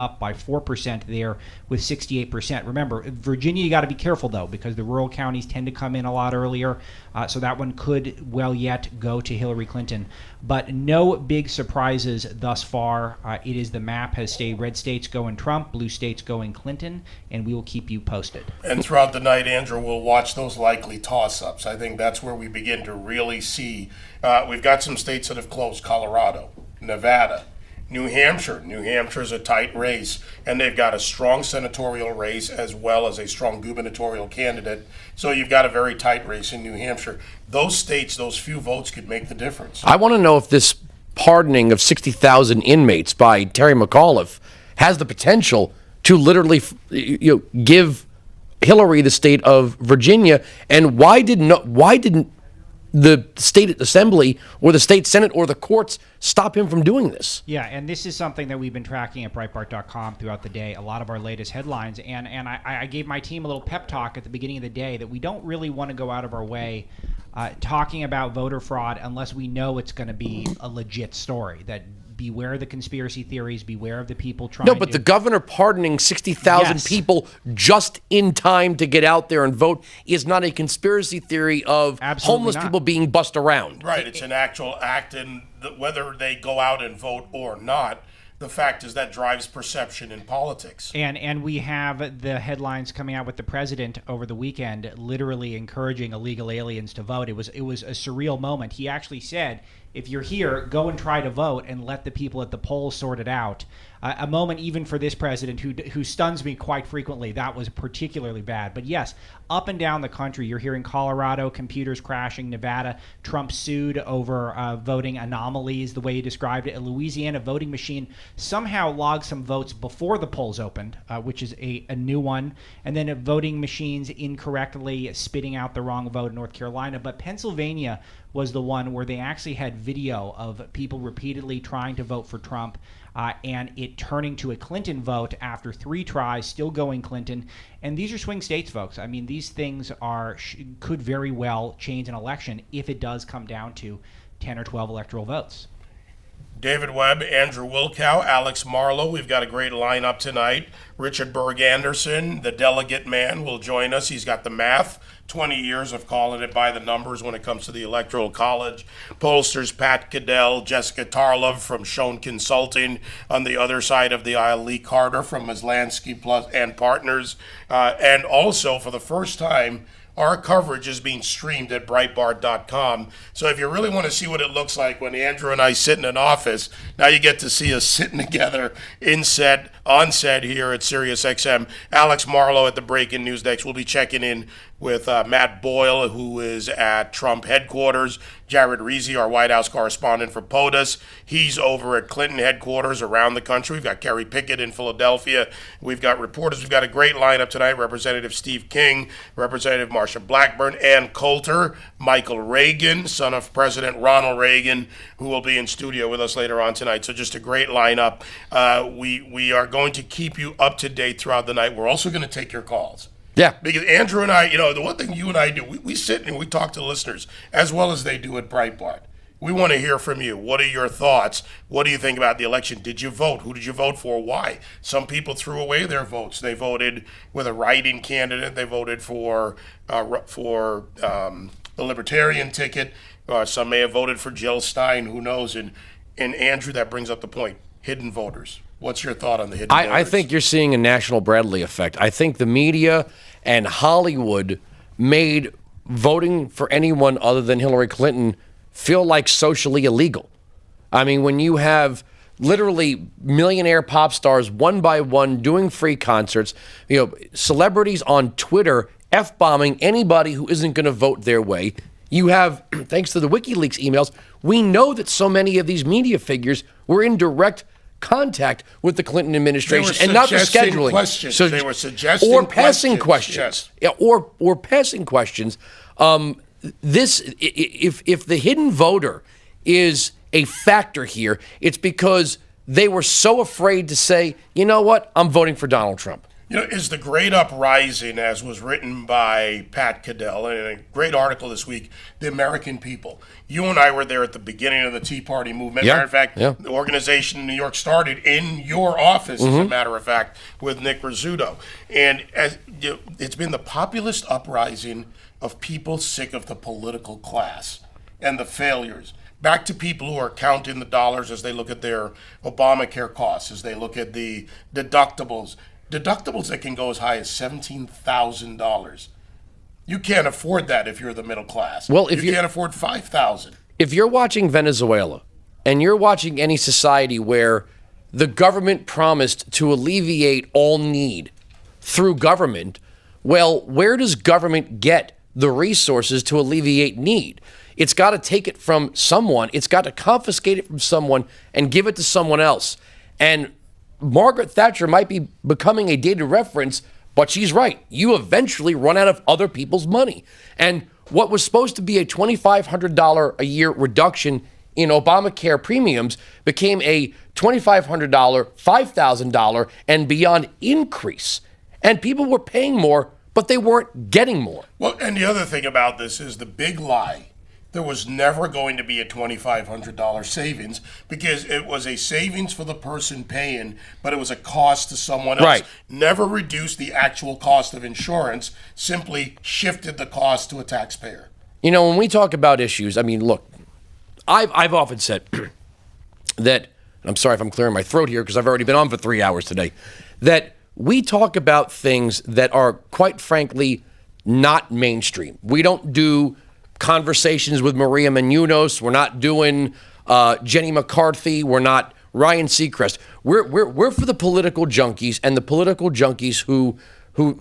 up by 4% there with 68%. Remember, Virginia, you got to be careful, though, because the rural counties tend to come in a lot earlier. So that one could well yet go to Hillary Clinton. But no big surprises thus far. It is the map has stayed red states going Trump, blue states going Clinton, and we will keep you posted. And throughout the night, Andrew, we'll watch those likely toss-ups. I think that's where we begin to really see. We've got some states that have closed: Colorado, Nevada, New Hampshire. New Hampshire is a tight race, and they've got a strong senatorial race as well as a strong gubernatorial candidate. So you've got a very tight race in New Hampshire. Those states, those few votes could make the difference. I want to know if this pardoning of 60,000 inmates by Terry McAuliffe has the potential to literally give Hillary the state of Virginia, and why didn't the state assembly or the state senate or the courts stop him from doing this? Yeah, and this is something that we've been tracking at Breitbart.com throughout the day, a lot of our latest headlines. And I gave my team a little pep talk at the beginning of the day that we don't really want to go out of our way talking about voter fraud unless we know it's going to be a legit story, that beware the conspiracy theories, beware of the people trying to... No, but the governor pardoning 60,000 people just in time to get out there and vote is not a conspiracy theory of homeless people being bussed around. Right, it's an actual act, and whether they go out and vote or not, the fact is that drives perception in politics. And we have the headlines coming out with the president over the weekend literally encouraging illegal aliens to vote. It was a surreal moment. He actually said, if you're here, go and try to vote and let the people at the polls sort it out. A moment even for this president who stuns me quite frequently. That was particularly bad. But yes, up and down the country, you're hearing Colorado, computers crashing, Nevada, Trump sued over voting anomalies, the way he described it. A Louisiana voting machine somehow logged some votes before the polls opened, which is a new one. And then voting machines incorrectly spitting out the wrong vote in North Carolina. But Pennsylvania was the one where they actually had video of people repeatedly trying to vote for Trump and it turning to a Clinton vote after 3 tries, still going Clinton. And these are swing states, folks. I mean, these things could very well change an election if it does come down to 10 or 12 electoral votes. David Webb, Andrew Wilkow, Alex Marlowe. We've got a great lineup tonight. Richard Berg Anderson, the delegate man, will join us. He's got the math, 20 years of calling it by the numbers when it comes to the Electoral College. Pollsters Pat Caddell, Jessica Tarlov from Schoen Consulting. On the other side of the aisle, Lee Carter from Maslansky Plus and Partners. And also, for the first time, our coverage is being streamed at Breitbart.com. So if you really want to see what it looks like when Andrew and I sit in an office, now you get to see us sitting together on set here at SiriusXM. Alex Marlowe at the Breaking News Desk will be checking in with Matt Boyle, who is at Trump headquarters. Jared Reesey, our White House correspondent for POTUS. He's over at Clinton headquarters around the country. We've got Kerry Pickett in Philadelphia. We've got reporters. We've got a great lineup tonight. Representative Steve King, Representative Marsha Blackburn, Ann Coulter, Michael Reagan, son of President Ronald Reagan, who will be in studio with us later on tonight. So just a great lineup. We are going to keep you up to date throughout the night. We're also going to take your calls. Yeah. Because Andrew and I, the one thing you and I do, we sit and we talk to listeners as well as they do at Breitbart. We want to hear from you. What are your thoughts? What do you think about the election? Did you vote? Who did you vote for? Why? Some people threw away their votes. They voted with a write-in candidate. They voted for the Libertarian ticket. Some may have voted for Jill Stein. Who knows? And Andrew, that brings up the point. Hidden voters. What's your thought on the hidden voters? I think you're seeing a National Bradley effect. I think the media and Hollywood made voting for anyone other than Hillary Clinton feel like socially illegal. I mean, when you have literally millionaire pop stars one by one doing free concerts, celebrities on Twitter F-bombing anybody who isn't going to vote their way. You have, thanks to the WikiLeaks emails, we know that so many of these media figures were in direct contact with the Clinton administration and not the scheduling. Questions. So they were suggesting or passing questions. Yes. Yeah, or passing questions. If the hidden voter is a factor here, it's because they were so afraid to say, you know what, I'm voting for Donald Trump. Is the great uprising, as was written by Pat Cadell in a great article this week, the American people. You and I were there at the beginning of the Tea Party movement. Yeah, Matter of fact, yeah. the organization in New York started in your office, as a matter of fact, with Nick Rizzuto. And it's been the populist uprising of people sick of the political class and the failures. Back to people who are counting the dollars as they look at their Obamacare costs, as they look at the deductibles that can go as high as $17,000. You can't afford that if you're the middle class. Well, if you can't afford $5,000. If you're watching Venezuela and you're watching any society where the government promised to alleviate all need through government, well, where does government get the resources to alleviate need? It's got to take it from someone. It's got to confiscate it from someone and give it to someone else. And Margaret Thatcher might be becoming a dated reference, but she's right. You eventually run out of other people's money. And what was supposed to be a $2,500 a year reduction in Obamacare premiums became a $2,500, $5,000 and beyond increase. And people were paying more, but they weren't getting more. Well, and the other thing about this is the big lie. There was never going to be a $2,500 savings because it was a savings for the person paying, but it was a cost to someone else. Right. Never reduced the actual cost of insurance, simply shifted the cost to a taxpayer. When we talk about issues, I mean, look, I've often said that, and I'm sorry if I'm clearing my throat here because I've already been on for 3 hours today, that we talk about things that are, quite frankly, not mainstream. We don't do conversations with Maria Menounos. We're not doing Jenny McCarthy. We're not Ryan Seacrest. We're for the political junkies and the political junkies who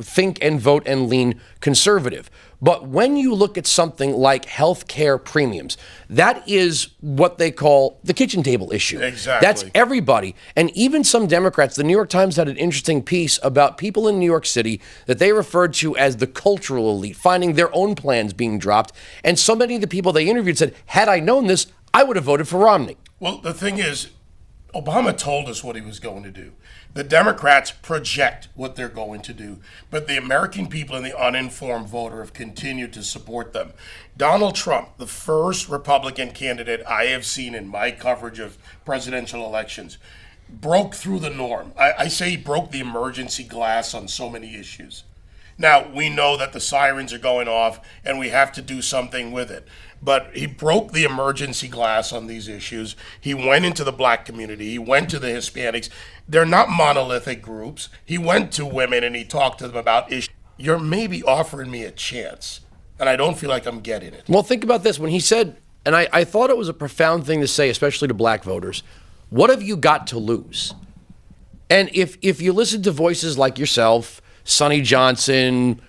think and vote and lean conservative. But when you look at something like health care premiums, that is what they call the kitchen table issue. Exactly. That's everybody. And even some Democrats, the New York Times had an interesting piece about people in New York City that they referred to as the cultural elite, finding their own plans being dropped. And so many of the people they interviewed said, had I known this, I would have voted for Romney. Well, the thing is, Obama told us what he was going to do. The Democrats project what they're going to do, but the American people and the uninformed voter have continued to support them. Donald Trump, the first Republican candidate I have seen in my coverage of presidential elections, broke through the norm. I say he broke the emergency glass on so many issues. Now, we know that the sirens are going off and we have to do something with it. But he broke the emergency glass on these issues. He went into the black community. He went to the Hispanics. They're not monolithic groups. He went to women and he talked to them about issues. You're maybe offering me a chance, and I don't feel like I'm getting it. Well, think about this. When he said, and I thought it was a profound thing to say, especially to black voters, what have you got to lose? And if you listen to voices like yourself, Sonny Johnson,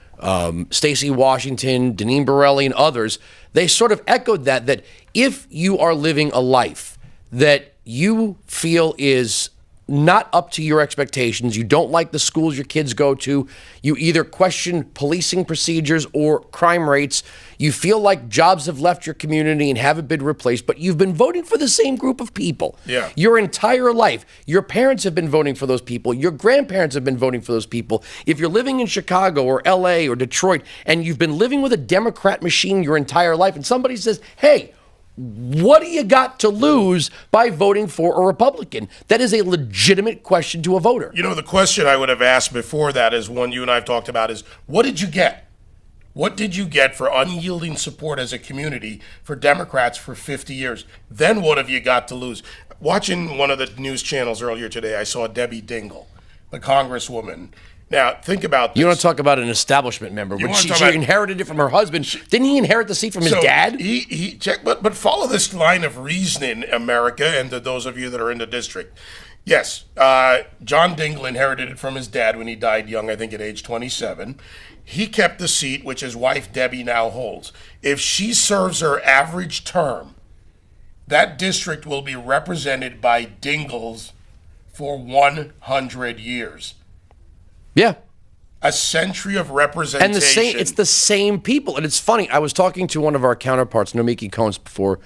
Stacey Washington, Deneen Borelli, and others, they sort of echoed that if you are living a life that you feel is not up to your expectations, you don't like the schools your kids go to, you either question policing procedures or crime rates, you feel like jobs have left your community and haven't been replaced, but you've been voting for the same group of people your entire life. Your parents have been voting for those people. Your grandparents have been voting for those people. If you're living in Chicago or LA or Detroit and you've been living with a Democrat machine your entire life and somebody says, hey, what do you got to lose by voting for a Republican? That is a legitimate question to a voter. The question I would have asked before that is one you and I have talked about is, what did you get? What did you get for unyielding support as a community for Democrats for 50 years? Then what have you got to lose? Watching one of the news channels earlier today, I saw Debbie Dingell, the congresswoman. Now, think about this. You want to talk about an establishment member, but she inherited it from her husband. Didn't he inherit the seat from his dad? He checked, but follow this line of reasoning, America, and to those of you that are in the district. Yes, John Dingell inherited it from his dad when he died young, I think at age 27. He kept the seat, which his wife Debbie now holds. If she serves her average term, that district will be represented by Dingells for 100 years. Yeah. A century of representation. And it's the same people. And it's funny, I was talking to one of our counterparts, Nomiki Cones, before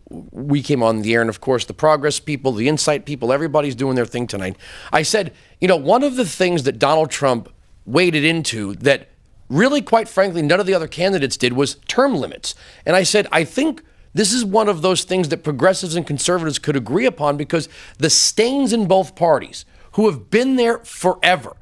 we came on the air, and of course the Progress people, the Insight people, everybody's doing their thing tonight. I said, one of the things that Donald Trump waded into that really, quite frankly, none of the other candidates did was term limits. And I said, I think this is one of those things that progressives and conservatives could agree upon, because the stains in both parties, who have been there forever,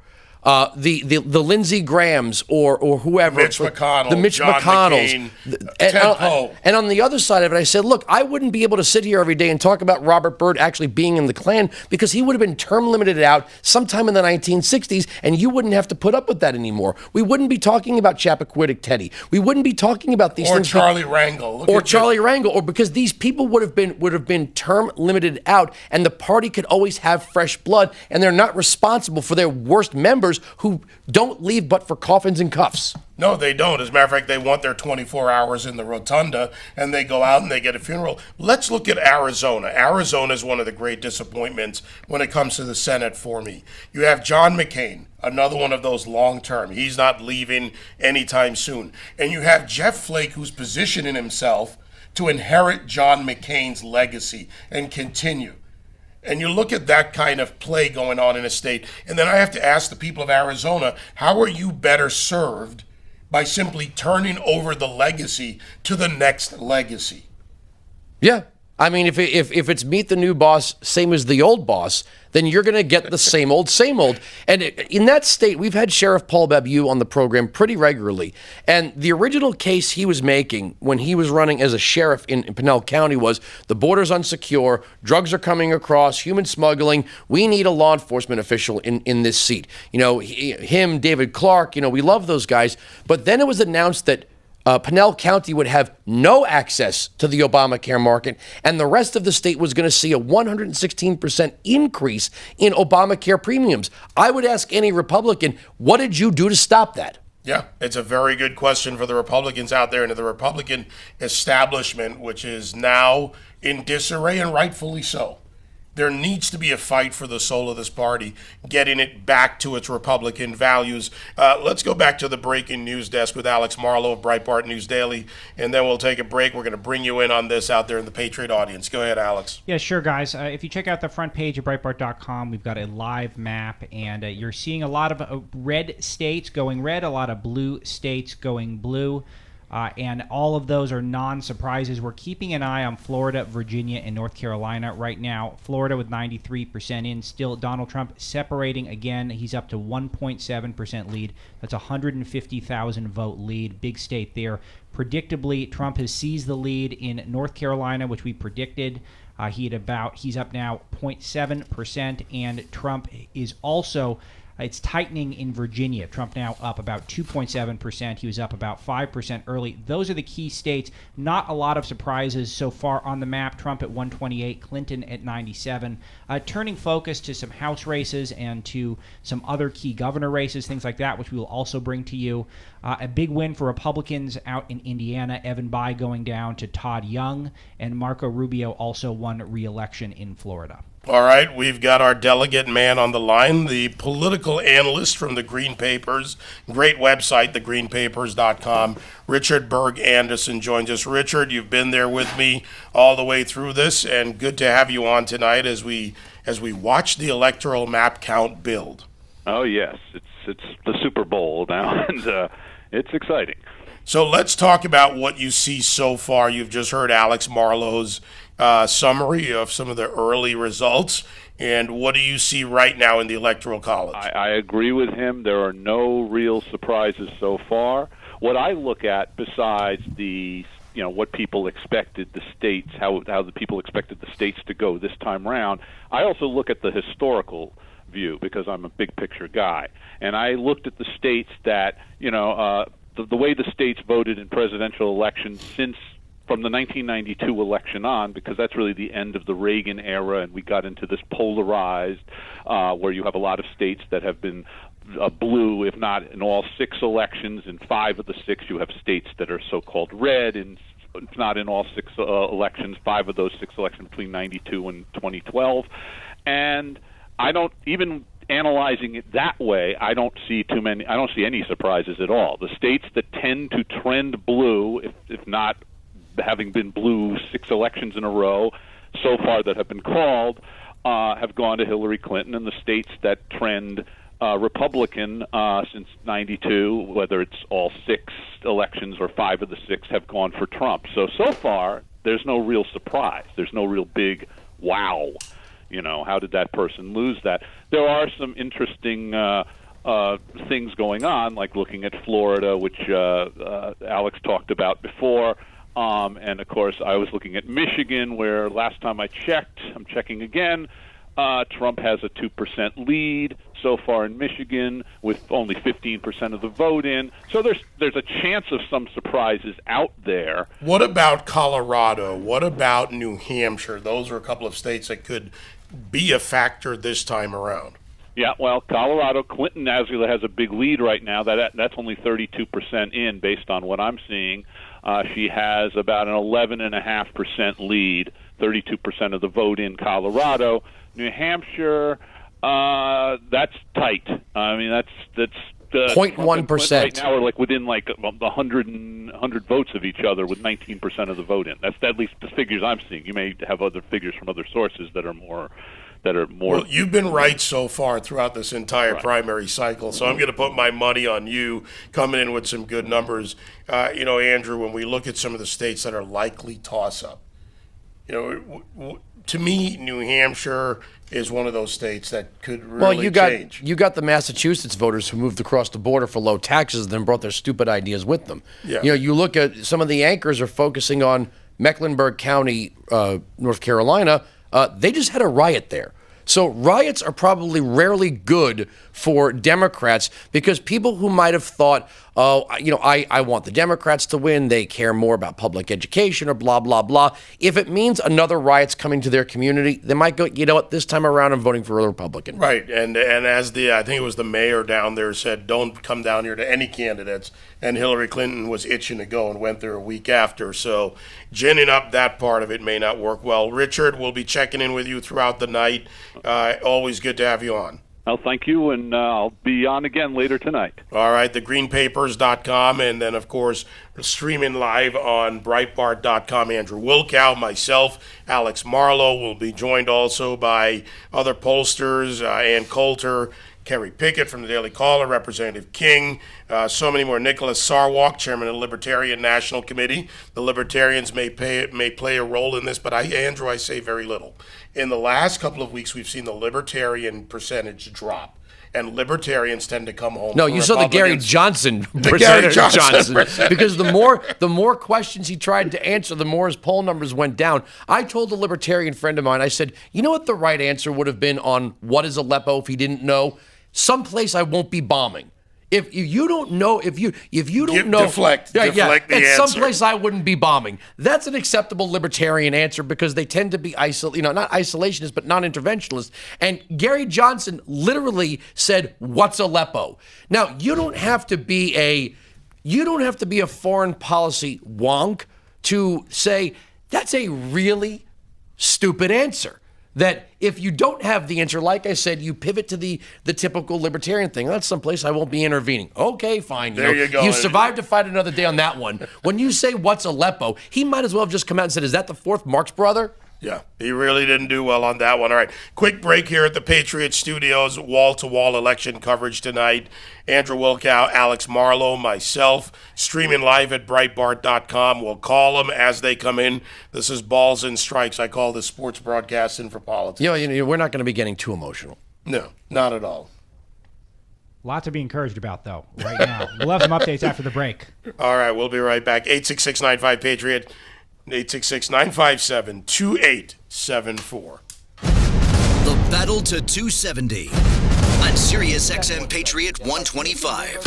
the Lindsey Grahams or whoever, Mitch McConnell, the Mitch John McConnells, McCain, Ted Poe. And on the other side of it, I said, look, I wouldn't be able to sit here every day and talk about Robert Byrd actually being in the Klan, because he would have been term limited out sometime in the 1960s, and you wouldn't have to put up with that anymore. We wouldn't be talking about Chappaquiddick Teddy. We wouldn't be talking about these things. Or Charlie Rangel. Or because these people would have been term limited out, and the party could always have fresh blood, and they're not responsible for their worst members who don't leave but for coffins and cuffs. No, they don't. As a matter of fact, they want their 24 hours in the rotunda, and they go out and they get a funeral. Let's look at Arizona. Arizona is one of the great disappointments when it comes to the Senate for me. You have John McCain, another one of those long-term. He's not leaving anytime soon. And you have Jeff Flake, who's positioning himself to inherit John McCain's legacy and continue. And you look at that kind of play going on in a state, and then I have to ask the people of Arizona, how are you better served by simply turning over the legacy to the next legacy? Yeah. I mean, if it's meet the new boss, same as the old boss, then you're going to get the same old, same old. And in that state, we've had Sheriff Paul Babu on the program pretty regularly. And the original case he was making when he was running as a sheriff in Pinell County was the border's unsecure, drugs are coming across, human smuggling. We need a law enforcement official in this seat. Him, David Clark, we love those guys. But then it was announced that Pinell County would have no access to the Obamacare market, and the rest of the state was going to see a 116% increase in Obamacare premiums. I would ask any Republican, what did you do to stop that? Yeah, it's a very good question for the Republicans out there and the Republican establishment, which is now in disarray, and rightfully so. There needs to be a fight for the soul of this party, getting it back to its Republican values. Let's go back to the breaking news desk with Alex Marlow of Breitbart News Daily, and then we'll take a break. We're going to bring you in on this out there in the Patriot audience. Go ahead, Alex. Yeah, sure, guys. If you check out the front page of Breitbart.com, we've got a live map, and you're seeing a lot of red states going red, a lot of blue states going blue. And all of those are non-surprises. We're keeping an eye on Florida, Virginia, and North Carolina right now. Florida with 93% in. Still, Donald Trump separating again. He's up to 1.7% lead. That's a 150,000 vote lead. Big state there. Predictably, Trump has seized the lead in North Carolina, which we predicted. He's up now 0.7%, and Trump is also... It's tightening in Virginia. Trump now up about 2.7%. He was up about 5% early. Those are the key states. Not a lot of surprises so far on the map. Trump at 128, Clinton at 97. Turning focus to some House races and to some other key governor races, things like that, which we will also bring to you. A big win for Republicans out in Indiana. Evan Bayh going down to Todd Young, and Marco Rubio also won re-election in Florida. All right, we've got our delegate man on the line, the political analyst from the Green Papers, great website, thegreenpapers.com. Richard Berg Anderson joins us. Richard, you've been there with me all the way through this, and good to have you on tonight as we watch the electoral map count build. Oh yes, it's the Super Bowl now, and it's exciting. So let's talk about what you see so far. You've just heard Alex Marlow's summary of some of the early results. And what do you see right now in the Electoral College? I agree with him. There are no real surprises so far. What I look at, besides the what people expected the states, how the people expected the states to go this time around, I also look at the historical view because I'm a big picture guy. And I looked at the states that the way the states voted in presidential elections since from the 1992 election on, because that's really the end of the Reagan era, and we got into this polarized, where you have a lot of states that have been blue, if not in all 6 elections. In 5 of the 6, you have states that are so-called red, and if not in all 6 elections, 5 of those 6 elections between 92 and 2012. And I don't even analyzing it that way, I don't see any surprises at all. The states that tend to trend blue, if not having been blue 6 elections in a row so far that have been called, have gone to Hillary Clinton, and the states that trend Republican since '92, whether it's all 6 elections or 5 of the 6, have gone for Trump. So far, there's no real surprise. There's no real big wow. How did that person lose that? There are some interesting things going on, like looking at Florida, which Alex talked about before. And, of course, I was looking at Michigan, where last time I checked, I'm checking again, Trump has a 2% lead so far in Michigan, with only 15% of the vote in. So there's a chance of some surprises out there. What about Colorado? What about New Hampshire? Those are a couple of states that could be a factor this time around. Yeah, well, Colorado, Clinton Azula has a big lead right now. That's only 32% in, based on what I'm seeing. She has about an 11.5% lead, 32% of the vote in Colorado. New Hampshire, that's tight. I mean, that's 0.1%. Right now, we're like within like 100 votes of each other, with 19% of the vote in. That's at least the figures I'm seeing. You may have other figures from other sources that are more. Well, you've been right so far throughout this entire primary cycle, so I'm going to put my money on you coming in with some good numbers. Andrew, when we look at some of the states that are likely toss-up, to me, New Hampshire is one of those states that could really change. You got the Massachusetts voters who moved across the border for low taxes and then brought their stupid ideas with them. Yeah. You look at some of the anchors are focusing on Mecklenburg County, North Carolina. They just had a riot there. So riots are probably rarely good for Democrats, because people who might have thought, I want the Democrats to win, they care more about public education or blah, blah, blah. If it means another riot's coming to their community, they might go, this time around I'm voting for a Republican. Right. And as I think it was the mayor down there said, don't come down here to any candidates. And Hillary Clinton was itching to go and went there a week after. So ginning up that part of it may not work well. Richard, we'll be checking in with you throughout the night. Always good to have you on. Well, thank you, and I'll be on again later tonight. All right, thegreenpapers.com, and then, of course, streaming live on Breitbart.com. Andrew Wilkow, myself, Alex Marlowe will be joined also by other pollsters, Ann Coulter, Kerry Pickett from the Daily Caller, Representative King, so many more. Nicholas Sarwark, chairman of the Libertarian National Committee. The Libertarians may play a role in this, but Andrew, I say very little. In the last couple of weeks, we've seen the Libertarian percentage drop, and Libertarians tend to come home. No, you saw the Gary Johnson percentage. Because the more questions he tried to answer, the more his poll numbers went down. I told a Libertarian friend of mine, I said, you know what the right answer would have been on what is Aleppo if he didn't know? Someplace I won't be bombing. If you don't know, if you don't know, deflect the answer. Someplace I wouldn't be bombing. That's an acceptable libertarian answer, because they tend to be not isolationist, but non-interventionist. And Gary Johnson literally said, "What's Aleppo?" Now you don't have to be a foreign policy wonk to say that's a really stupid answer. That if you don't have the answer, like I said, you pivot to the typical libertarian thing. That's someplace I won't be intervening. Okay, fine. There you go. You survived to fight another day on that one. When you say, what's Aleppo, he might as well have just come out and said, is that the fourth Marx brother? Yeah, he really didn't do well on that one. All right, quick break here at the Patriot Studios. Wall-to-wall election coverage tonight. Andrew Wilkow, Alex Marlowe, myself, streaming live at Breitbart.com. We'll call them as they come in. This is Balls and Strikes. I call this sports broadcasting for politics. We're not going to be getting too emotional. No, not at all. Lot to be encouraged about, though, right now. We'll have some updates after the break. All right, we'll be right back. 866-95-PATRIOT. 866-957-2874. The Battle to 270 on Sirius XM Patriot 125.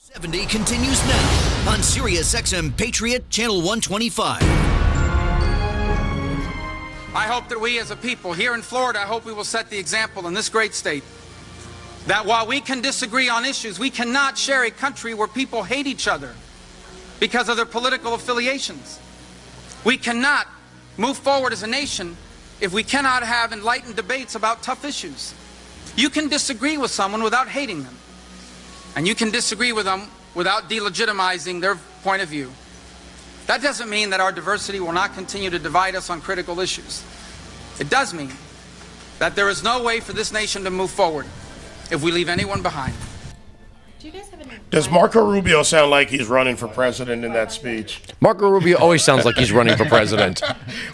70 continues now on Sirius XM Patriot Channel 125. I hope that we as a people here in Florida, I hope we will set the example in this great state that while we can disagree on issues, we cannot share a country where people hate each other because of their political affiliations. We cannot move forward as a nation if we cannot have enlightened debates about tough issues. You can disagree with someone without hating them, and you can disagree with them without delegitimizing their point of view. That doesn't mean that our diversity will not continue to divide us on critical issues. It does mean that there is no way for this nation to move forward if we leave anyone behind. Do you guys have any? Does Marco Rubio sound like he's running for president in that speech? Marco Rubio always sounds like he's running for president.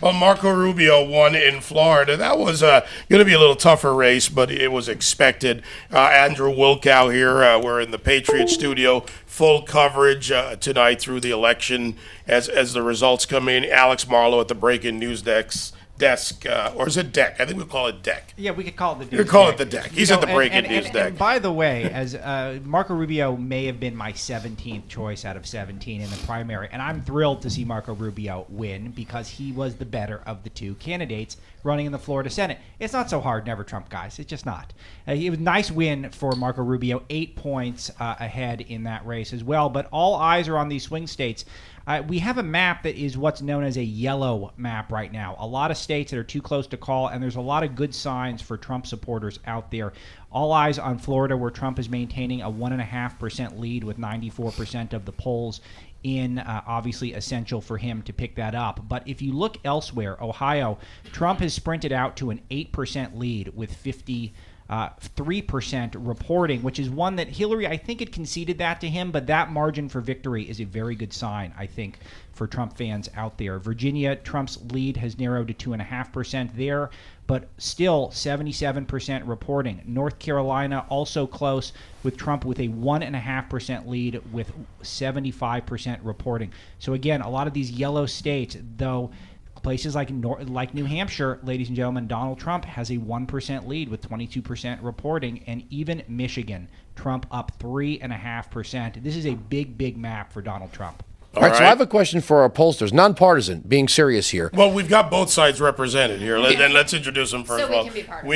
Well, Marco Rubio won in Florida. That was going to be a little tougher race, but it was expected. Andrew Wilkow here. We're in the Patriot studio. Full coverage tonight through the election as the results come in. Alex Marlowe at the breaking news desk, or is it deck? I think we'll call it deck. Yeah, we could call it the You call it the deck. He's at the breaking news deck. And by the way, as Marco Rubio may have been my 17th choice out of 17 in the primary, and I'm thrilled to see Marco Rubio win because he was the better of the two candidates running in the Florida Senate. It's not so hard, never Trump, guys. It's just not. It was a nice win for Marco Rubio, 8 points ahead in that race as well. But all eyes are on these swing states. We have a map that is what's known as a yellow map right now. A lot of states that are too close to call, and there's a lot of good signs for Trump supporters out there. All eyes on Florida, where Trump is maintaining a 1.5% lead with 94% of the polls in, obviously essential for him to pick that up. But if you look elsewhere, Ohio, Trump has sprinted out to an 8% lead with 3% reporting, which is one that Hillary, I think, had conceded that to him, but that margin for victory is a very good sign, I think, for Trump fans out there. Virginia, Trump's lead has narrowed to 2.5% there, but still 77% reporting. North Carolina, also close, with Trump with a 1.5% lead with 75% reporting. So again, a lot of these yellow states, though, places like New Hampshire, ladies and gentlemen, Donald Trump has a 1% lead with 22% reporting, and even Michigan, Trump up 3.5%. This is a big, big map for Donald Trump. All right, so I have a question for our pollsters, nonpartisan, being serious here. Well, we've got both sides represented here. Then let's introduce them first. So we can be part of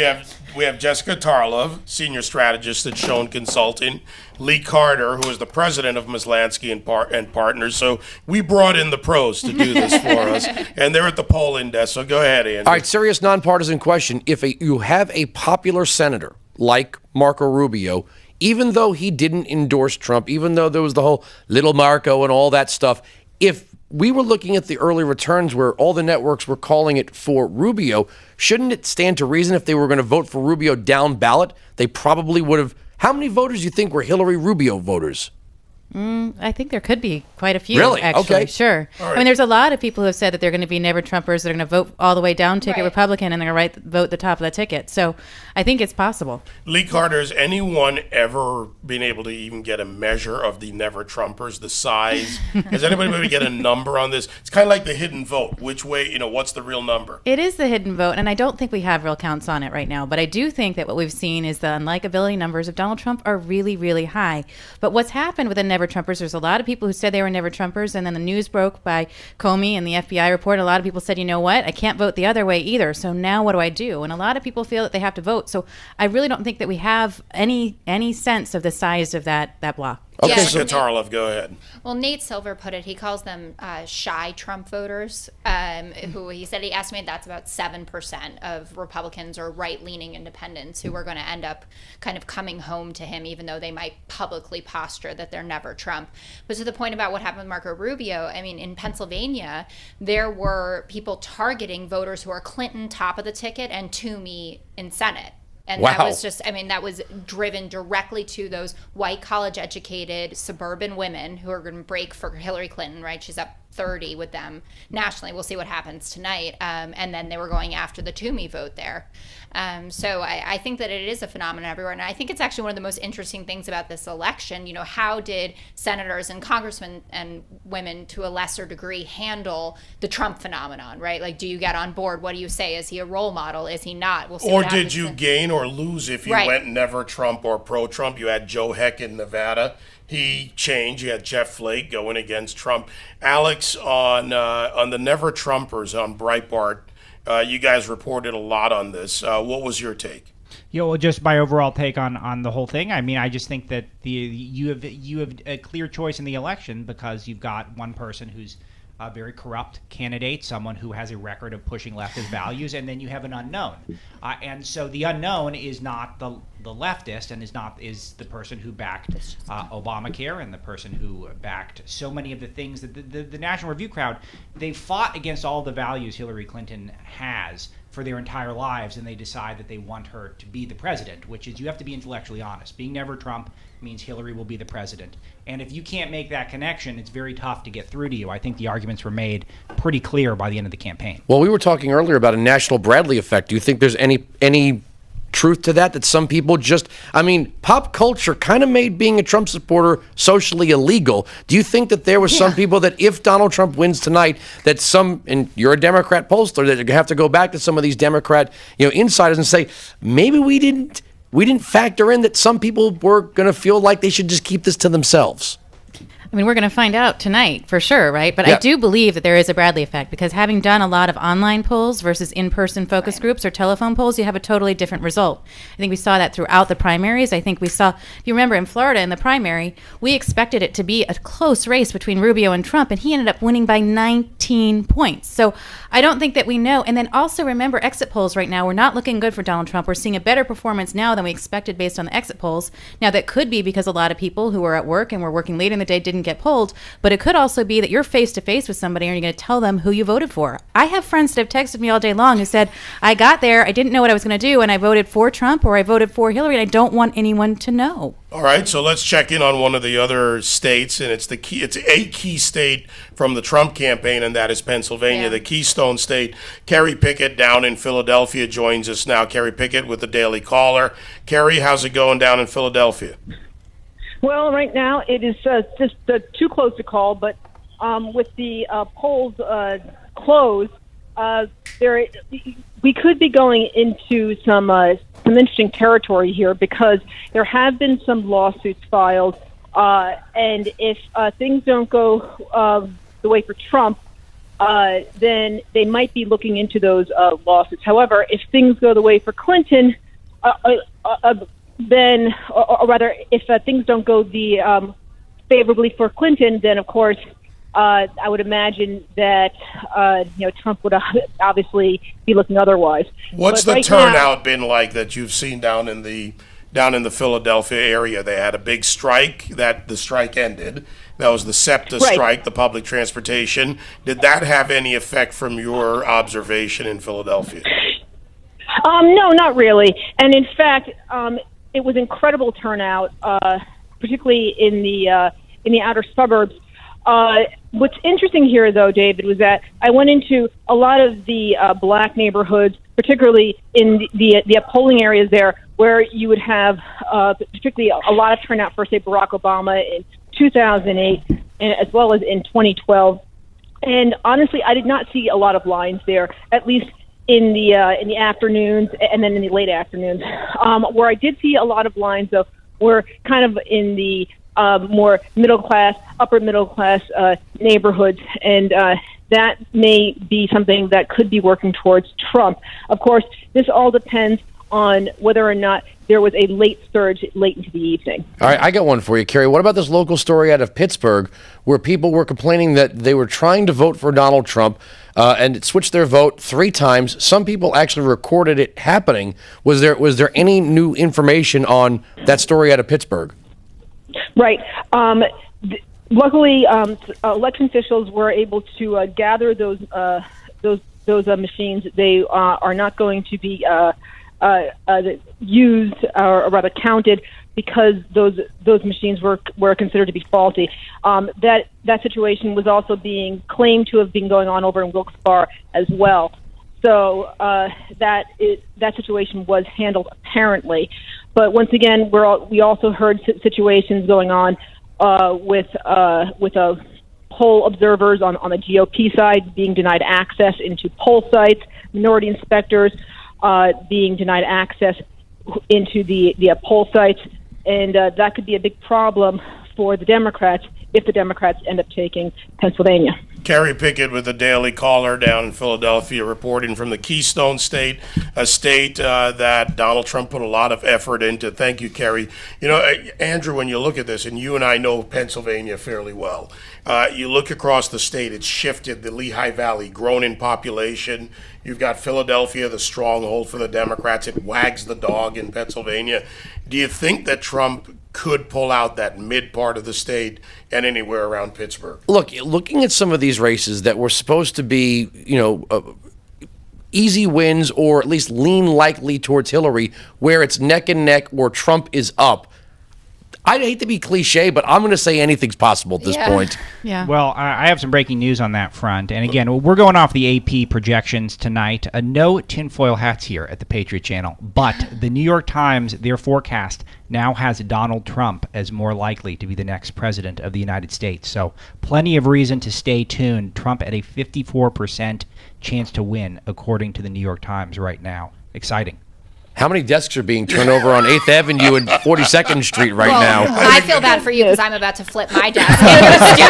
we have Jessica Tarlov, senior strategist at Schoen Consulting. Lee Carter, who is the president of Mislansky and Partners. So we brought in the pros to do this for us, and they're at the polling desk. So go ahead, Andrew. All right, serious nonpartisan question. If you have a popular senator like Marco Rubio, even though he didn't endorse Trump, even though there was the whole little Marco and all that stuff, if we were looking at the early returns where all the networks were calling it for Rubio, shouldn't it stand to reason if they were going to vote for Rubio down ballot, they probably would have... How many voters do you think were Hillary Rubio voters? I think there could be quite a few, Really? actually. Okay. Sure. Right. I mean, there's a lot of people who have said that they're going to be never Trumpers. They're going to vote all the way down ticket Right. Republican, and they're going to vote the top of the ticket. So I think it's possible. Lee Carter, has anyone ever been able to even get a measure of the never Trumpers, the size? Has anybody been able to get a number on this? It's kind of like the hidden vote. Which way, what's the real number? It is the hidden vote, and I don't think we have real counts on it right now. But I do think that what we've seen is the unlikability numbers of Donald Trump are really, really high. But what's happened with the never Trumpers, there's a lot of people who said they were never Trumpers, and then the news broke by Comey and the FBI report. A lot of people said, you know what, I can't vote the other way either. So now what do I do? And a lot of people feel that they have to vote. So I really don't think that we have any sense of the size of that block. Okay, Yeah. Jessica Tarlov, go ahead. Well, Nate Silver put it, he calls them shy Trump voters, who he said he estimated that's about 7% of Republicans or right-leaning independents who are going to end up kind of coming home to him, even though they might publicly posture that they're never Trump. But to the point about what happened with Marco Rubio, I mean, in Pennsylvania, there were people targeting voters who are Clinton top of the ticket and Toomey in Senate. And Wow. that was just, I mean, that was driven directly to those white college educated suburban women who are going to break for Hillary Clinton, right? She's up 30 with them nationally. We'll see what happens tonight. And then they were going after the Toomey vote there. So I think that it is a phenomenon everywhere. And I think it's actually one of the most interesting things about this election. How did senators and congressmen and women to a lesser degree handle the Trump phenomenon, right? Like, do you get on board? What do you say? Is he a role model? Is he not? We'll see Or what did happens you then. gain or lose if you Right. went never Trump or pro-Trump? You had Joe Heck in Nevada. he changed. You had Jeff Flake going against Trump. Alex, on the Never Trumpers on Breitbart, you guys reported a lot on this. What was your take? Yeah, well, just my overall take on the whole thing. I mean, I just think that you have a clear choice in the election because you've got one person who's a very corrupt candidate, someone who has a record of pushing leftist values, and then you have an unknown. And so the unknown is not the leftist, and is the person who backed Obamacare and the person who backed so many of the things that the National Review crowd, they fought against all the values Hillary Clinton has for their entire lives, and they decide that they want her to be the president, which is, you have to be intellectually honest. Being Never Trump means Hillary will be the president. And if you can't make that connection, it's very tough to get through to you. I think the arguments were made pretty clear by the end of the campaign. Well, we were talking earlier about a national Bradley effect. Do you think there's any truth to that some people just, I mean, pop culture kind of made being a Trump supporter socially illegal. Do you think that there were some people that if Donald Trump wins tonight, that and you're a Democrat pollster, that you have to go back to some of these Democrat, insiders and say, maybe we didn't factor in that some people were going to feel like they should just keep this to themselves? I mean, we're going to find out tonight for sure, right? But Yeah. I do believe that there is a Bradley effect because having done a lot of online polls versus in-person focus groups or telephone polls, you have a totally different result. I think we saw that throughout the primaries. I think we saw, if you remember in Florida in the primary, we expected it to be a close race between Rubio and Trump, and he ended up winning by 19 points. So I don't think that we know. And then also remember, exit polls right now, we're not looking good for Donald Trump. We're seeing a better performance now than we expected based on the exit polls. Now, that could be because a lot of people who were at work and were working late in the day didn't get polled, but it could also be that you're face-to-face with somebody and you're going to tell them who you voted for. I have friends that have texted me all day long who said, I got there, I didn't know what I was going to do, and I voted for Trump or I voted for Hillary, and I don't want anyone to know. All right, so let's check in on one of the other states, and it's a key state from the Trump campaign, and that is Pennsylvania, the Keystone State. Kerry Pickett down in Philadelphia joins us now. Kerry Pickett with the Daily Caller. Kerry, how's it going down in Philadelphia? Well, right now it is just too close to call, but with the polls closed, we could be going into some interesting territory here because there have been some lawsuits filed, and if things don't go the way for Trump, then they might be looking into those lawsuits. However, if things go the way for Clinton, then, or rather, if things don't go favorably for Clinton, then of course I would imagine that Trump would obviously be looking otherwise. What's the turnout been like that you've seen down in the Philadelphia area? They had a big strike. That the strike ended. That was the SEPTA strike, the public transportation. Did that have any effect from your observation in Philadelphia? No, not really. And in fact, it was incredible turnout, particularly in the outer suburbs. What's interesting here, though, David, was that I went into a lot of the black neighborhoods, particularly in the polling areas there, where you would have particularly a lot of turnout for, say, Barack Obama in 2008, and as well as in 2012. And honestly, I did not see a lot of lines there, at least in the afternoons and then in the late afternoons. Where I did see a lot of lines, though, were kind of in the more middle class, upper middle class neighborhoods, and that may be something that could be working towards Trump. Of course, this all depends on whether or not there was a late surge late into the evening. All right, I got one for you, Kerry. What about this local story out of Pittsburgh where people were complaining that they were trying to vote for Donald Trump and it switched their vote 3 times? Some people actually recorded it happening. Was there any new information on that story out of Pittsburgh? Right. Luckily, election officials were able to gather those machines. They are not going to be used or rather counted because those machines were considered to be faulty. That situation was also being claimed to have been going on over in Wilkes-Barre as well. So that situation was handled apparently. But once again, we also heard situations going on with poll observers on the GOP side being denied access into poll sites, minority inspectors being denied access into the poll sites, and that could be a big problem for the Democrats if the Democrats end up taking Pennsylvania. Carrie Pickett with the Daily Caller down in Philadelphia, reporting from the Keystone State, a state that Donald Trump put a lot of effort into. Thank you, Carrie. You know, Andrew, when you look at this, and you and I know Pennsylvania fairly well, you look across the state, it's shifted. The Lehigh Valley, grown in population. You've got Philadelphia, the stronghold for the Democrats. It wags the dog in Pennsylvania. Do you think that Trump could pull out that mid part of the state and anywhere around Pittsburgh? Look, looking at some of these races that were supposed to be, easy wins or at least lean likely towards Hillary, where it's neck and neck or Trump is up, I hate to be cliche, but I'm going to say anything's possible at this point. Yeah. Well, I have some breaking news on that front. And again, we're going off the AP projections tonight. No tinfoil hats here at the Patriot Channel. But the New York Times, their forecast now has Donald Trump as more likely to be the next president of the United States. So plenty of reason to stay tuned. Trump at a 54% chance to win, according to the New York Times right now. Exciting. How many desks are being turned over on 8th Avenue and 42nd Street right now? I feel bad for you because I'm about to flip my desk in the studio.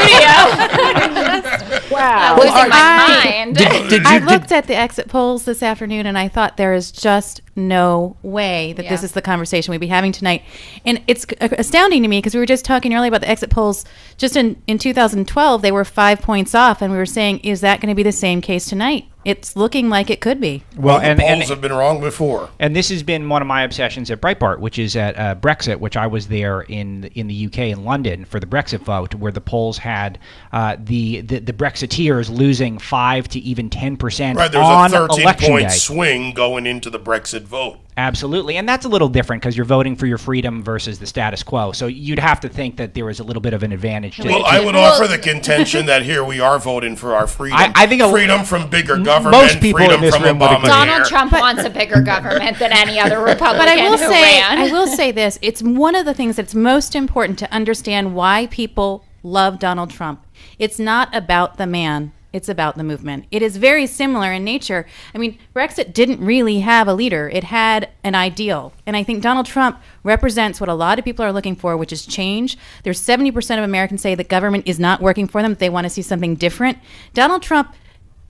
Wow. Losing my mind. I looked at the exit polls this afternoon, and I thought there is just no way that this is the conversation we'd be having tonight. And it's astounding to me because we were just talking earlier about the exit polls. Just in 2012, they were 5 points off, and we were saying, is that going to be the same case tonight? It's looking like it could be. Well, the polls have been wrong before. And this has been one of my obsessions at Breitbart, which is at Brexit, which I was there in the UK in London for the Brexit vote, where the polls had the Brexiteers losing 5 to even 10% right, there on was a election 13-point day. swing going into the Brexit vote. Absolutely. And that's a little different because you're voting for your freedom versus the status quo. So you'd have to think that there was a little bit of an advantage to Well, I would offer the contention that here we are voting for our freedom. I think freedom from bigger government, most people freedom in this from room would agree. Donald Trump wants a bigger government than any other Republican But I will say this. It's one of the things that's most important to understand why people love Donald Trump. It's not about the man. It's about the movement. It is very similar in nature. I mean, Brexit didn't really have a leader. It had an ideal. And I think Donald Trump represents what a lot of people are looking for, which is change. There's 70% of Americans say that government is not working for them. They want to see something different. Donald Trump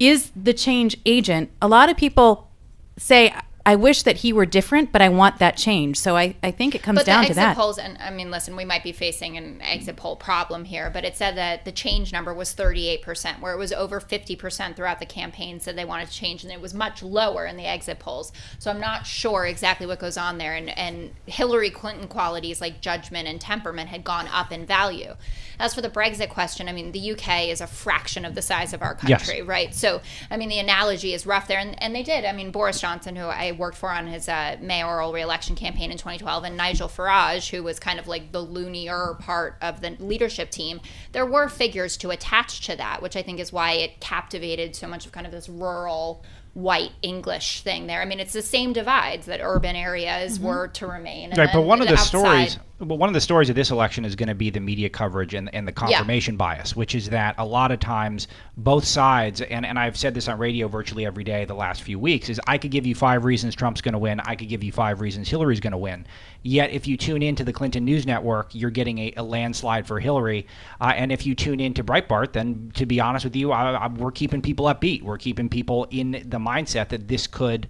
is the change agent. A lot of people say, I wish that he were different, but I want that change. So I think it comes down to that. But the exit polls, and I mean, listen, we might be facing an exit poll problem here, but it said that the change number was 38%, where it was over 50% throughout the campaign said they wanted to change, and it was much lower in the exit polls. So I'm not sure exactly what goes on there. And Hillary Clinton qualities like judgment and temperament had gone up in value. As for the Brexit question, I mean, the UK is a fraction of the size of our country, right? So, I mean, the analogy is rough there. And they did. I mean, Boris Johnson, who I worked for on his mayoral re-election campaign in 2012, and Nigel Farage, who was kind of like the loonier part of the leadership team, there were figures to attach to that, which I think is why it captivated so much of kind of this rural white English thing there. I mean, it's the same divides that urban areas were to remain. And right, but one of the outside, stories... Well, one of the stories of this election is going to be the media coverage and the confirmation bias, which is that a lot of times both sides, and I've said this on radio virtually every day the last few weeks, is I could give you 5 reasons Trump's going to win. I could give you 5 reasons Hillary's going to win. Yet if you tune into the Clinton News Network, you're getting a landslide for Hillary. And if you tune into Breitbart, then to be honest with you, we're keeping people upbeat. We're keeping people in the mindset that this could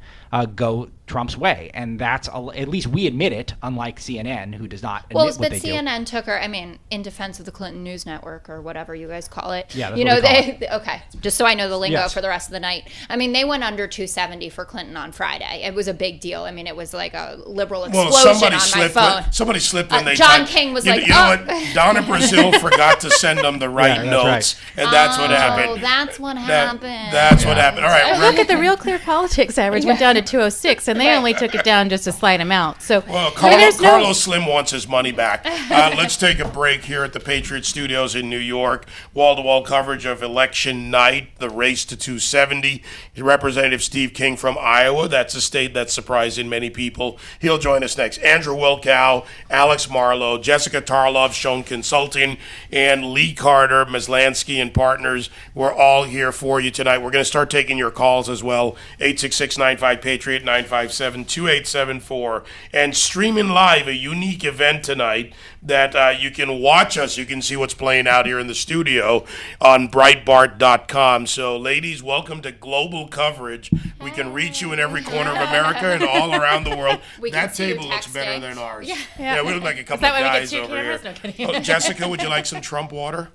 go Trump's way. And that's, at least we admit it, unlike CNN, who does not admit what they do. Well, but CNN took her, I mean, in defense of the Clinton News Network or whatever you guys call it. Yeah, that's what we call it. Okay, just so I know the lingo Yes. for the rest of the night. I mean, they went under 270 for Clinton on Friday. It was a big deal. I mean, it was like a liberal explosion on my phone. Somebody slipped when they John typed. King was you, like, you know what? Donna Brazil forgot to send them the right Yeah, that's notes, and that's what happened. Oh, that's what That- happened. That's what happened. All right, Look at the Real Clear Politics average went down to 206, and they only took it down just a slight amount. So, well, I mean, there's no- Carlos Slim wants his money back. Let's take a break here at the Patriot Studios in New York. Wall-to-wall coverage of election night, the race to 270. Representative Steve King from Iowa. That's a state that's surprising many people. He'll join us next. Andrew Wilkow, Alex Marlowe, Jessica Tarlov, Schoen Consulting, and Lee Carter, Maslansky and Partners. We're all here for you tonight. We're going to start taking your calls as well. 866-95-PATRIOT, 95 857-2874. And streaming live, a unique event tonight that you can watch us. You can see what's playing out here in the studio on Breitbart.com. So, ladies, welcome to global coverage. We can reach you in every corner of America and all around the world. That table looks better than ours. Yeah, we look like a couple of guys over here. No kidding. Oh, Jessica, would you like some Trump water?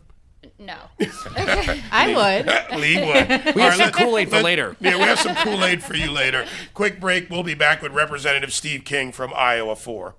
No. I would. Lee would. We have some Kool-Aid for later. Yeah, we have some Kool-Aid for you later. Quick break. We'll be back with Representative Steve King from Iowa 4.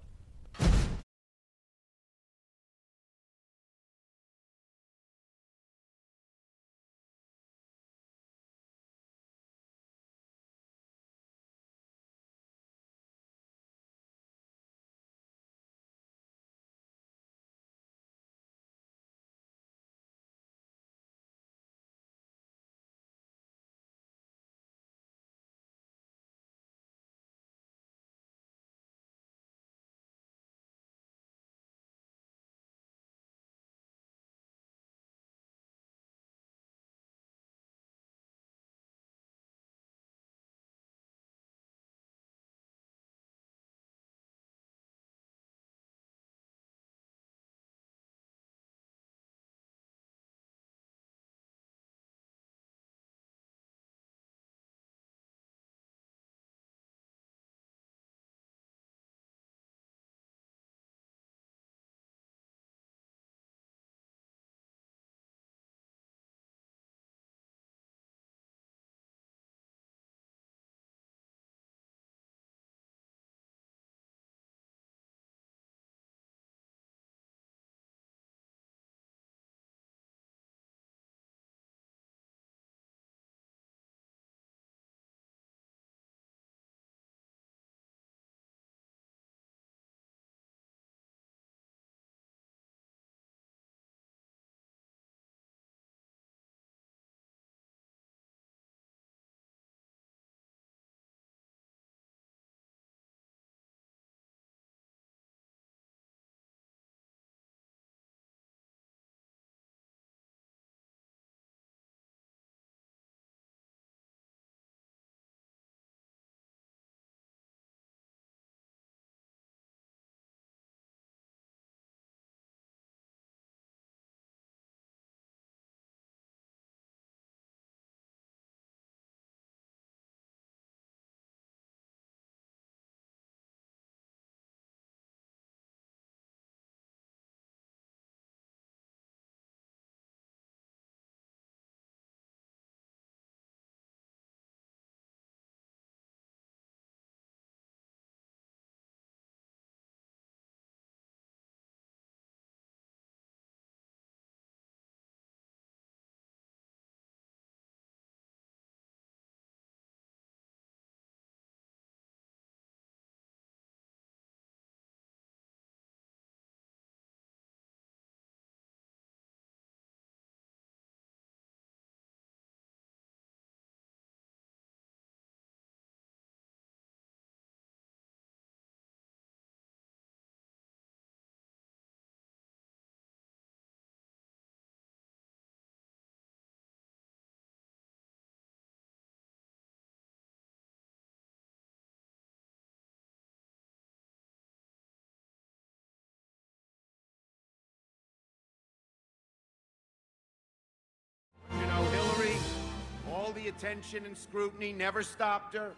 All the attention and scrutiny never stopped her,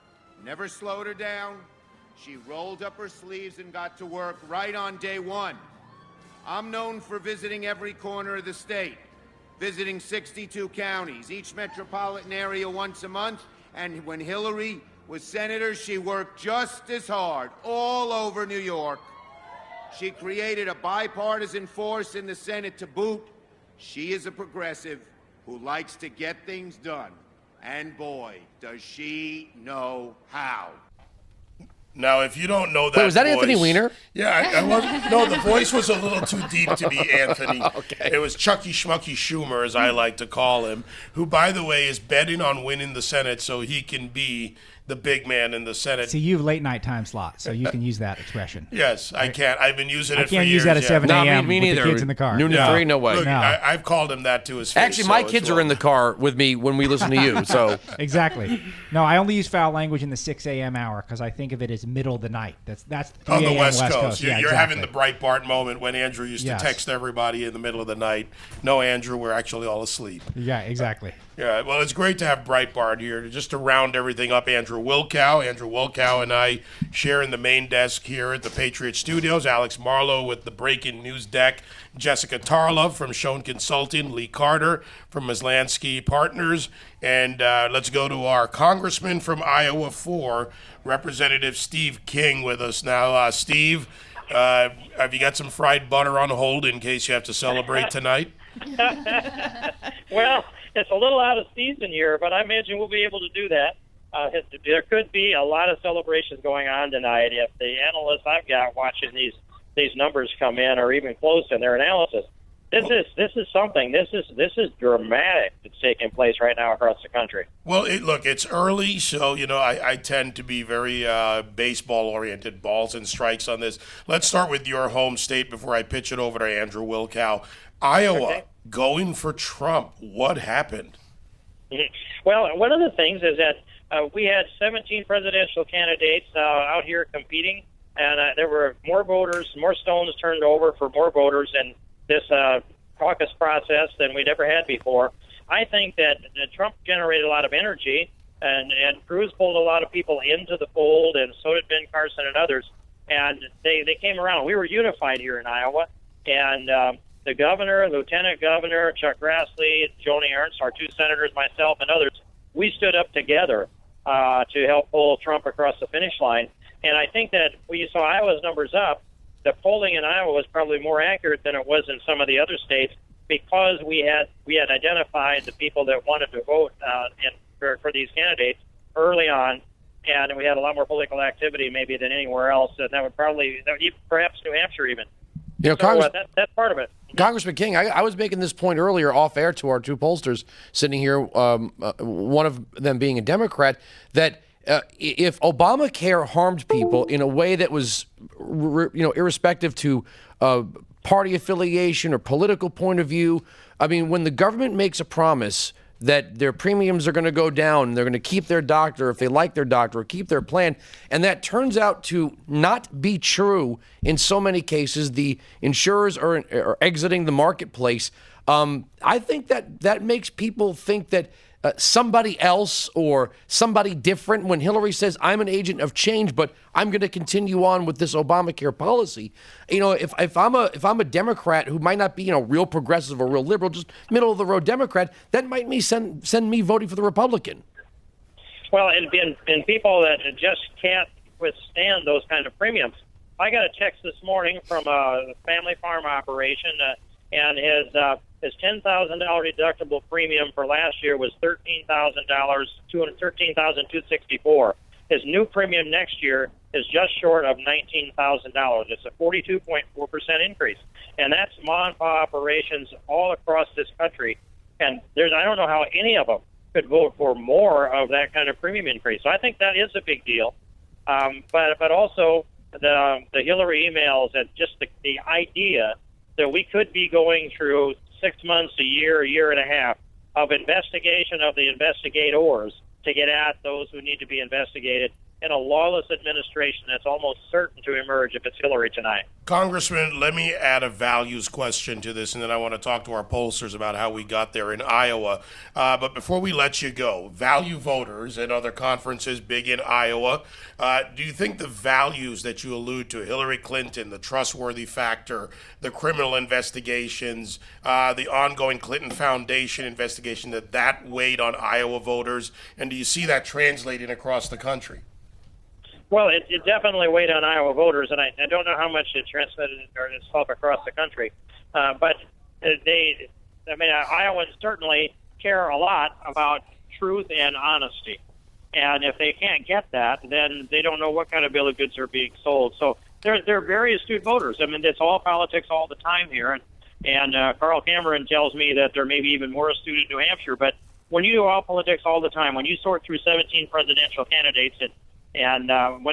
never slowed her down. She rolled up her sleeves and got to work right on day one. I'm known for visiting every corner of the state, visiting 62 counties, each metropolitan area once a month, and when Hillary was senator, she worked just as hard all over New York. She created a bipartisan force in the Senate to boot. She is a progressive who likes to get things done. And boy, does she know how. Now, if you don't know that Wait, was that voice, Anthony Weiner? Yeah, I wasn't. No, the voice was a little too deep to be Anthony. Okay. It was Chucky Schmucky Schumer, as I like to call him, who, by the way, is betting on winning the Senate so he can be the big man in the Senate. See, you have late night time slot, so you can use that expression. Yes, I can't. I've been using I it for can't years. use that at 7 No, a.m. me with neither. the kids in the car. Noon to 3, no way. Look, No. I've called him that to his face. Actually, my so kids it's are in the car with me when we listen to you. So Exactly. No, I only use foul language in the 6 a.m. hour because I think of it as middle of the night. That's 3 on the a.m. West Coast. Yeah, You're having exactly. the Breitbart moment when Andrew used Yes. to text everybody in the middle of the night. No, Andrew, we're actually all asleep. Yeah, exactly. Yeah, well, it's great to have Breitbart here. Just to round everything up, Andrew Wilkow and I share in the main desk here at the Patriot Studios. Alex Marlowe with the breaking news deck. Jessica Tarlov from Schoen Consulting. Lee Carter from Maslansky Partners. And let's go to our congressman from Iowa 4, Representative Steve King, with us now. Steve, have you got some fried butter on hold in case you have to celebrate tonight? Well, it's a little out of season here, but I imagine we'll be able to do that. There could be a lot of celebrations going on tonight if the analysts I've got watching these numbers come in are even close in their analysis. This is something. This is dramatic that's taking place right now across the country. Well, look, it's early, so I tend to be very baseball-oriented, balls and strikes on this. Let's start with your home state before I pitch it over to Andrew Wilkow. Iowa, Okay. going for Trump. What happened? Well, one of the things is that we had 17 presidential candidates out here competing, and there were more voters, more stones turned over for more voters in this caucus process than we'd ever had before. I think that Trump generated a lot of energy, and Cruz pulled a lot of people into the fold, and so did Ben Carson and others. And they came around. We were unified here in Iowa, and the governor, lieutenant governor, Chuck Grassley, Joni Ernst, our two senators, myself, and others, we stood up together to help pull Trump across the finish line. And I think that when you saw Iowa's numbers up, the polling in Iowa was probably more accurate than it was in some of the other states because we had identified the people that wanted to vote for these candidates early on, and we had a lot more political activity maybe than anywhere else. And that would perhaps New Hampshire even. So that's part of it. Congressman King, I was making this point earlier off air to our two pollsters sitting here, one of them being a Democrat, that if Obamacare harmed people in a way that was, irrespective to party affiliation or political point of view, I mean, when the government makes a promise that their premiums are going to go down, they're going to keep their doctor if they like their doctor, or keep their plan, and that turns out to not be true in so many cases, the insurers are exiting the marketplace. I think that makes people think that somebody else or somebody different, when Hillary says, I'm an agent of change, but I'm going to continue on with this Obamacare policy. If I'm a Democrat who might not be, real progressive or real liberal, just middle of the road Democrat, that might send me voting for the Republican. Well, and people that just can't withstand those kind of premiums. I got a text this morning from a family farm operation, and his $10,000 deductible premium for last year was $13,264. His new premium next year is just short of $19,000. It's a 42.4% increase, and that's mom and pop operations all across this country. And I don't know how any of them could vote for more of that kind of premium increase. So I think that is a big deal. But also the Hillary emails and just the idea that we could be going through 6 months, a year and a half of investigation of the investigators to get at those who need to be investigated in a lawless administration that's almost certain to emerge if it's Hillary tonight. Congressman, let me add a values question to this, and then I want to talk to our pollsters about how we got there in Iowa. But before we let you go, value voters and other conferences big in Iowa, do you think the values that you allude to, Hillary Clinton, the trustworthy factor, the criminal investigations, the ongoing Clinton Foundation investigation, that weighed on Iowa voters? And do you see that translating across the country? Well, it definitely weighed on Iowa voters, and I don't know how much it transmitted itself across the country. But Iowans certainly care a lot about truth and honesty. And if they can't get that, then they don't know what kind of bill of goods are being sold. So they're very astute voters. I mean, it's all politics all the time here. And Carl Cameron tells me that they're maybe even more astute in New Hampshire. But when you do all politics all the time, when you sort through 17 presidential candidates, and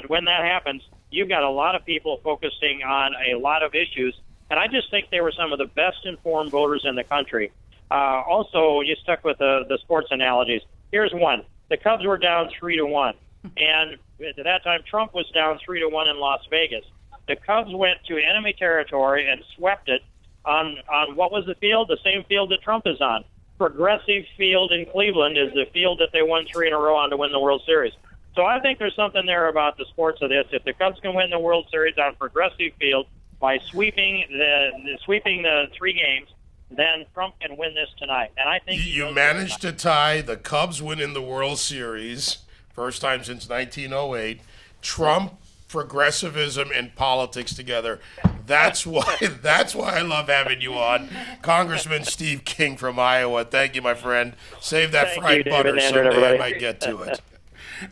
when that happens, you've got a lot of people focusing on a lot of issues. And I just think they were some of the best informed voters in the country. Also, you stuck with the sports analogies. Here's one. The Cubs were down 3-1. And at that time, Trump was down 3-1 in Las Vegas. The Cubs went to enemy territory and swept it on what was the field? The same field that Trump is on. Progressive Field in Cleveland is the field that they won 3 in a row on to win the World Series. So I think there's something there about the sports of this. If the Cubs can win the World Series on Progressive Field by sweeping the 3 games, then Trump can win this tonight. And I think you managed to tie the Cubs winning the World Series, first time since 1908. Trump, progressivism, and politics together. That's why I love having you on, Congressman Steve King from Iowa. Thank you, my friend. Save that fried butter someday. I might get to it.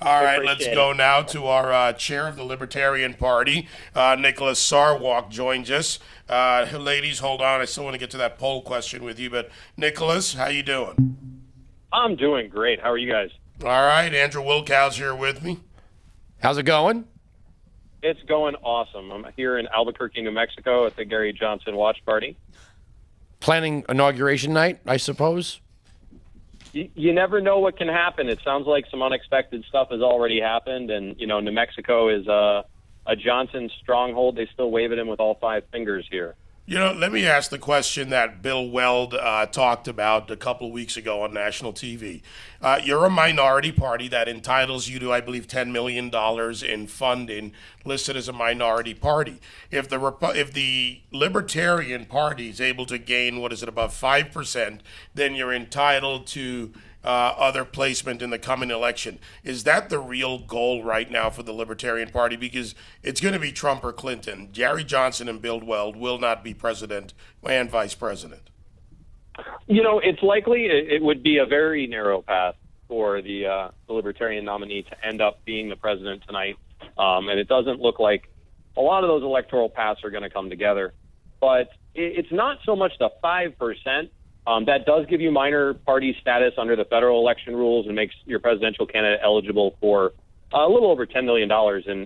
All right, let's go now to our chair of the Libertarian Party, Nicholas Sarwark, joins us. Ladies, hold on. I still want to get to that poll question with you, but Nicholas, how you doing? I'm doing great. How are you guys? All right, Andrew Wilkow's here with me. How's it going? It's going awesome. I'm here in Albuquerque, New Mexico at the Gary Johnson Watch Party. Planning inauguration night, I suppose? You never know what can happen. It sounds like some unexpected stuff has already happened, and, New Mexico is a Johnson stronghold. They still wave at him with all 5 fingers here. Let me ask the question that Bill Weld talked about a couple of weeks ago on national TV. You're a minority party that entitles you to, I believe, $10 million in funding, listed as a minority party. If the Libertarian Party is able to gain, above 5%, then you're entitled to other placement in the coming election. Is that the real goal right now for the Libertarian Party? Because it's going to be Trump or Clinton. Gary Johnson and Bill Weld will not be president and vice president. It's likely it would be a very narrow path for the Libertarian nominee to end up being the president tonight. And it doesn't look like a lot of those electoral paths are going to come together. But it's not so much the 5%. That does give you minor party status under the federal election rules and makes your presidential candidate eligible for a little over $10 million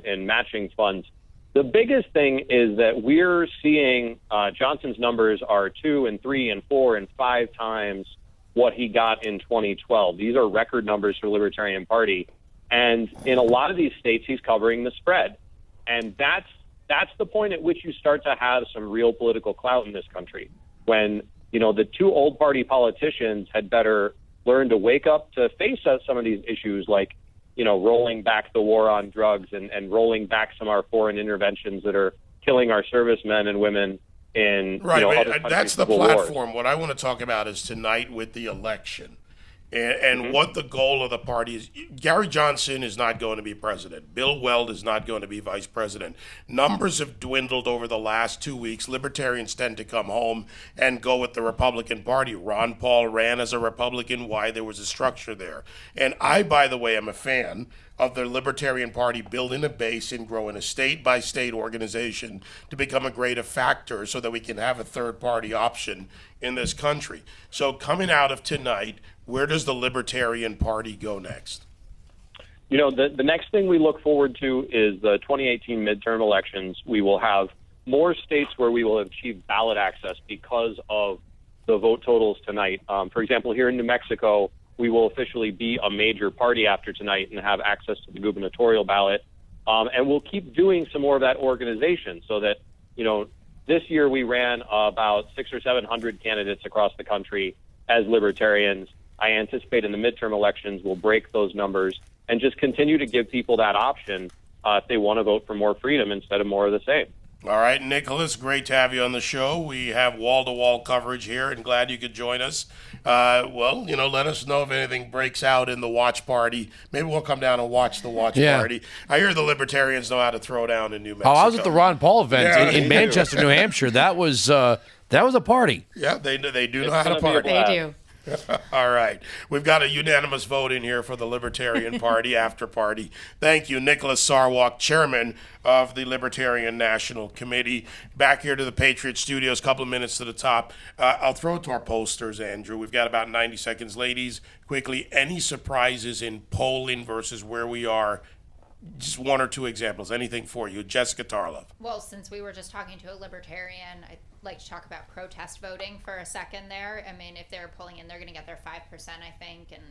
in matching funds. The biggest thing is that we're seeing Johnson's numbers are 2 and 3 and 4 and 5 times what he got in 2012. These are record numbers for the Libertarian Party. And in a lot of these states, he's covering the spread. And that's the point at which you start to have some real political clout in this country. When the 2 old party politicians had better learn to wake up to face some of these issues like, rolling back the war on drugs and rolling back some of our foreign interventions that are killing our servicemen and women in other countries' that's the civil platform. wars. What I want to talk about is tonight with the election. And what the goal of the party is. Gary Johnson is not going to be president. Bill Weld is not going to be vice president. Numbers have dwindled over the last 2 weeks. Libertarians tend to come home and go with the Republican Party. Ron Paul ran as a Republican. Why? There was a structure there. And I, by the way, am a fan of the Libertarian Party building a base and growing a state-by-state organization to become a greater factor so that we can have a third-party option in this country. So coming out of tonight, where does the Libertarian Party go next? The next thing we look forward to is the 2018 midterm elections. We will have more states where we will achieve ballot access because of the vote totals tonight. For example, here in New Mexico, we will officially be a major party after tonight and have access to the gubernatorial ballot. And we'll keep doing some more of that organization so that, this year we ran about 600 or 700 candidates across the country as libertarians. I anticipate in the midterm elections we'll break those numbers and just continue to give people that option if they want to vote for more freedom instead of more of the same. All right, Nicholas, great to have you on the show. We have wall-to-wall coverage here, and glad you could join us. Let us know if anything breaks out in the watch party. Maybe we'll come down and watch the watch party. I hear the Libertarians know how to throw down in New Mexico. Oh, I was at the Ron Paul event in Manchester, New Hampshire. That was a party. Yeah, they do know how to party. They do. All right. We've got a unanimous vote in here for the Libertarian Party after party. Thank you, Nicholas Sarwark, chairman of the Libertarian National Committee. Back here to the Patriot Studios, couple of minutes to the top. I'll throw it to our posters, Andrew. We've got about 90 seconds. Ladies, quickly, any surprises in polling versus where we are? Just one or two examples. Anything for you. Jessica Tarlov. Well, since we were just talking to a libertarian, I'd like to talk about protest voting for a second there. I mean, if they're pulling in, they're going to get their 5%, I think. And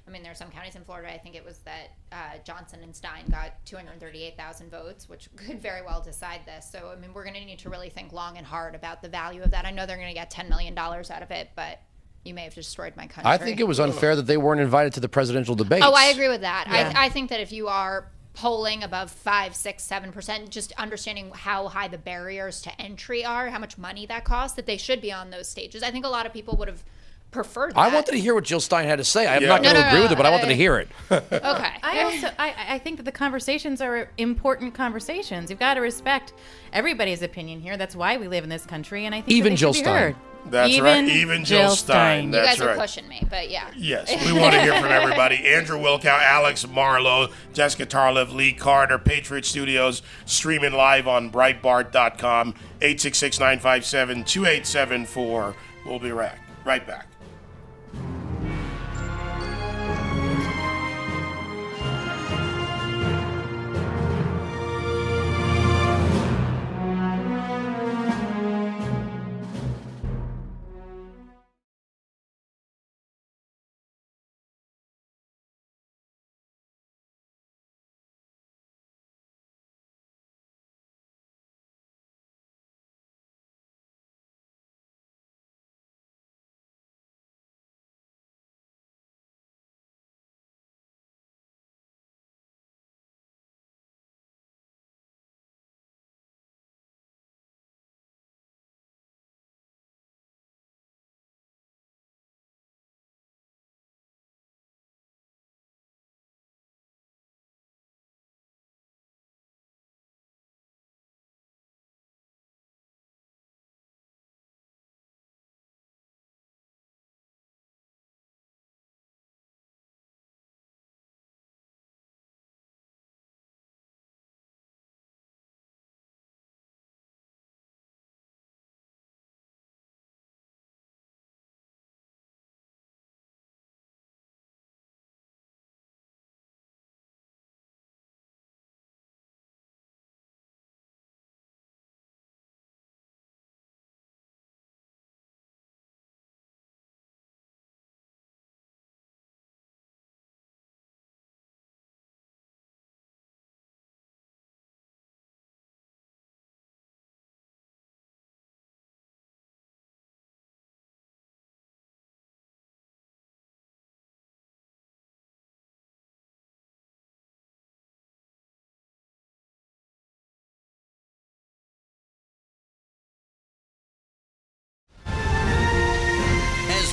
I mean, there's some counties in Florida, I think it was that Johnson and Stein got 238,000 votes, which could very well decide this. So, I mean, we're going to need to really think long and hard about the value of that. I know they're going to get $10 million out of it, but you may have destroyed my country. I think it was unfair that they weren't invited to the presidential debates. Oh, I agree with that. Yeah. I think that if you are polling above 5, 6, 7%, just understanding how high the barriers to entry are, how much money that costs, that they should be on those stages. I think a lot of people would have preferred that. I wanted to hear what Jill Stein had to say. I'm not going to agree with it, but I wanted to hear it. Okay. I think that the conversations are important conversations. You've got to respect everybody's opinion here. That's why we live in this country, and I think Even that they Jill should be Stein. heard. That's right. Even Jill Stein. You That's guys are right. pushing me, but yeah. Yes, we want to hear from everybody. Andrew Wilkow, Alex Marlowe, Jessica Tarlov, Lee Carter, Patriot Studios, streaming live on Breitbart.com, 866-957-2874. We'll be right back.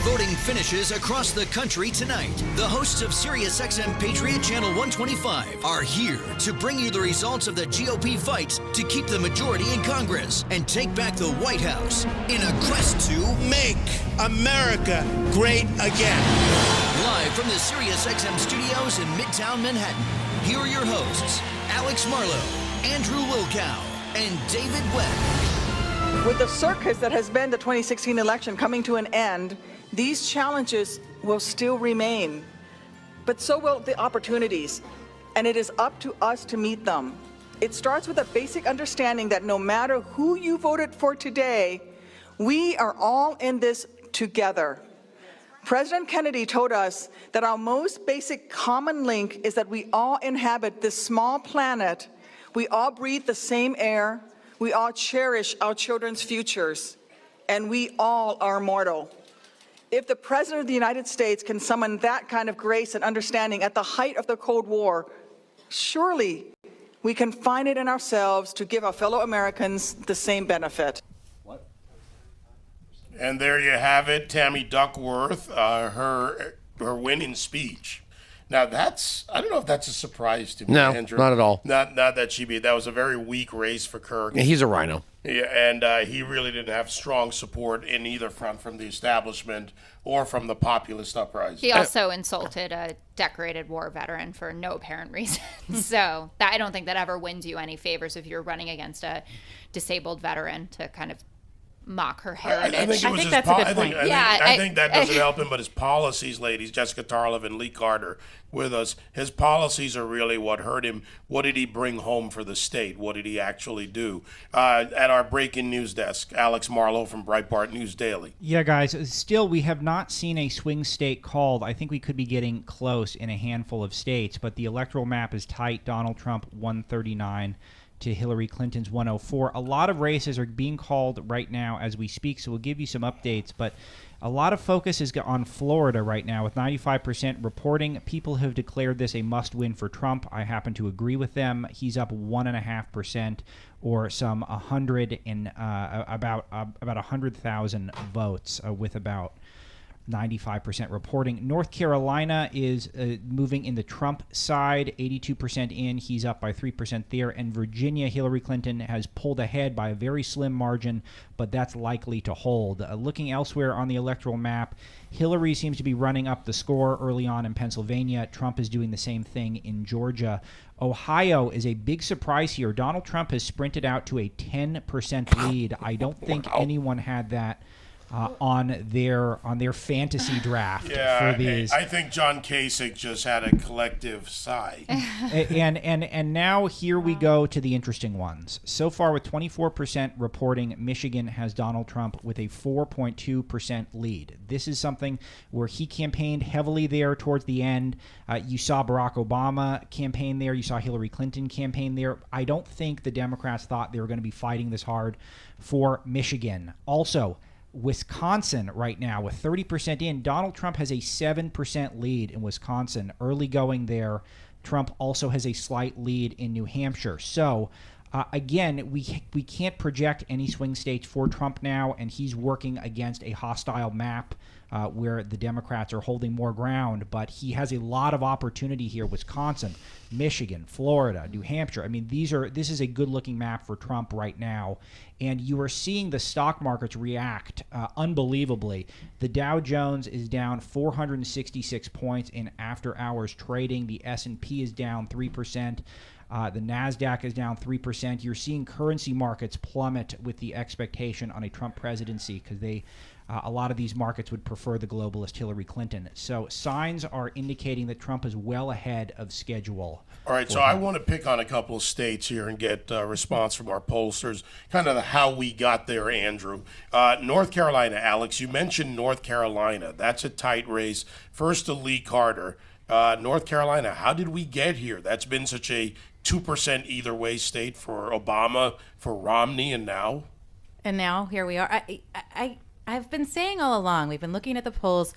Voting finishes across the country tonight. The hosts of SiriusXM Patriot Channel 125 are here to bring you the results of the GOP fights to keep the majority in Congress and take back the White House in a quest to make America great again. Live from the SiriusXM studios in Midtown Manhattan, here are your hosts, Alex Marlowe, Andrew Wilkow, and David Webb. With the circus that has been the 2016 election coming to an end, these challenges will still remain, but so will the opportunities, and it is up to us to meet them. It starts with a basic understanding that no matter who you voted for today, we are all in this together. President Kennedy told us that our most basic common link is that we all inhabit this small planet, we all breathe the same air, we all cherish our children's futures, and we all are mortal. If the President of the United States can summon that kind of grace and understanding at the height of the Cold War, surely we can find it in ourselves to give our fellow Americans the same benefit. And there you have it, Tammy Duckworth, her winning speech. Now I don't know if that's a surprise to me, No, Andrew. not at all. Not that she beat. That was a very weak race for Kirk. Yeah, he's a rhino. Yeah, and he really didn't have strong support in either front from the establishment or from the populist uprising. He also insulted a decorated war veteran for no apparent reason. So I don't think that ever wins you any favors if you're running against a disabled veteran to kind of mock her heritage. I think that's a good point. I think that doesn't help him, but his policies, ladies, Jessica Tarlov and Lee Carter with us, his policies are really what hurt him. What did he bring home for the state? What did he actually do? At our breaking news desk, Alex Marlowe from Breitbart News Daily. Yeah, guys, still we have not seen a swing state called. I think we could be getting close in a handful of states, but the electoral map is tight. Donald Trump 139 to Hillary Clinton's 104. A lot of races are being called right now as we speak, so we'll give you some updates, but a lot of focus is on Florida right now with 95% reporting. People have declared this a must-win for Trump. I happen to agree with them. He's up 1.5% or some 100 and about 100,000 votes with about 95% reporting. North Carolina is moving in the Trump side, 82% in. He's up by 3% there. And Virginia, Hillary Clinton has pulled ahead by a very slim margin, but that's likely to hold. Looking elsewhere on the electoral map, Hillary seems to be running up the score early on in Pennsylvania. Trump is doing the same thing in Georgia. Ohio is a big surprise here. Donald Trump has sprinted out to a 10% lead. I don't think anyone had that on their fantasy draft for these. I think John Kasich just had a collective sigh. and now here we go to the interesting ones. So far, with 24% reporting, Michigan has Donald Trump with a 4.2% lead. This is something where he campaigned heavily there towards the end. You saw Barack Obama campaign there. You saw Hillary Clinton campaign there. I don't think the Democrats thought they were going to be fighting this hard for Michigan. Also, Wisconsin right now with 30% in. Donald Trump has a 7% lead in Wisconsin. Early going there. Trump also has a slight lead in New Hampshire. So, again, we can't project any swing states for Trump now, and he's working against a hostile map where the Democrats are holding more ground. But he has a lot of opportunity here. Wisconsin, Michigan, Florida, New Hampshire. I mean, this is a good-looking map for Trump right now. And you are seeing the stock markets react unbelievably. The Dow Jones is down 466 points in after-hours trading. The S&P is down 3%. The NASDAQ is down 3%. You're seeing currency markets plummet with the expectation on a Trump presidency because a lot of these markets would prefer the globalist Hillary Clinton. So signs are indicating that Trump is well ahead of schedule. All right, so I want to pick on a couple of states here and get a response from our pollsters, kind of how we got there, Andrew. North Carolina, Alex, you mentioned North Carolina. That's a tight race. First to Lee Carter. North Carolina, how did we get here? That's been such a 2% either way state for Obama, for Romney, and now? And now here we are. I've been saying all along, we've been looking at the polls,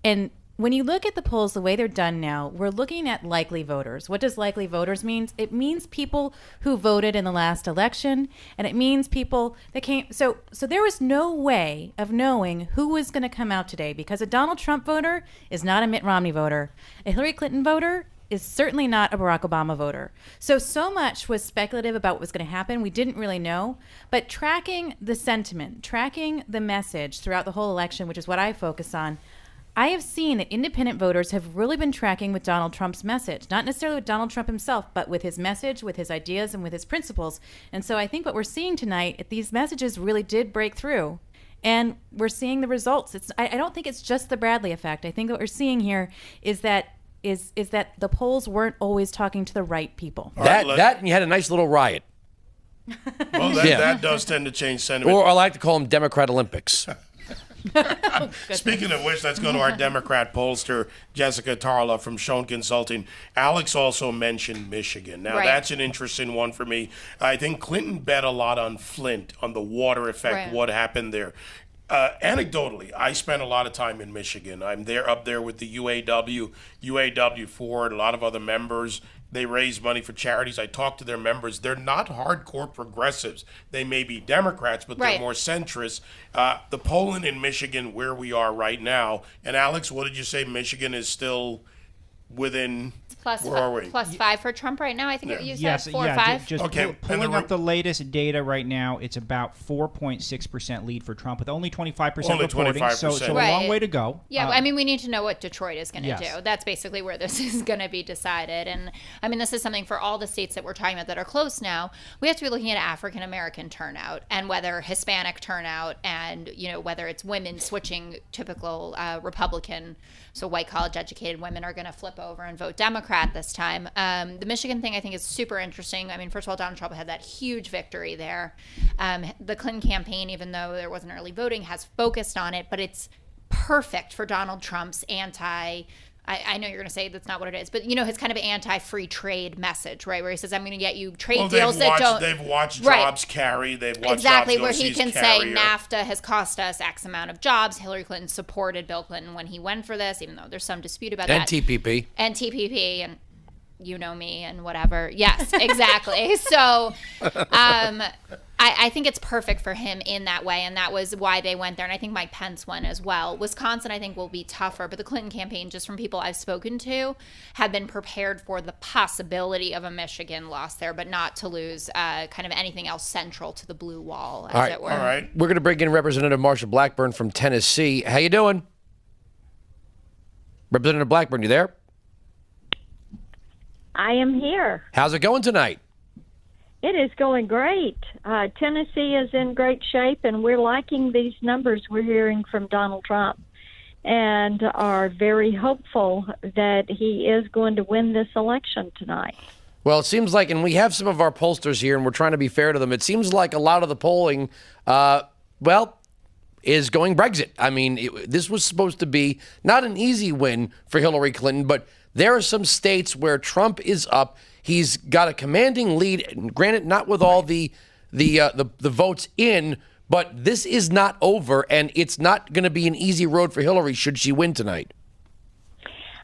and when you look at the polls the way they're done now, we're looking at likely voters. What does likely voters mean? It means people who voted in the last election, and it means people that came. So there was no way of knowing who was going to come out today because a Donald Trump voter is not a Mitt Romney voter. A Hillary Clinton voter is certainly not a Barack Obama voter. So much was speculative about what was going to happen. We didn't really know. But tracking the sentiment, tracking the message throughout the whole election, which is what I focus on, I have seen that independent voters have really been tracking with Donald Trump's message, not necessarily with Donald Trump himself, but with his message, with his ideas, and with his principles. And so I think what we're seeing tonight, these messages really did break through. And we're seeing the results. I don't think it's just the Bradley effect. I think what we're seeing here is that the polls weren't always talking to the right people. That and you had a nice little riot. Well, that does tend to change sentiment. Or I like to call them Democrat Olympics. Speaking of which, let's go to our Democrat pollster, Jessica Tarla from Schoen Consulting. Alex also mentioned Michigan. Now, that's an interesting one for me. I think Clinton bet a lot on Flint, on the water effect, what happened there. Anecdotally, I spent a lot of time in Michigan. I'm up there with the UAW Ford, a lot of other members. They raise money for charities. I talk to their members. They're not hardcore progressives. They may be Democrats, but they're more centrist. The polling in Michigan, where we are right now, and Alex, what did you say? Michigan is still within. Plus Where are we? plus 5 for Trump right now. I think you said Yes, 4 or 5. Just Okay, pulling up the latest data right now, it's about 4.6% lead for Trump with only 25% Only reporting. 25%. So a Right. long way to go. Yeah, I mean, we need to know what Detroit is going to Yes. do. That's basically where this is going to be decided. And I mean, this is something for all the states that we're talking about that are close now. We have to be looking at African American turnout and whether Hispanic turnout and, whether it's women switching typical Republican. So white college educated women are going to flip over and vote Democrat this time. The Michigan thing I think is super interesting. I mean, first of all, Donald Trump had that huge victory there. The Clinton campaign, even though there wasn't early voting, has focused on it, but it's perfect for Donald Trump's I know you're going to say that's not what it is, but his kind of anti-free trade message, right? Where he says, I'm going to get you trade deals that don't. They've watched Right. jobs carry. They've watched Exactly, jobs where he can carrier. say NAFTA has cost us X amount of jobs. Hillary Clinton supported Bill Clinton when he went for this, even though there's some dispute about And that. TPP. And TPP, and you know me and whatever. Yes, exactly. So I think it's perfect for him in that way, and that was why they went there. And I think Mike Pence went as well. Wisconsin, I think, will be tougher, but the Clinton campaign, just from people I've spoken to, have been prepared for the possibility of a Michigan loss there, but not to lose kind of anything else central to the blue wall, as it were. All right. We're going to bring in Representative Marsha Blackburn from Tennessee. How you doing? Representative Blackburn, you there? I am here. How's it going tonight? It is going great. Tennessee is in great shape, and we're liking these numbers we're hearing from Donald Trump and are very hopeful that he is going to win this election tonight. Well, it seems like, and we have some of our pollsters here, and we're trying to be fair to them. It seems like a lot of the polling, is going Brexit. I mean, this was supposed to be not an easy win for Hillary Clinton, but there are some states where Trump is up. He's got a commanding lead, granted, not with all the votes in, but this is not over, and it's not going to be an easy road for Hillary should she win tonight.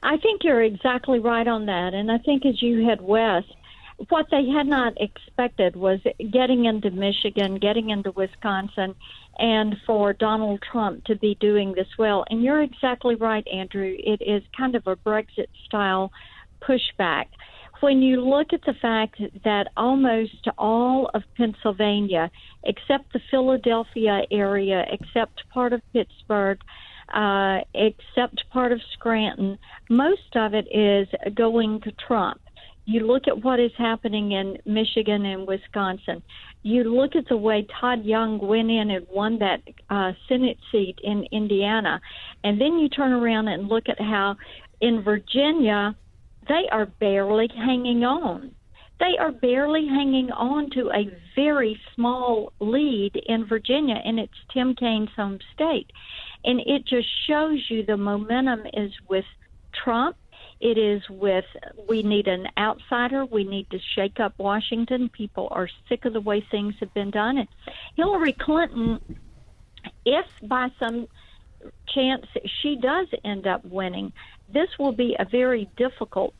I think you're exactly right on that, and I think as you head west, what they had not expected was getting into Michigan, getting into Wisconsin, and for Donald Trump to be doing this well. And you're exactly right, Andrew. It is kind of a Brexit-style pushback. When you look at the fact that almost all of Pennsylvania, except the Philadelphia area, except part of Pittsburgh, except part of Scranton, most of it is going to Trump. You look at what is happening in Michigan and Wisconsin. You look at the way Todd Young went in and won that Senate seat in Indiana. And then you turn around and look at how in Virginia, they are barely hanging on. They are barely hanging on to a very small lead in Virginia, and it's Tim Kaine's home state. And it just shows you the momentum is with Trump. It is with, we need an outsider. We need to shake up Washington. People are sick of the way things have been done. And Hillary Clinton, if by some chance she does end up winning, this will be a very difficult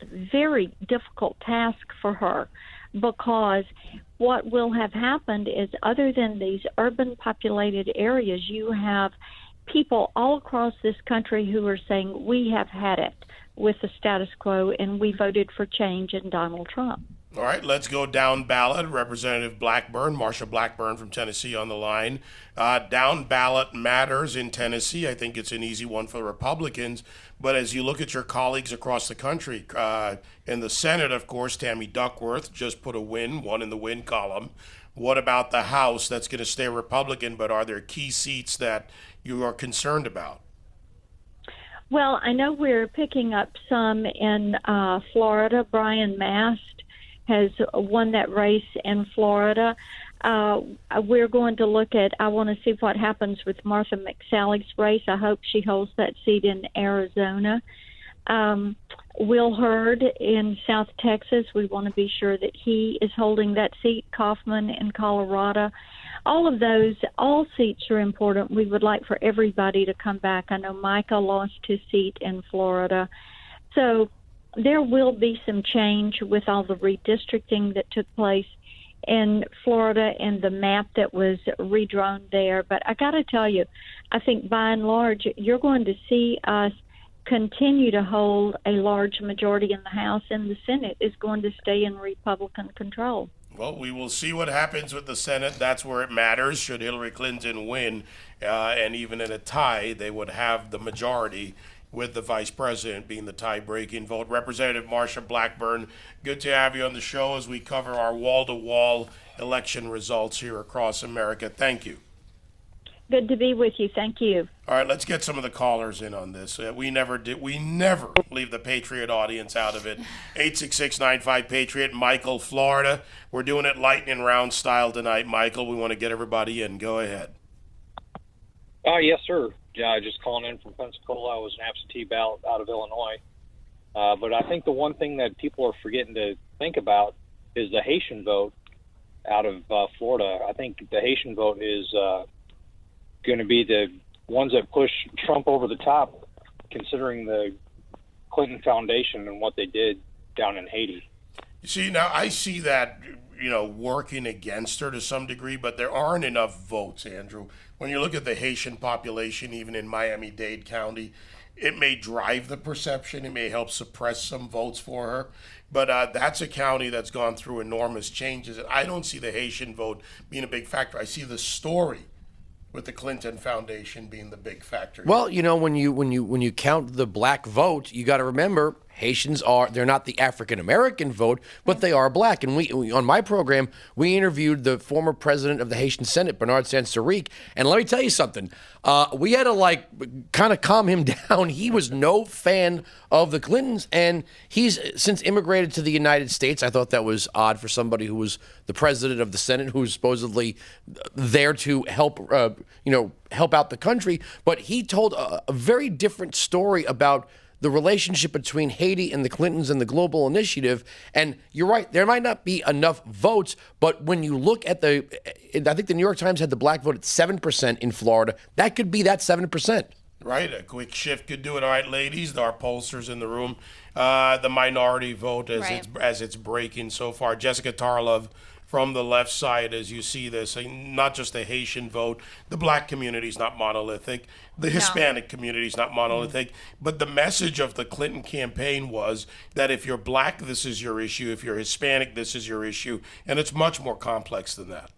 task for her, because what will have happened is, other than these urban populated areas, you have people all across this country who are saying, we have had it with the status quo, and we voted for change in Donald Trump. All right, let's go down ballot. Representative Blackburn, Marsha Blackburn from Tennessee on the line. Down ballot matters in Tennessee. I think it's an easy one for the Republicans. But as you look at your colleagues across the country, in the Senate, of course, Tammy Duckworth just put one in the win column. What about the House? That's going to stay Republican, but are there key seats that you are concerned about? Well, I know we're picking up some in Florida. Brian Mast has won that race in Florida. We're going to look at, I want to see what happens with Martha McSally's race. I hope she holds that seat in Arizona. Will Hurd in South Texas, we want to be sure that he is holding that seat. Kaufman in Colorado. All seats are important. We would like for everybody to come back. I know Micah lost his seat in Florida. So there will be some change with all the redistricting that took place in Florida and the map that was redrawn there. But I got to tell you, I think by and large, you're going to see us continue to hold a large majority in the House and the Senate is going to stay in Republican control. Well, we will see what happens with the Senate. That's where it matters. Should Hillary Clinton win, and even in a tie, they would have the majority with the vice president being the tie-breaking vote. Representative Marsha Blackburn, good to have you on the show as we cover our wall-to-wall election results here across America. Thank you. Good to be with you. Thank you. All right, let's get some of the callers in on this. We never leave the Patriot audience out of it. 866-95-PATRIOT, Michael, Florida. We're doing it lightning round style tonight, Michael. We want to get everybody in. Go ahead. Yes, sir. Yeah, just calling in from Pensacola. I was an absentee ballot out of Illinois. But I think the one thing that people are forgetting to think about is the Haitian vote out of Florida. I think the Haitian vote is going to be the ones that push Trump over the top, considering the Clinton Foundation and what they did down in Haiti. You see, now I see that, working against her to some degree, but there aren't enough votes, Andrew. When you look at the Haitian population, even in Miami-Dade County, it may drive the perception. It may help suppress some votes for her. But that's a county that's gone through enormous changes. And I don't see the Haitian vote being a big factor. I see the story with the Clinton Foundation being the big factor. Well, when you count the black vote, you got to remember Haitians they're not the African American vote, but they are black. And we on my program, we interviewed the former president of the Haitian Senate, Bernard Sansaric, and let me tell you something. We had to kind of calm him down. He was no fan of the Clintons, and he's since immigrated to the United States. I thought that was odd for somebody who was the president of the Senate, who's supposedly there to help out the country. But he told a very different story about the relationship between Haiti and the Clintons and the global initiative. And you're right, there might not be enough votes, but when you look at I think the New York Times had the black vote at 7% in Florida. That could be that 7%. Right, a quick shift could do it. All right, ladies, our pollsters in the room. The minority vote as it's breaking so far. Jessica Tarlov from the left side, as you see this, not just the Haitian vote, the black community is not monolithic, the Hispanic community is not monolithic, but the message of the Clinton campaign was that if you're black, this is your issue, if you're Hispanic, this is your issue, and it's much more complex than that.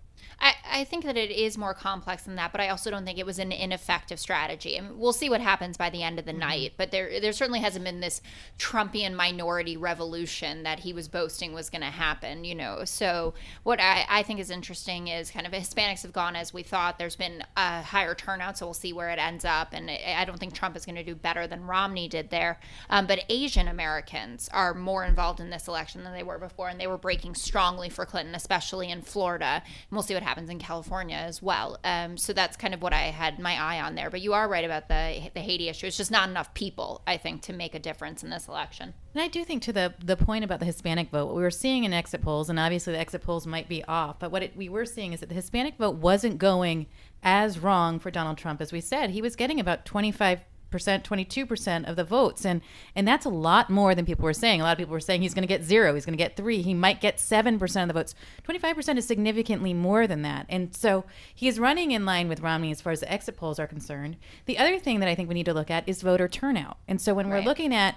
I think that it is more complex than that, but I also don't think it was an ineffective strategy. I mean, we'll see what happens by the end of the night, but there certainly hasn't been this Trumpian minority revolution that he was boasting was going to happen, So what I think is interesting is kind of Hispanics have gone as we thought. There's been a higher turnout, so we'll see where it ends up, and I don't think Trump is going to do better than Romney did there. But Asian Americans are more involved in this election than they were before, and they were breaking strongly for Clinton, especially in Florida. And we'll see what happens in California as well. So that's kind of what I had my eye on there. But you are right about the Haiti issue. It's just not enough people, I think, to make a difference in this election. And I do think to the point about the Hispanic vote, what we were seeing in exit polls, and obviously the exit polls might be off, but what we were seeing is that the Hispanic vote wasn't going as wrong for Donald Trump as we said. He was getting about 25%, 22% of the votes. And that's a lot more than people were saying. A lot of people were saying he's going to get 0, he's going to get 3, he might get 7% of the votes. 25% is significantly more than that. And so he's running in line with Romney as far as the exit polls are concerned. The other thing that I think we need to look at is voter turnout. And so when we're looking at,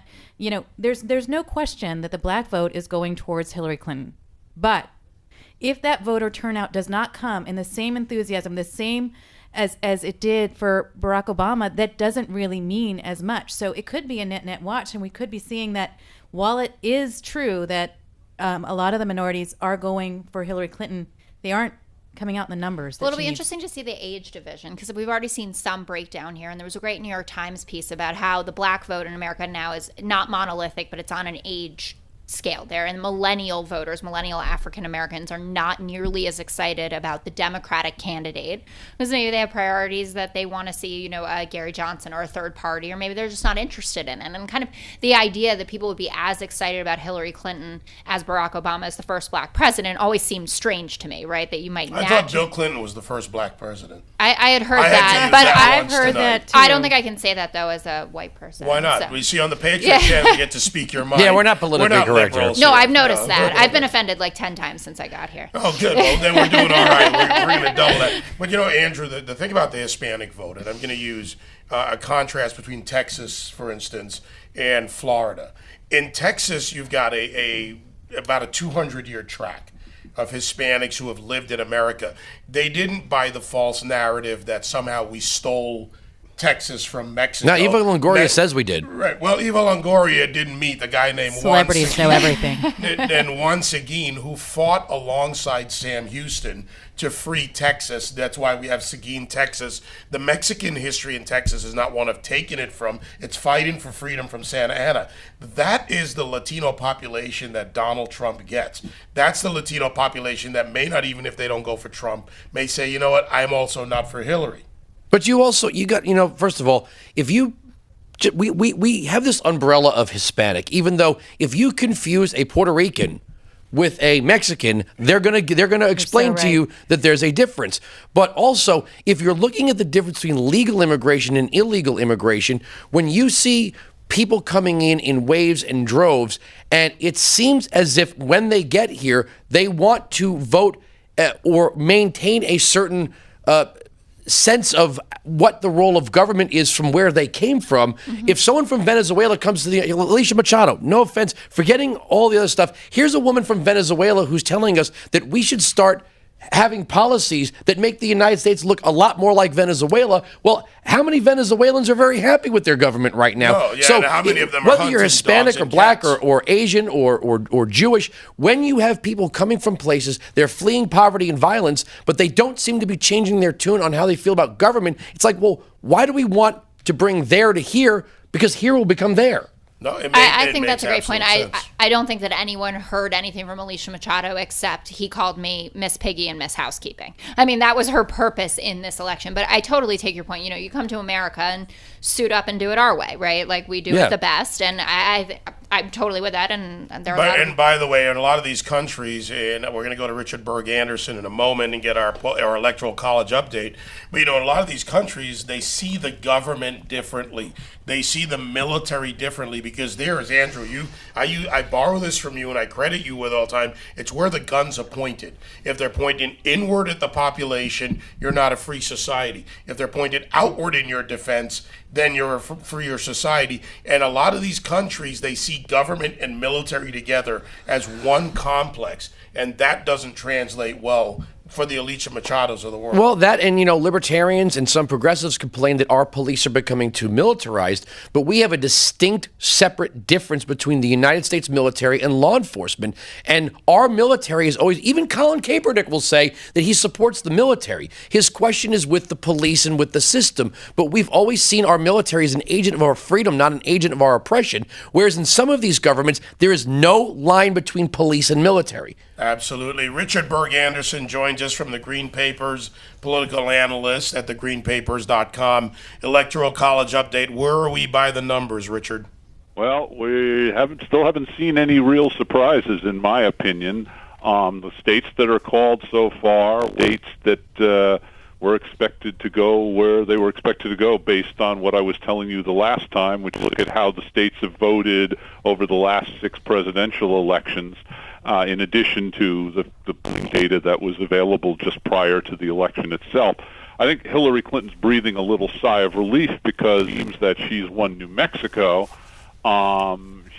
there's no question that the black vote is going towards Hillary Clinton. But if that voter turnout does not come in the same enthusiasm, the same as it did for Barack Obama, that doesn't really mean as much. So it could be a net watch, and we could be seeing that while it is true that a lot of the minorities are going for Hillary Clinton, they aren't coming out in the numbers. Well, it'll be interesting to see the age division, because we've already seen some breakdown here, and there was a great New York Times piece about how the black vote in America now is not monolithic, but it's on an age scale there, and millennial voters, millennial African Americans, are not nearly as excited about the Democratic candidate because maybe they have priorities that they want to see, Gary Johnson or a third party, or maybe they're just not interested in it. And kind of the idea that people would be as excited about Hillary Clinton as Barack Obama as the first black president always seemed strange to me, right? That you might I thought Bill Clinton was the first black president. I had heard that, but I've heard that too. I don't think I can say that though as a white person. Why not? So. We see on the Patriot channel you get to speak your mind. Yeah, we're not politically correct correct, liberals. No, here. I've noticed that. I've been offended like 10 times since I got here. Oh, good. Well, then we're doing all right. We're going to double that. But, Andrew, the thing about the Hispanic vote, and I'm going to use a contrast between Texas, for instance, and Florida. In Texas, you've got about a 200-year track of Hispanics who have lived in America. They didn't buy the false narrative that somehow we stole Texas from Mexico. Now, Eva Longoria says we did. Right. Well, Eva Longoria didn't meet the guy named Celebrities know everything. and Juan Seguin, who fought alongside Sam Houston to free Texas. That's why we have Seguin, Texas. The Mexican history in Texas is not one of taking it from. It's fighting for freedom from Santa Ana. That is the Latino population that Donald Trump gets. That's the Latino population that may not, even if they don't go for Trump, may say, you know what, I'm also not for Hillary. But you got, first of all, if you, we have this umbrella of Hispanic, even though if you confuse a Puerto Rican with a Mexican, they're gonna explain to you that there's a difference. But also, if you're looking at the difference between legal immigration and illegal immigration, when you see people coming in waves and droves, and it seems as if when they get here, they want to vote or maintain a certain sense of what the role of government is from where they came from. Mm-hmm. If someone from Venezuela comes to the Alicia Machado, no offense, forgetting all the other stuff, here's a woman from Venezuela who's telling us that we should start having policies that make the United States look a lot more like Venezuela. Well, how many Venezuelans are very happy with their government right now? Oh, yeah, so how many of them are whether you're hunting Hispanic dogs or and black cats? or Asian or Jewish, when you have people coming from places, they're fleeing poverty and violence, but they don't seem to be changing their tune on how they feel about government. It's like, well, why do we want to bring there to here? Because here will become there. No, I think that's a great point. I don't think that anyone heard anything from Alicia Machado except he called me Miss Piggy and Miss Housekeeping. I mean, that was her purpose in this election. But I totally take your point. You come to America and suit up and do it our way, right? Like we do it the best. And I'm totally with that. And there are and by the way, in a lot of these countries, and we're going to go to Richard Berg Anderson in a moment and get our electoral college update. But in a lot of these countries, they see the government differently. They see the military differently because there is, Andrew, I borrow this from you and I credit you with all the time. It's where the guns are pointed. If they're pointing inward at the population, you're not a free society. If they're pointed outward in your defense, then you're a freer society. And a lot of these countries, they see government and military together as one complex, and that doesn't translate well for the Alicia Machados of the world. Well, that and, libertarians and some progressives complain that our police are becoming too militarized, but we have a distinct, separate difference between the United States military and law enforcement. And our military is always, even Colin Kaepernick will say that he supports the military. His question is with the police and with the system, but we've always seen our military as an agent of our freedom, not an agent of our oppression, whereas in some of these governments, there is no line between police and military. Absolutely. Richard Berg Anderson joins us from the Green Papers, political analyst at thegreenpapers.com. Electoral College update. Where are we by the numbers, Richard? Well, we still haven't seen any real surprises, in my opinion. The states that are called so far, states that were expected to go where they were expected to go based on what I was telling you the last time, which look at how the states have voted over the last 6 presidential elections. In addition to the data that was available just prior to the election itself. I think Hillary Clinton's breathing a little sigh of relief because it seems that she's won New Mexico.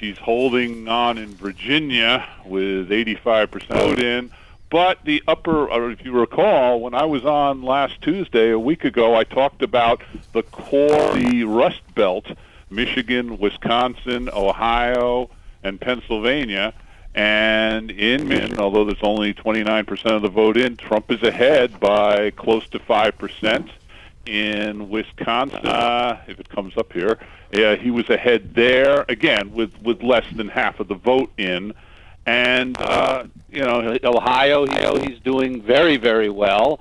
She's holding on in Virginia with 85% vote in. But the if you recall, when I was on last Tuesday, a week ago, I talked about the core, the Rust Belt, Michigan, Wisconsin, Ohio, and Pennsylvania. And in Michigan, although there's only 29% of the vote in, Trump is ahead by close to 5%. In Wisconsin, if it comes up here, he was ahead there, again, with less than half of the vote in. And, Ohio, he's doing very, very well.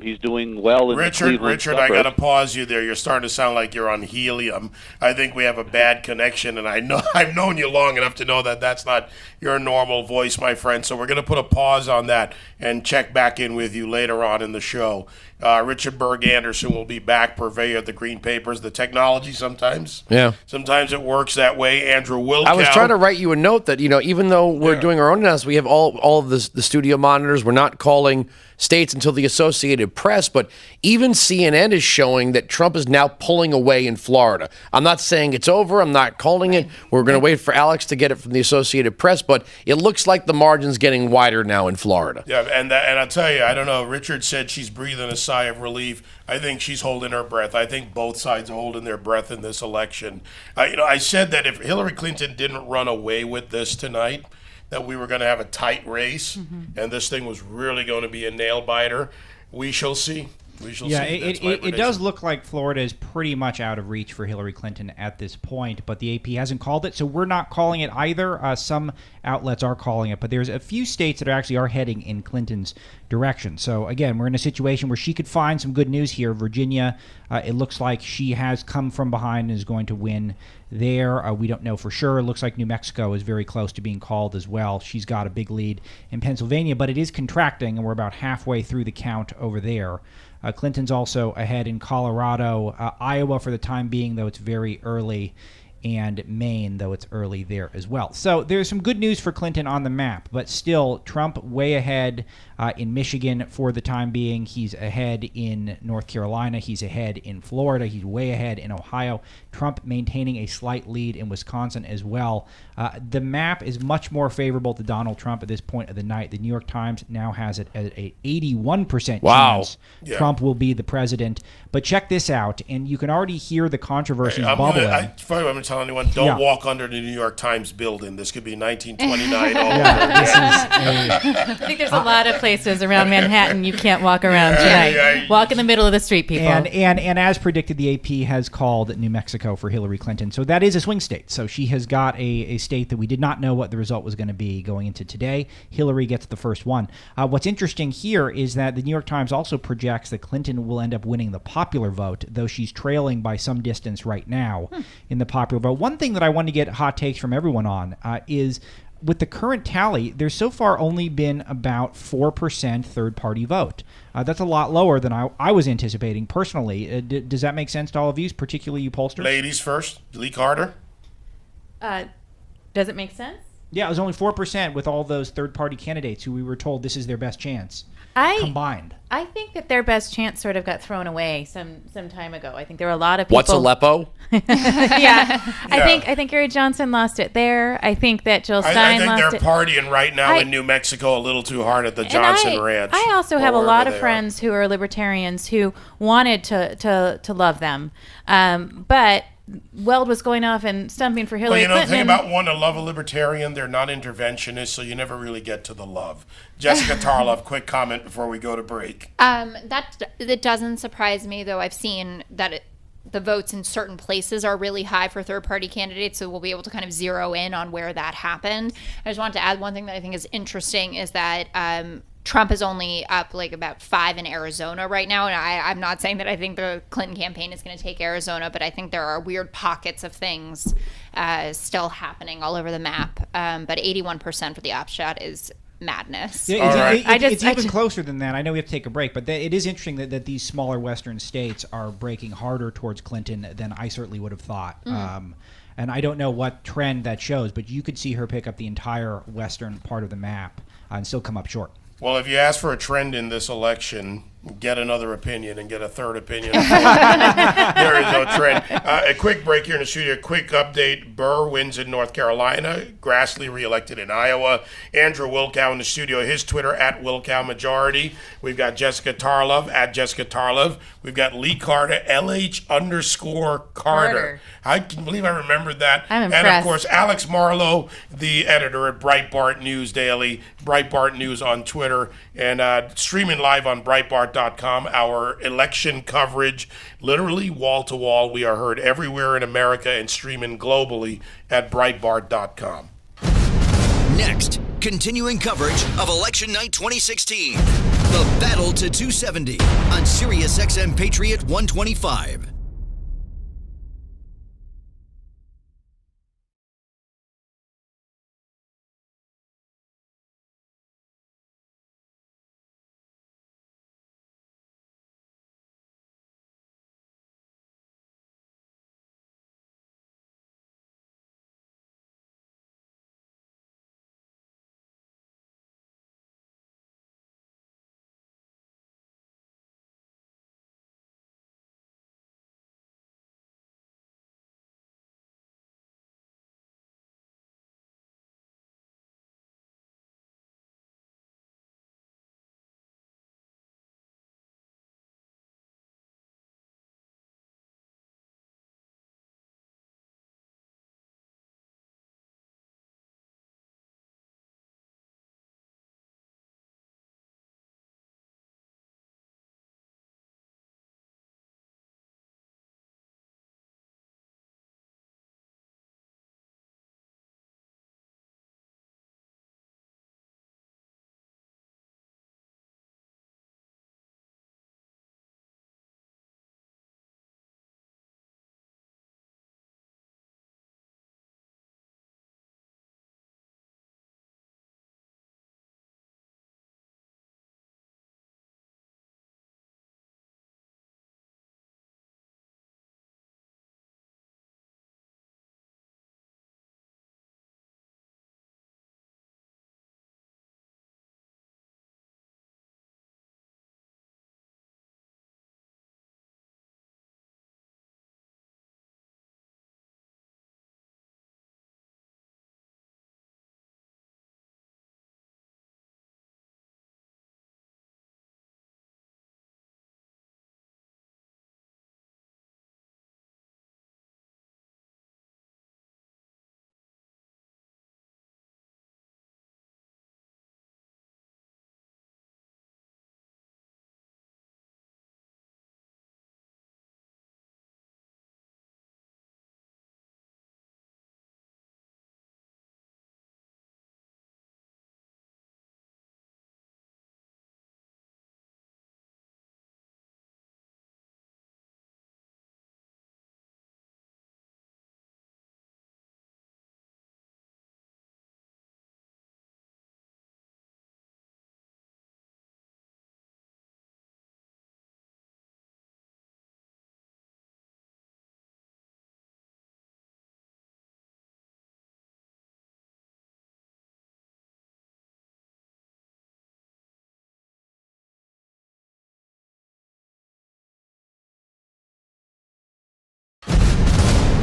He's doing well in the Cleveland Richard, I suburbs. got to pause you there. You're starting to sound like you're on helium. I think we have a bad connection, and I know I've known you long enough to know that that's not your normal voice, my friend. So we're going to put a pause on that and check back in with you later on in the show. Richard Berg Anderson will be back, purveyor of the Green Papers. The technology sometimes it works that way. Andrew Wilkow. I was trying to write you a note that, even though we're doing our own announcements, we have all of the studio monitors. We're not calling states until the Associated Press, but even CNN is showing that Trump is now pulling away in Florida. I'm not saying it's over. I'm not calling it. We're going to wait for Alex to get it from the Associated Press, but it looks like the margin's getting wider now in Florida. Yeah, and I'll tell you, I don't know. Richard said she's breathing a sigh of relief. I think she's holding her breath. I think both sides are holding their breath in this election. I said that if Hillary Clinton didn't run away with this tonight, that we were going to have a tight race, and this thing was really going to be a nail-biter. We shall see. Yeah, it does look like Florida is pretty much out of reach for Hillary Clinton at this point, but the AP hasn't called it, so we're not calling it either. Some outlets are calling it, but there's a few states that actually are heading in Clinton's direction. So again, we're in a situation where she could find some good news here. Virginia, it looks like she has come from behind and is going to win there. We don't know for sure. It looks like New Mexico is very close to being called as well. She's got a big lead in Pennsylvania, but it is contracting, and we're about halfway through the count over there. Clinton's also ahead in Colorado, Iowa for the time being, though it's very early, and Maine, though it's early there as well. So there's some good news for Clinton on the map, but still Trump way ahead in Michigan for the time being. He's ahead in North Carolina. He's ahead in Florida. He's way ahead in Ohio. Trump maintaining a slight lead in Wisconsin as well. The map is much more favorable to Donald Trump at this point of the night. The New York Times now has it at an 81% chance Trump will be the president. But check this out, and you can already hear the controversies bubbling. I'm going to tell anyone, don't walk under the New York Times building. This could be 1929 all over I think there's a lot of places around Manhattan you can't walk around tonight. Walk in the middle of the street, people. And as predicted, the AP has called New Mexico for Hillary Clinton. So that is a swing state. So she has got a state that we did not know what the result was going to be going into today. Hillary gets the first one. What's interesting here is that the New York Times also projects that Clinton will end up winning the popular vote, though she's trailing by some distance right now in the popular vote. One thing that I want to get hot takes from everyone on is with the current tally, there's so far only been about 4% third-party vote. That's a lot lower than I was anticipating personally. Does that make sense to all of you, particularly you pollsters? Ladies first. Lee Carter. Does it make sense? Yeah, it was only 4% with all those third-party candidates who we were told this is their best chance combined. I think that their best chance sort of got thrown away some time ago. I think there were a lot of people. What's Aleppo? I think Gary Johnson lost it there. I think that Jill Stein lost it. I think they're partying right now in New Mexico a little too hard at the Johnson Ranch. I also have a lot of friends who are libertarians who wanted to love them, but Weld was going off and stumping for Hillary Clinton. The thing about wanting to love a libertarian, they're not interventionists, so you never really get to the love. Jessica Tarlov, quick comment before we go to break. That doesn't surprise me, though. I've seen that the votes in certain places are really high for third-party candidates, so we'll be able to kind of zero in on where that happened. I just wanted to add one thing that I think is interesting is that Trump is only up like about 5 in Arizona right now. And I'm not saying that I think the Clinton campaign is going to take Arizona, but I think there are weird pockets of things still happening all over the map. But 81% for the upshot is madness. Yeah, it's even closer than that. I know we have to take a break, but it is interesting that these smaller Western states are breaking harder towards Clinton than I certainly would have thought. And I don't know what trend that shows, but you could see her pick up the entire western part of the map and still come up short. Well, if you ask for a trend in this election, get another opinion and get a third opinion. There is no trend. A quick break here in the studio. Quick update. Burr wins in North Carolina. Grassley reelected in Iowa. Andrew Wilkow in the studio. His Twitter, @WilkowMajority. We've got Jessica Tarlov, @JessicaTarlov. We've got Lee Carter, LH_Carter. I can believe I remembered that. I'm impressed. And, of course, Alex Marlowe, the editor at Breitbart News Daily. Breitbart News on Twitter. And streaming live on Breitbart.com, our election coverage, literally wall to wall. We are heard everywhere in America and streaming globally at Breitbart.com. Next, Continuing coverage of Election Night 2016. The Battle to 270 on Sirius XM Patriot 125.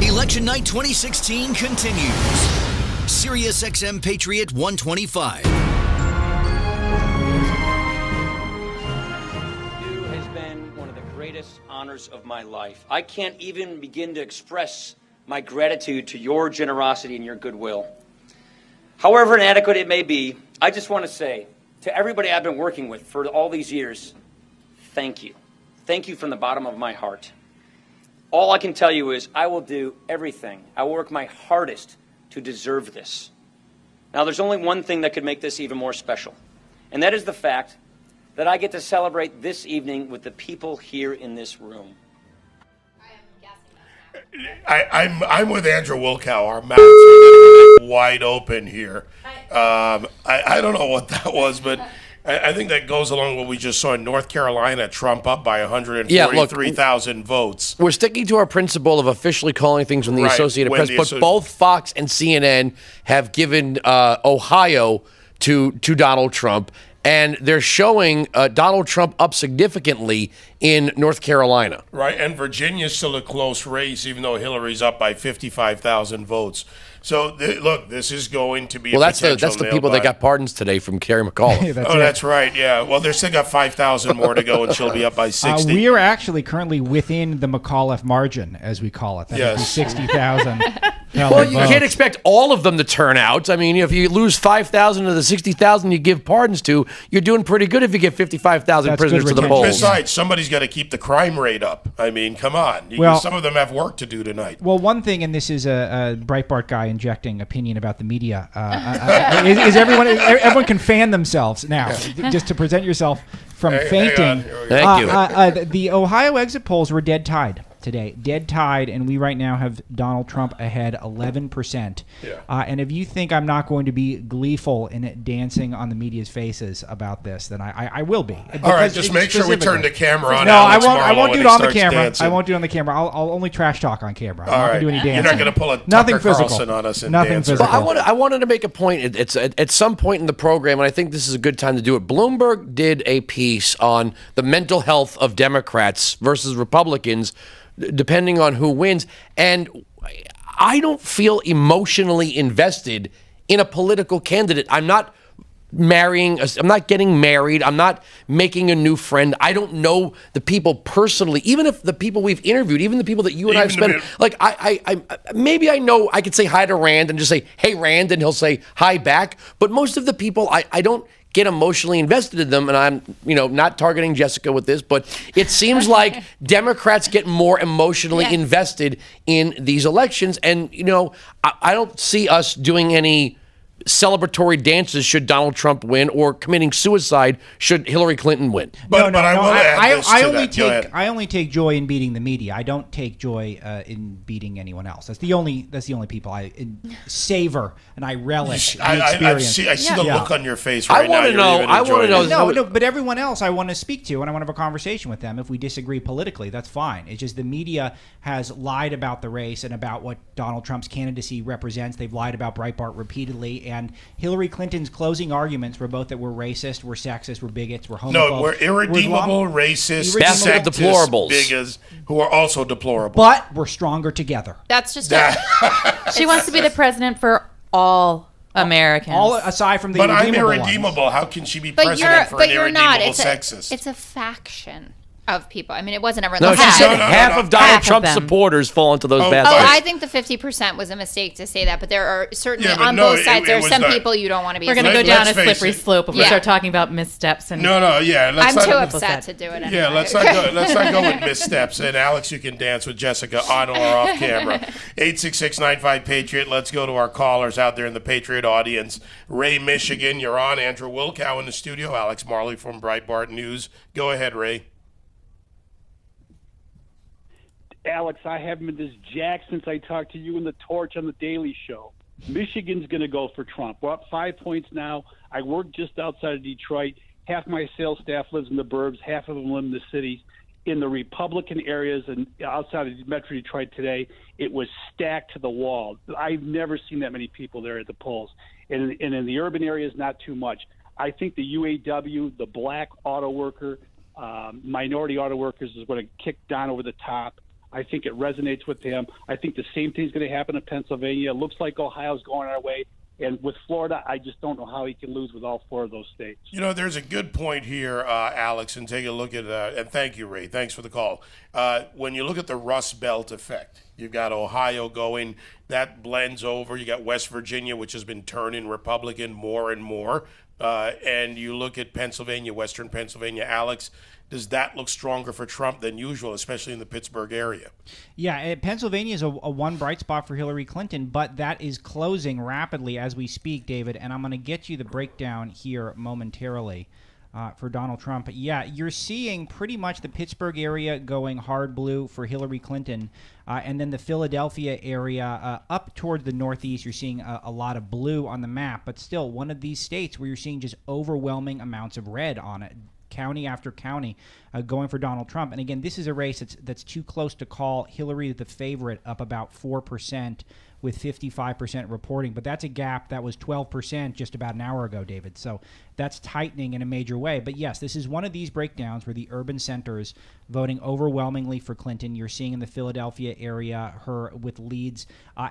Election Night 2016 continues. Sirius XM Patriot 125. Has been one of the greatest honors of my life. I can't even begin to express my gratitude to your generosity and your goodwill. However inadequate it may be, I just want to say to everybody I've been working with for all these years, thank you. Thank you from the bottom of my heart. All I can tell you is I will do everything. I will work my hardest to deserve this. Now, there's only one thing that could make this even more special, and that is the fact that I get to celebrate this evening with the people here in this room. I'm with Andrew Wilkow. Our mouths are wide open here. I don't know what that was, but I think that goes along with what we just saw in North Carolina, Trump up by 143,000 votes. We're sticking to our principle of officially calling things from the Associated Press, but both Fox and CNN have given Ohio to Donald Trump, and they're showing Donald Trump up significantly in North Carolina. Right, and Virginia's still a close race, even though Hillary's up by 55,000 votes. So, look, this is going to be that's the people that got pardons today from Kerry McAuliffe. That's right, yeah. Well, there's still got 5,000 more to go, and she'll be up by 60. We are actually currently within the McAuliffe margin, as we call it. That would be 60,000. Well, you can't expect all of them to turn out. I mean, if you lose 5,000 of the 60,000 you give pardons to, you're doing pretty good if you get 55,000 prisoners to the polls. Besides, somebody's got to keep the crime rate up. I mean, come on. Some of them have work to do tonight. Well, one thing, and this is a Breitbart guy injecting opinion about the media, is everyone can fan themselves now, just to present yourself from fainting. Thank you. The Ohio exit polls were dead tied today. Dead tied, and we right now have Donald Trump ahead 11%. Yeah. And if you think I'm not going to be gleeful in dancing on the media's faces about this, then I will be. All right, just make sure we turn the camera on. No, Alex I won't do it on the camera. Dancing. I won't do it on the camera. I'll only trash talk on camera. I'm All not right. going to do any dancing. You're not going to pull a Nothing Tucker physical. Carlson on us and Nothing dance. physical. I wanted to make a point. It's at some point in the program, and I think this is a good time to do it. Bloomberg did a piece on the mental health of Democrats versus Republicans, depending on who wins. And I don't feel emotionally invested in a political candidate. I'm not I'm not getting married. I'm not making a new friend. I don't know the people personally, even if the people we've interviewed, even the people that you and I have spent, like maybe I know I could say hi to Rand and just say, hey, Rand, and he'll say hi back. But most of the people, I don't get emotionally invested in them, and I'm, not targeting Jessica with this, but it seems like Democrats get more emotionally invested in these elections, and I don't see us doing any celebratory dances should Donald Trump win, or committing suicide should Hillary Clinton win. I only take joy in beating the media. I don't take joy in beating anyone else. That's the only people I savor and I relish the experience. I see the look on your face right now. I want to know. No, but everyone else I want to speak to, and I want to have a conversation with them. If we disagree politically, that's fine. It's just the media has lied about the race and about what Donald Trump's candidacy represents. They've lied about Breitbart repeatedly, and Hillary Clinton's closing arguments were both that we're racist, we're sexist, we're bigots, we're homophobes. No, we're irredeemable, racist, sexist, deplorables, bigots, who are also deplorable. But we're stronger together. That's just She wants to be the president for all Americans. All aside from the But irredeemable I'm irredeemable. ones. How can she be president for an irredeemable sexist? It's a faction of people. I mean, it wasn't everyone. No, she said half of Donald Trump's them. supporters fall into those baskets. I think the 50% was a mistake to say that, but there are certainly on both sides. There are some people you don't want to be. We're going to go down a slippery slope if we start talking about missteps. And I'm too upset to do it anyway. Yeah, let's not go with missteps. And Alex, you can dance with Jessica on or off camera. 866-95-PATRIOT. Let's go to our callers out there in the Patriot audience. Ray, Michigan, you're on. Andrew Wilkow in the studio. Alex Marley from Breitbart News. Go ahead, Ray. Alex, I haven't been this jacked since I talked to you in the Torch on the Daily Show. Michigan's going to go for Trump. We're up 5 points now. I work just outside of Detroit. Half my sales staff lives in the burbs. Half of them live in the cities. In the Republican areas and outside of Metro Detroit today, it was stacked to the wall. I've never seen that many people there at the polls. And in the urban areas, not too much. I think the UAW, the black auto worker, minority auto workers is going to kick Don over the top. I think it resonates with him. I think the same thing's going to happen in Pennsylvania. It looks like Ohio's going our way. And with Florida, I just don't know how he can lose with all 4 of those states. There's a good point here, Alex, and take a look at and thank you, Ray. Thanks for the call. When you look at the Rust Belt effect, you've got Ohio going, that blends over. You got West Virginia, which has been turning Republican more and more. And you look at Pennsylvania, Western Pennsylvania, Alex, does that look stronger for Trump than usual, especially in the Pittsburgh area? Yeah, Pennsylvania is a one bright spot for Hillary Clinton, but that is closing rapidly as we speak, David, and I'm going to get you the breakdown here momentarily for Donald Trump. Yeah, you're seeing pretty much the Pittsburgh area going hard blue for Hillary Clinton, and then the Philadelphia area up toward the northeast, you're seeing a lot of blue on the map, but still one of these states where you're seeing just overwhelming amounts of red on it. County after county going for Donald Trump. And again, this is a race that's too close to call Hillary the favorite, up about 4% with 55% reporting. But that's a gap that was 12% just about an hour ago, David. So that's tightening in a major way. But yes, this is one of these breakdowns where the urban centers voting overwhelmingly for Clinton. You're seeing in the Philadelphia area her with leads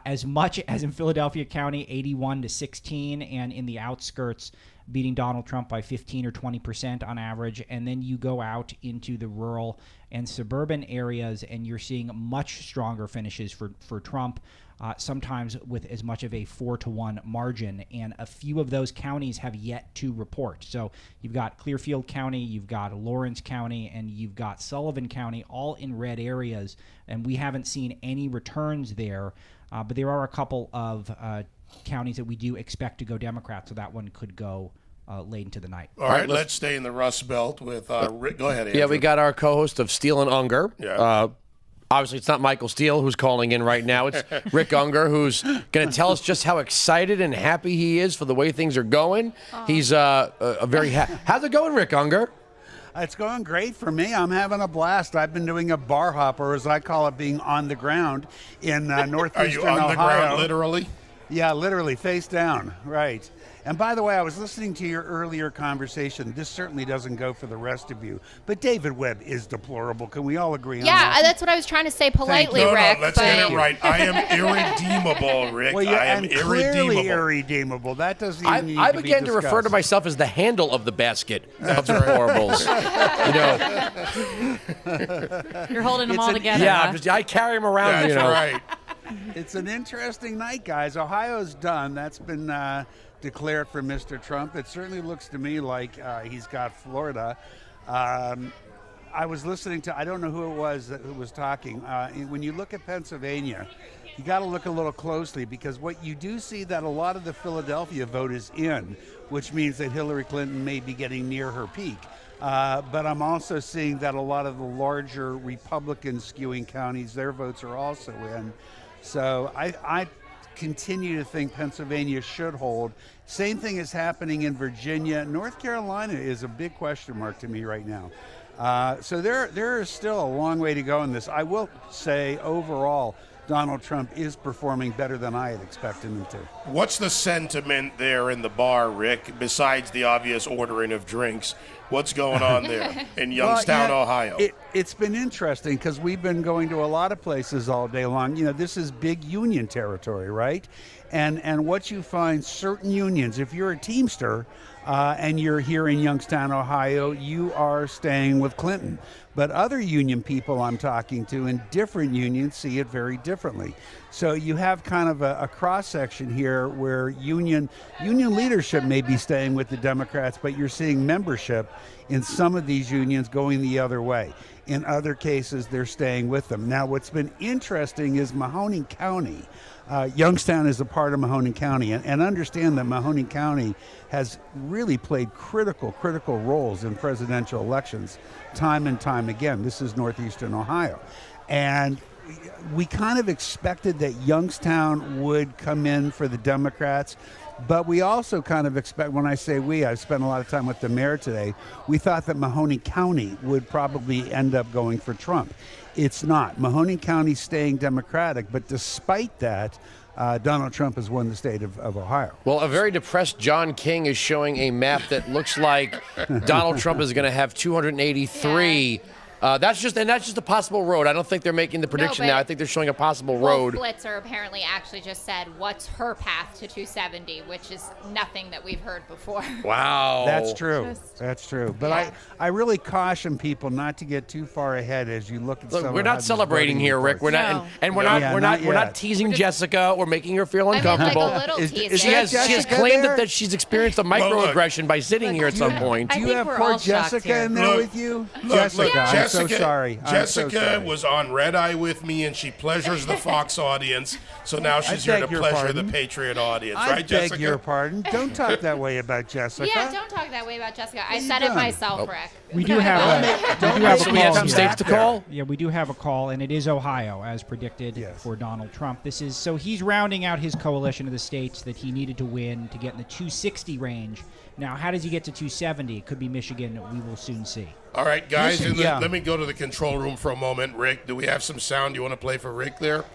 as much as in Philadelphia County, 81-16, and in the outskirts beating Donald Trump by 15 or 20% on average. And then you go out into the rural and suburban areas and you're seeing much stronger finishes for Trump. sometimes with as much of a 4-1 margin, and a few of those counties have yet to report. So you've got Clearfield County, you've got Lawrence County, and you've got Sullivan County, all in red areas, and we haven't seen any returns there. But there are a couple of counties that we do expect to go Democrat, so that one could go late into the night. All right, let's stay in the Rust Belt with Rick. Go ahead, Andrew. Yeah, we got our co-host of Steele and Unger. Yeah. Obviously, it's not Michael Steele who's calling in right now. It's Rick Unger, who's going to tell us just how excited and happy he is for the way things are going. He's a very how's it going, Rick Unger? It's going great for me. I'm having a blast. I've been doing a bar hopper, as I call it, being on the ground in northeastern Ohio. Are you on the ground, literally? Yeah, literally, face down, right. And by the way, I was listening to your earlier conversation. This certainly doesn't go for the rest of you. But David Webb is deplorable. Can we all agree on that? Yeah, that's what I was trying to say politely, Rick. Let's get it right. I am irredeemable, Rick. Well, I am clearly irredeemable. That doesn't even need I to be began to discussed. refer to myself as the handle of the basket of the deplorables. You're holding them all together. Yeah, huh? I carry them around. That's right. It's an interesting night, guys. Ohio's done. That's been declared for Mr. Trump. It certainly looks to me like he's got Florida. I was listening to, I don't know who it was who was talking. When you look at Pennsylvania, you got to look a little closely, because what you do see that a lot of the Philadelphia vote is in, which means that Hillary Clinton may be getting near her peak. But I'm also seeing that a lot of the larger Republican skewing counties, their votes are also in. So I continue to think Pennsylvania should hold. Same thing is happening in Virginia. North Carolina is a big question mark to me right now. So there is still a long way to go in this. I will say overall, Donald Trump is performing better than I had expected him to. What's the sentiment there in the bar, Rick, besides the obvious ordering of drinks? What's going on there in Youngstown, Ohio? It's been interesting because we've been going to a lot of places all day long. You know, this is big union territory, right? And what you find, certain unions, if you're a Teamster and you're here in Youngstown, Ohio, you are staying with Clinton. But other union people I'm talking to in different unions see it very differently. So you have kind of a cross-section here where union leadership may be staying with the Democrats, but you're seeing membership in some of these unions going the other way. In other cases, they're staying with them. Now, what's been interesting is Mahoning County. Youngstown is a part of Mahoning County, and understand that Mahoning County has really played critical roles in presidential elections time and time again. This is northeastern Ohio. And we kind of expected that Youngstown would come in for the Democrats, but we also kind of expect, when I say we, I've spent a lot of time with the mayor today, we thought that Mahoning County would probably end up going for Trump. It's not. Mahoning County's staying Democratic, but despite that, Donald Trump has won the state of Ohio. Well, a very depressed John King is showing a map that looks like Donald Trump is going to have 283. That's just a possible road. I don't think they're making the prediction now. I think they're showing a possible road. Blitzer apparently actually just said, what's her path to 270, which is nothing that we've heard before. Wow. That's true. That's true. But I really caution people not to get too far ahead as you look at We're not celebrating here, Rick. We're not, and we're not teasing Jessica or making her feel uncomfortable. Like a little teasing. She has claimed that she's experienced a microaggression by sitting here at some point. Do you have poor Jessica in there with you? Jessica. I'm so sorry. Jessica was on Red Eye with me, and she pleasures the Fox audience. So now she's here to pleasure the Patriot audience, right, Jessica? I beg your pardon. Don't talk that way about Jessica. Yeah, don't talk that way about Jessica. I said it myself, Rick. We do have a call. We have some states to call? Yeah, we do have a call, and it is Ohio, as predicted for Donald Trump. So he's rounding out his coalition of the states that he needed to win to get in the 260 range. Now, how does he get to 270? It could be Michigan. We will soon see. All right, guys, let me go to the control room for a moment. Rick, do we have some sound you want to play for Rick there?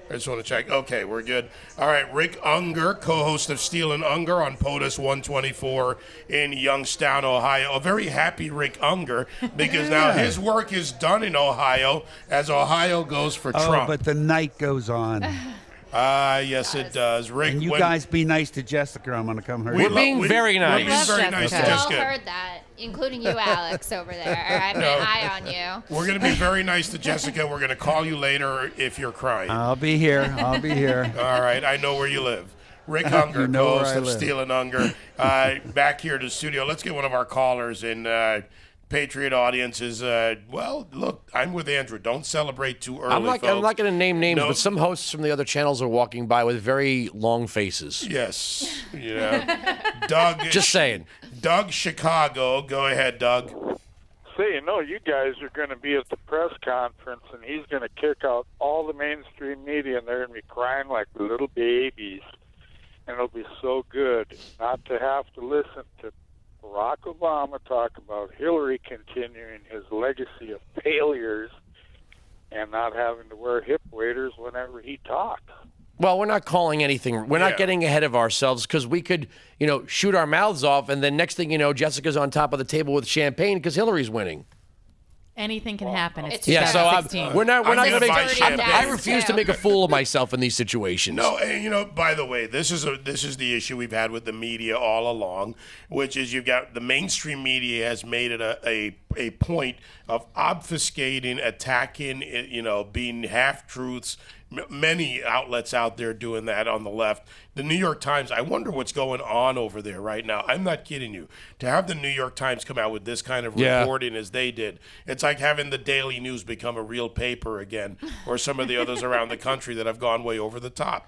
I just want to check. Okay, we're good. All right, Rick Unger, co-host of Steele and Unger on POTUS 124 in Youngstown, Ohio. A very happy Rick Unger because now his work is done in Ohio as Ohio goes for Trump. Oh, but the night goes on. Yes, it does. Rick, And you guys be nice to Jessica. I'm going to come her. We're being very nice. We're being very nice to We all Jessica. heard that, including you, Alex, over there. I have my eye on you. We're going to be very nice to Jessica. We're going to call you later if you're crying. I'll be here. I'll be here. All right. I know where you live. Rick Hunger, You know where co-host I of live. Steel and Unger, back here to the studio. Let's get one of our callers in. Patriot audiences. Well, look, I'm with Andrew. Don't celebrate too early, I'm not folks. going to name names, No. but some hosts from the other channels are walking by with very long faces. Yes. Doug. Just saying. Doug, Chicago. Go ahead, Doug. Say, you guys are going to be at the press conference, and he's going to kick out all the mainstream media, and they're going to be crying like little babies. And it'll be so good not to have to listen to Barack Obama talk about Hillary continuing his legacy of failures and not having to wear hip waders whenever he talks. Well, we're not calling anything. We're not getting ahead of ourselves because we could, shoot our mouths off, and then next thing you know, Jessica's on top of the table with champagne because Hillary's winning. Anything can happen. It's Yeah, so 2016. we're not going to make. champagne. I refuse to make a fool of myself in these situations. No, and by the way, this is the issue we've had with the media all along, which is you've got the mainstream media has made it a point of obfuscating, attacking, being half truths. Many outlets out there doing that on the left. The New York Times, I wonder what's going on over there right now. I'm not kidding you. To have the New York Times come out with this kind of reporting as they did, it's like having the Daily News become a real paper again, or some of the others around the country that have gone way over the top.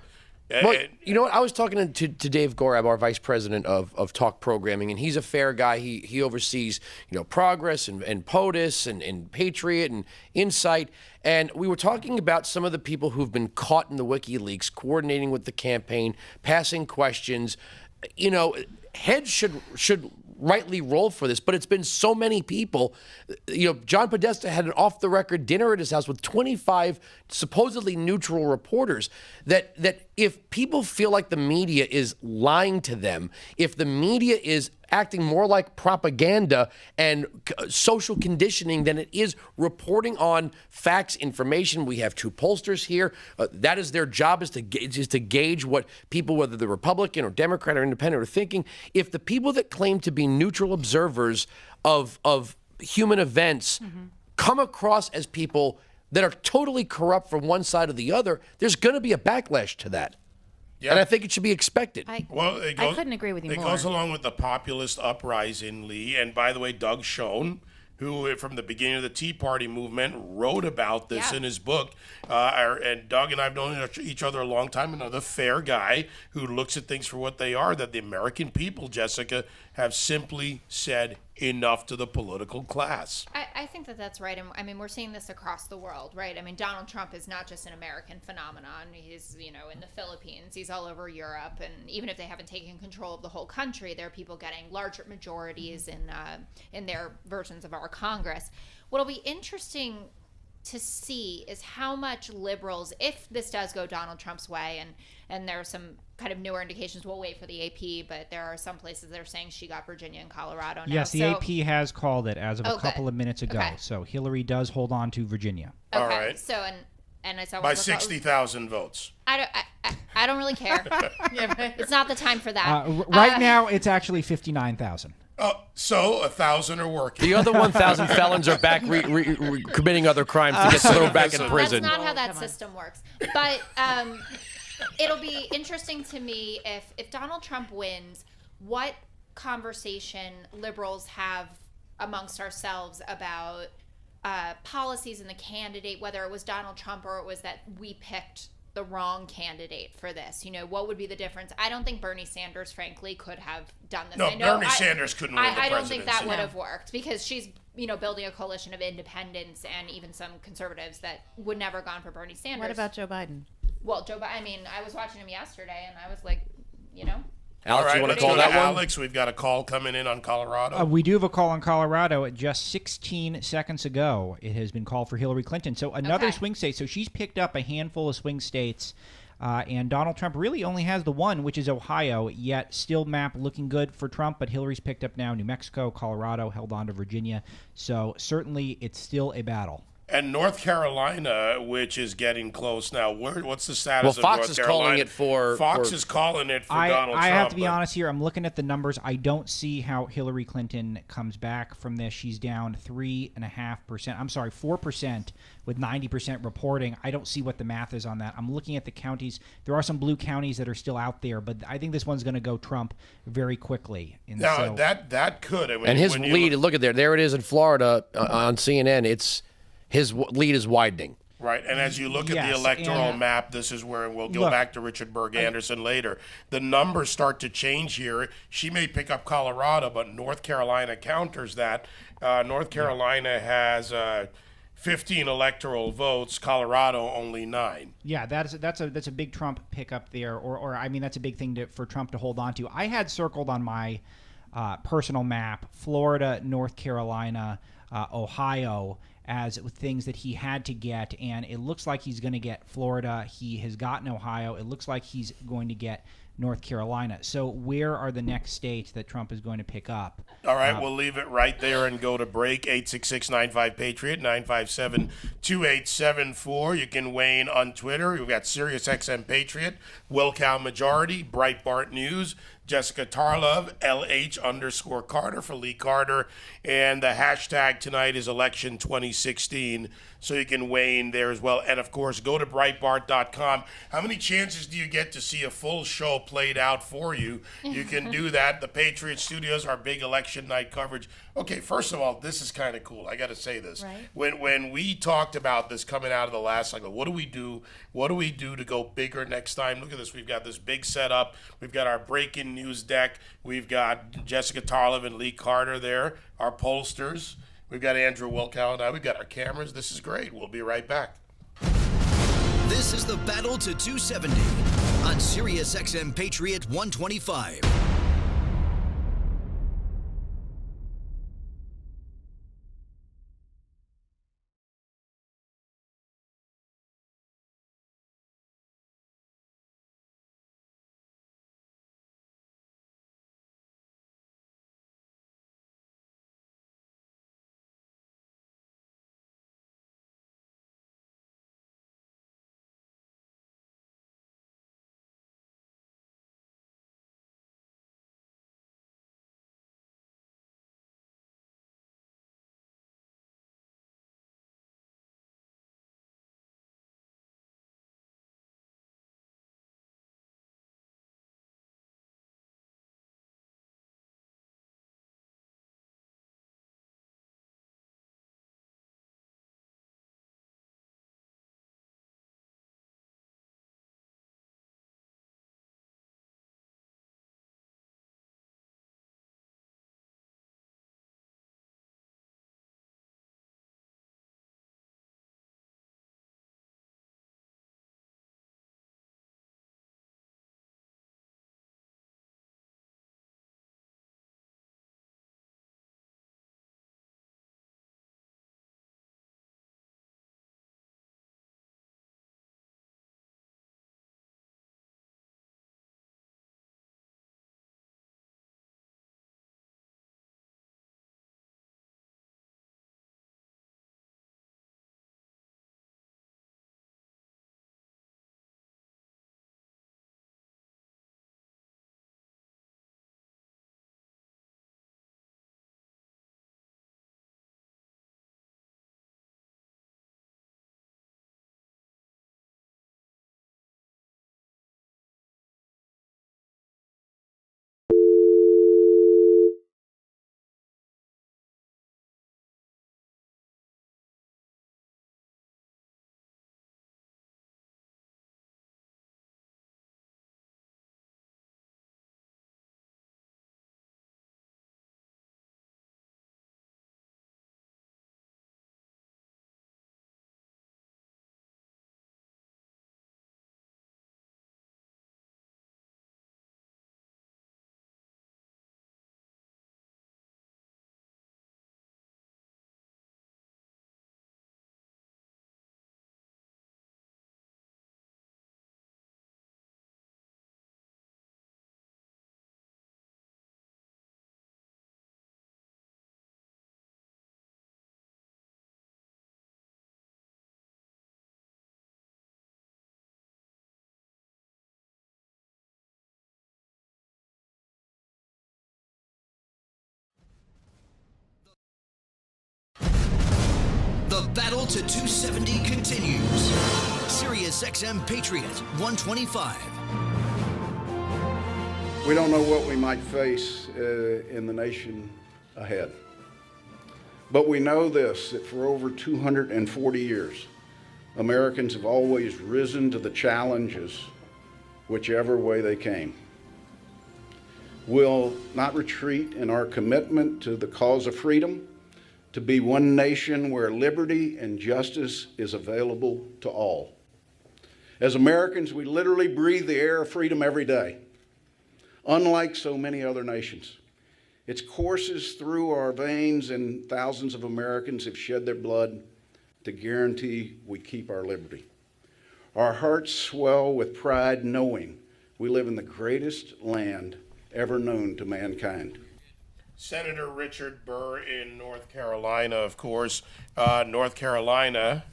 Well, you know what? I was talking to Dave Gorab, our vice president of talk programming, and he's a fair guy. He oversees Progress and POTUS and Patriot and Insight. And we were talking about some of the people who've been caught in the WikiLeaks, coordinating with the campaign, passing questions. Heads should rightly roll for this, but it's been so many people. John Podesta had an off-the-record dinner at his house with 25 supposedly neutral reporters. That if people feel like the media is lying to them, if the media is acting more like propaganda and social conditioning than it is reporting on facts, information. We have two pollsters here. That is their job, is to gauge what people, whether they're Republican or Democrat or Independent, are thinking. If the people that claim to be neutral observers of human events come across as people that are totally corrupt from one side or the other, there's going to be a backlash to that. Yeah. And I think it should be expected. I It goes, I couldn't agree with you it more. goes along with the populist uprising, Lee. And by the way, Doug Schoen, who from the beginning of the Tea Party movement wrote about this in his book. And Doug and I have known each other a long time. Another fair guy who looks at things for what they are, that the American people, Jessica, have simply said enough to the political class. I think that's right. And I mean, we're seeing this across the world, right? I mean, Donald Trump is not just an American phenomenon. He's, in the Philippines. He's all over Europe. And even if they haven't taken control of the whole country, there are people getting larger majorities in their versions of our Congress. What'll be interesting to see is how much liberals, if this does go Donald Trump's way, and there are some kind of newer indications, we'll wait for the AP, but there are some places that are saying she got Virginia and Colorado now. Yes, the AP has called it as of a couple of minutes ago. Okay. So Hillary does hold on to Virginia. Okay. All right. So, and I saw By 60,000 votes. I don't really care. It's not the time for that. Right now, it's actually 59,000. So 1,000 are working. The other 1,000 felons are back committing other crimes to get thrown back in prison. That's not how that system works. But it'll be interesting to me if Donald Trump wins, what conversation liberals have amongst ourselves about policies and the candidate, whether it was Donald Trump or it was that we picked the wrong candidate for this. What would be the difference? I don't think Bernie Sanders, frankly, could have done this. No, Bernie Sanders couldn't win the I don't think that presidency. would have worked because she's, building a coalition of independents and even some conservatives that would never have gone for Bernie Sanders. What about Joe Biden? Well, Joe Biden, I was watching him yesterday and I was like, Alex, you want to let's call go that to one? Alex, we've got a call coming in on Colorado. We do have a call on Colorado at just 16 seconds ago. It has been called for Hillary Clinton. So another swing state. So she's picked up a handful of swing states. And Donald Trump really only has the one, which is Ohio, yet still map looking good for Trump. But Hillary's picked up now New Mexico, Colorado, held on to Virginia. So certainly it's still a battle. And North Carolina, which is getting close now, what's the status Well, of Fox North is Carolina? calling it for Fox for- is calling it for I Donald Trump. have to be but- honest here. I'm looking at the numbers. I don't see how Hillary Clinton comes back from this. She's down 3.5%. I'm sorry, 4% with 90% reporting. I don't see what the math is on that. I'm looking at the counties. There are some blue counties that are still out there, but I think this one's going to go Trump very quickly. And Now, so, that could. And his lead, look at there it is in Florida on CNN. His lead is widening. Right, and as you look at the Yes, electoral and- map, this is where we'll go Look, back to Richard Berg Anderson later. The numbers start to change here. She may pick up Colorado, but North Carolina counters that. North Carolina has 15 electoral votes. Colorado only 9. yeah, that's a big Trump pickup there, or I mean that's a big thing for Trump to hold on to. I had circled on my personal map Florida, North Carolina, Ohio as things that he had to get, and it looks like he's going to get Florida. He has gotten Ohio. It looks like he's going to get North Carolina. So where are the next states that Trump is going to pick up? All right, we'll leave it right there and go to break. 866-95-PATRIOT, 957-2874. You can weigh in on Twitter. We've got SiriusXM Patriot, Wilcow Majority, Breitbart News, Jessica Tarlov, LH_Carter for Lee Carter, and the hashtag tonight is election 2016. So you can weigh in there as well. And of course, go to Breitbart.com. How many chances do you get to see a full show played out for you? You can do that. The Patriot Studios, our big election night coverage. Okay, first of all, this is kind of cool. I got to say this. Right. When we talked about this coming out of the last cycle, what do we do? What do we do to go bigger next time? Look at this. We've got this big setup. We've got our breaking news deck. We've got Jessica Tarlov and Lee Carter there, our pollsters. We've got Andrew Wilcow and I. We've got our cameras. This is great. We'll be right back. This is the Battle to 270 on SiriusXM Patriot 125. The battle to 270 continues. Sirius XM Patriot 125. We don't know what we might face in the nation ahead. But we know this, that for over 240 years, Americans have always risen to the challenges whichever way they came. We'll not retreat in our commitment to the cause of freedom, to be one nation where liberty and justice is available to all. As Americans, we literally breathe the air of freedom every day, unlike so many other nations. It courses through our veins, and thousands of Americans have shed their blood to guarantee we keep our liberty. Our hearts swell with pride knowing we live in the greatest land ever known to mankind. Senator Richard Burr in North Carolina, of course. North Carolina,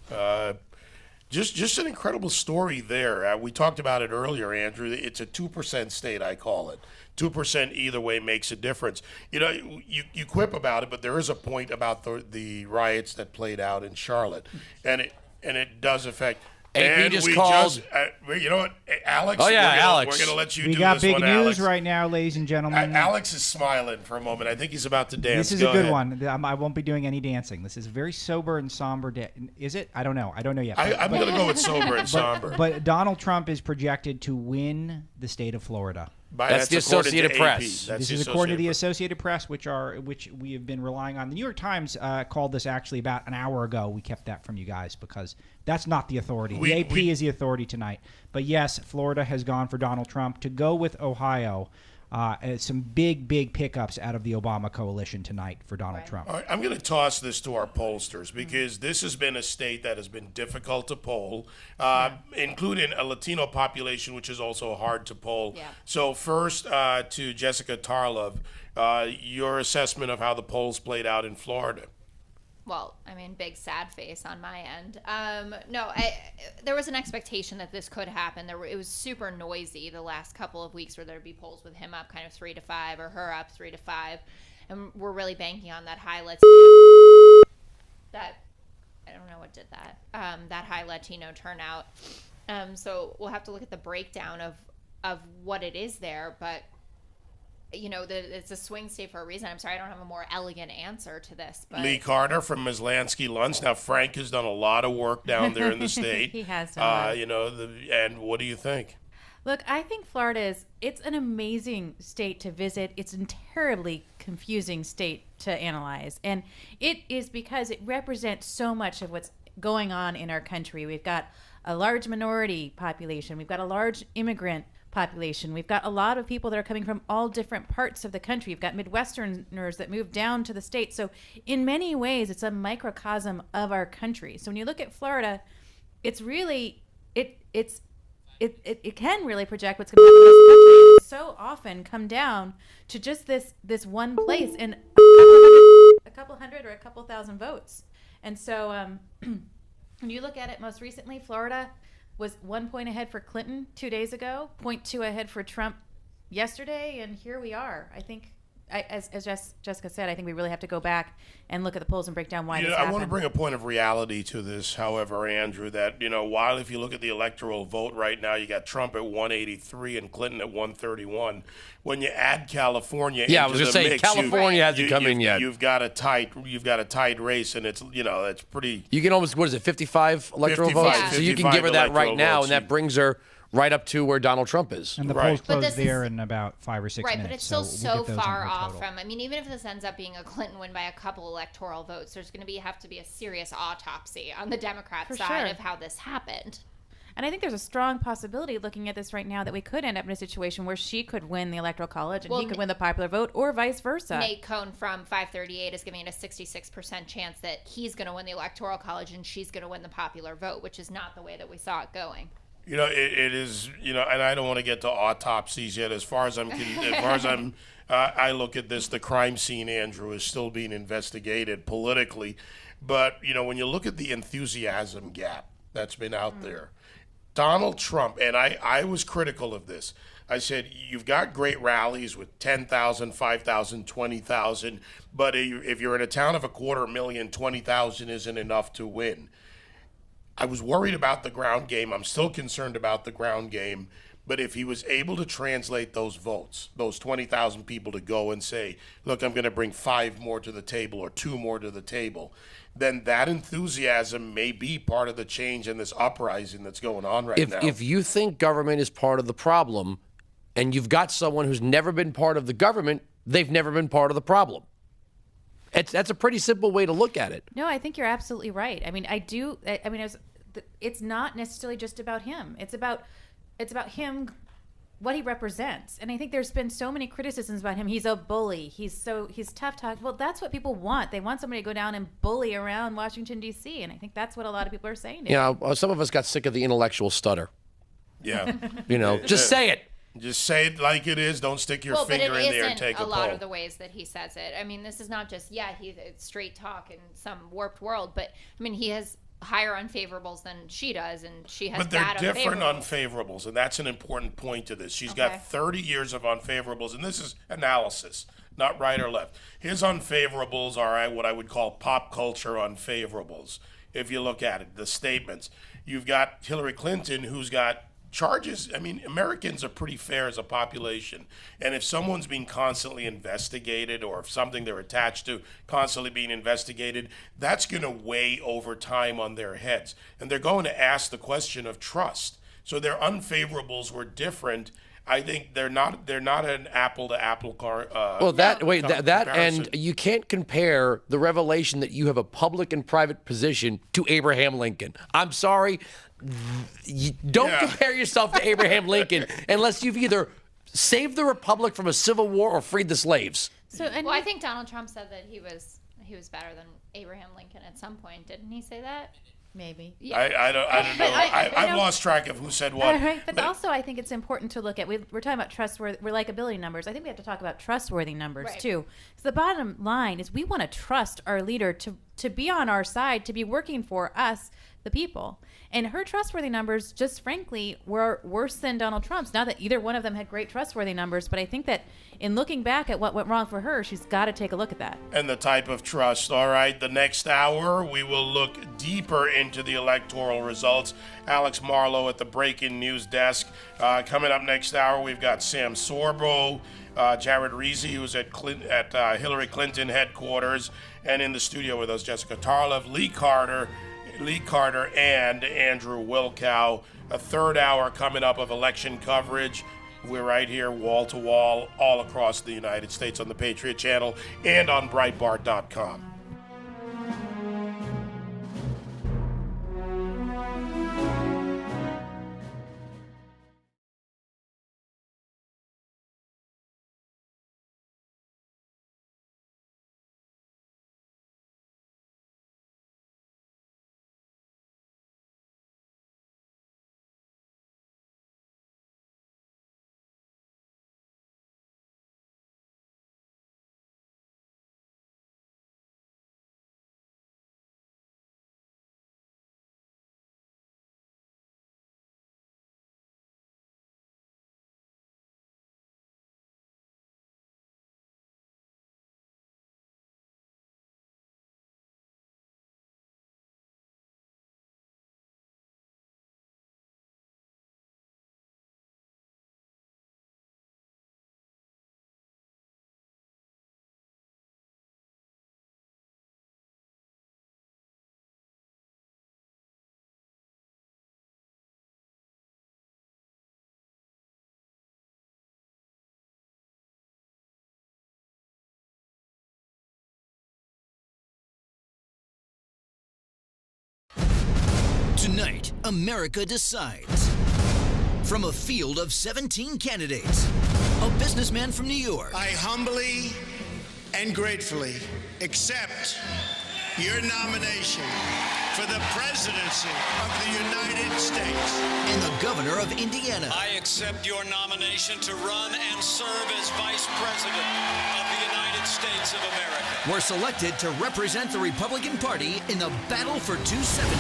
just an incredible story there. We talked about it earlier, Andrew. It's a 2% state, I call it. 2% either way makes a difference. You know, you quip about it, but there is a point about the riots that played out in Charlotte, and it does affect. AP and just we called. You know what, Alex? Oh, yeah, We're Alex. going to let you We do got this big one, news Alex. right now, ladies and gentlemen. Alex is smiling for a moment. I think he's about to dance. This is Go a good ahead. one. I won't be doing any dancing. This is a very sober and somber day. Is it? I don't know. I don't know yet. I'm going to go with sober and somber. But Donald Trump is projected to win the state of Florida. That's the Associated Press. That's This is according to the Associated Press, which we have been relying on. The New York Times called this actually about an hour ago. We kept that from you guys because that's not the authority. The AP is the authority tonight. But yes, Florida has gone for Donald Trump. To go with Ohio, some big pickups out of the Obama coalition tonight for Donald Trump. All right, I'm going to toss this to our pollsters because this has been a state that has been difficult to poll, including a Latino population, which is also hard to poll. Yeah. So first to Jessica Tarlov, your assessment of how the polls played out in Florida. Well, I mean, big sad face on my end. No, there was an expectation that this could happen. It was super noisy the last couple of weeks where there'd be polls with him up kind of 3-5 or her up 3-5. And we're really banking on that high Latino. That, I don't know what did that. That high Latino turnout. So we'll have to look at the breakdown of what it is there. But you know, it's a swing state for a reason. I'm sorry, I don't have a more elegant answer to this. But Lee Carter from Mislansky Lunds. Now, Frank has done a lot of work down there in the state. He has done a lot. You know, and what do you think? Look, I think Florida it's an amazing state to visit. It's an terribly confusing state to analyze. And it is because it represents so much of what's going on in our country. We've got a large minority population. We've got a large immigrant population. We've got a lot of people that are coming from all different parts of the country. You've got Midwesterners that moved down to the state. So in many ways, it's a microcosm of our country. So when you look at Florida, it's really, it can really project what's going to happen in the country. And it's so often come down to just this one place and a couple hundred or a couple thousand votes. And so when you look at it most recently, Florida was 1 point ahead for Clinton 2 days ago, 0.2 ahead for Trump yesterday, and here we are. I think, as Jessica said, I think we really have to go back and look at the polls and break down why this happened. I want to bring a point of reality to this, however, Andrew, that, you know, while if you look at the electoral vote right now, you got Trump at 183 and Clinton at 131. When you add California into I was the going to say, mix, California hasn't come in yet. You've got a tight race, and it's, you know, that's pretty. You can almost, 55 electoral 55, votes? yeah. So you can give her that right now, votes. and that brings her right up to where Donald Trump is. And the polls close there in about 5 or 6 minutes. Right, but it's still we'll so far off total. from. I mean, even if this ends up being a Clinton win by a couple electoral votes, there's going to have to be a serious autopsy on the Democrat For side sure. of how this happened. And I think there's a strong possibility looking at this right now that we could end up in a situation where she could win the electoral college and he could win the popular vote or vice versa. Nate Cohn from 538 is giving it a 66% chance that he's going to win the electoral college and she's going to win the popular vote, which is not the way that we saw it going. You know, it is. You know, and I don't want to get to autopsies yet. As far as I look at this, the crime scene, Andrew, is still being investigated politically. But you know, when you look at the enthusiasm gap that's been out there, Donald Trump, and I was critical of this. I said, you've got great rallies with 10,000, 5,000, 20,000, but if you're in a town of 250,000, 20,000 isn't enough to win. I was worried about the ground game. I'm still concerned about the ground game. But if he was able to translate those votes, those 20,000 people to go and say, look, I'm going to bring 5 more to the table or 2 more to the table, then that enthusiasm may be part of the change in this uprising that's going on now. If you think government is part of the problem and you've got someone who's never been part of the government, they've never been part of the problem. That's a pretty simple way to look at it. No, I think you're absolutely right. I mean, it's not necessarily just about him. It's about him, what he represents. And I think there's been so many criticisms about him. He's a bully. He's tough talk. Well, that's what people want. They want somebody to go down and bully around Washington, D.C. And I think that's what a lot of people are saying to him. Yeah, some of us got sick of the intellectual stutter. Yeah. Just say it. Just say it like it is. Don't stick your finger in there and take a a lot poll. of the ways that he says it. I mean, this is not just, it's straight talk in some warped world, but I mean, he has higher unfavorables than she does, and she has bad unfavorables. But they're different unfavorables, and that's an important point to this. She's got 30 years of unfavorables, and this is analysis, not right or left. His unfavorables are what I would call pop culture unfavorables. If you look at it, the statements. You've got Hillary Clinton, who's got charges. I mean, Americans are pretty fair as a population. And if someone's being constantly investigated, or if something they're attached to constantly being investigated, that's going to weigh over time on their heads. And they're going to ask the question of trust. So their unfavorables were different. I think they're not an apple to apple and you can't compare the revelation that you have a public and private position to Abraham Lincoln. I'm sorry. You don't compare yourself to Abraham Lincoln unless you've either saved the republic from a civil war or freed the slaves. I think Donald Trump said that he was better than Abraham Lincoln at some point. Didn't he say that? Maybe. Yeah. I don't know. I've lost track of who said what. Right. But also, I think it's important to look at, we're talking about likability numbers. I think we have to talk about trustworthy numbers, too. So the bottom line is we want to trust our leader to be on our side, to be working for us, the people. And her trustworthy numbers, just frankly, were worse than Donald Trump's. Not that either one of them had great trustworthy numbers, but I think that in looking back at what went wrong for her, she's got to take a look at that. And the type of trust. All right, the next hour, we will look deeper into the electoral results. Alex Marlowe at the Breaking News Desk. Coming up next hour, we've got Sam Sorbo, Jared Reesey, who's at Hillary Clinton headquarters, and in the studio with us, Jessica Tarlev, Lee Carter, and Andrew Wilkow. A third hour coming up of election coverage. We're right here, wall to wall, all across the United States on the Patriot Channel and on Breitbart.com. Tonight, America decides. From a field of 17 candidates, a businessman from New York. I humbly and gratefully accept your nomination for the presidency of the United States. And the governor of Indiana. I accept your nomination to run and serve as vice president of the United States of America. Were selected to represent the Republican Party in the battle for 270.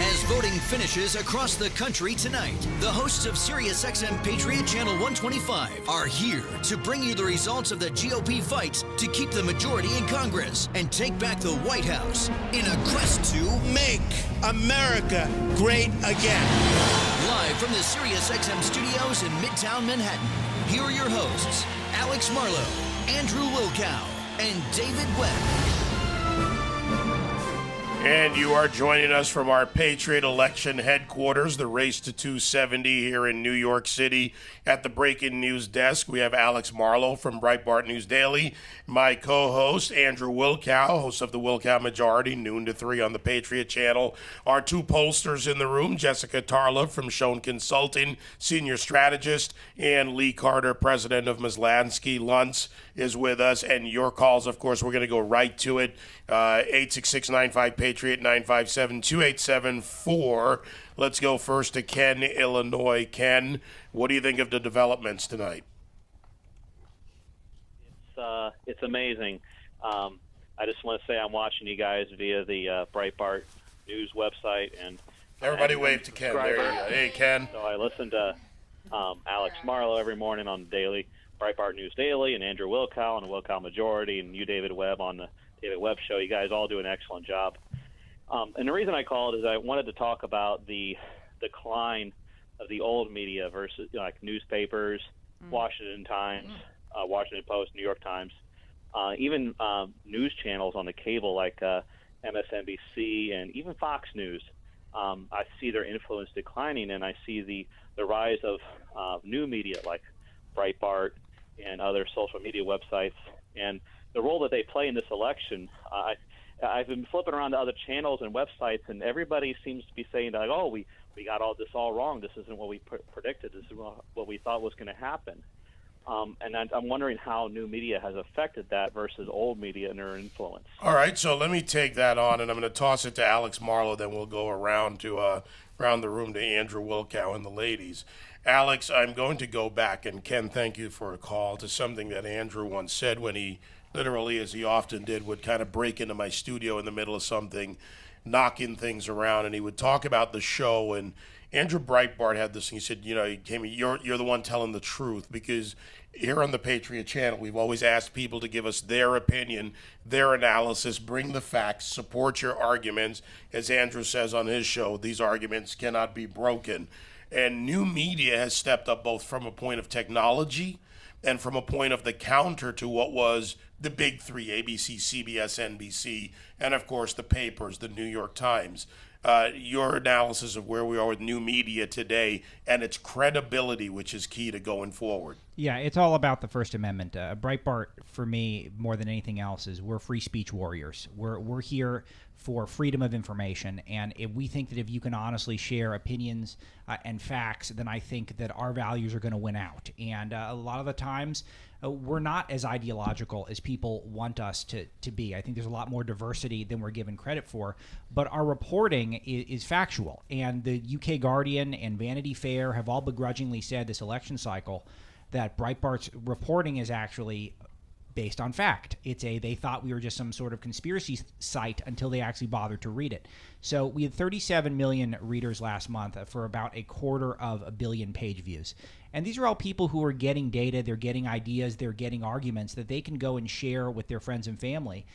As Voting finishes across the country tonight. The hosts of SiriusXM Patriot Channel 125 are here to bring you the results of the GOP fights to keep the majority in Congress and take back the White House in a quest to make America great again. Live from the SiriusXM studios in Midtown Manhattan, here are your hosts, Alex Marlowe, Andrew Wilkow, and David Webb. And you are joining us from our Patriot Election headquarters, the Race to 270 here in New York City. At the Breaking News desk, we have Alex Marlowe from Breitbart News Daily, my co-host, Andrew Wilkow, host of the Wilkow Majority, noon to 3 on the Patriot Channel. Our two pollsters in the room, Jessica Tarla from Schoen Consulting, senior strategist, and Lee Carter, president of Maslansky Luntz, is with us. And your calls, of course, we're going to go right to it. 866-95-PATRIOT, 957-2874. Let's go first to Ken, Illinois. Ken, what do you think of the developments tonight? It's amazing. I just want to say I'm watching you guys via the Breitbart News website. And everybody wave to Ken. There you go. Hey, Ken. So I listen to Alex Marlowe every morning on the daily Breitbart News Daily, and Andrew Wilkow on the Wilkow Majority, and you, David Webb, on the David Webb Show. You guys all do an excellent job. And the reason I called is I wanted to talk about the decline of the old media versus like newspapers, Washington Times, Washington Post, New York Times, even news channels on the cable like MSNBC and even Fox News. I see their influence declining, and I see the rise of new media like Breitbart and other social media websites, and the role that they play in this election. I've been flipping around to other channels and websites, and everybody seems to be saying, like, oh, we got all this all wrong. This isn't what we predicted. This is what we thought was going to happen. And I'm wondering how new media has affected that versus old media and their influence. All right, so let me take that on, and I'm going to toss it to Alex Marlowe, then we'll go around to around the room to Andrew Wilkow and the ladies. Alex, I'm going to go back, and Ken, thank you for a call, to something that Andrew once said when he literally, as he often did, would kind of break into my studio in the middle of something, knocking things around, and he would talk about the show. And Andrew Breitbart had this thing. He said, you're the one telling the truth, because here on the Patriot Channel, we've always asked people to give us their opinion, their analysis, bring the facts, support your arguments. As Andrew says on his show, these arguments cannot be broken. And new media has stepped up both from a point of technology and from a point of the counter to what was the big three, ABC, CBS, NBC, and of course the papers, the New York Times. Your analysis of where we are with new media today and its credibility, which is key to going forward. Yeah, it's all about the First Amendment. Breitbart, for me, more than anything else, is we're free speech warriors. We're here for freedom of information, and if we think that if you can honestly share opinions and facts, then I think that our values are going to win out. And a lot of the times, we're not as ideological as people want us to be. I think there's a lot more diversity than we're given credit for, but our reporting is factual. And the UK Guardian and Vanity Fair have all begrudgingly said this election cycle that Breitbart's reporting is actually based on fact. They thought we were just some sort of conspiracy site until they actually bothered to read it. So we had 37 million readers last month for about 250 million page views. And these are all people who are getting data, they're getting ideas, they're getting arguments that they can go and share with their friends and family.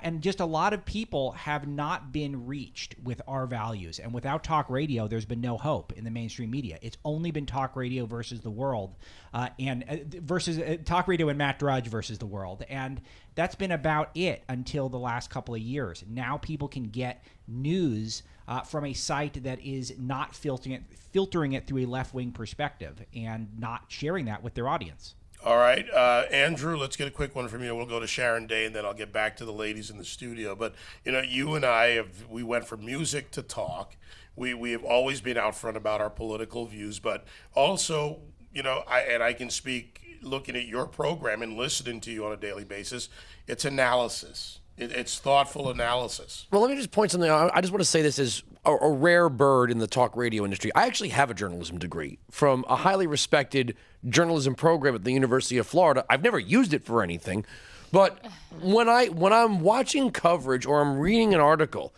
And just a lot of people have not been reached with our values. And without talk radio, there's been no hope in the mainstream media. It's only been talk radio versus the world, versus talk radio and Matt Drudge versus the world. And that's been about it until the last couple of years. Now people can get news from a site that is not filtering it through a left-wing perspective and not sharing that with their audience. All right, Andrew, let's get a quick one from you. We'll go to Sharon Day, and then I'll get back to the ladies in the studio. But, you and I, we went from music to talk. We have always been out front about our political views, but also, I can speak looking at your program and listening to you on a daily basis, it's analysis. It's thoughtful analysis. Well, let me just point something out. I just want to say this is a rare bird in the talk radio industry. I actually have a journalism degree from a highly respected journalism program at the University of Florida. I've never used it for anything, but when I'm watching coverage or I'm reading an article,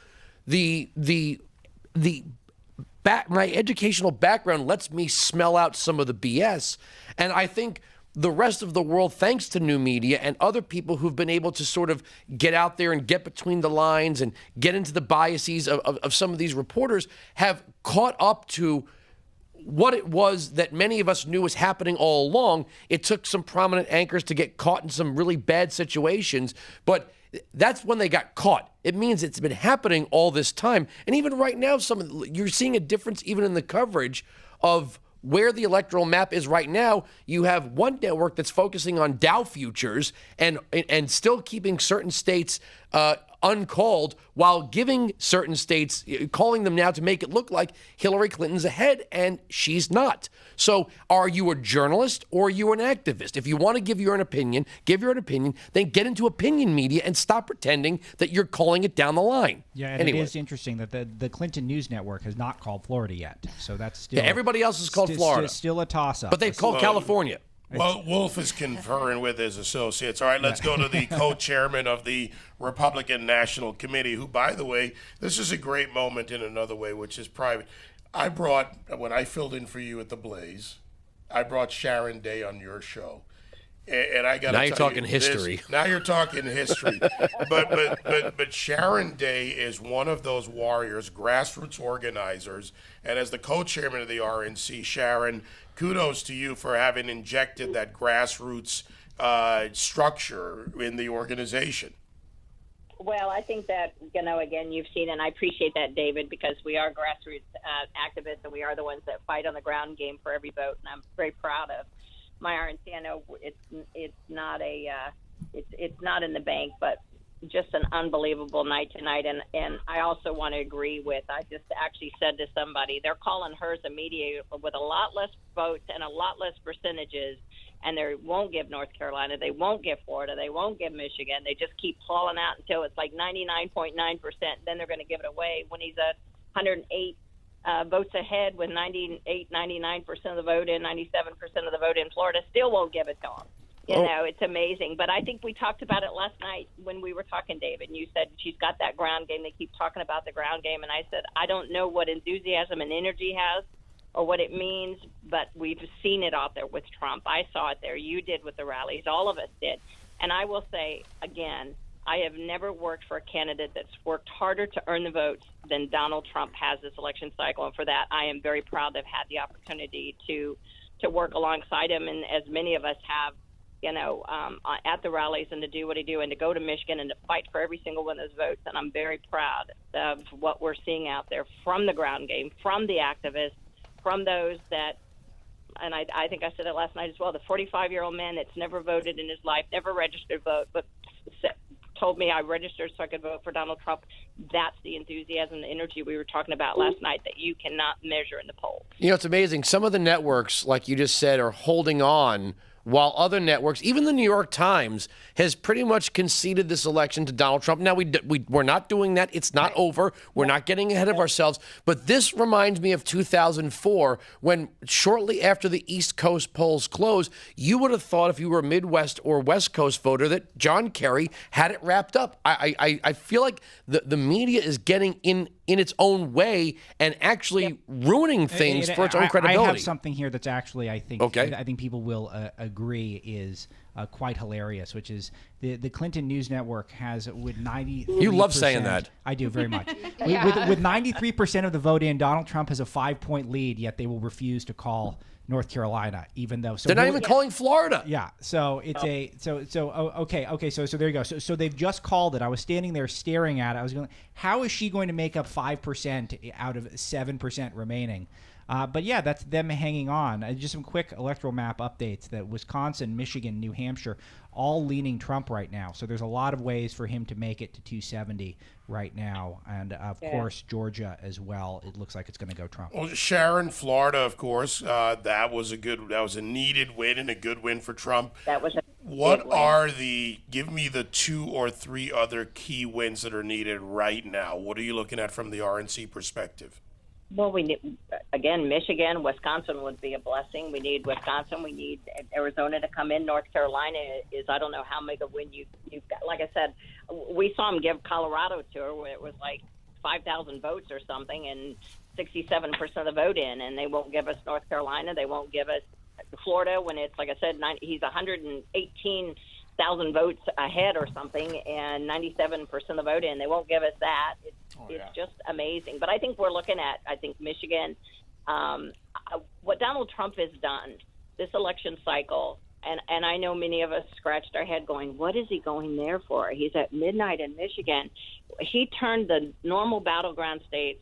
the my educational background lets me smell out some of the BS. And I think the rest of the world, thanks to new media and other people who've been able to sort of get out there and get between the lines and get into the biases of some of these reporters, have caught up to what it was that many of us knew was happening all along. It took some prominent anchors to get caught in some really bad situations, but that's when they got caught. It means it's been happening all this time. And even right now, you're seeing a difference even in the coverage of where the electoral map is right now. You have one network that's focusing on Dow futures and still keeping certain states uncalled, while giving certain states, calling them now to make it look like Hillary Clinton's ahead, and she's not. So are you a journalist or are you an activist? If you want to give your own opinion, then get into opinion media and stop pretending that you're calling it down the line. Yeah, and anyway. It is interesting that the Clinton News Network has not called Florida yet. So that's still... Yeah, everybody else has called Florida. Still a toss-up. But they've called California. Well, Wolf is conferring with his associates. All right, let's go to the co-chairman of the Republican National Committee, who, by the way, this is a great moment in another way, which is private. When I filled in for you at the Blaze, I brought Sharon Day on your show. And I got to tell you, now you're talking history. Now you're talking history. But Sharon Day is one of those warriors, grassroots organizers. And as the co-chairman of the RNC, Sharon, kudos to you for having injected that grassroots structure in the organization. Well, I think that, again, you've seen, and I appreciate that, David, because we are grassroots activists, and we are the ones that fight on the ground game for every vote, and I'm very proud of my RNC. I know it's not it's not in the bank, but just an unbelievable night tonight. And I also want to agree with, I just actually said to somebody, they're calling hers a mediator with a lot less votes and a lot less percentages, and they won't give North Carolina, they won't give Florida, they won't give Michigan. They just keep hauling out until it's like 99.9%. Then they're going to give it away when he's 108 votes ahead with 98, 99% of the vote in, 97% of the vote in Florida, still won't give it to him. It's amazing. But I think we talked about it last night when we were talking, David, and you said she's got that ground game. They keep talking about the ground game. And I said, I don't know what enthusiasm and energy has or what it means, but we've seen it out there with Trump. I saw it there. You did with the rallies. All of us did. And I will say, again, I have never worked for a candidate that's worked harder to earn the votes than Donald Trump has this election cycle. And for that, I am very proud to have had the opportunity to work alongside him, and as many of us have, at the rallies, and to do what he do, and to go to Michigan and to fight for every single one of those votes. And I'm very proud of what we're seeing out there from the ground game, from the activists, from those that, and I think I said it last night as well, the 45-year-old man that's never voted in his life, never registered to vote, but told me I registered so I could vote for Donald Trump. That's the enthusiasm, the energy we were talking about last night that you cannot measure in the polls. It's amazing. Some of the networks, like you just said, are holding on, while other networks, even the New York Times, has pretty much conceded this election to Donald Trump. Now, we're not doing that. It's not over. We're not getting ahead of ourselves. But this reminds me of 2004, when shortly after the East Coast polls closed, you would have thought, if you were a Midwest or West Coast voter, that John Kerry had it wrapped up. I feel like the media is getting in its own way and actually ruining things for its own credibility. I have something here that's actually, I think people will agree is quite hilarious, which is the Clinton News Network has, with 93%. You love saying that. I do, very much. Yeah. With 93% of the vote in, Donald Trump has a 5-point lead, yet they will refuse to call North Carolina, even though they're not even calling Florida. Yeah, so it's okay. So there you go. So they've just called it. I was standing there staring at it. I was going, how is she going to make up 5% out of 7% remaining? But yeah, that's them hanging on. Just some quick electoral map updates: that Wisconsin, Michigan, New Hampshire, all leaning Trump right now. So there's a lot of ways for him to make it to 270 right now, and of course Georgia as well. It looks like it's going to go Trump. Well, Sharon, Florida, of course, that was a needed win and a good win for Trump. That was a give me the 2 or 3 other key wins that are needed right now. What are you looking at from the RNC perspective? Well, we need, again, Michigan, Wisconsin would be a blessing. We need Wisconsin. We need Arizona to come in. North Carolina is, I don't know how big a win you've got. Like I said, we saw him give Colorado to her where it was like 5,000 votes or something, and 67% of the vote in, and they won't give us North Carolina. They won't give us Florida when it's, like I said, he's 118,000 votes ahead or something, and 97% of the vote in. They won't give us that. It's just amazing. But I think we're looking at, Michigan, what Donald Trump has done this election cycle. And I know many of us scratched our head going, what is he going there for? He's at midnight in Michigan. He turned the normal battleground states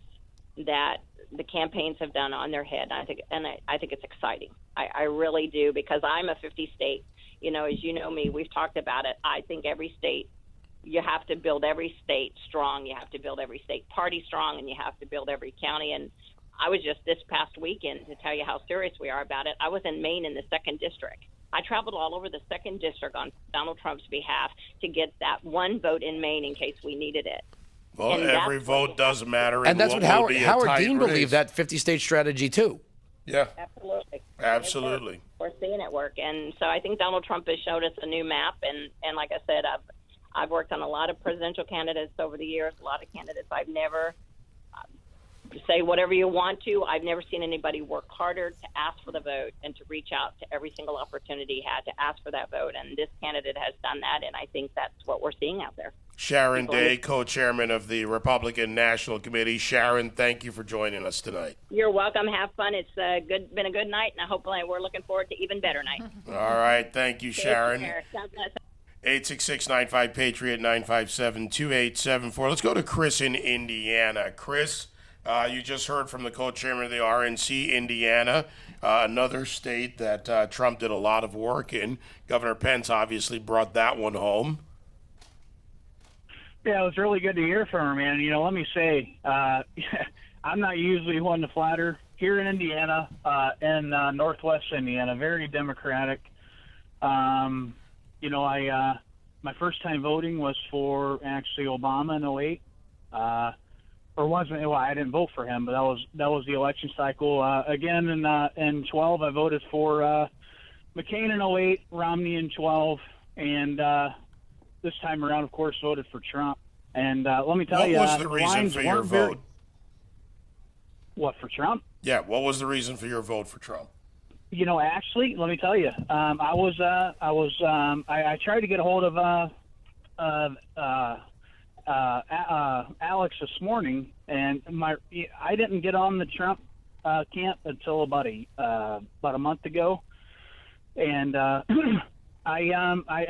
that the campaigns have done on their head. I think it's exciting. I really do, because I'm a 50 state. As you know me, we've talked about it. I think every state, you have to build every state strong. You have to build every state party strong, and you have to build every county. And I was just this past weekend, to tell you how serious we are about it, I was in Maine in the 2nd District. I traveled all over the 2nd District on Donald Trump's behalf to get that one vote in Maine in case we needed it. Well, and every vote does matter. And that's what Howard Dean believed, that 50-state strategy, too. Yeah. Absolutely. Absolutely. We're seeing it work. And so I think Donald Trump has showed us a new map. And like I said, I've worked on a lot of presidential candidates over the years, a lot of candidates. I've never, say whatever you want to, I've never seen anybody work harder to ask for the vote and to reach out to every single opportunity he had to ask for that vote. And this candidate has done that, and I think that's what we're seeing out there. Sharon Day, co-chairman of the Republican National Committee. Sharon, thank you for joining us tonight. You're welcome. Have fun. It's been a good night, and hopefully we're looking forward to even better night. All right. Thank you, Sharon. Take care. God bless. 866-95-PATRIOT, 957-2874. Let's go to Chris in Indiana. Chris, you just heard from the co-chairman of the RNC, Indiana, another state that Trump did a lot of work in. Governor Pence obviously brought that one home. Yeah, it was really good to hear from her, man. Let me say, I'm not usually one to flatter. Here in Indiana, in northwest Indiana, very Democratic. My first time voting was for actually Obama in 08. Or wasn't? Well, I didn't vote for him, but that was the election cycle. Again, in 12, I voted for McCain in 08, Romney in 12, and this time around, of course, voted for Trump. And let me tell you, what was the reason for your vote? What, for Trump? Yeah, what was the reason for your vote for Trump? Actually, let me tell you, I tried to get a hold of Alex this morning, and I didn't get on the Trump camp until about a month ago, and I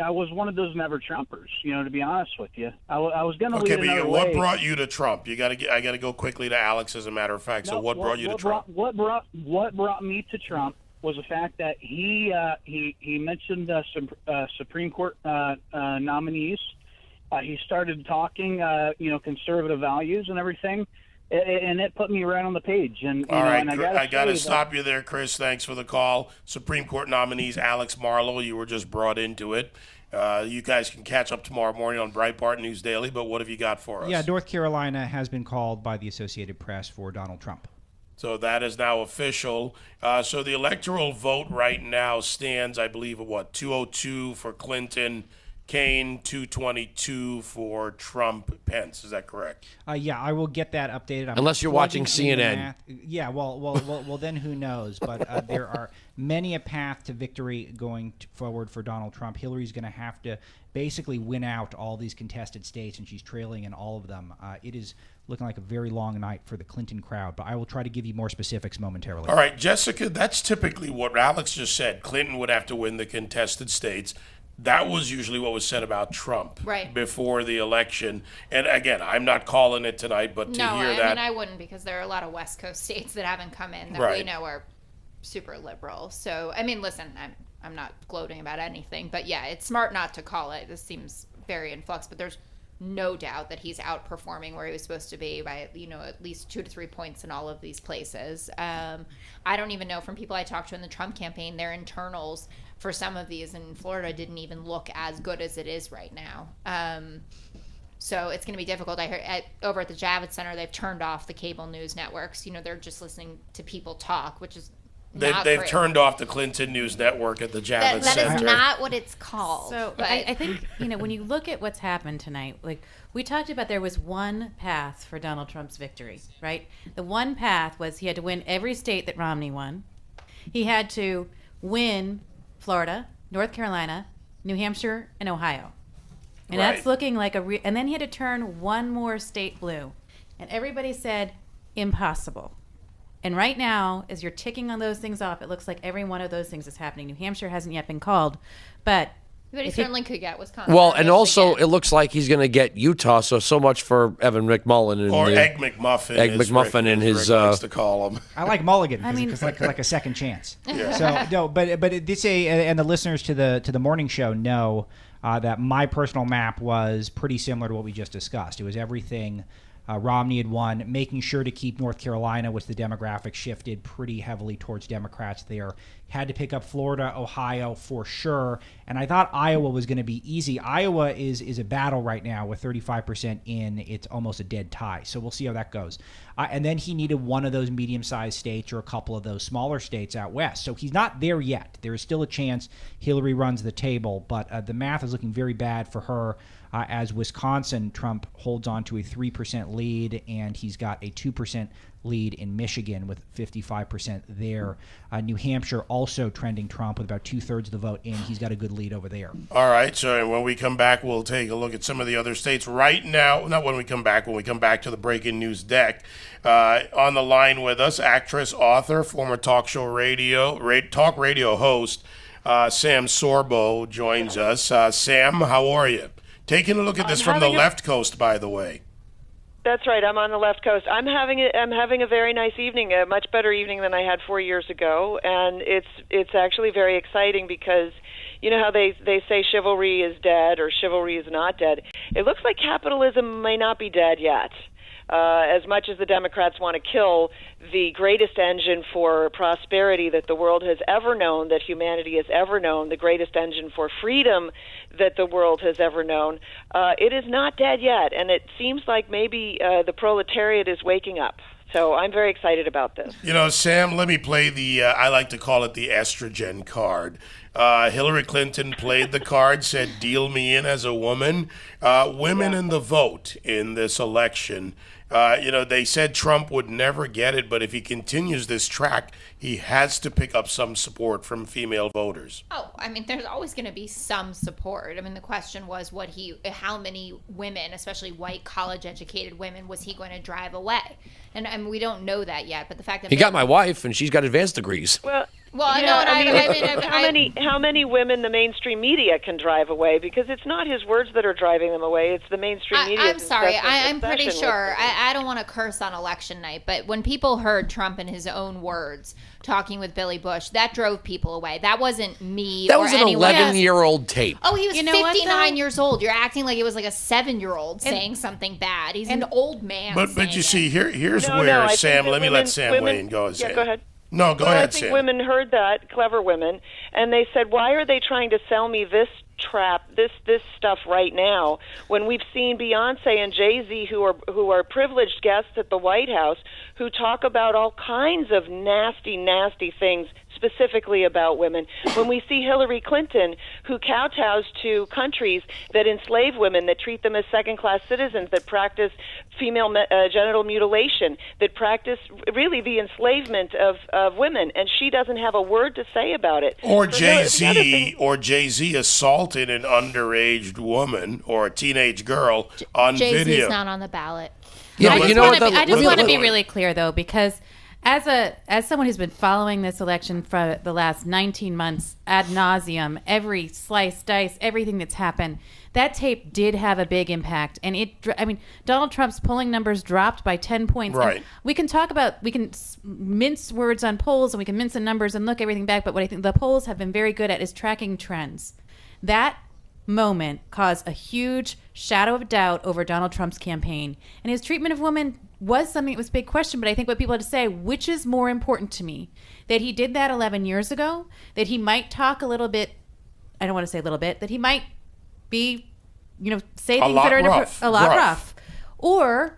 was one of those never Trumpers, to be honest with you. I was going to lead another way. What brought you to Trump? I got to go quickly to Alex, as a matter of fact. So what brought you to Trump? What brought me to Trump was the fact that he mentioned Supreme Court nominees. He started talking, conservative values and everything, and it put me right on the page. And all right, I got to stop you there, Chris. Thanks for the call. Supreme Court nominees Alex Marlowe, you were just brought into it. You guys can catch up tomorrow morning on Breitbart News Daily, but what have you got for us? Yeah, North Carolina has been called by the Associated Press for Donald Trump. So that is now official. So the electoral vote right now stands, I believe, at 202 for Clinton, Kane, 222 for Trump, Pence. Is that correct? Yeah, I will get that updated. Unless you're watching CNN. Yeah, well, then who knows? But there are many a path to victory going forward for Donald Trump. Hillary's going to have to basically win out all these contested states, and she's trailing in all of them. It is looking like a very long night for the Clinton crowd, but I will try to give you more specifics momentarily. All right, Jessica, that's typically what Alex just said. Clinton would have to win the contested states. That was usually what was said about Trump before the election. And again, I'm not calling it tonight, but to hear that. I mean, I wouldn't, because there are a lot of West Coast states that haven't come in that we know are super liberal. So, I mean, listen, I'm not gloating about anything, but yeah, it's smart not to call it. This seems very in flux, but there's no doubt that he's outperforming where he was supposed to be by, at least 2 to 3 points in all of these places. I don't even know, from people I talked to in the Trump campaign, their internals for some of these in Florida didn't even look as good as it is right now. So it's going to be difficult. I heard over at the Javits Center, they've turned off the cable news networks. They're just listening to people talk, which is They've great. turned off the Clinton News Network at the Javits That Center. is not what it's called. So but I think, when you look at what's happened tonight, like we talked about, there was one path for Donald Trump's victory, right? The one path was he had to win every state that Romney won. He had to win Florida, North Carolina, New Hampshire, and Ohio. And that's looking like and then he had to turn one more state blue. And everybody said, impossible. And right now, as you're ticking on those things off, it looks like every one of those things is happening. New Hampshire hasn't yet been called, but he certainly could get Wisconsin. Well, and also it looks like he's going to get Utah. So much for Evan McMullen and Or Egg McMuffin. Egg as McMuffin Rick, and his. likes to call him. I like Mulligan I because mean- it's like a second chance. Yeah. So no, but and the listeners to the morning show know that my personal map was pretty similar to what we just discussed. It was everything. Romney had won, making sure to keep North Carolina, which the demographic shifted pretty heavily towards Democrats there. Had to pick up Florida, Ohio for sure. And I thought Iowa was going to be easy. Iowa is a battle right now with 35% in. It's almost a dead tie. So we'll see how that goes. And then he needed one of those medium-sized states or a couple of those smaller states out west. So he's not there yet. There is still a chance Hillary runs the table, but the math is looking very bad for her. As Wisconsin, Trump holds on to a 3% lead, and he's got a 2% lead in Michigan with 55% there. New Hampshire also trending Trump with about 2/3 of the vote in. He's got a good lead over there. All right, so when we come back, we'll take a look at some of the other states right now. Not when we come back to the breaking news deck. On the line with us, actress, author, former talk radio host, Sam Sorbo joins us. Sam, how are you? Taking a look at this from the left coast, by the way. That's right. I'm on the left coast. I'm having a very nice evening, a much better evening than I had 4 years ago, and it's actually very exciting because you know how they say chivalry is dead or chivalry is not dead. It looks like capitalism may not be dead yet. As much as the Democrats want to kill the greatest engine for prosperity that the world has ever known, that humanity has ever known, the greatest engine for freedom that the world has ever known, it is not dead yet. And it seems like maybe the proletariat is waking up. So I'm very excited about this. You know, Sam, let me play I like to call it the estrogen card. Hillary Clinton played the card, said, deal me in as a woman. Women in the vote in this election. They said Trump would never get it, but if he continues this track, he has to pick up some support from female voters. Oh, I mean, there's always going to be some support. I mean, the question was how many women, especially white college-educated women, was he going to drive away? And I mean, we don't know that yet. But the fact that he got my wife, and she's got advanced degrees. Well, how many women the mainstream media can drive away? Because it's not his words that are driving them away; it's the mainstream media. I'm sorry, I'm pretty sure. I don't want to curse on election night, but when people heard Trump in his own words talking with Billy Bush, that drove people away. That wasn't me. That or was an anyone 11-year-old tape. Oh, he was 59 years old. You're acting like it was like a 7-year-old saying something bad. He's an old man. But you see, here's where Sam. Let me let Sam weigh in. Go ahead, Sam. Go ahead. No, go ahead, I think Sam. women heard that, clever women, and they said, "Why are they trying to sell me this trap, this stuff right now, when we've seen Beyonce and Jay-Z, who are privileged guests at the White House, who talk about all kinds of nasty things specifically about women, when we see Hillary Clinton, who kowtows to countries that enslave women, that treat them as second-class citizens, that practice female genital mutilation, that practice really the enslavement of women, and she doesn't have a word to say about it." Or Jay-Z assaulted an underage woman or a teenage girl on video. Jay-Z's not on the ballot. I just want to be really clear, though, because as someone who's been following this election for the last 19 months ad nauseum, every slice, dice, everything that's happened, that tape did have a big impact. And Donald Trump's polling numbers dropped by 10 points. Right. And we can mince words on polls and we can mince the numbers and look everything back. But what I think the polls have been very good at is tracking trends. That moment caused a huge shadow of doubt over Donald Trump's campaign. And his treatment of women was something that was a big question, but I think what people had to say, which is more important to me? That he did that 11 years ago? That he might talk a little bit, I don't want to say a little bit, that he might be, say things that are a lot rough. Or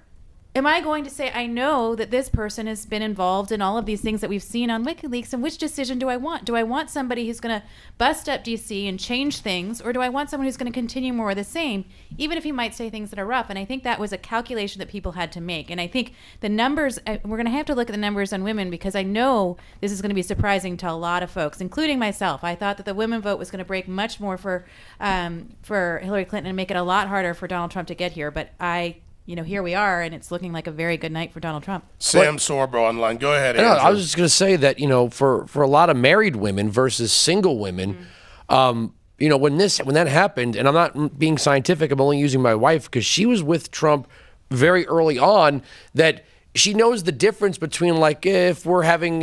am I going to say, I know that this person has been involved in all of these things that we've seen on WikiLeaks, and which decision do I want? Do I want somebody who's going to bust up DC and change things, or do I want someone who's going to continue more of the same, even if he might say things that are rough? And I think that was a calculation that people had to make. And I think the numbers, we're going to have to look at the numbers on women, because I know this is going to be surprising to a lot of folks, including myself. I thought that the women vote was going to break much more for Hillary Clinton and make it a lot harder for Donald Trump to get here. But here we are, and it's looking like a very good night for Donald Trump. Sam Sorbo online. Go ahead, Andrew. No, I was just going to say that, for a lot of married women versus single women, when that happened, and I'm not being scientific, I'm only using my wife because she was with Trump very early on, that she knows the difference between, like, if we're having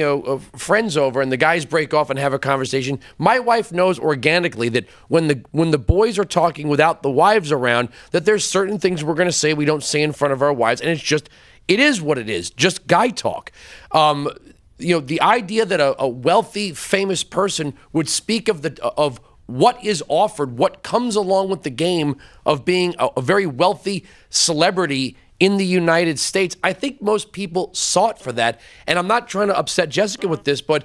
friends over and the guys break off and have a conversation. My wife knows organically that when the boys are talking without the wives around, that there's certain things we're going to say we don't say in front of our wives, and it is what it is, just guy talk. The idea that a wealthy, famous person would speak of what is offered, what comes along with the game of being a very wealthy celebrity in the United States. I think most people sought for that. And I'm not trying to upset Jessica with this, but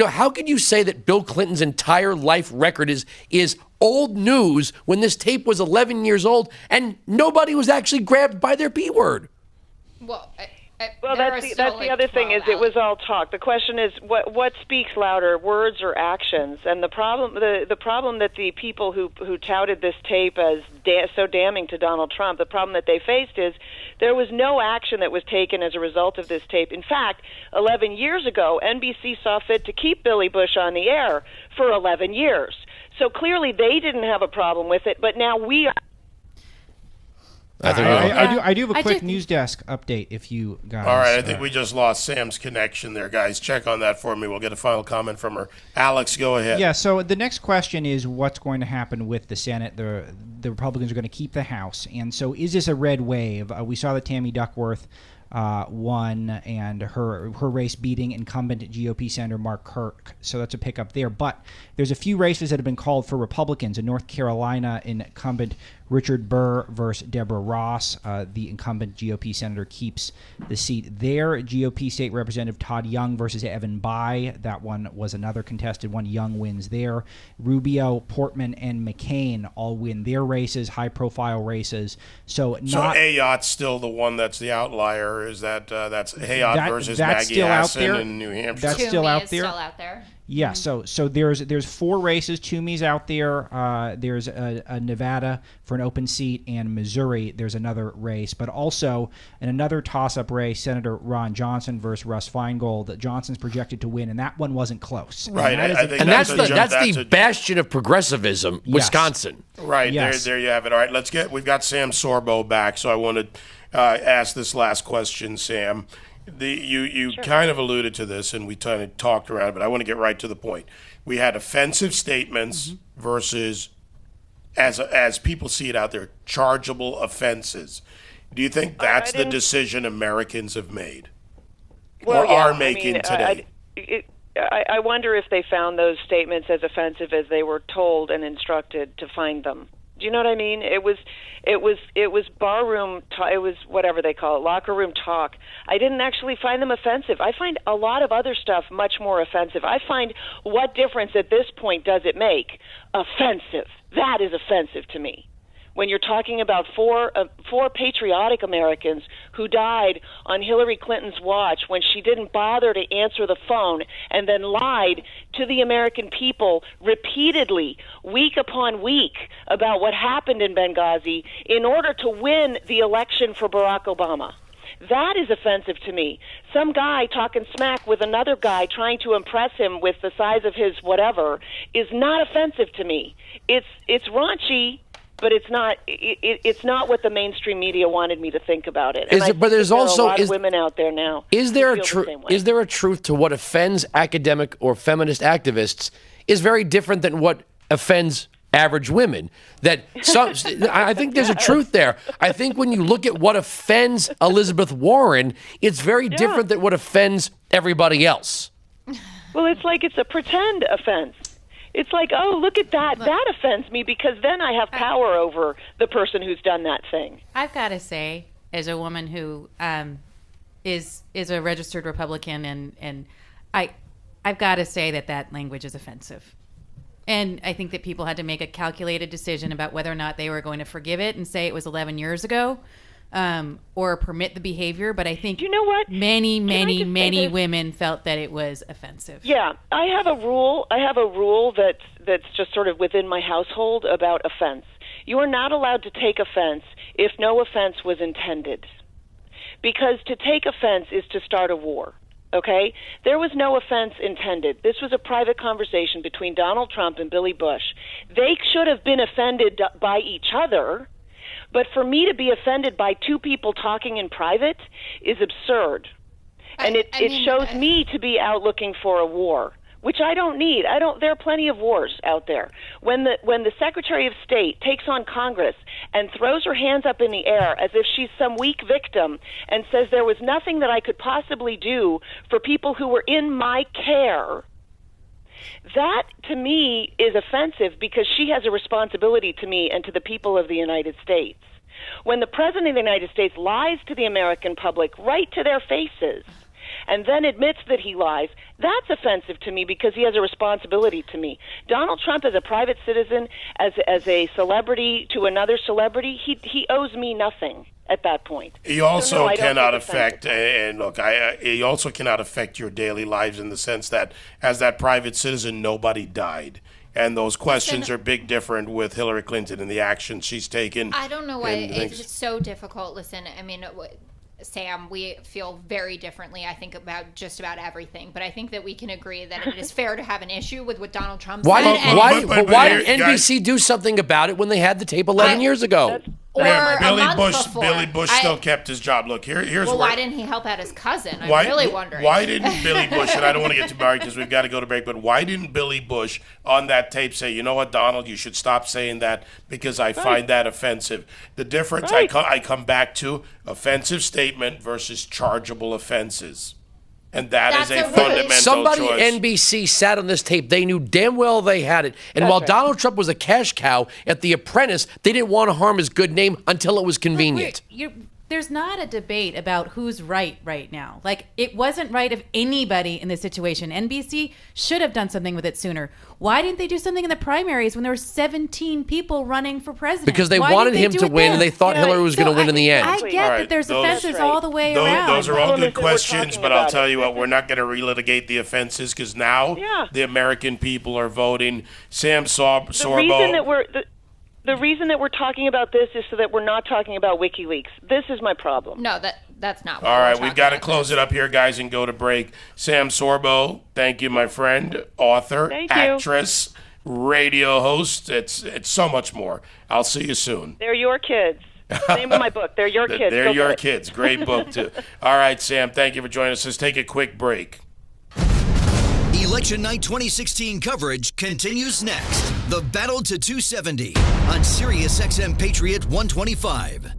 how can you say that Bill Clinton's entire life record is old news when this tape was 11 years old and nobody was actually grabbed by their B word? Well, that's the other thing, is it was all talk. The question is, what speaks louder, words or actions? And the problem that the people who touted this tape as so damning to Donald Trump, the problem that they faced is there was no action that was taken as a result of this tape. In fact, 11 years ago, NBC saw fit to keep Billy Bush on the air for 11 years. So clearly they didn't have a problem with it, but now we are. I do have a quick news desk update if you guys. All right, I think we just lost Sam's connection there, guys. Check on that for me. We'll get a final comment from her. Alex, go ahead. Yeah, so the next question is what's going to happen with the Senate. The Republicans are going to keep the House. And so is this a red wave? We saw that Tammy Duckworth won, and her race beating incumbent GOP Senator Mark Kirk. So that's a pickup there. But there's a few races that have been called for Republicans. In North Carolina, incumbent Richard Burr versus Deborah Ross. The incumbent GOP senator keeps the seat there. GOP State Representative Todd Young versus Evan Bayh. That one was another contested one. Young wins there. Rubio, Portman, and McCain all win their races, high-profile races. So Ayotte's still the one that's the outlier. Is that's Ayotte versus Maggie Hassan in New Hampshire? That's still out there. Still out there. Yeah, so there's 4 races. Toomey's out there. There's a Nevada for an open seat, and Missouri. There's another race, but also in another toss-up race, Senator Ron Johnson versus Russ Feingold. Johnson's projected to win, and that one wasn't close. Right, that's the bastion of progressivism, Wisconsin. Right, yes. There you have it. All right, we've got Sam Sorbo back, so I want to ask this last question, Sam. You Sure. kind of alluded to this, and we kind of talked around it, but I want to get right to the point. We had offensive statements versus, as people see it out there, chargeable offenses. Do you think that's the decision Americans have made, or are making today? I wonder if they found those statements as offensive as they were told and instructed to find them. Do you know what I mean? It was barroom. It was whatever they call it, locker room talk. I didn't actually find them offensive. I find a lot of other stuff much more offensive. I find, what difference at this point does it make? Offensive. That is offensive to me. When you're talking about four patriotic Americans who died on Hillary Clinton's watch when she didn't bother to answer the phone and then lied to the American people repeatedly, week upon week, about what happened in Benghazi in order to win the election for Barack Obama. That is offensive to me. Some guy talking smack with another guy trying to impress him with the size of his whatever is not offensive to me. It's raunchy, but it's not. It's not what the mainstream media wanted me to think about it. But there's also a lot of women out there now. Is there a truth to what offends academic or feminist activists is very different than what offends average women? That I think there's a truth there. I think when you look at what offends Elizabeth Warren, it's very different than what offends everybody else. Well, it's like it's a pretend offense. It's like, oh, look at that. That offends me because then I have power over the person who's done that thing. I've got to say, as a woman who is a registered Republican, and I've got to say that language is offensive. And I think that people had to make a calculated decision about whether or not they were going to forgive it and say it was 11 years ago, or permit the behavior. But I think many women felt that it was offensive. Yeah, I have a rule. That's just sort of within my household about offense. You are not allowed to take offense if no offense was intended, because to take offense is to start a war. Okay? There was no offense intended. This was a private conversation between Donald Trump and Billy Bush. They should have been offended by each other, but for me to be offended by two people talking in private is absurd. And it shows me to be out looking for a war, which I don't need. There are plenty of wars out there. When the Secretary of State takes on Congress and throws her hands up in the air as if she's some weak victim and says there was nothing that I could possibly do for people who were in my care, that to me is offensive, because she has a responsibility to me and to the people of the United States. When the President of the United States lies to the American public right to their faces and then admits that he lies, that's offensive to me, because he has a responsibility to me. Donald Trump, as a private citizen, as a celebrity to another celebrity, he owes me nothing at that point. He also I don't cannot take offense. affect, and look, he also cannot affect your daily lives, in the sense that as that private citizen, nobody died. And those questions are big different with Hillary Clinton and the actions she's taken. I don't know why and it's things. just so difficult. Listen, I mean, Sam, we feel very differently, I think, about just about everything. But I think that we can agree that it is fair to have an issue with what Donald Trump said. Why did NBC do something about it when they had the tape 11 years ago? Or a month before. Billy Bush still kept his job. Look, here's well, where, why didn't he help out his cousin? I'm really wondering. Why didn't Billy Bush, and I don't want to get too married because we've got to go to break, but why didn't Billy Bush on that tape say, you know what, Donald, you should stop saying that because I find that offensive? The difference I come back to, offensive statement versus chargeable offenses. And that's a fundamental Somebody choice. at NBC sat on this tape. They knew damn well they had it. And while Donald Trump was a cash cow at The Apprentice, they didn't want to harm his good name until it was convenient. There's not a debate about who's right now. Like, it wasn't right of anybody in this situation. NBC should have done something with it sooner. Why didn't they do something in the primaries when there were 17 people running for president? Because they wanted him to win, and they thought Hillary was going to win in the end. I get that there's offenses all the way around. Those are all good questions, but I'll tell you what, we're not going to relitigate the offenses, because now the American people are voting. Sam Sorbo. The reason that we're talking about this is so that we're not talking about WikiLeaks. This is my problem. No, that's not what All right, we're we've got to close it up here, guys, and go to break. Sam Sorbo, thank you, my friend, author, actress, radio host. It's so much more. I'll see you soon. They're your kids. Name of my book. They're your kids. They're your kids. Great book, too. All right, Sam, thank you for joining us. Let's take a quick break. Election Night 2016 coverage continues next. The Battle to 270 on Sirius XM Patriot 125.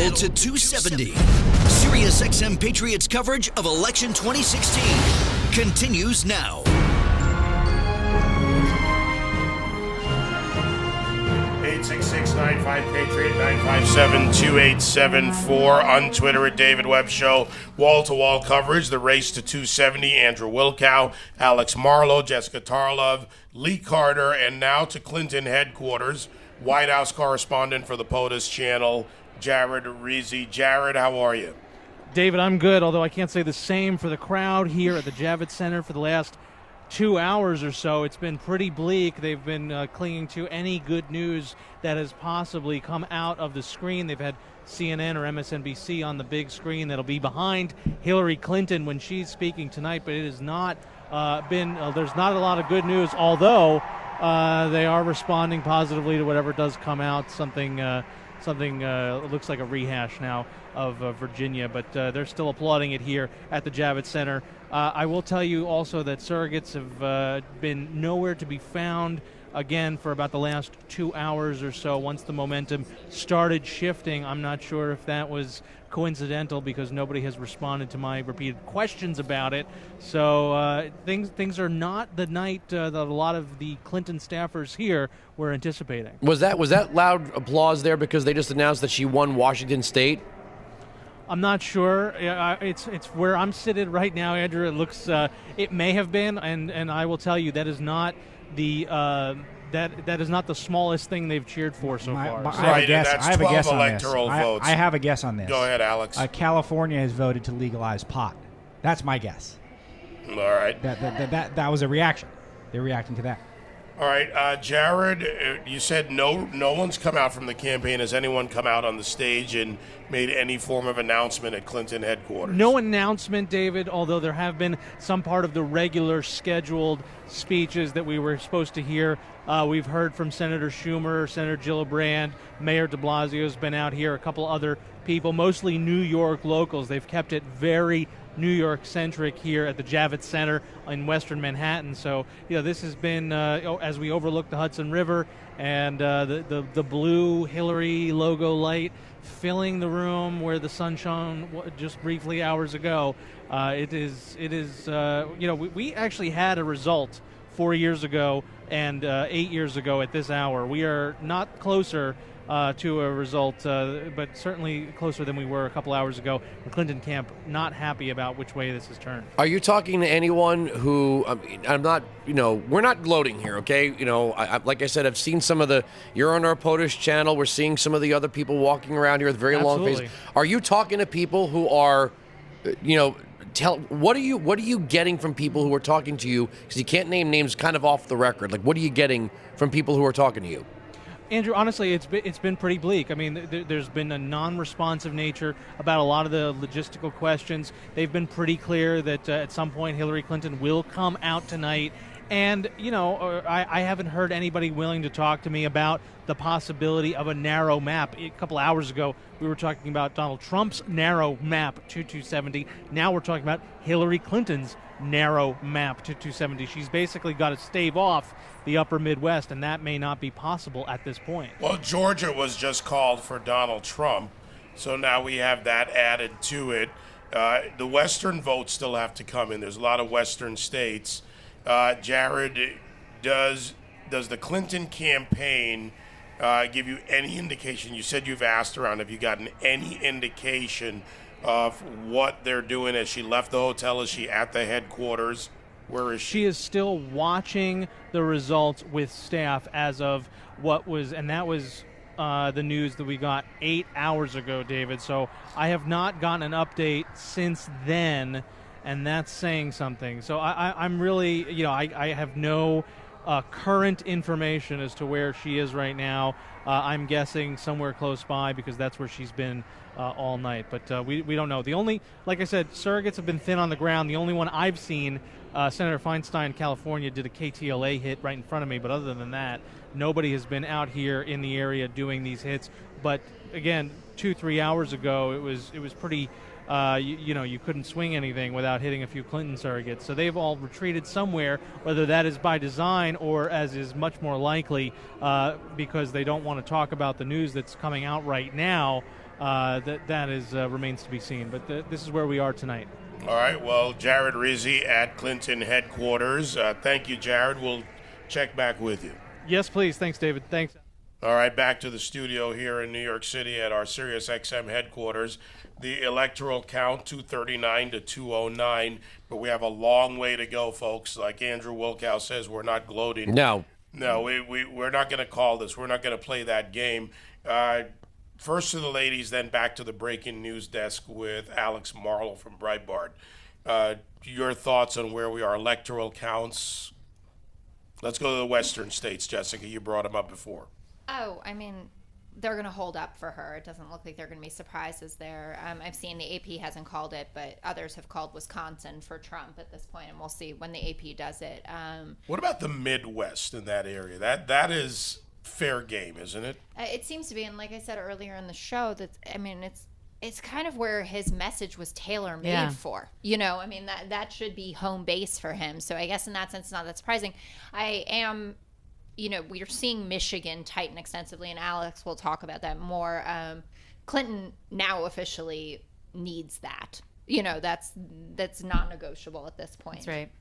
Channel to 270. SiriusXM Patriots coverage of election 2016 continues now. 866-95-PATRIOT, 957-2874 on Twitter at David Webb Show. Wall-to-wall coverage, the race to 270, Andrew Wilkow, Alex Marlow, Jessica Tarlov, Lee Carter, and now to Clinton headquarters, White House correspondent for the POTUS channel, Jared Rizzi. Jared, how are you? David, I'm good, although I can't say the same for the crowd here at the Javits Center for the last 2 hours or so. It's been pretty bleak. They've been clinging to any good news that has possibly come out of the screen. They've had CNN or MSNBC on the big screen that'll be behind Hillary Clinton when she's speaking tonight, but it has not there's not a lot of good news, although they are responding positively to whatever does come out. Something looks like a rehash now of Virginia, but they're still applauding it here at the Javits Center. I will tell you also that surrogates have been nowhere to be found again for about the last 2 hours or so. Once the momentum started shifting, I'm not sure if that was coincidental because nobody has responded to my repeated questions about it. So things are not the night that a lot of the Clinton staffers here were anticipating. Was that loud applause there because they just announced that she won Washington State? I'm not sure. It's where I'm sitting right now, Andrew. It looks it may have been, and I will tell you that is not the that is not the smallest thing they've cheered for so far. I have a guess on this. Votes. I have a guess on this. Go ahead, Alex. California has voted to legalize pot. That's my guess. All right. That was a reaction. They're reacting to that. All right, Jared, you said no one's come out from the campaign. Has anyone come out on the stage and made any form of announcement at Clinton headquarters? No announcement, David, although there have been some part of the regular scheduled speeches that we were supposed to hear. We've heard from Senator Schumer, Senator Gillibrand, Mayor de Blasio's been out here, a couple other people, mostly New York locals. They've kept it very New York-centric here at the Javits Center in Western Manhattan. So, this has been, as we overlook the Hudson River and the blue Hillary logo light filling the room where the sun shone just briefly hours ago. We actually had a result 4 years ago and 8 years ago at this hour. We are not closer to a result, but certainly closer than we were a couple hours ago. The Clinton camp not happy about which way this has turned. Are you talking to anyone who, I'm not, we're not gloating here, okay? Like I said, I've seen some of you're on our POTUS channel, we're seeing some of the other people walking around here with very long faces. Are you talking to people who are, what are you getting from people who are talking to you? Because you can't name names kind of off the record. Like, what are you getting from people who are talking to you? Andrew, honestly, it's been pretty bleak. I mean, there's been a non-responsive nature about a lot of the logistical questions. They've been pretty clear that at some point Hillary Clinton will come out tonight. And, I haven't heard anybody willing to talk to me about the possibility of a narrow map. A couple hours ago, we were talking about Donald Trump's narrow map to 270. Now we're talking about Hillary Clinton's narrow map to 270. She's basically got to stave off the upper Midwest, and that may not be possible at this point. Well, Georgia was just called for Donald Trump, so now we have that added to it. The Western votes still have to come in. There's a lot of Western states. Jared, does the Clinton campaign give you any indication? You said you've asked around. Have you gotten any indication of what they're doing? Has she left the hotel? Is she at the headquarters? Where is she? She is still watching the results with staff as of that was the news that we got 8 hours ago, David. So I have not gotten an update since then, and that's saying something. So I'm really, I have no current information as to where she is right now. I'm guessing somewhere close by because that's where she's been all night. But we don't know. The only, like I said, surrogates have been thin on the ground. The only one I've seen, Senator Feinstein, California, did a KTLA hit right in front of me. But other than that, nobody has been out here in the area doing these hits. But again, 2-3 hours ago, it was pretty. You couldn't swing anything without hitting a few Clinton surrogates. So they've all retreated somewhere, whether that is by design or, as is much more likely, because they don't want to talk about the news that's coming out right now. that is remains to be seen. But this is where we are tonight. All right. Well, Jared Rizzi at Clinton headquarters. Thank you, Jared. We'll check back with you. Yes, please. Thanks, David. Thanks. All right, back to the studio here in New York City at our SiriusXM headquarters. The electoral count, 239 to 209, but we have a long way to go, folks. Like Andrew Wilkow says, we're not gloating. No, we're not going to call this. We're not going to play that game. First to the ladies, then back to the breaking news desk with Alex Marlow from Breitbart. Your thoughts on where we are, electoral counts? Let's go to the western states, Jessica. You brought them up before. Oh, I mean, they're going to hold up for her. It doesn't look like they're going to be surprises there. I've seen the AP hasn't called it, but others have called Wisconsin for Trump at this point, and we'll see when the AP does it. What about the Midwest in that area? That is fair game, isn't it? It seems to be, and like I said earlier in the show, it's kind of where his message was tailor-made for. That should be home base for him. So I guess in that sense, it's not that surprising. We're seeing Michigan tighten extensively, and Alex will talk about that more. Clinton now officially needs that. That's non-negotiable at this point. That's right.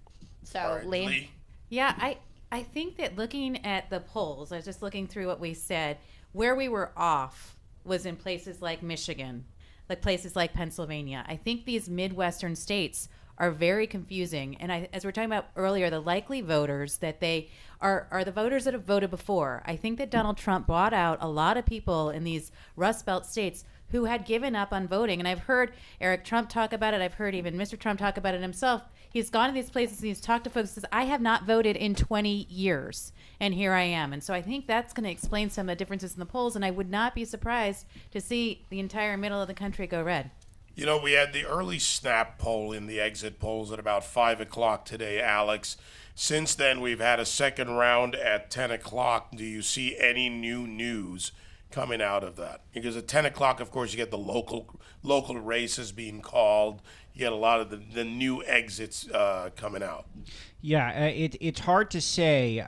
So, All right, Lee? Yeah, I think that looking at the polls, I was just looking through what we said, where we were off was in places like Michigan, like places like Pennsylvania. I think these Midwestern states are very confusing. And as we were talking about earlier, the likely voters that they are the voters that have voted before. I think that Donald Trump bought out a lot of people in these Rust Belt states who had given up on voting. And I've heard Eric Trump talk about it. I've heard even Mr. Trump talk about it himself. He's gone to these places and he's talked to folks and says, I have not voted in 20 years, and here I am. And so I think that's going to explain some of the differences in the polls, and I would not be surprised to see the entire middle of the country go red. We had the early snap poll in the exit polls at about 5 o'clock today, Alex. Since then, we've had a second round at 10 o'clock. Do you see any new news coming out of that? Because at 10 o'clock, of course, you get the local races being called. You get a lot of the new exits coming out. Yeah, it's hard to say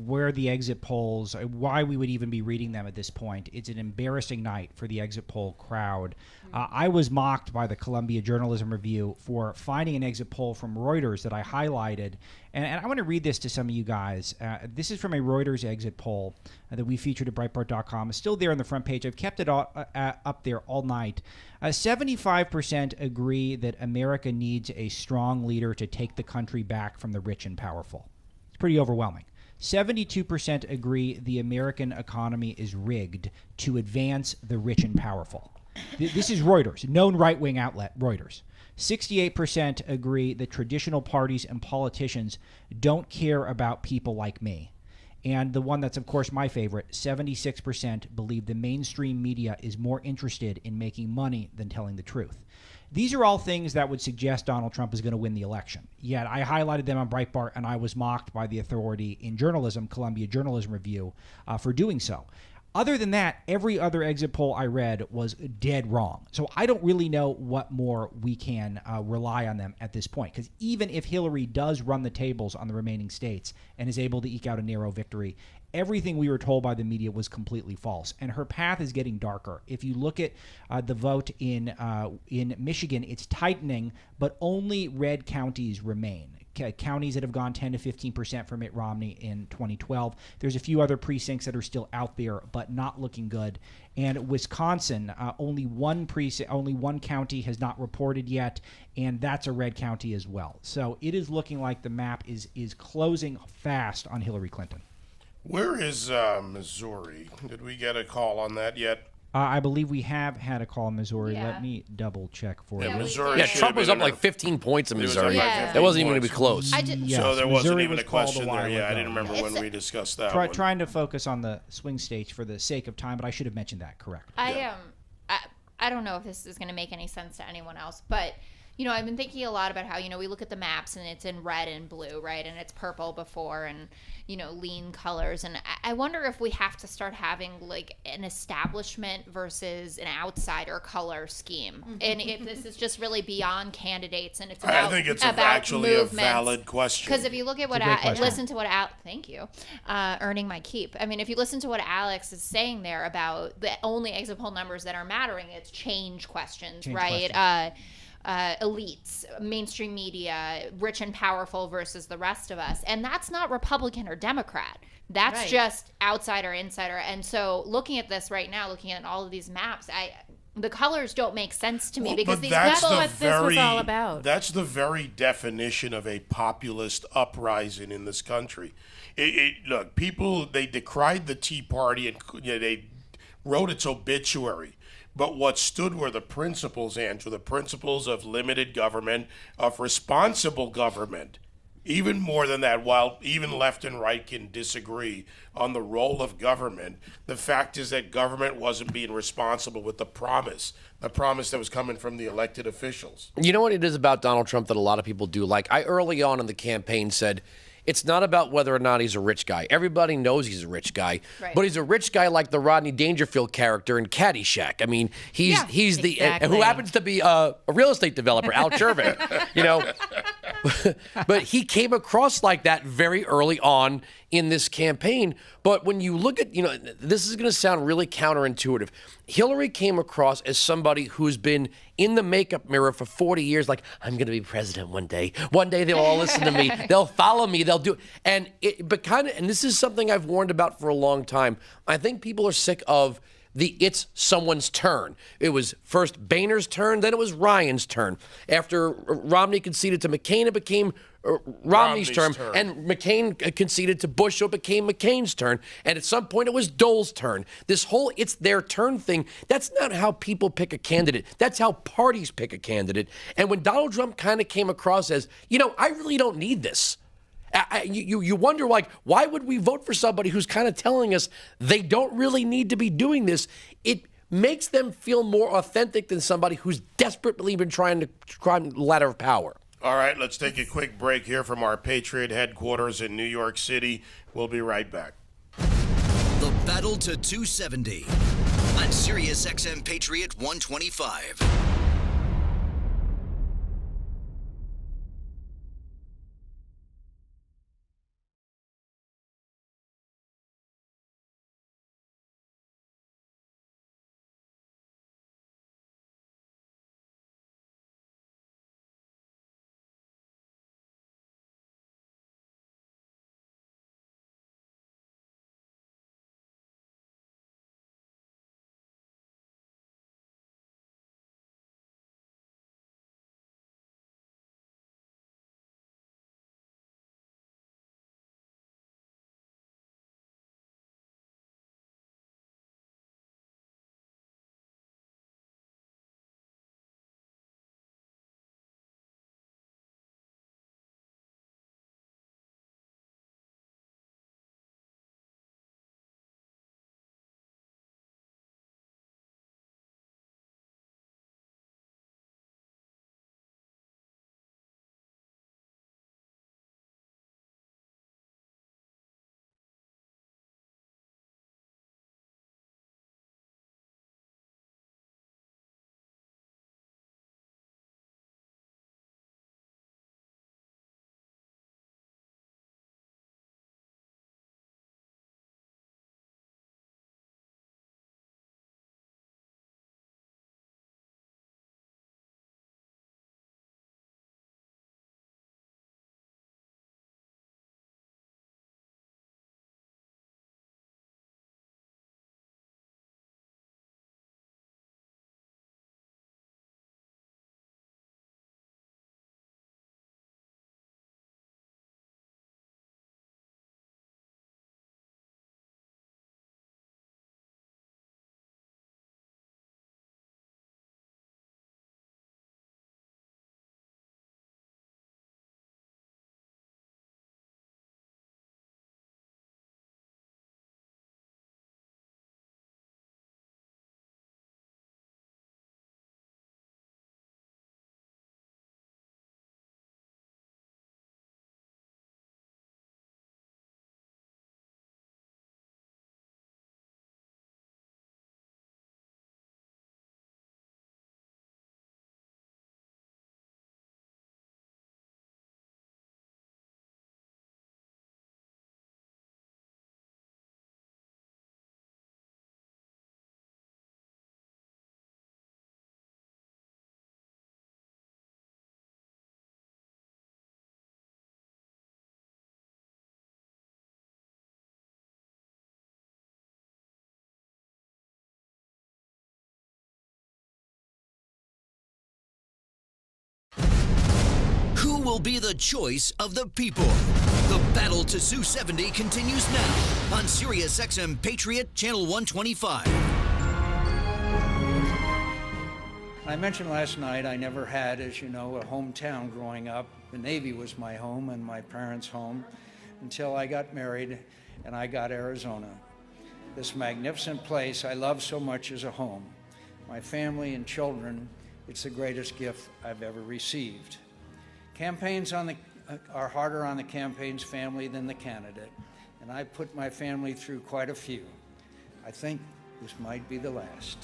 where the exit polls, why we would even be reading them at this point. It's an embarrassing night for the exit poll crowd. I was mocked by the Columbia Journalism Review for finding an exit poll from Reuters that I highlighted. And I want to read this to some of you guys. This is from a Reuters exit poll that we featured at Breitbart.com. It's still there on the front page. I've kept it up there all night. 75% agree that America needs a strong leader to take the country back from the rich and powerful. It's pretty overwhelming. 72% agree the American economy is rigged to advance the rich and powerful. This is Reuters, known right-wing outlet, Reuters. 68% agree that traditional parties and politicians don't care about people like me. And the one that's, of course, my favorite, 76% believe the mainstream media is more interested in making money than telling the truth. These are all things that would suggest Donald Trump is going to win the election. Yet I highlighted them on Breitbart, and I was mocked by the authority in journalism, Columbia Journalism Review, for doing so. Other than that, every other exit poll I read was dead wrong. So I don't really know what more we can rely on them at this point. Because even if Hillary does run the tables on the remaining states and is able to eke out a narrow victory, everything we were told by the media was completely false. And her path is getting darker. If you look at the vote in Michigan, it's tightening, but only red counties remain. Counties that have gone 10 to 15% for Mitt Romney in 2012. There's a few other precincts that are still out there, but not looking good. And Wisconsin, only one county has not reported yet, and that's a red county as well. So it is looking like the map is closing fast on Hillary Clinton. Where is Missouri? Did we get a call on that yet? I believe we have had a call in Missouri. Yeah. Let me double check for you. Missouri. Trump was up like 15 points in Missouri. That wasn't even going to be close. So there wasn't even a question there. Yeah, I didn't remember when we discussed that one. Trying to focus on the swing states for the sake of time, but I should have mentioned that. Correct. I don't know if this is going to make any sense to anyone else, but I've been thinking a lot about how, we look at the maps and it's in red and blue, right? And it's purple before and, lean colors. And I wonder if we have to start having like an establishment versus an outsider color scheme. And if this is just really beyond candidates and it's about I think it's about actually movements. a valid question. Because if you look at what, listen to what thank you, earning my keep. I mean, if you listen to what Alex is saying there about the only exit poll numbers that are mattering, it's change questions, right? Elites, mainstream media, rich and powerful versus the rest of us. And that's not Republican or Democrat. That's just outsider, insider. And so looking at this right now, looking at all of these maps, the colors don't make sense to me because that's what this was all about. That's the very definition of a populist uprising in this country. Look, people, they decried the Tea Party and they wrote its obituary. But what stood were the principles, Andrew, the principles of limited government, of responsible government. Even more than that, while even left and right can disagree on the role of government, the fact is that government wasn't being responsible with the promise that was coming from the elected officials. You know what it is about Donald Trump that a lot of people do like? I early on in the campaign said, it's not about whether or not he's a rich guy. Everybody knows he's a rich guy, but he's a rich guy like the Rodney Dangerfield character in Caddyshack. I mean, he's the who happens to be a real estate developer, Al Chervin, But he came across like that very early on in this campaign. But when you look at, this is going to sound really counterintuitive. Hillary came across as somebody who's been in the makeup mirror for 40 years, like, I'm going to be president one day. One day they'll all listen to me. They'll follow me. They'll do and this is something I've warned about for a long time. I think people are sick of it's someone's turn. It was first Boehner's turn, then it was Ryan's turn. After Romney conceded to McCain, it became Romney's turn. And McCain conceded to Bush, so it became McCain's turn. And at some point, it was Dole's turn. This whole it's their turn thing, that's not how people pick a candidate. That's how parties pick a candidate. And when Donald Trump kind of came across as, I really don't need this. You wonder, like, why would we vote for somebody who's kind of telling us they don't really need to be doing this? It makes them feel more authentic than somebody who's desperately been trying to climb the ladder of power. All right, let's take a quick break here from our Patriot headquarters in New York City. We'll be right back. The Battle to 270 on Sirius XM Patriot 125. will be the choice of the people? The battle to Sioux 70 continues now on Sirius XM Patriot Channel 125. I mentioned last night I never had, as you know, a hometown growing up. The Navy was my home and my parents' home until I got married and I got Arizona. This magnificent place I love so much as a home. My family and children, it's the greatest gift I've ever received. Campaigns are harder on the campaign's family than the candidate, and I put my family through quite a few. I think this might be the last.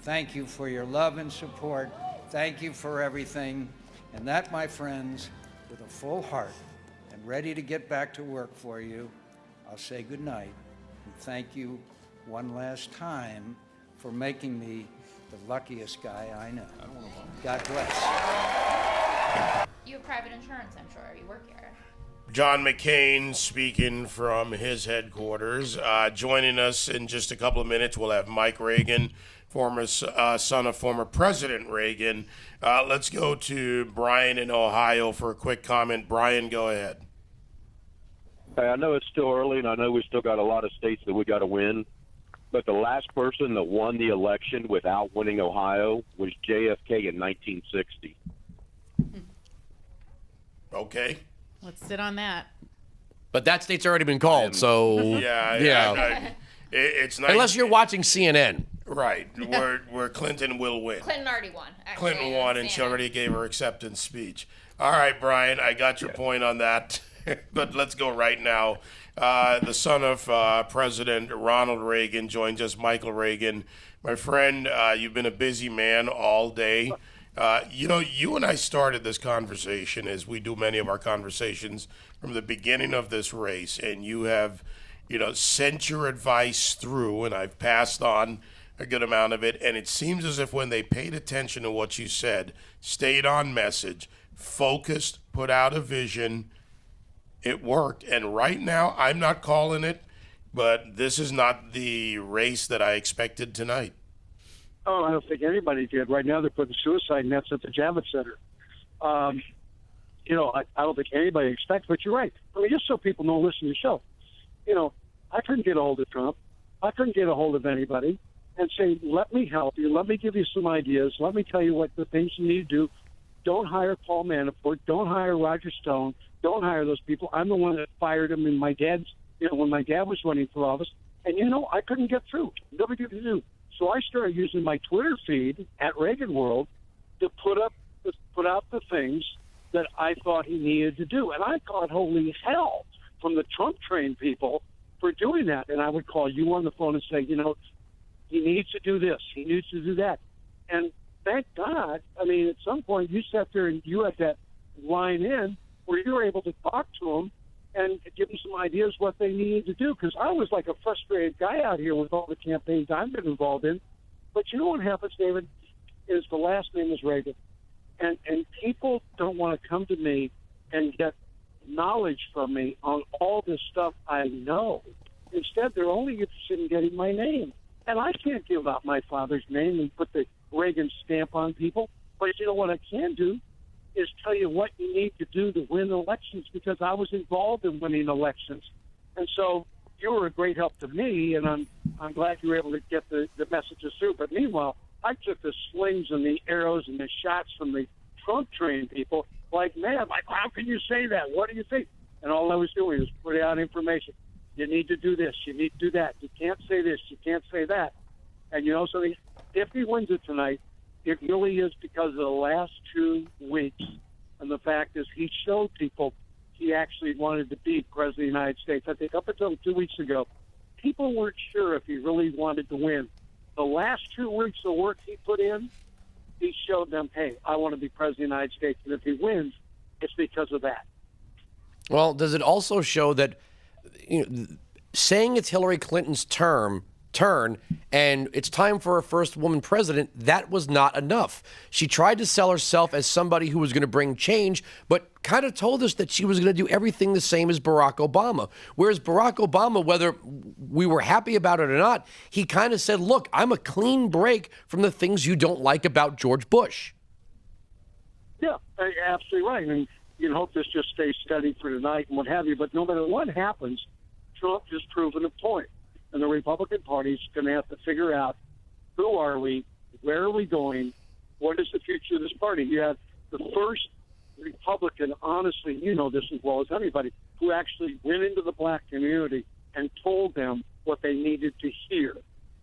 Thank you for your love and support. Thank you for everything. And that, my friends, with a full heart and ready to get back to work for you, I'll say goodnight and thank you one last time for making me the luckiest guy I know. God bless. You have private insurance, I'm sure. You work here. John McCain speaking from his headquarters. Joining us in just a couple of minutes, we'll have Mike Reagan, former son of former President Reagan. Let's go to Brian in Ohio for a quick comment. Brian, go ahead. Hey, I know it's still early, and I know we still got a lot of states that we got to win. But the last person that won the election without winning Ohio was JFK in 1960. Okay. Let's sit on that. But that state's already been called, so Yeah. It's not, unless you're watching CNN. Right, where Clinton will win. Clinton already won. Actually, Clinton won, and she already gave her acceptance speech. All right, Brian, I got your point on that. But let's go right now. The son of President Ronald Reagan joins us, Michael Reagan. My friend, you've been a busy man all day. You and I started this conversation, as we do many of our conversations, from the beginning of this race, and you have, sent your advice through, and I've passed on a good amount of it, and it seems as if when they paid attention to what you said, stayed on message, focused, put out a vision, it worked. And right now, I'm not calling it, but this is not the race that I expected tonight. Oh, I don't think anybody did. Right now, they're putting suicide nets at the Javits Center. I don't think anybody expects, but you're right. I mean, just so people don't listen to the show. I couldn't get a hold of Trump. I couldn't get a hold of anybody and say, let me help you. Let me give you some ideas. Let me tell you what the things you need to do. Don't hire Paul Manafort. Don't hire Roger Stone. Don't hire those people. I'm the one that fired him in my dad's, when my dad was running for office. And, I couldn't get through. Nobody could do. So I started using my Twitter feed at Reagan World to put out the things that I thought he needed to do. And I got holy hell from the Trump trained people for doing that. And I would call you on the phone and say, he needs to do this. He needs to do that. And thank God, at some point you sat there and you had that line in where you were able to talk to them and give them some ideas what they needed to do. Because I was like a frustrated guy out here with all the campaigns I've been involved in. But you know what happens, David, is the last name is Reagan. And people don't want to come to me and get knowledge from me on all this stuff I know. Instead, they're only interested in getting my name. And I can't give out my father's name and put the Reagan stamp on people. But you know what I can do is tell you what you need to do to win elections, because I was involved in winning elections. And so you were a great help to me, and I'm glad you were able to get the messages through. But meanwhile, I took the slings and the arrows and the shots from the Trump-trained people like, man, how can you say that? What do you think? And all I was doing was putting out information. You need to do this. You need to do that. You can't say this. You can't say that. And something, if he wins it tonight, it really is because of the last 2 weeks. And the fact is he showed people he actually wanted to be president of the United States. I think up until 2 weeks ago, people weren't sure if he really wanted to win. The last 2 weeks of work he put in, he showed them, hey, I want to be president of the United States. And if he wins, it's because of that. Well, does it also show that saying it's Hillary Clinton's turn and it's time for a first woman president, that was not enough. She tried to sell herself as somebody who was going to bring change, but kind of told us that she was going to do everything the same as Barack Obama. Whereas Barack Obama, whether we were happy about it or not, he kind of said, look, I'm a clean break from the things you don't like about George Bush. Yeah, absolutely right. And you can hope this just stays steady for tonight and what have you. But no matter what happens, Trump has proven a point. And the Republican Party is going to have to figure out who are we, where are we going, what is the future of this party. You have the first Republican, honestly, you know this as well as anybody, who actually went into the black community and told them what they needed to hear.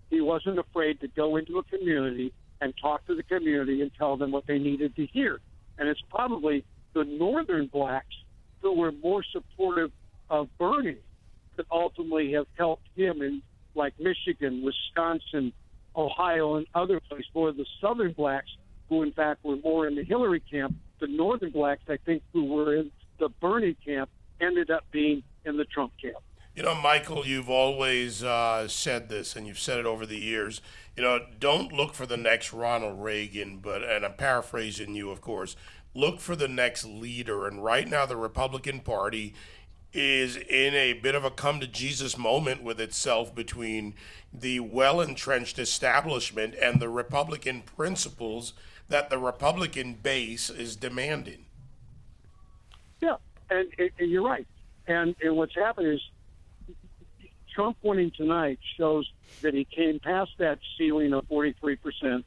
He wasn't afraid to go into a community and talk to the community and tell them what they needed to hear. And it's probably the northern blacks who were more supportive of Bernie that ultimately have helped him in, like, Michigan, Wisconsin, Ohio, and other places. More the southern blacks, who in fact were more in the Hillary camp, the northern blacks, I think, who were in the Bernie camp, ended up being in the Trump camp. You know, Michael, you've always said this, and you've said it over the years. You know, don't look for the next Ronald Reagan, and I'm paraphrasing you, of course. Look for the next leader. And right now, the Republican Party is in a bit of a come-to-Jesus moment with itself between the well-entrenched establishment and the Republican principles that the Republican base is demanding. Yeah, and you're right. And what's happened is Trump winning tonight shows that he came past that ceiling of 43%.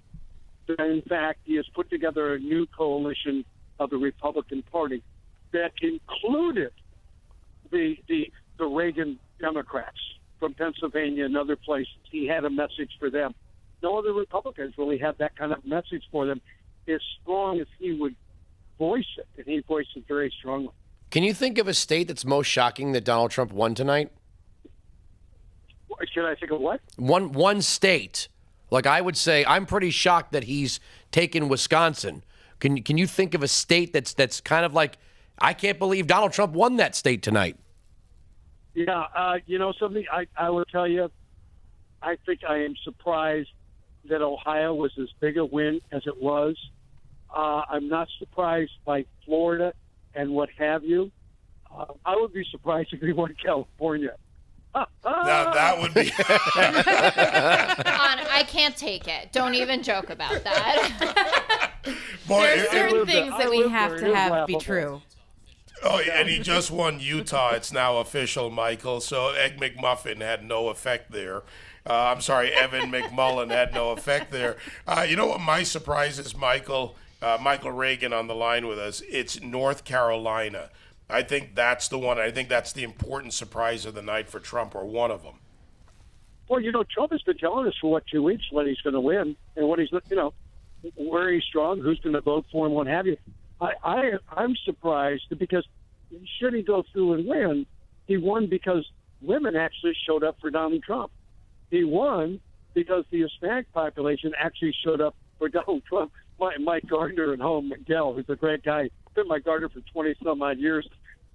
That, in fact, he has put together a new coalition of the Republican Party that included the Reagan Democrats from Pennsylvania and other places. He had a message for them. No other Republicans really had that kind of message for them as strong as he would voice it, and he voiced it very strongly. Can you think of a state that's most shocking that Donald Trump won tonight? Should I think of what? One state. Like, I would say I'm pretty shocked that he's taken Wisconsin. Can you think of a state that's kind of like, I can't believe Donald Trump won that state tonight? Yeah, you know something, I will tell you, I think I am surprised that Ohio was as big a win as it was. I'm not surprised by Florida and what have you. I would be surprised if he won California. Now, that would be... I can't take it. Don't even joke about that. Boy, There are certain things that we have to have be true. Oh, and he just won Utah. It's now official, Michael. So Egg McMuffin had no effect there. I'm sorry, Evan McMullen had no effect there. You know what my surprise is, Michael? Michael Reagan on the line with us. It's North Carolina. I think that's the one. I think that's the important surprise of the night for Trump, or one of them. Well, you know, Trump has been telling us for, 2 weeks when he's going to win and what he's, where he's strong, who's going to vote for him, what have you. I'm surprised because should he go through and win, he won because women actually showed up for Donald Trump. He won because the Hispanic population actually showed up for Donald Trump. Mike Gardner at home, Miguel, who's a great guy, been my gardener for 20-some-odd years.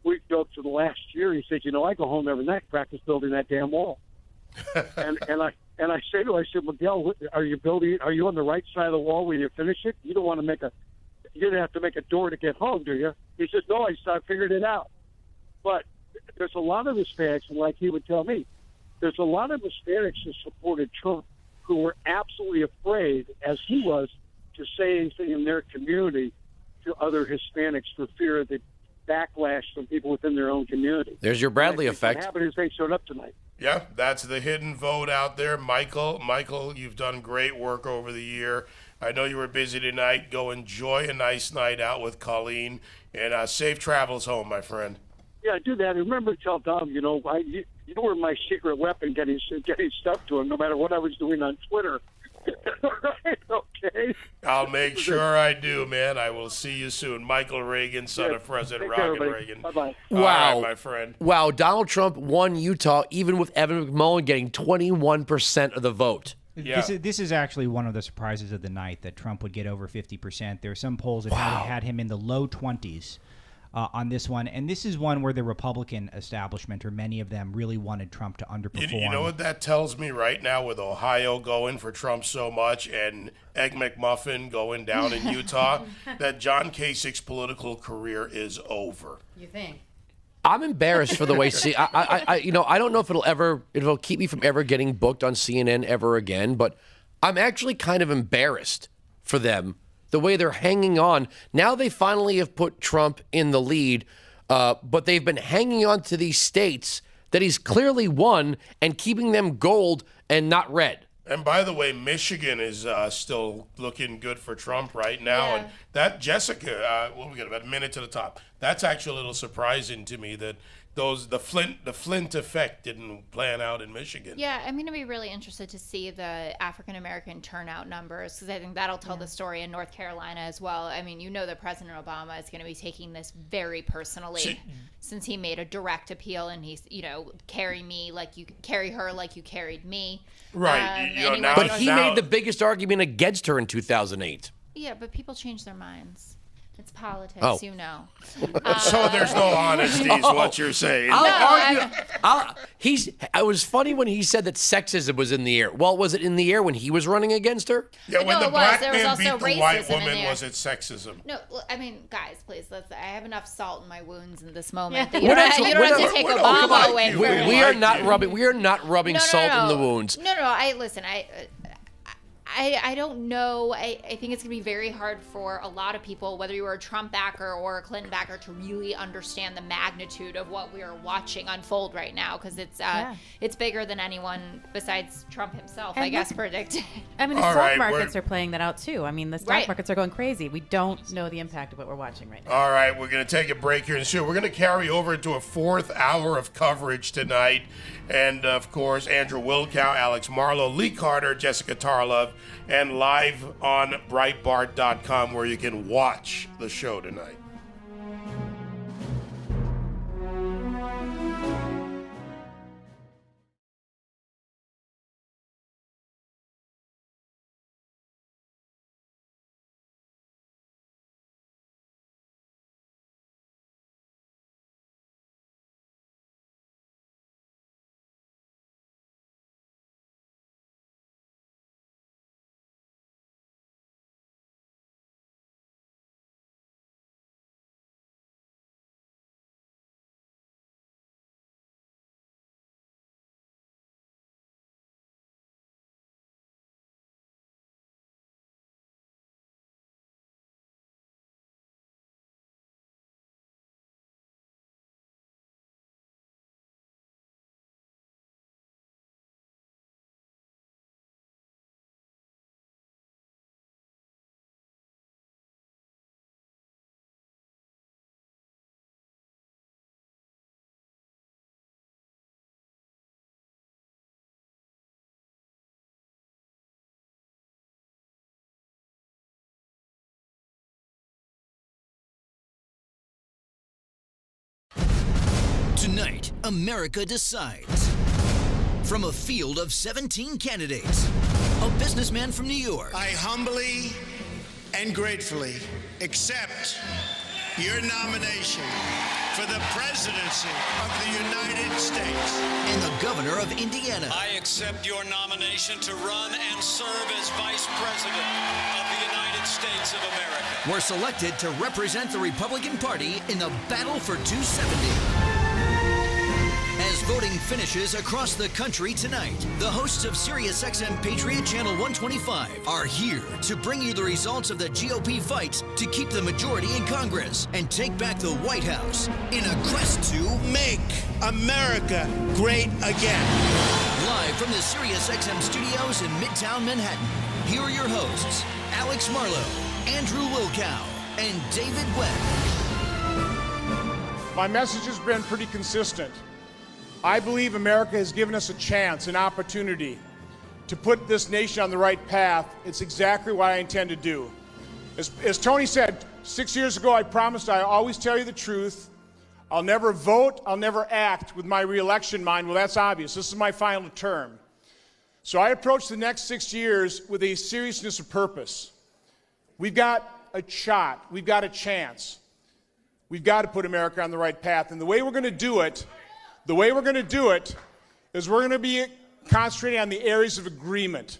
We joked for the last year. He said, I go home every night, practice building that damn wall. and I say to him, I said, Miguel, are you on the right side of the wall when you finish it? You don't want to you didn't have to make a door to get home, do you? He says, no, I figured it out. But there's a lot of Hispanics, and like he would tell me, there's a lot of Hispanics who supported Trump who were absolutely afraid, as he was, to say anything in their community to other Hispanics for fear of the backlash from people within their own community. There's your Bradley effect. What happened is they showed up tonight. Yeah, that's the hidden vote out there. Michael, you've done great work over the year. I know you were busy tonight. Go enjoy a nice night out with Colleen, and safe travels home, my friend. Yeah, do that. And remember to tell Dom, you were my secret weapon getting stuff to him, no matter what I was doing on Twitter. Okay. I'll make sure I do, man. I will see you soon. Michael Reagan, son of President Ronald Reagan. Bye-bye. Wow. All right, my friend. Wow, Donald Trump won Utah even with Evan McMullen getting 21% of the vote. Yeah. This is actually one of the surprises of the night, that Trump would get over 50%. There are some polls that had him in the low 20s on this one. And this is one where the Republican establishment, or many of them, really wanted Trump to underperform. You know what that tells me right now, with Ohio going for Trump so much and Egg McMuffin going down in Utah, that John Kasich's political career is over. You think? I'm embarrassed for the way. I don't know if it'll keep me from ever getting booked on CNN ever again. But I'm actually kind of embarrassed for them the way they're hanging on. Now they finally have put Trump in the lead, but they've been hanging on to these states that he's clearly won and keeping them gold and not red. And by the way, Michigan is still looking good for Trump right now. And that, Jessica, we got about a minute to the top. That's actually a little surprising to me that the Flint effect didn't plan out in Michigan. Yeah, I'm going to be really interested to see the African American turnout numbers, because I think that'll tell the story in North Carolina as well. I mean, you know that President Obama is going to be taking this very personally, since he made a direct appeal, and he's, carry me like you carry her like you carried me. Right. But he made the biggest argument against her in 2008. Yeah, but people change their minds. It's politics, Oh. So there's no honesty is what you're saying. It was funny when he said that sexism was in the air. Well, was it in the air when he was running against her? Yeah, when No, the it was. black There was man also beat the white racism in woman, there. was it sexism? No, I mean, guys, please. I have enough salt in my wounds in this moment. Yeah. You don't have to take Obama away from me. We are not rubbing salt in the wounds. No. I don't know. I think it's going to be very hard for a lot of people, whether you were a Trump backer or a Clinton backer, to really understand the magnitude of what we are watching unfold right now, because it's bigger than anyone besides Trump himself, And I guess, predicted. I mean, the stock markets are playing that out too. I mean, the stock markets are going crazy. We don't know the impact of what we're watching right now. All right, we're going to take a break here in the show. We're going to carry over into a fourth hour of coverage tonight. And, of course, Andrew Wilkow, Alex Marlowe, Lee Carter, Jessica Tarlov, and live on Breitbart.com, where you can watch the show tonight. Tonight, America decides. From a field of 17 candidates, a businessman from New York. I humbly and gratefully accept your nomination for the presidency of the United States. And the governor of Indiana. I accept your nomination to run and serve as Vice President of the United States of America. Were selected to represent the Republican Party in the battle for 270. As voting finishes across the country tonight, the hosts of SiriusXM Patriot Channel 125 are here to bring you the results of the GOP fight to keep the majority in Congress and take back the White House in a quest to make America great again. Live from the SiriusXM studios in Midtown Manhattan, here are your hosts, Alex Marlowe, Andrew Wilkow, and David Webb. My message has been pretty consistent. I believe America has given us a chance, an opportunity to put this nation on the right path. It's exactly what I intend to do. As Tony said, 6 years ago, I promised I'll always tell you the truth. I'll never vote, I'll never act with my reelection mind. Well, that's obvious. This is my final term. So I approach the next 6 years with a seriousness of purpose. We've got a shot. We've got a chance. We've got to put America on the right path. And the way we're going to do it is we're going to be concentrating on the areas of agreement.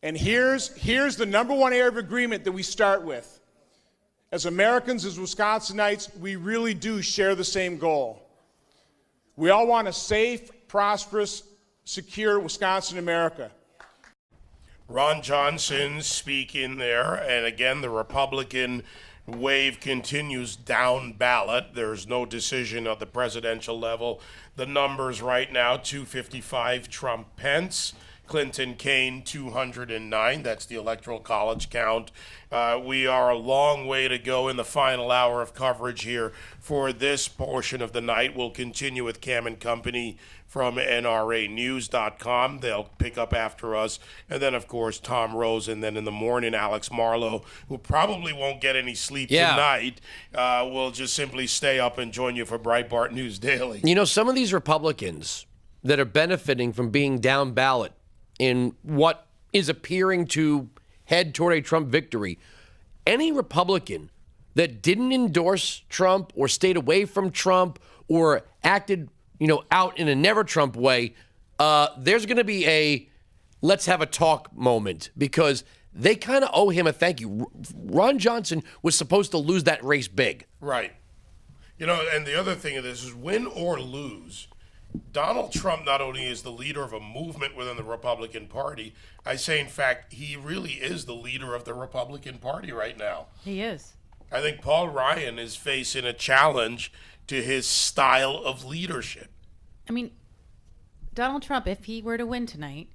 And here's the number one area of agreement that we start with. As Americans, as Wisconsinites, we really do share the same goal. We all want a safe, prosperous, secure Wisconsin America. Ron Johnson speaking there, and again, the Republican wave continues down ballot. There's no decision at the presidential level. The numbers right now, 255 Trump Pence, Clinton Kane 209. That's the Electoral College count. We are a long way to go in the final hour of coverage here for this portion of the night. We'll continue with Cam and Company from NRAnews.com. They'll pick up after us. And then, of course, Tom Rose. And then in the morning, Alex Marlowe, who probably won't get any sleep tonight, will just simply stay up and join you for Breitbart News Daily. You know, some of these Republicans that are benefiting from being down ballot in what is appearing to head toward a Trump victory, any Republican that didn't endorse Trump or stayed away from Trump or acted out in a never Trump way, there's going to be a let's have a talk moment because they kind of owe him a thank you. Ron Johnson was supposed to lose that race big. Right. And the other thing of this is win or lose, Donald Trump not only is the leader of a movement within the Republican Party, I say, in fact, he really is the leader of the Republican Party right now. He is. I think Paul Ryan is facing a challenge to his style of leadership. I mean, Donald Trump, if he were to win tonight,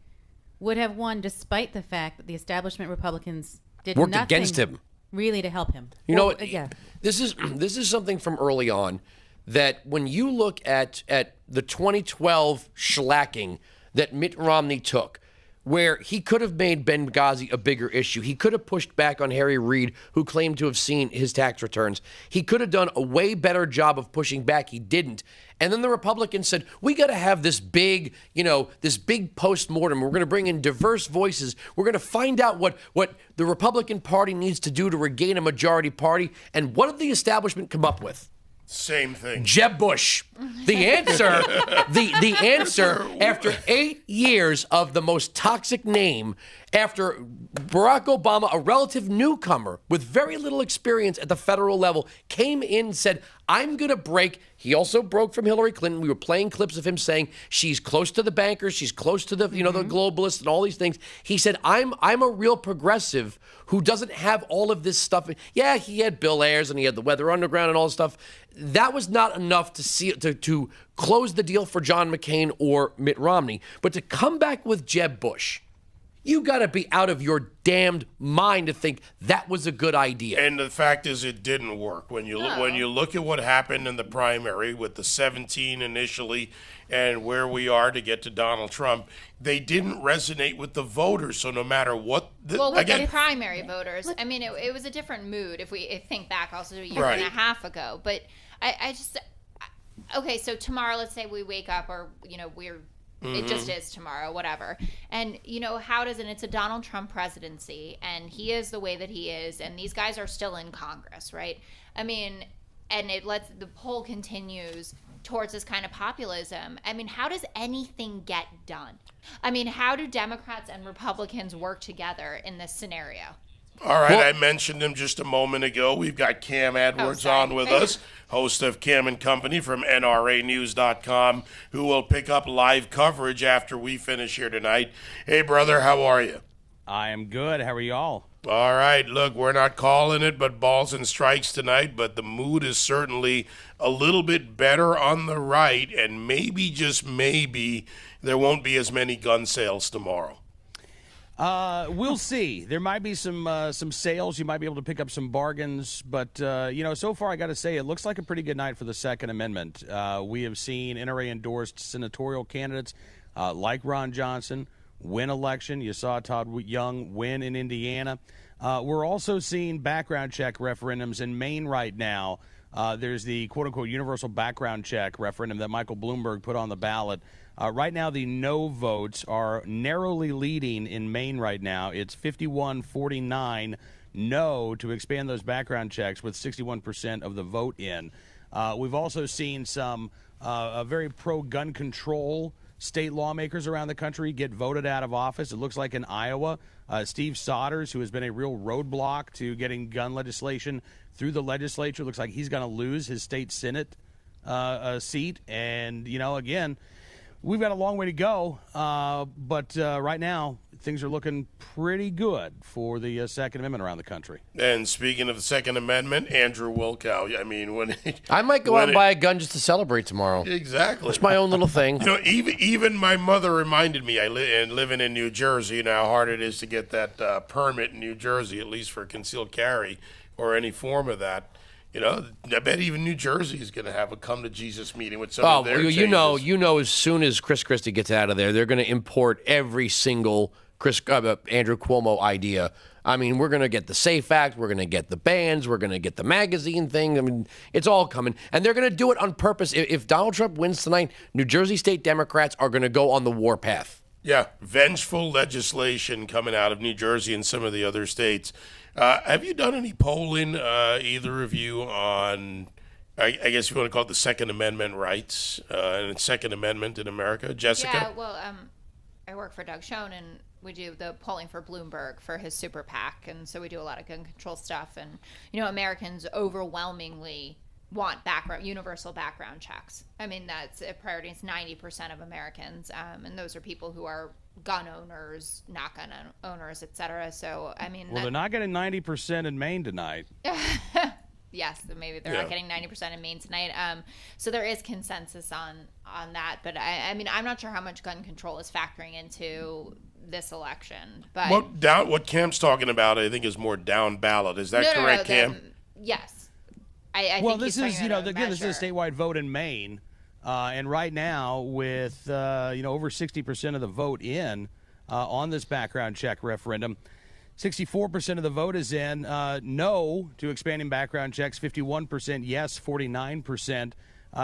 would have won despite the fact that the establishment Republicans did worked nothing against him. Really to help him. You know what? Yeah. This is something from early on that when you look at the 2012 shellacking that Mitt Romney took, where he could have made Benghazi a bigger issue. He could have pushed back on Harry Reid, who claimed to have seen his tax returns. He could have done a way better job of pushing back. He didn't. And then the Republicans said, we got to have this big, this big postmortem. We're going to bring in diverse voices. We're going to find out what the Republican Party needs to do to regain a majority party. And what did the establishment come up with? Same thing. Jeb Bush. The answer, the answer, after 8 years of the most toxic name, after Barack Obama, a relative newcomer with very little experience at the federal level, came in and said, I'm going to break. He also broke from Hillary Clinton. We were playing clips of him saying she's close to the bankers, she's close to the, the globalists and all these things. He said, I'm a real progressive who doesn't have all of this stuff. Yeah, he had Bill Ayers and he had the Weather Underground and all this stuff. That was not enough to close the deal for John McCain or Mitt Romney. But to come back with Jeb Bush, you got to be out of your damned mind to think that was a good idea. And the fact is, it didn't work. When you look at what happened in the primary with the 17 initially, and where we are to get to Donald Trump, they didn't resonate with the voters. So no matter what, the primary voters, I mean, it was a different mood. If we think back, also a year and a half ago. But okay. So tomorrow, let's say we wake up, or we're. It just is tomorrow, whatever. And, how does it? It's a Donald Trump presidency, and he is the way that he is, and these guys are still in Congress, right? I mean, and the poll continues towards this kind of populism. I mean, how does anything get done? I mean, how do Democrats and Republicans work together in this scenario? All right, I mentioned him just a moment ago. We've got Cam Edwards on with us, host of Cam and Company from NRAnews.com, who will pick up live coverage after we finish here tonight. Hey, brother, how are you? I am good. How are y'all? All right, look, we're not calling it but balls and strikes tonight, but the mood is certainly a little bit better on the right, and maybe, just maybe, there won't be as many gun sales tomorrow. We'll see. There might be some sales. You might be able to pick up some bargains. But, so far I got to say it looks like a pretty good night for the Second Amendment. We have seen NRA-endorsed senatorial candidates like Ron Johnson win election. You saw Todd Young win in Indiana. We're also seeing background check referendums in Maine right now. There's the quote-unquote universal background check referendum that Michael Bloomberg put on the ballot. Right now, the no votes are narrowly leading in Maine right now. It's 51-49 no to expand those background checks with 61% of the vote in. We've also seen some very pro-gun control state lawmakers around the country get voted out of office. It looks like in Iowa, Steve Sodders, who has been a real roadblock to getting gun legislation through the legislature, looks like he's going to lose his state Senate seat. And, again, we've got a long way to go, but right now things are looking pretty good for the Second Amendment around the country. And speaking of the Second Amendment, Andrew Wilkow. I mean, I might go out and buy a gun just to celebrate tomorrow. Exactly. It's my own little thing. Even my mother reminded me. Living in New Jersey, how hard it is to get that permit in New Jersey, at least for concealed carry or any form of that. I bet even New Jersey is going to have a come to Jesus meeting with some of their changes. You know, as soon as Chris Christie gets out of there, they're going to import every single Andrew Cuomo idea. I mean, we're going to get the SAFE Act, we're going to get the bans, we're going to get the magazine thing. I mean, it's all coming. And they're going to do it on purpose. If Donald Trump wins tonight, New Jersey State Democrats are going to go on the warpath. Yeah, vengeful legislation coming out of New Jersey and some of the other states. Have you done any polling, either of you, on, I guess you want to call it the Second Amendment rights and the Second Amendment in America? Jessica? Yeah, well, I work for Doug Schoen, and we do the polling for Bloomberg for his super PAC, and so we do a lot of gun control stuff. And, Americans overwhelmingly want universal background checks. I mean, that's a priority. It's 90% of Americans, and those are people who are gun owners, not gun owners, etc. So, I mean, they're not getting 90% in Maine tonight. Yes, maybe they're not getting 90% in Maine tonight. So there is consensus on that, but I mean, I'm not sure how much gun control is factoring into this election. But what Cam's talking about, I think, is more down ballot. Is that correct, Cam? Yes. Well, this is, this is a statewide vote in Maine, and right now with over 60% of the vote in on this background check referendum, 64% of the vote is in no to expanding background checks, 51% yes, 49%.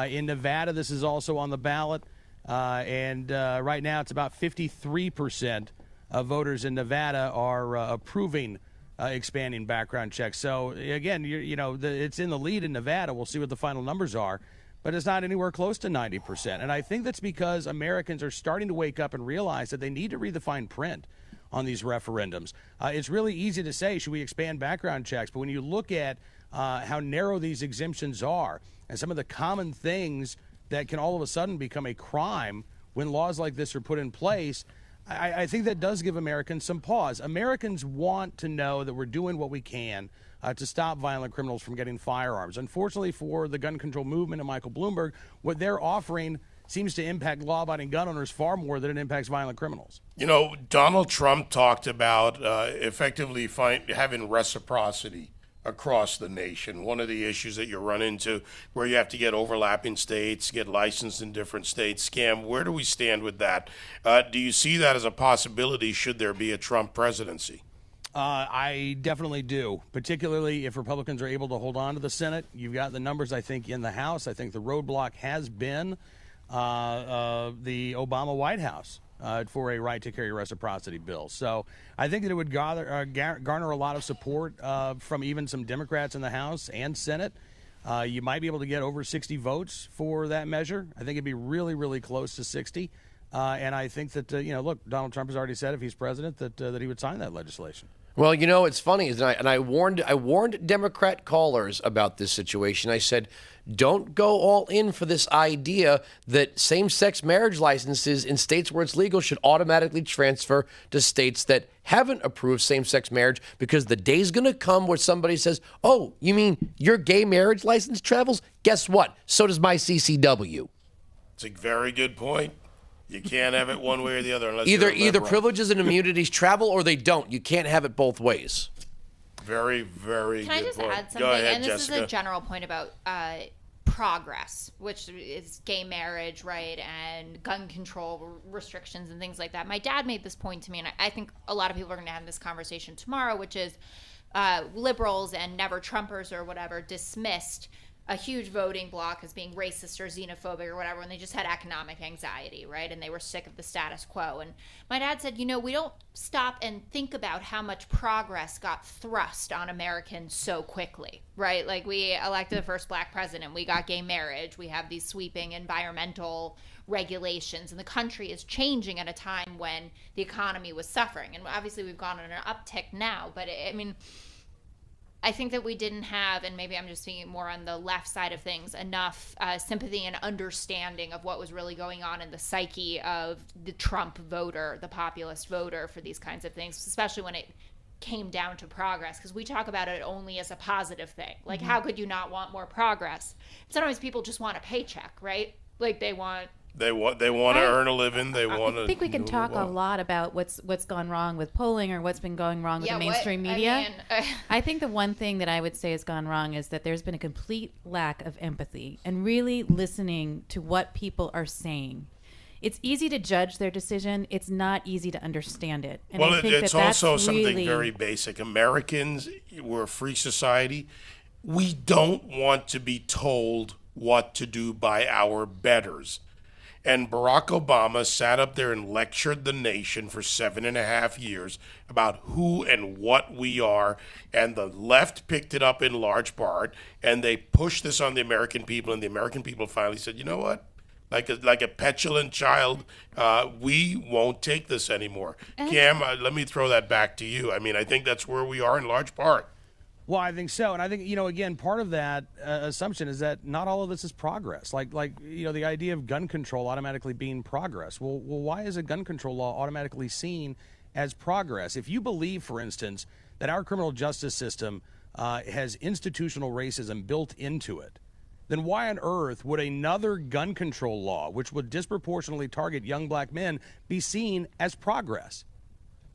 In Nevada, this is also on the ballot, and right now it's about 53% of voters in Nevada are approving expanding background checks. So again, it's in the lead in Nevada. We'll see what the final numbers are, but it's not anywhere close to 90%. And I think that's because Americans are starting to wake up and realize that they need to read the fine print on these referendums. It's really easy to say, should we expand background checks? But when you look at how narrow these exemptions are and some of the common things that can all of a sudden become a crime when laws like this are put in place, I think that does give Americans some pause. Americans want to know that we're doing what we can to stop violent criminals from getting firearms. Unfortunately for the gun control movement and Michael Bloomberg, what they're offering seems to impact law-abiding gun owners far more than it impacts violent criminals. Donald Trump talked about effectively having reciprocity across the nation. One of the issues that you run into where you have to get overlapping states, get licensed in different states. Scam, where do we stand with that? Do you see that as a possibility should there be a Trump presidency? I definitely do, particularly if Republicans are able to hold on to the Senate. You've got the numbers, I think, in the House. I think the roadblock has been the Obama White House for a right to carry reciprocity bill. So I think that it would garner a lot of support from even some Democrats in the House and Senate. You might be able to get over 60 votes for that measure. I think it'd be really, really close to 60. And I think that, look, Donald Trump has already said if he's president that he would sign that legislation. Well, it's funny, and I warned Democrat callers about this situation. I said, don't go all in for this idea that same-sex marriage licenses in states where it's legal should automatically transfer to states that haven't approved same-sex marriage, because the day's going to come where somebody says, oh, you mean your gay marriage license travels? Guess what? So does my CCW. It's a very good point. You can't have it one way or the other unless either privileges and immunities travel or they don't. You can't have it both ways. Very, very Can good I just point. add something? Go ahead, and this Jessica. is a general point about progress, which is gay marriage, right, and gun control restrictions and things like that. My dad made this point to me, and I think a lot of people are going to have this conversation tomorrow, which is liberals and never Trumpers or whatever dismissed a huge voting bloc as being racist or xenophobic or whatever, and they just had economic anxiety, right? And they were sick of the status quo. And my dad said, we don't stop and think about how much progress got thrust on Americans so quickly, right? Like, we elected the first black president, we got gay marriage, we have these sweeping environmental regulations, and the country is changing at a time when the economy was suffering. And obviously we've gone on an uptick now, but I think that we didn't have, and maybe I'm just speaking more on the left side of things, enough sympathy and understanding of what was really going on in the psyche of the Trump voter, the populist voter, for these kinds of things, especially when it came down to progress, because we talk about it only as a positive thing. Like, how could you not want more progress? Sometimes people just want a paycheck, right? Like, they want to earn a living. They want to. I think we can talk a lot about what's gone wrong with polling or what's been going wrong with the mainstream media. I think the one thing that I would say has gone wrong is that there's been a complete lack of empathy and really listening to what people are saying. It's easy to judge their decision. It's not easy to understand it. And well, I think it's also something really very basic. Americans, we're a free society. We don't want to be told what to do by our betters. And Barack Obama sat up there and lectured the nation for 7.5 years about who and what we are. And the left picked it up in large part. And they pushed this on the American people. And the American people finally said, you know what? Like a petulant child, we won't take this anymore. Cam, let me throw that back to you. I mean, I think that's where we are in large part. Well, I think so. And I think, again, part of that assumption is that not all of this is progress. Like the idea of gun control automatically being progress. Well, why is a gun control law automatically seen as progress? If you believe, for instance, that our criminal justice system has institutional racism built into it, then why on earth would another gun control law, which would disproportionately target young black men, be seen as progress?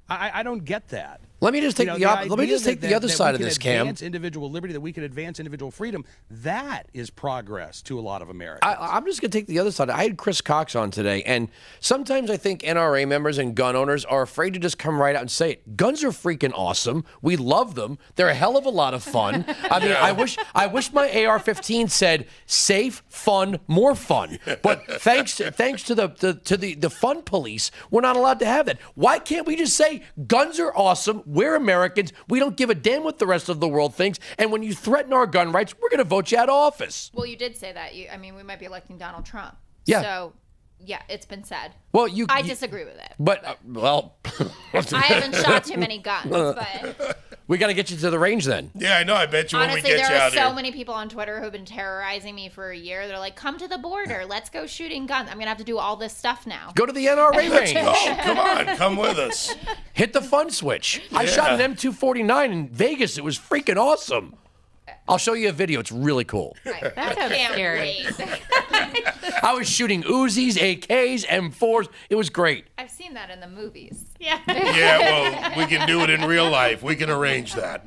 I don't get that. Let me just take the other side of this, Cam. Advance individual liberty, that we can advance individual freedom. That is progress to a lot of Americans. I'm just going to take the other side. I had Chris Cox on today, and sometimes I think NRA members and gun owners are afraid to just come right out and say it. Guns are freaking awesome. We love them. They're a hell of a lot of fun. I mean, I wish my AR-15 said safe, fun, more fun. But thanks to the fun police, we're not allowed to have that. Why can't we just say guns are awesome? We're Americans. We don't give a damn what the rest of the world thinks. And when you threaten our gun rights, we're going to vote you out of office. Well, you did say that. We might be electing Donald Trump. Yeah. So, yeah, it's been said. Well, I disagree with it. But, I haven't shot too many guns, but we got to get you to the range then. Yeah, I know. I bet you when we honestly, get you out here. there are so many people on Twitter who've been terrorizing me for a year. They're like, come to the border. Let's go shooting guns. I'm going to have to do all this stuff now. Go to the NRA range. Come on. Come with us. Hit the fun switch. Yeah. I shot an M249 in Vegas. It was freaking awesome. I'll show you a video. It's really cool. Right. That sounds scary. I was shooting Uzis, AKs, M4s. It was great. I've seen that in the movies. Yeah. Yeah, well, we can do it in real life. We can arrange that.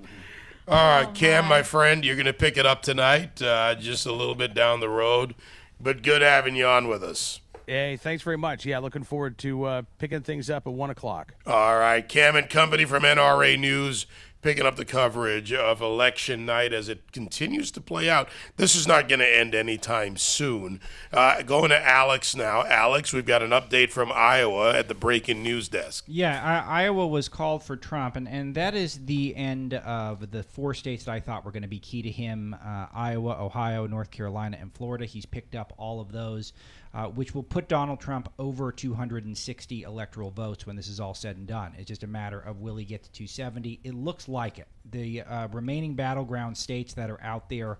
All right, Cam, my friend, you're going to pick it up tonight, just a little bit down the road. But good having you on with us. Hey, thanks very much. Yeah, looking forward to picking things up at 1 o'clock. All right, Cam and Company from NRA News, picking up the coverage of election night as it continues to play out. This is not going to end anytime soon. Going to Alex now. Alex, we've got an update from Iowa at the breaking news desk. Yeah, Iowa was called for Trump, and that is the end of the 4 states that I thought were going to be key to him, Iowa, Ohio, North Carolina, and Florida. He's picked up all of those, which will put Donald Trump over 260 electoral votes when this is all said and done. It's just a matter of will he get to 270. It looks like it. The remaining battleground states that are out there,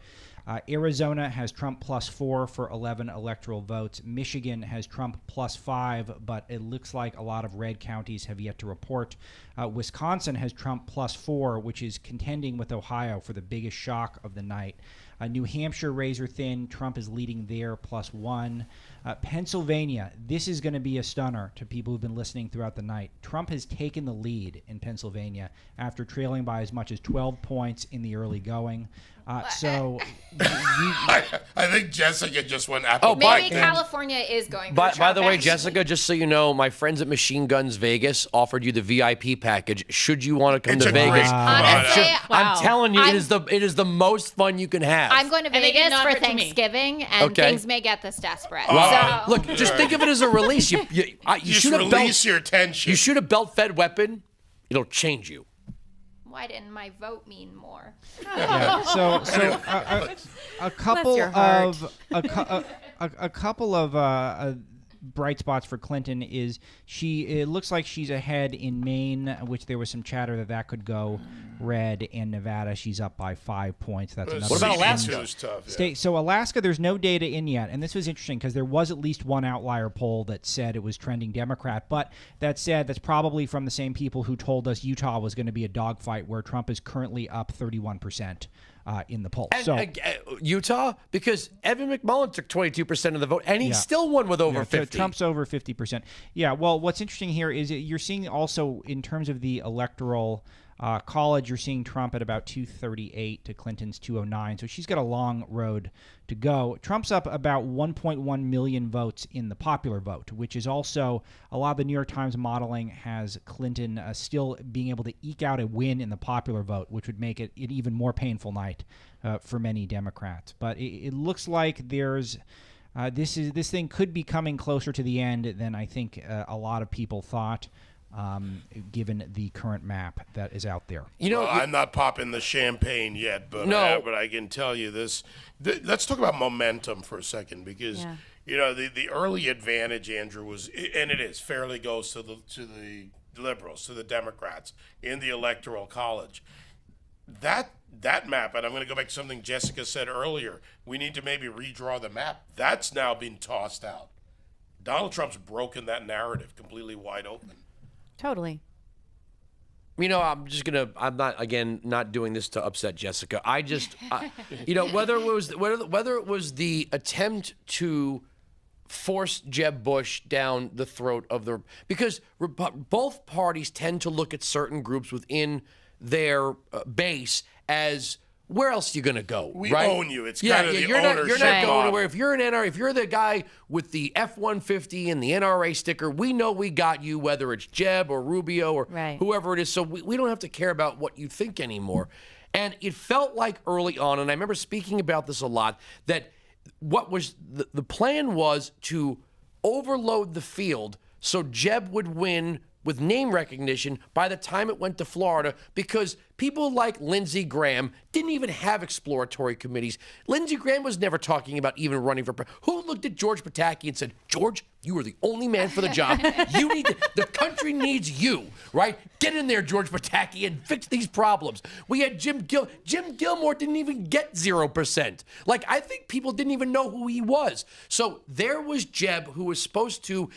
Arizona has Trump +4 for 11 electoral votes. Michigan has Trump +5, but it looks like a lot of red counties have yet to report. Wisconsin has Trump +4, which is contending with Ohio for the biggest shock of the night. New Hampshire, razor thin. Trump is leading there +1. Pennsylvania, this is going to be a stunner to people who've been listening throughout the night. Trump has taken the lead in Pennsylvania after trailing by as much as 12 points in the early going. I think Jessica just went apple. Maybe California is going. By the way, Jessica, just so you know, my friends at Machine Guns Vegas offered you the VIP package. Should you want to come to Vegas? Honestly, I'm telling you, it is the most fun you can have. I'm going to Vegas for Thanksgiving, and things may get this desperate. Well, look, just think of it as a release. You should have release your tension. You shoot a belt-fed weapon. It'll change you. Why didn't my vote mean more? Yeah. So a couple of bright spots for Clinton is it looks like she's ahead in Maine, which there was some chatter that could go red. In Nevada, she's up by 5 points. That's another. What about Alaska? State. So Alaska, there's no data in yet, and this was interesting because there was at least one outlier poll that said it was trending Democrat. But that said, that's probably from the same people who told us Utah was going to be a dogfight, where Trump is currently up 31%. In the poll. And, Utah, because Evan McMullin took 22% of the vote, and he still won with over 50%. Trump's over 50%. Yeah, well, what's interesting here is you're seeing also, in terms of the electoral college, you're seeing Trump at about 238 to Clinton's 209, so she's got a long road to go. Trump's up about 1.1 million votes in the popular vote, which is also a lot of the New York Times modeling has Clinton still being able to eke out a win in the popular vote, which would make it an even more painful night for many Democrats. But it looks like there's this thing could be coming closer to the end than I think a lot of people thought. Given the current map that is out there. I'm not popping the champagne yet, but I can tell you this. Let's talk about momentum for a second, because the early advantage, Andrew, was, and it is fairly goes to the liberals, to the Democrats in the Electoral College. That map, and I'm going to go back to something Jessica said earlier. We need to maybe redraw the map. That's now been tossed out. Donald Trump's broken that narrative completely wide open. Totally. I'm not doing this to upset Jessica. I just, whether it was the attempt to force Jeb Bush down the throat of because both parties tend to look at certain groups within their base as, where else are you going to go? We own you. It's kind of the you're ownership not going model. anywhere. If you're an NRA, if you're the guy with the F-150 and the NRA sticker, we know we got you, whether it's Jeb or Rubio or whoever it is. So we don't have to care about what you think anymore. And it felt like early on, and I remember speaking about this a lot, that what was the plan was to overload the field so Jeb would win with name recognition by the time it went to Florida, because people like Lindsey Graham didn't even have exploratory committees. Lindsey Graham was never talking about even running for president. Who looked at George Pataki and said, George, you are the only man for the job. The country needs you, right? Get in there, George Pataki, and fix these problems. We had Jim Gilmore didn't even get 0%. I think people didn't even know who he was. So there was Jeb, who was supposed to,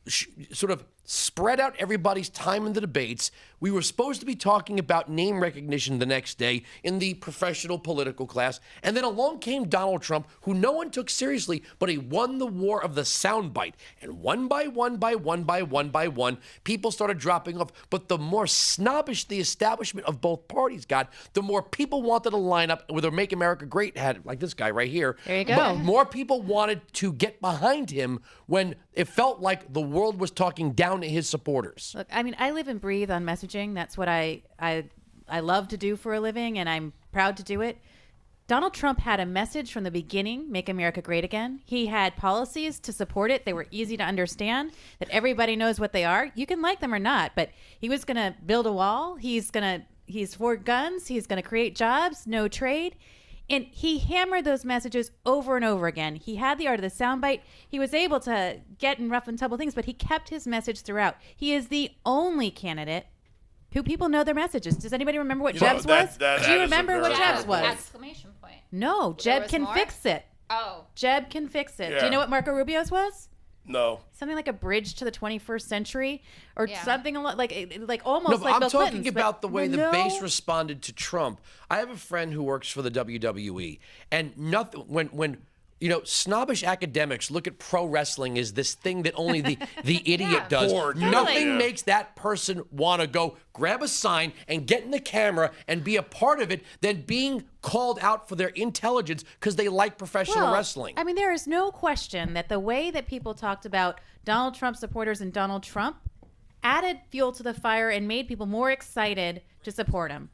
sort of spread out everybody's time in the debates. We were supposed to be talking about name recognition the next day in the professional political class. And then along came Donald Trump, who no one took seriously, but he won the war of the soundbite. And one by one, people started dropping off. But the more snobbish the establishment of both parties got, the more people wanted to line up with a Make America Great hat, like this guy right here. There you go. But more people wanted to get behind him when it felt like the world was talking down to his supporters. Look, I live and breathe on messaging. That's what I love to do for a living, and I'm proud to do it. Donald Trump had a message from the beginning, Make America Great Again. He had policies to support it. They were easy to understand, that everybody knows what they are. You can like them or not, but he was going to build a wall. He's for guns. He's going to create jobs, no trade. And he hammered those messages over and over again. He had the art of the soundbite. He was able to get in rough and tumble things, but he kept his message throughout. He is the only candidate who people know their messages. Does anybody remember what Jeb's was? Do you remember what Jeb's was? Exclamation point. No, Jeb can fix it. Oh. Jeb can fix it. Yeah. Do you know what Marco Rubio's was? No. Something like a bridge to the 21st century, or something like almost No, like but I'm Bill talking Clinton's, about but the way the no. base responded to Trump. I have a friend who works for the WWE, and nothing when snobbish academics look at pro wrestling as this thing that only the idiot does. Nothing makes that person want to go grab a sign and get in the camera and be a part of it than being called out for their intelligence because they like professional wrestling. I mean, there is no question that the way that people talked about Donald Trump supporters and Donald Trump added fuel to the fire and made people more excited to support him.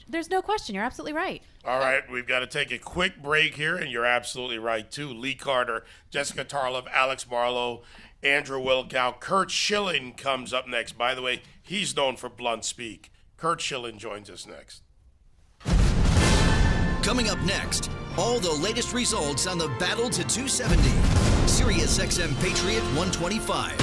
There's no question. You're absolutely right. All right, we've got to take a quick break here, and you're absolutely right, too. Lee Carter, Jessica Tarlov, Alex Marlowe, Andrew Wilkow. Kurt Schilling comes up next. By the way, he's known for blunt speak. Kurt Schilling joins us next. Coming up next, All the latest results on the battle to 270. Sirius XM Patriot 125.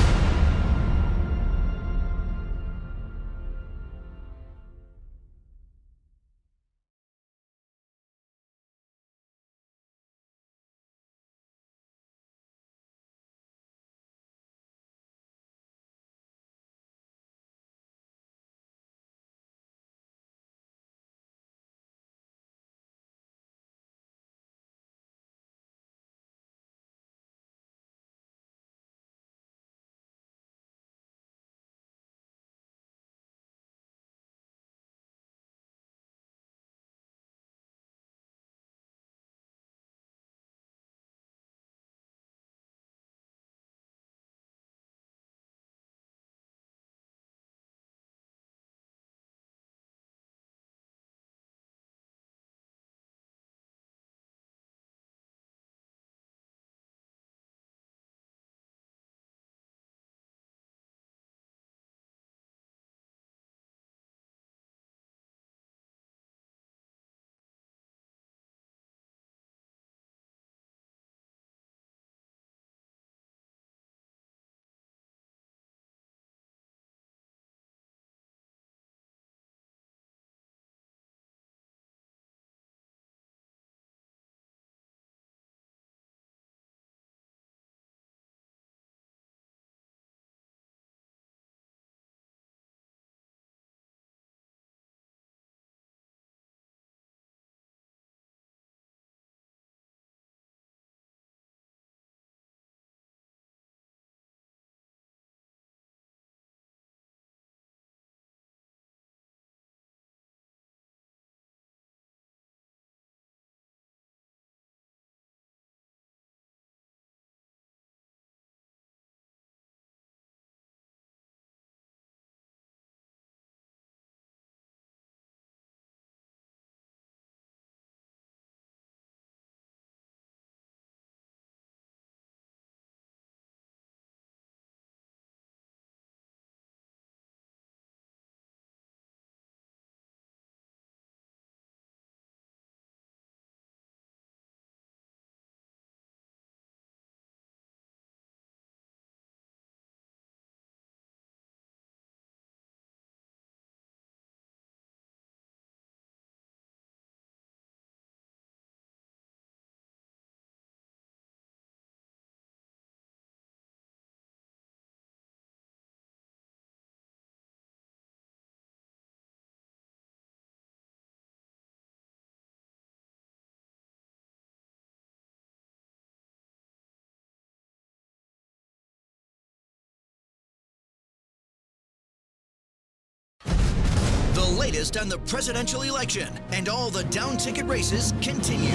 The latest on the presidential election and all the down ticket races continue.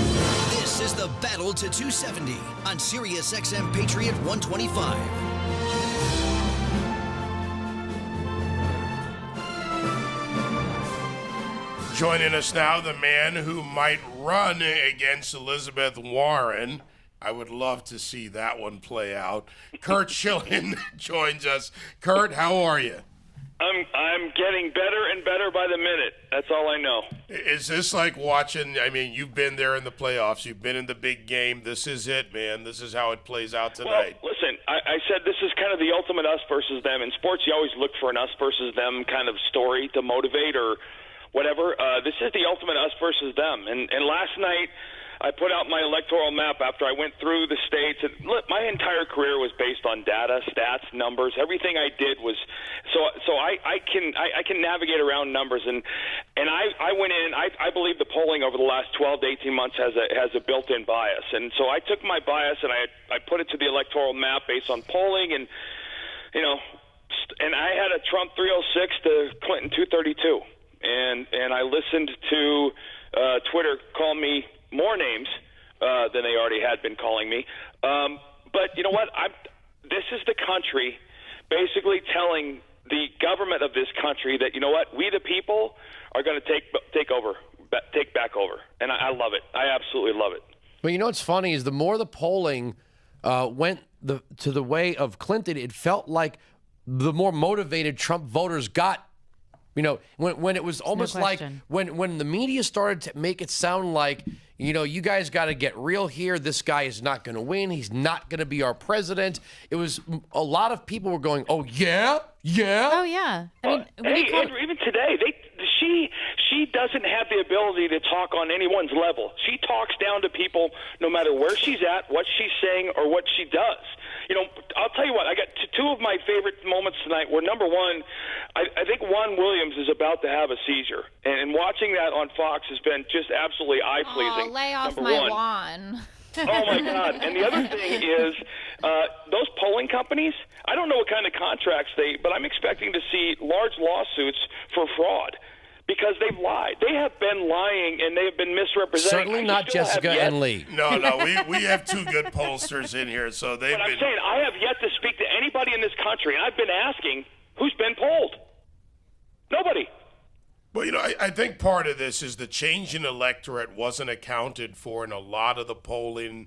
This is the Battle to 270 on Sirius XM Patriot 125. Joining us now, the man who might run against Elizabeth Warren. I would love to see that one play out. Kurt Schilling joins us. Kurt, how are you? I'm getting better and better by the minute. That's all I know. Is this like watching? I mean, you've been there in the playoffs. You've been in the big game. This is it, man. This is how it plays out tonight. Well, listen, I said this is kind of the ultimate us versus them. In sports, you always look for an us versus them kind of story to motivate or whatever. This is the ultimate us versus them. And last night, I put out my electoral map after I went through the states. And look, my entire career was based on data, stats, numbers. Everything I did was so I can navigate around numbers. And I went in. I believe the polling over the last 12 to 18 months has a built-in bias. And so I took my bias and I put it to the electoral map based on polling and and I had a Trump 306 to Clinton 232. And I listened to Twitter call me more names than they already had been calling me. But you know what? This is the country basically telling the government of this country that, you know what, we the people are going to take back over. And I love it. I absolutely love it. Well, you know what's funny is the more the polling went to the way of Clinton, it felt like the more motivated Trump voters got You know, when it was almost like question. when the media started to make it sound like, you know, you guys got to get real here. This guy is not going to win. He's not going to be our president. It was a lot of people were going, oh, yeah? Yeah? Oh, yeah. I mean, Hey, Andrew, even today, she doesn't have the ability to talk on anyone's level. She talks down to people no matter where she's at, what she's saying, or what she does. You know, I'll tell you what, I got two of my favorite moments tonight were, number one, I think Juan Williams is about to have a seizure. And watching that on Fox has been just absolutely eye-pleasing. Oh, lay off number my one. Juan. Oh, my God. And the other thing is those polling companies, I don't know what kind of contracts but I'm expecting to see large lawsuits for fraud because they've lied. They have been lying and they have been misrepresenting. Certainly not Jessica and Lee. No, we have two good pollsters in here, so they've But been... I'm saying I have yet to speak to anybody in this country, and I've been asking who's been polled. Nobody. Well, you know, I think part of this is the change in electorate wasn't accounted for in a lot of the polling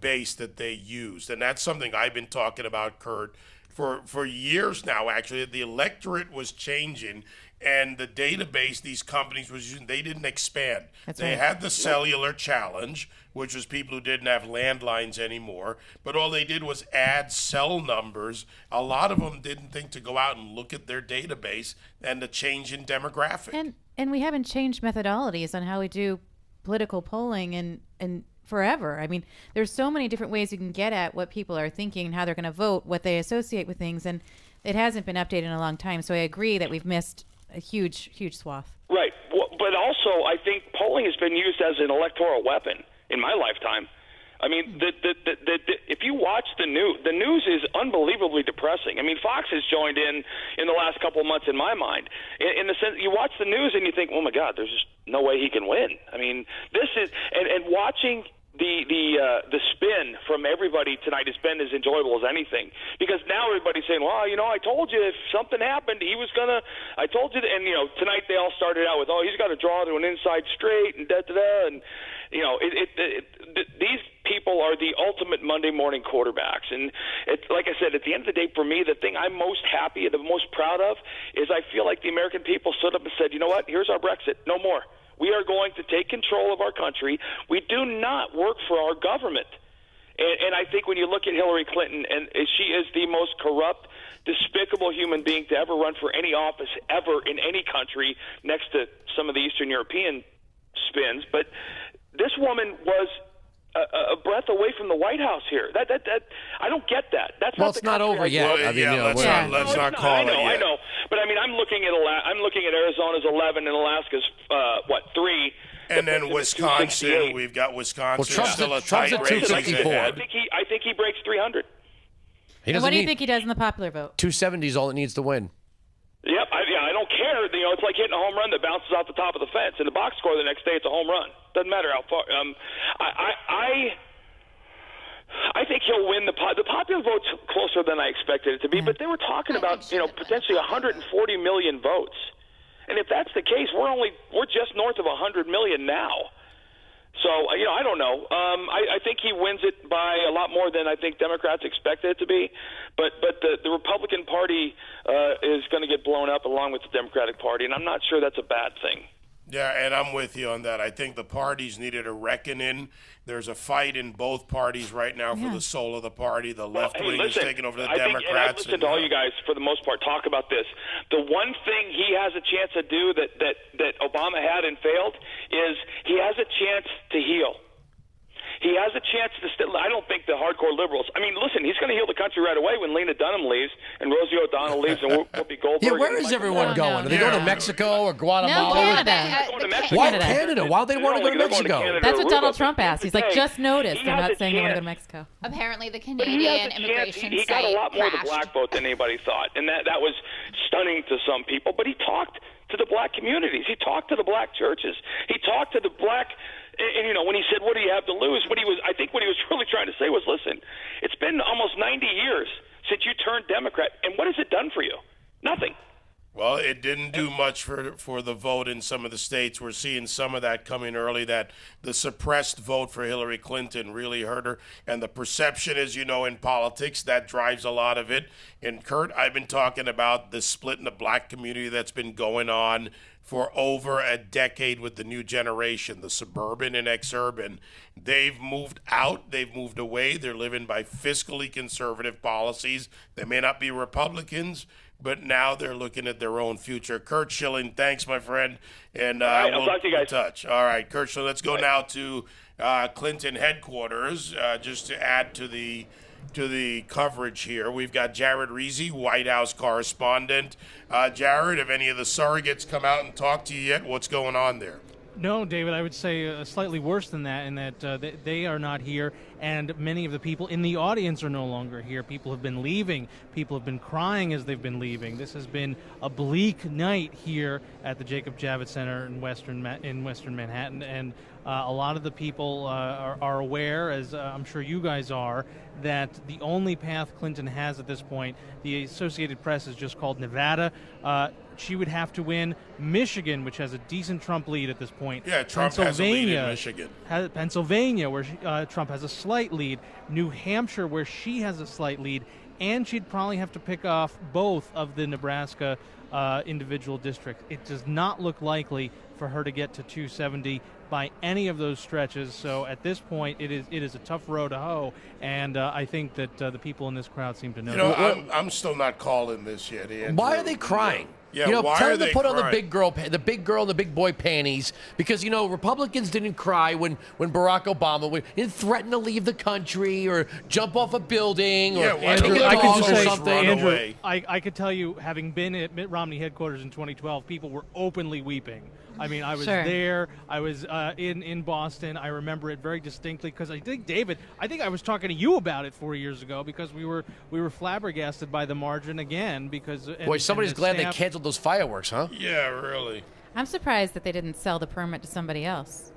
base that they used. And that's something I've been talking about, Kurt, for years now, actually. The electorate was changing, and the database these companies was using, they didn't expand. They had the cellular challenge, which was people who didn't have landlines anymore, but all they did was add cell numbers. A lot of them didn't think to go out and look at their database and the change in demographic. And we haven't changed methodologies on how we do political polling and forever. I mean, there's so many different ways you can get at what people are thinking and how they're going to vote, what they associate with things, and it hasn't been updated in a long time. So I agree that we've missed a huge swath. Right. But also, I think polling has been used as an electoral weapon in my lifetime. I mean, if you watch the news is unbelievably depressing. I mean, Fox has joined in the last couple of months in my mind. In the sense, you watch the news and you think, oh my God, there's just no way he can win. I mean, this is and watching the spin from everybody tonight has been as enjoyable as anything, because now everybody's saying, well, you know, I told you if something happened, he was gonna. I told you, and you know, tonight they all started out with, oh, he's got to draw to an inside straight and and you know, these people are the ultimate Monday morning quarterbacks, and it's like I said, at the end of the day, for me, the thing I'm most happy and the most proud of is I feel like the American people stood up and said, you know what, here's our Brexit, no more. We are going to take control of our country. We do not work for our government. And I think when you look at Hillary Clinton, and she is the most corrupt, despicable human being to ever run for any office ever in any country, next to some of the Eastern European spins. But this woman was a breath away from the White House here. That I don't get that. That's well, not it's not over yet. Well, I mean, let's not call it yet. I know, but I mean, I'm looking at Arizona's 11 and Alaska's 3. And then Wisconsin, we've got Wisconsin. Well, still a tight Trump's at race. 254. I think he breaks 300. And what do you think he does in the popular vote? 270 is all it needs to win. Yep, I don't care. You know, it's like hitting a home run that bounces off the top of the fence. In the box score the next day, it's a home run. Doesn't matter how far. I think he'll win the popular vote's closer than I expected it to be. But they were talking about potentially 140 million votes, and if that's the case, we're just north of 100 million now. So, you know, I don't know. I think he wins it by a lot more than I think Democrats expected it to be. But the Republican Party is going to get blown up along with the Democratic Party, and I'm not sure that's a bad thing. Yeah, and I'm with you on that. I think the parties needed a reckoning. There's a fight in both parties right now for the soul of the party. The left wing is taking over the Democrats. And I've listened to all you guys, for the most part, talk about this. The one thing he has a chance to do that Obama had and failed is he has a chance to heal. He has a chance to I don't think the hardcore liberals. I mean, listen, he's going to heal the country right away when Lena Dunham leaves and Rosie O'Donnell leaves and Whoopi Goldberg. Yeah, where is everyone going? Are they going to Mexico or Guatemala? No, Canada. Why Canada? Why do they want to go to Mexico? That's what Donald Trump asked. He's like, just noticed. They're not saying they want to go to Mexico. Apparently, the Canadian immigration he got a lot more of the crashed. black vote than anybody thought, and that was stunning to some people. But he talked to the black communities. He talked to the black churches. He talked to the black. And, you know, when he said, what do you have to lose? I think what he was really trying to say was, listen, it's been almost 90 years since you turned Democrat, and what has it done for you? Nothing. Well, it didn't do much for the vote in some of the states. We're seeing some of that coming early, that the suppressed vote for Hillary Clinton really hurt her. And the perception is, in politics, that drives a lot of it. And Kurt, I've been talking about the split in the black community that's been going on for over a decade with the new generation, the suburban and exurban. They've moved out, they've moved away, they're living by fiscally conservative policies. They may not be Republicans, but now they're looking at their own future. Kurt Schilling, thanks, my friend. And right, I'll talk to you guys. Touch. All right, Kurt Schilling, let's go now to Clinton headquarters, just to add to the coverage here. We've got Jared Reesey, White House correspondent. Jared, have any of the surrogates come out and talked to you yet? What's going on there? No, David, I would say slightly worse than that, in that they are not here, and many of the people in the audience are no longer here. People have been leaving. People have been crying as they've been leaving. This has been a bleak night here at the Jacob Javits Center in Western Manhattan, and a lot of the people are aware, as I'm sure you guys are, that the only path Clinton has at this point, the Associated Press has just called Nevada. She would have to win Michigan, which has a decent Trump lead at this point. Yeah, Trump has a lead in Michigan. Pennsylvania, where Trump has a slight lead. New Hampshire, where she has a slight lead. And she'd probably have to pick off both of the Nebraska individual districts. It does not look likely for her to get to 270 by any of those stretches. So at this point, it is a tough row to hoe, and I think that the people in this crowd seem to know. I'm still not calling this yet, Andrew. Why are they crying? Yeah, why tell are them to they put on crying? the big girl and the big boy panties, because Republicans didn't cry when Barack Obama didn't threaten to leave the country or jump off a building or Andrew, take a I could dog just or say, something. Andrew, I could tell you, having been at Mitt Romney headquarters in 2012, people were openly weeping. I mean, I was there. I was in Boston. I remember it very distinctly because I think, David, I was talking to you about it 4 years ago because we were flabbergasted by the margin again. Because Boy, somebody's glad they canceled those fireworks, huh? Yeah, really. I'm surprised that they didn't sell the permit to somebody else.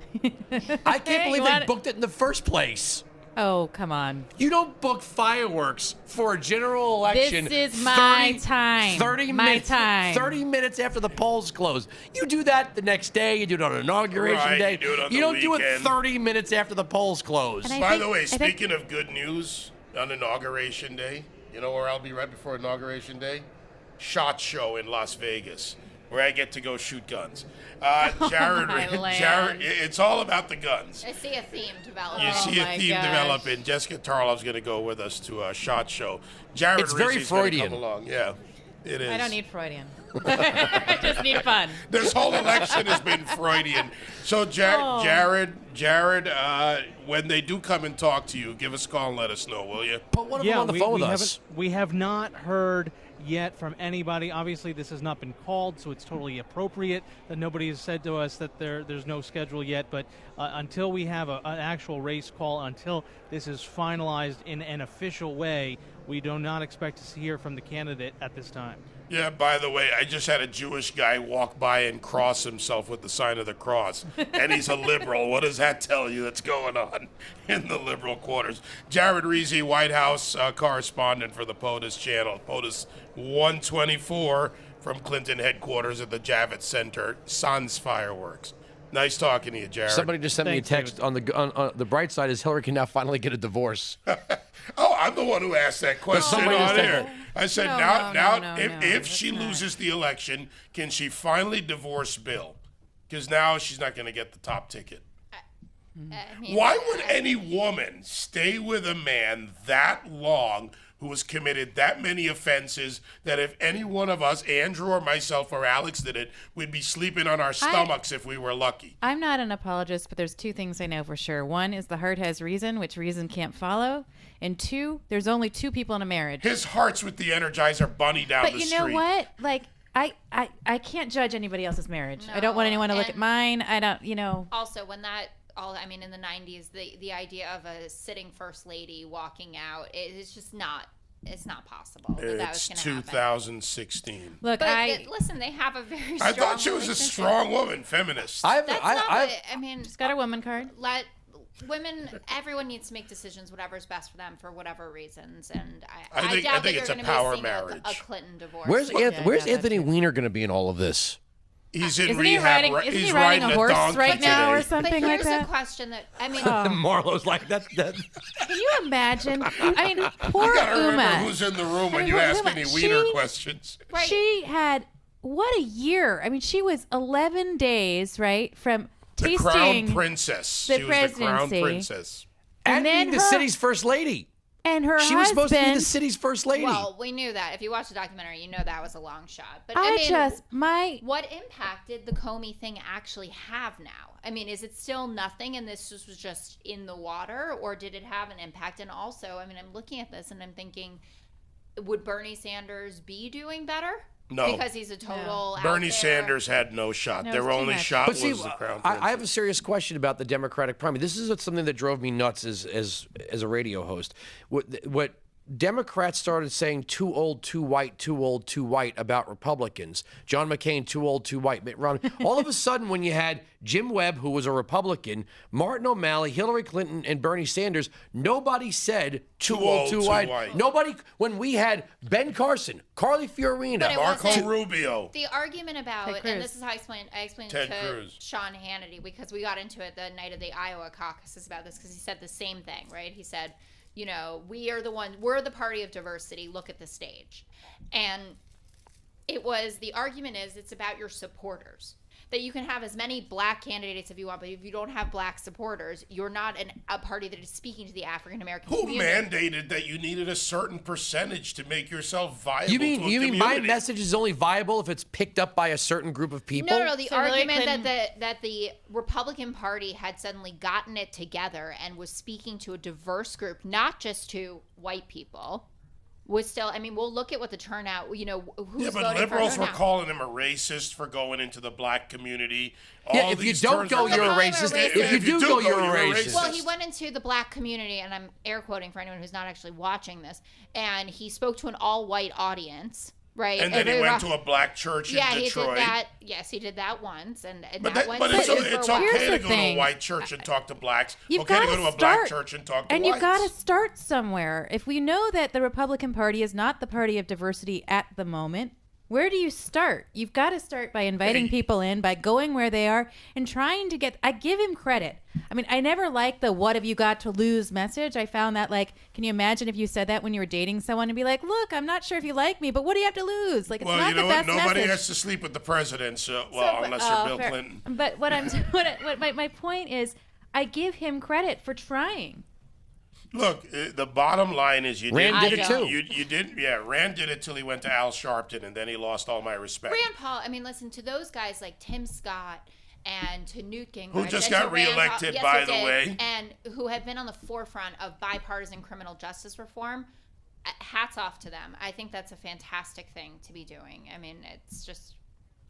I can't believe they booked it in the first place. Oh, come on. You don't book fireworks for a general election. This is my time. 30 minutes after the polls close. You do that the next day. You do it on Inauguration Day. You don't do it 30 minutes after the polls close. By the way, speaking of good news, on Inauguration Day, you know where I'll be right before Inauguration Day? SHOT Show in Las Vegas, where I get to go shoot guns. Jared, it's all about the guns. I see a theme developing. You see a theme developing. Jessica Tarlov's going to go with us to a SHOT Show. Jared It's very Rizzi's gonna Freudian. Come along. Yeah, it is. I don't need Freudian. I just need fun. This whole election has been Freudian. So, Jared, when they do come and talk to you, give us a call and let us know, will you? Put one of them on the phone with us. We have not heard yet from anybody. Obviously, this has not been called, so it's totally appropriate that nobody has said to us that there's no schedule yet. But until we have an actual race call, until this is finalized in an official way, we do not expect to hear from the candidate at this time. Yeah, by the way, I just had a Jewish guy walk by and cross himself with the sign of the cross. And he's a liberal. What does that tell you that's going on in the liberal quarters? Jared Reesey, White House correspondent for the POTUS channel. POTUS 124 from Clinton headquarters at the Javits Center. Sans fireworks. Nice talking to you, Jared. Somebody just sent me a text on the bright side is Hillary can now finally get a divorce. Oh, I'm the one who asked that question on air. I said, if she loses the election, can she finally divorce Bill? Because now she's not going to get the top ticket. Why would any woman stay with a man that long who has committed that many offenses that if any one of us, Andrew or myself or Alex did it, we'd be sleeping on our stomachs if we were lucky? I'm not an apologist, but there's two things I know for sure. One is the heart has reason, which reason can't follow. And two, there's only two people in a marriage. His heart's with the Energizer Bunny down the street. But you know what? Like, I can't judge anybody else's marriage. I don't want anyone to look at mine. I don't, Also, when that... in the 90s, the idea of a sitting first lady walking out, it's just not, it's not possible that was It's going to happen. 2016. Look, listen, they have a very strong I thought she was a relationship. strong woman, feminist. She's got a woman card. women, everyone needs to make decisions, whatever's best for them for whatever reasons. And I think doubt that it's you're a going to power be seeing marriage. a Clinton divorce. Where's Anthony Weiner going to be in all of this? He's in Isn't rehab. Isn't he's he riding a horse donkey right now today. or something But like here's that? a question that, I mean, Marlo's like, that. Can you imagine? I mean, poor You gotta remember Uma. who's in the room when I mean, you ask Uma, any Wiener questions. She had what a year. I mean, she was 11 days, right, from The tasting crown princess. the She was the crown presidency. princess. And then the her- city's first lady. And her She husband. was supposed to be the city's first lady. well, we knew that. If you watch the documentary, you know that was a long shot. But I mean, just what impact did the Comey thing actually have now? I mean, is it still nothing and this was just in the water, or did it have an impact? And also, I mean, I'm looking at this and I'm thinking, would Bernie Sanders be doing better? No. Because he's a total out Bernie there. Sanders had no shot. No, Their it's too only much. shot But see, was the crown I princess. have a serious question about the Democratic primary. This is something that drove me nuts as a radio host. What Democrats started saying too old, too white, too old, too white about Republicans. John McCain, too old, too white. Mitt Romney. All of a sudden, when you had Jim Webb, who was a Republican, Martin O'Malley, Hillary Clinton, and Bernie Sanders, nobody said too old, too white. Nobody, when we had Ben Carson, Carly Fiorina, But it Marco wasn't- Rubio. The argument about, Ted Cruz. and this is how I explained Ted to Cruz. Sean Hannity, because we got into it the night of the Iowa caucuses about this, because he said the same thing, right? He said, you know, we're the party of diversity, look at the stage. And the argument is it's about your supporters. That you can have as many black candidates if you want, but if you don't have black supporters, you're not a party that is speaking to the African American Who community. mandated that you needed a certain percentage to make yourself viable You to a mean my community? message is only viable if it's picked up by a certain group of people? No. The So Hillary argument Clinton- that the Republican Party had suddenly gotten it together and was speaking to a diverse group, not just to white people, was still. I mean, we'll look at what the turnout. You know, who's Yeah, but voting liberals for were her now. calling him a racist for going into the black community. Yeah, All if you these don't terms go, are- you're a Calling him racist. racist. If you do go, you're a racist. Well, he went into the black community, and I'm air quoting for anyone who's not actually watching this, and he spoke to an all-white audience, right? And then he went to a black church in he Detroit. did that. Yes, he did that once, and But, that went. but it's for okay white. to go to a white church and talk to blacks. You've Okay to gotta go to a black start- church and talk to And whites. you've got to start somewhere. If we know that the Republican Party is not the party of diversity at the moment, where do you start? You've got to start by inviting people in, by going where they are, and trying to get. I give him credit. I mean, I never liked the "what have you got to lose" message. I found that, like, can you imagine if you said that when you were dating someone and be like, "Look, I'm not sure if you like me, but what do you have to lose?" Like, it's Well, not you know the what? best Nobody message. has to sleep with the president, unless you're Bill fair. Clinton. But what my point is, I give him credit for trying. Look, the bottom line is Rand did it too. You did, yeah. Rand did it till he went to Al Sharpton, and then he lost all my respect. Rand Paul. I mean, listen to those guys like Tim Scott and to Newt Gingrich, Who just and got to Rand Paul- reelected, yes, by he the did, way. and who have been on the forefront of bipartisan criminal justice reform. Hats off to them. I think that's a fantastic thing to be doing. I mean, it's just,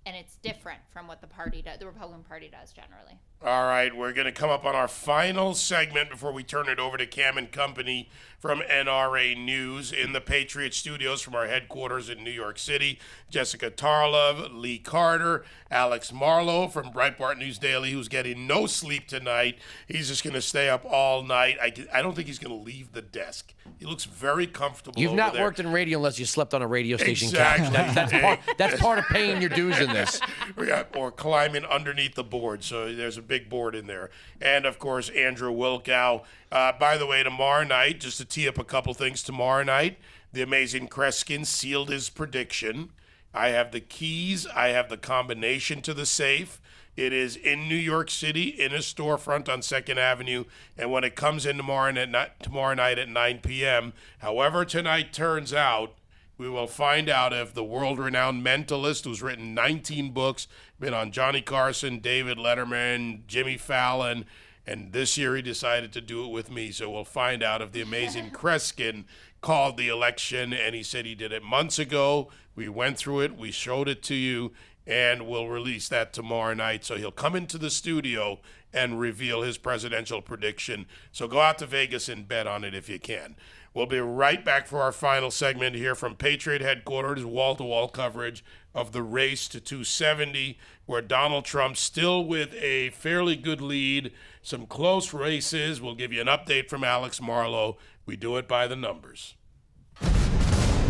and it's different from what the Republican Party does generally. All right, we're going to come up on our final segment before we turn it over to Cam and Company from NRA News in the Patriot Studios from our headquarters in New York City. Jessica Tarlov, Lee Carter, Alex Marlowe from Breitbart News Daily, who's getting no sleep tonight. He's just going to stay up all night. I don't think he's going to leave the desk. He looks very comfortable You've over not there. worked in radio unless you slept on a radio station Exactly. couch. That's part of paying your dues in this. Yeah, or climbing underneath the board. So there's a big board in there. And, of course, Andrew Wilkow. By the way, tomorrow night, just to tee up a couple things, tomorrow night, the amazing Kreskin sealed his prediction. I have the keys. I have the combination to the safe. It is in New York City in a storefront on 2nd Avenue. And when it comes in tomorrow night at 9 p.m., however tonight turns out, we will find out if the world-renowned mentalist who's written 19 books, been on Johnny Carson, David Letterman, Jimmy Fallon, and this year he decided to do it with me. So we'll find out if the amazing Kreskin called the election, and he said he did it months ago. We went through it. We showed it to you, and we'll release that tomorrow night. So he'll come into the studio and reveal his presidential prediction. So go out to Vegas and bet on it if you can. We'll be right back for our final segment here from Patriot headquarters, wall-to-wall coverage of the race to 270, where Donald Trump still with a fairly good lead, some close races. We'll give you an update from Alex Marlow. We do it by the numbers.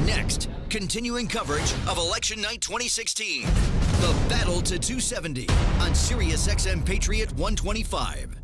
Next, continuing coverage of Election Night 2016. The Battle to 270 on SiriusXM Patriot 125.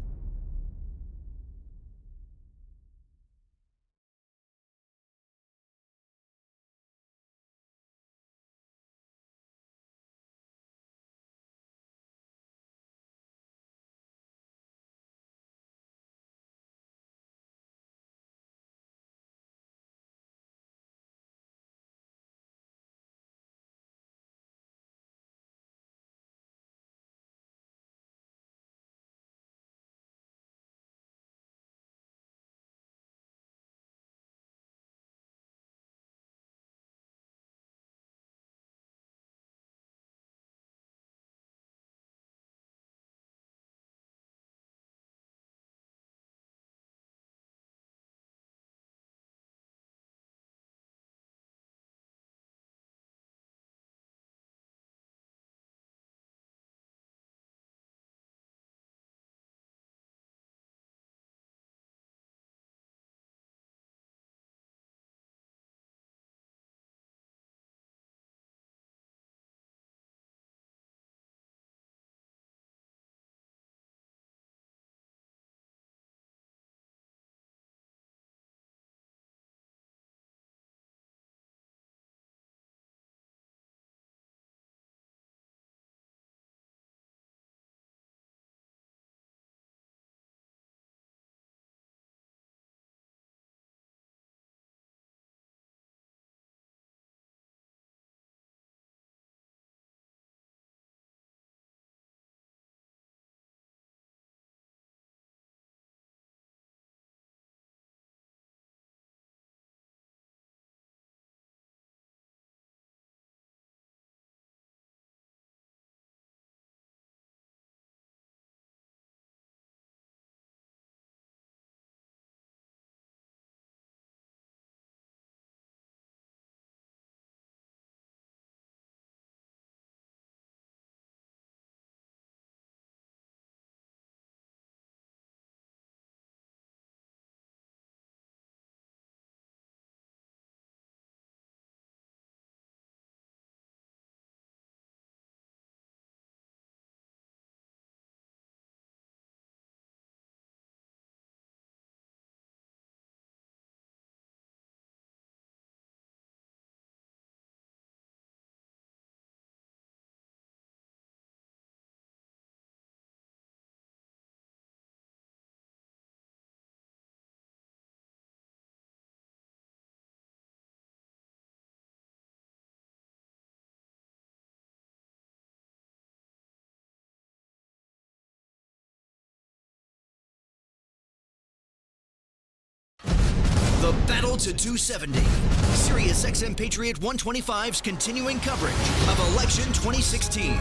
The Battle to 270. SiriusXM Patriot 125's continuing coverage of Election 2016.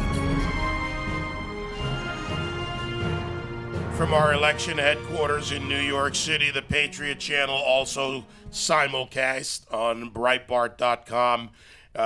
From our election headquarters in New York City, the Patriot Channel also simulcast on Breitbart.com.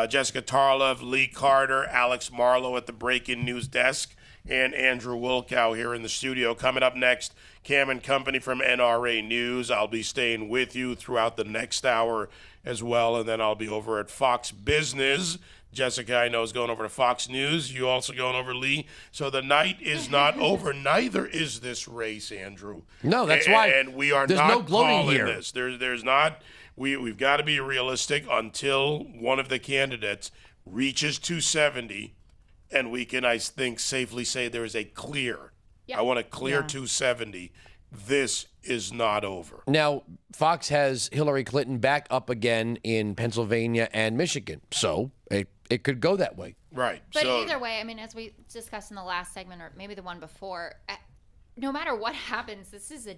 Jessica Tarlov, Lee Carter, Alex Marlow at the Breaking News Desk, and Andrew Wilkow here in the studio. Coming up next, Cam and Company from NRA News. I'll be staying with you throughout the next hour as well, and then I'll be over at Fox Business. Jessica, I know, is going over to Fox News. You also going over, Lee. So the night is not over. Neither is this race, Andrew. No, that's why. And we are there's not no gloating calling here. this. There's not. We've got to be realistic until one of the candidates reaches 270, and we can, I think, safely say there is a clear. I want a clear 270. This is not over. Now, Fox has Hillary Clinton back up again in Pennsylvania and Michigan, so it could go that way. Right. But either way, I mean, as we discussed in the last segment, or maybe the one before, no matter what happens, this is a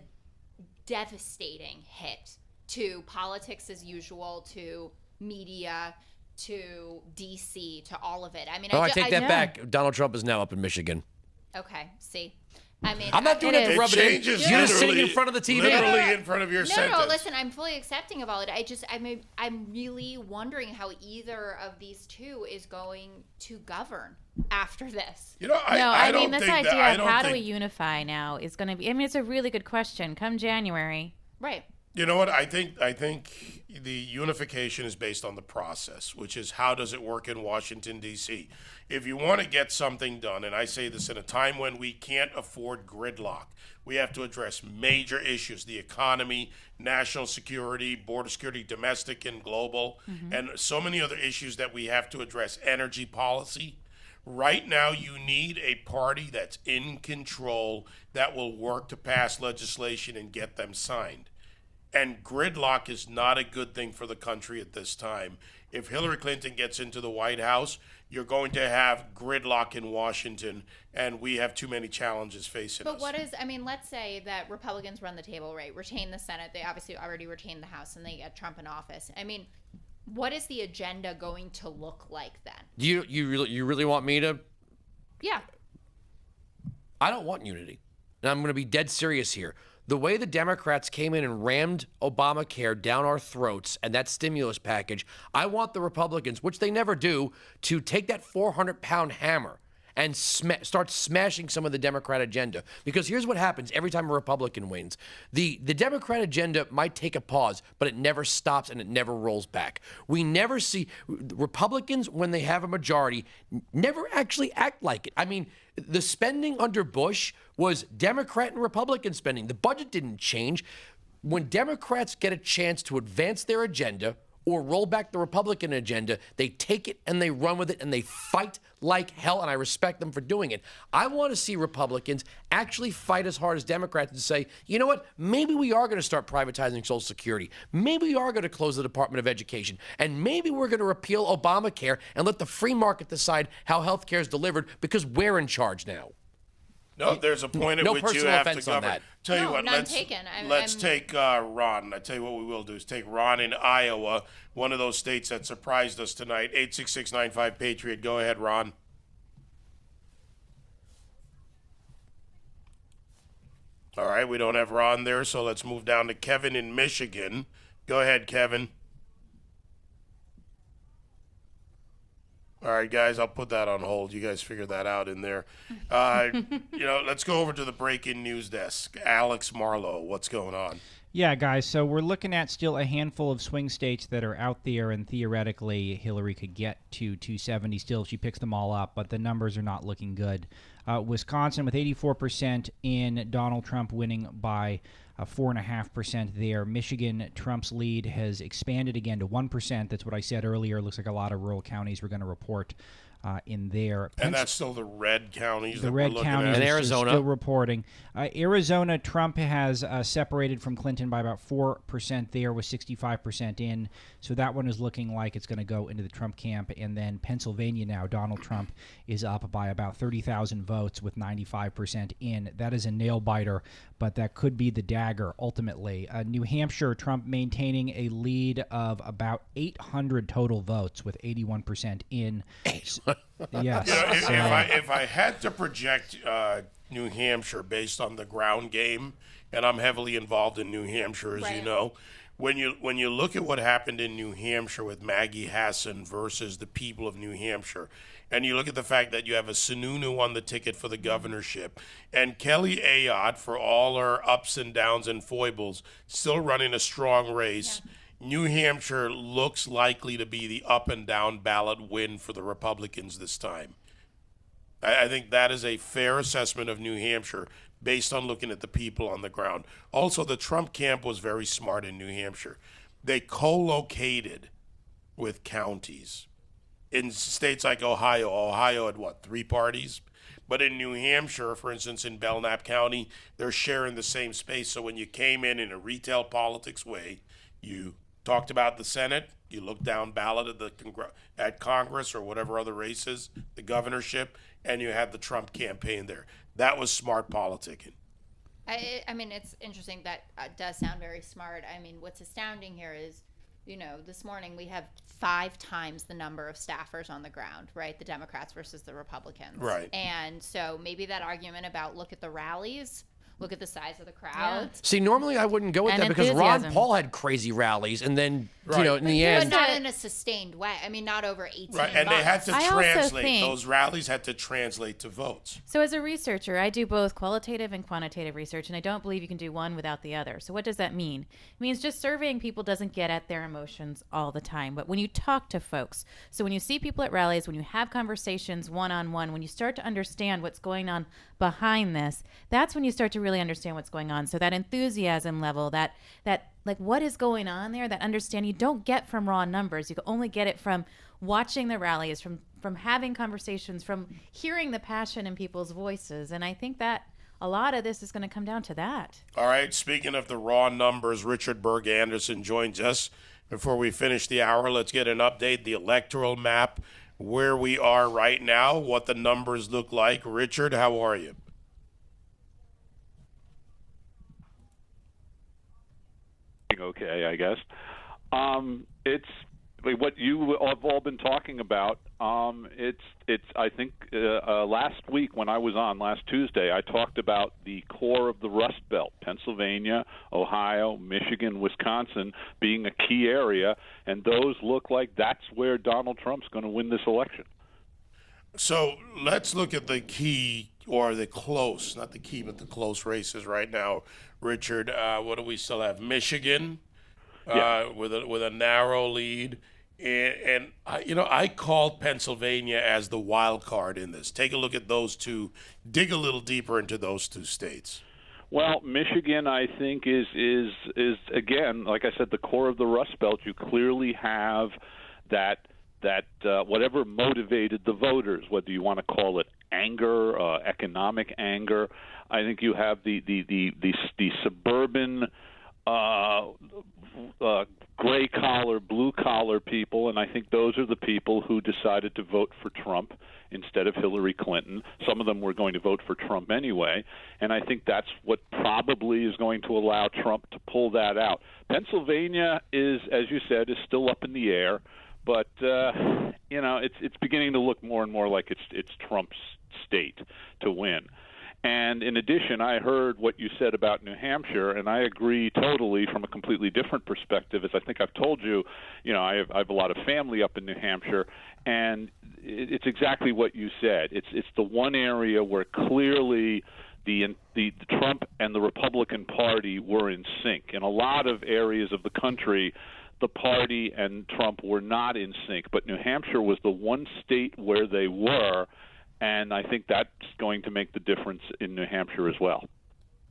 devastating hit to politics as usual, to media, to D.C., to all of it. I mean, I take that back. Donald Trump is now up in Michigan. Okay, see. I mean, I'm not doing it to rub it in. You're just sitting in front of the TV. Literally in front of your No, sentence. listen, I'm fully accepting of all it. I'm really wondering how either of these two is going to govern after this. You know, I mean, this idea of how do we unify now is going to be. I mean, it's a really good question. Come January, right? You know what? I think the unification is based on the process, which is how does it work in Washington, D.C. If you want to get something done, and I say this in a time when we can't afford gridlock, we have to address major issues, the economy, national security, border security, domestic and global, and so many other issues that we have to address, energy policy. Right now, you need a party that's in control that will work to pass legislation and get them signed. And gridlock is not a good thing for the country at this time. If Hillary Clinton gets into the White House, you're going to have gridlock in Washington, and we have too many challenges facing us. But let's say that Republicans run the table, right? Retain the Senate. They obviously already retained the House, and they get Trump in office. I mean, what is the agenda going to look like then? You really want me to? Yeah. I don't want unity. And I'm going to be dead serious here. The way the Democrats came in and rammed Obamacare down our throats and that stimulus package, I want the Republicans, which they never do, to take that 400-pound hammer and start smashing some of the Democrat agenda. Because here's what happens every time a Republican wins. The Democrat agenda might take a pause, but it never stops and it never rolls back. We never see Republicans, when they have a majority, never actually act like it. I mean, the spending under Bush was Democrat and Republican spending. The budget didn't change. When Democrats get a chance to advance their agenda or roll back the Republican agenda, they take it and they run with it and they fight like hell, and I respect them for doing it. I want to see Republicans actually fight as hard as Democrats and say, you know what, maybe we are going to start privatizing Social Security. Maybe we are going to close the Department of Education. And maybe we're going to repeal Obamacare and let the free market decide how health care is delivered because we're in charge now. No, there's a point at no which you personal have offense to on govern. that. Tell you No, what, none let's taken. let's take Ron. I tell you what we will do is take Ron in Iowa, one of those states that surprised us tonight. 866-95-PATRIOT. Go ahead, Ron. All right, we don't have Ron there, so let's move down to Kevin in Michigan. Go ahead, Kevin. All right, guys, I'll put that on hold. You guys figure that out in there. Let's go over to the breaking news desk. Alex Marlowe, what's going on? Yeah, guys, so we're looking at still a handful of swing states that are out there, and theoretically Hillary could get to 270 still if she picks them all up, but the numbers are not looking good. Wisconsin with 84% in, Donald Trump winning by 4.5% there. Michigan, Trump's lead has expanded again to 1%. That's what I said earlier. Looks like a lot of rural counties were going to report in there. And that's still the red counties the that red we're looking counties at. And Arizona. Still reporting. Arizona, Trump has separated from Clinton by about 4% there with 65% in. So that one is looking like it's going to go into the Trump camp. And then Pennsylvania now, Donald Trump is up by about 30,000 votes with 95% in. That is a nail biter, but that could be the dagger ultimately. New Hampshire, Trump maintaining a lead of about 800 total votes with 81% in. Yes. If I had to project New Hampshire based on the ground game, and I'm heavily involved in New Hampshire, as you know, when you look at what happened in New Hampshire with Maggie Hassan versus the people of New Hampshire, and you look at the fact that you have a Sununu on the ticket for the governorship, and Kelly Ayotte, for all her ups and downs and foibles, still running a strong race. Yeah. New Hampshire looks likely to be the up and down ballot win for the Republicans this time. I think that is a fair assessment of New Hampshire based on looking at the people on the ground. Also, the Trump camp was very smart in New Hampshire. They co-located with counties. In states like Ohio had what, 3 parties? But in New Hampshire, for instance, in Belknap County, they're sharing the same space. So when you came in a retail politics way, you talked about the Senate, you looked down ballot at Congress or whatever other races, the governorship, and you had the Trump campaign there. That was smart politicking. I mean, it's interesting. That does sound very smart. I mean, what's astounding here is This morning we have 5 times the number of staffers on the ground, right? The Democrats versus the Republicans. Right. And so maybe that argument about look at the rallies, look at the size of the crowds. See, normally I wouldn't go with And that because enthusiasm. Ron Paul had crazy rallies, and then in the But end, not in a sustained way. I mean, not over 18 Right, and they had to I also translate. think- Those rallies had to translate to votes. So as a researcher, I do both qualitative and quantitative research, and I don't believe you can do one without the other. So what does that mean? It means just surveying people doesn't get at their emotions all the time. But when you talk to folks, so when you see people at rallies, when you have conversations one-on-one, when you start to understand what's going on behind this, that's when you start to really understand what's going on. So that enthusiasm level, that like what is going on there, that understanding you don't get from raw numbers. You can only get it from watching the rallies, from having conversations, from hearing the passion in people's voices. And I think that a lot of this is going to come down to that. All right, speaking of the raw numbers, Richard Berg Anderson joins us. Before we finish the hour, let's get an update, the electoral map, where we are right now, what the numbers look like. Richard, how are you? Okay, I guess. It's like what you have all been talking about. It's. I think last week when I was on last Tuesday, I talked about the core of the Rust Belt: Pennsylvania, Ohio, Michigan, Wisconsin being a key area, and those look like that's where Donald Trump's going to win this election. So let's look at the key, or the close, not the key, but the close races right now. Richard, what do we still have? Michigan, with a narrow lead. And I called Pennsylvania as the wild card in this. Take a look at those two. Dig a little deeper into those two states. Well, Michigan, I think, is again, like I said, the core of the Rust Belt. You clearly have that whatever motivated the voters, whether you want to call it anger, economic anger. I think you have the suburban gray collar, blue collar people, and I think those are the people who decided to vote for Trump instead of Hillary Clinton. Some of them were going to vote for Trump anyway, and I think that's what probably is going to allow Trump to pull that out. Pennsylvania is, as you said, is still up in the air, but it's beginning to look more and more like it's Trump's state to win. And in addition, I heard what you said about New Hampshire, and I agree totally from a completely different perspective. As I think I've told you, I have a lot of family up in New Hampshire, and it's exactly what you said. It's the one area where clearly the Trump and the Republican Party were in sync. In a lot of areas of the country, the party and Trump were not in sync, but New Hampshire was the one state where they were. And I think that's going to make the difference in New Hampshire as well.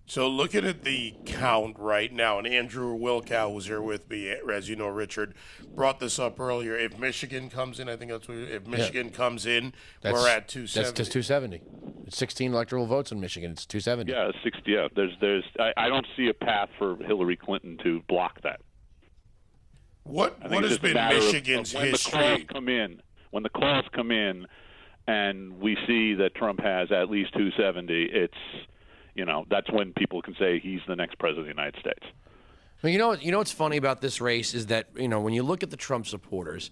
So looking at the count right now, and Andrew Wilkow was here with me, as you know, Richard brought this up earlier. If Michigan comes in, I think that's what, if Michigan comes in, we're at 270. That's just 270. It's 16 electoral votes in Michigan. It's 270. Yeah, 60. Yeah, I don't see a path for Hillary Clinton to block that. What has been Michigan's history? When the calls come in, and we see that Trump has at least 270, that's when people can say he's the next president of the United States. Well, you know what's funny about this race is that, when you look at the Trump supporters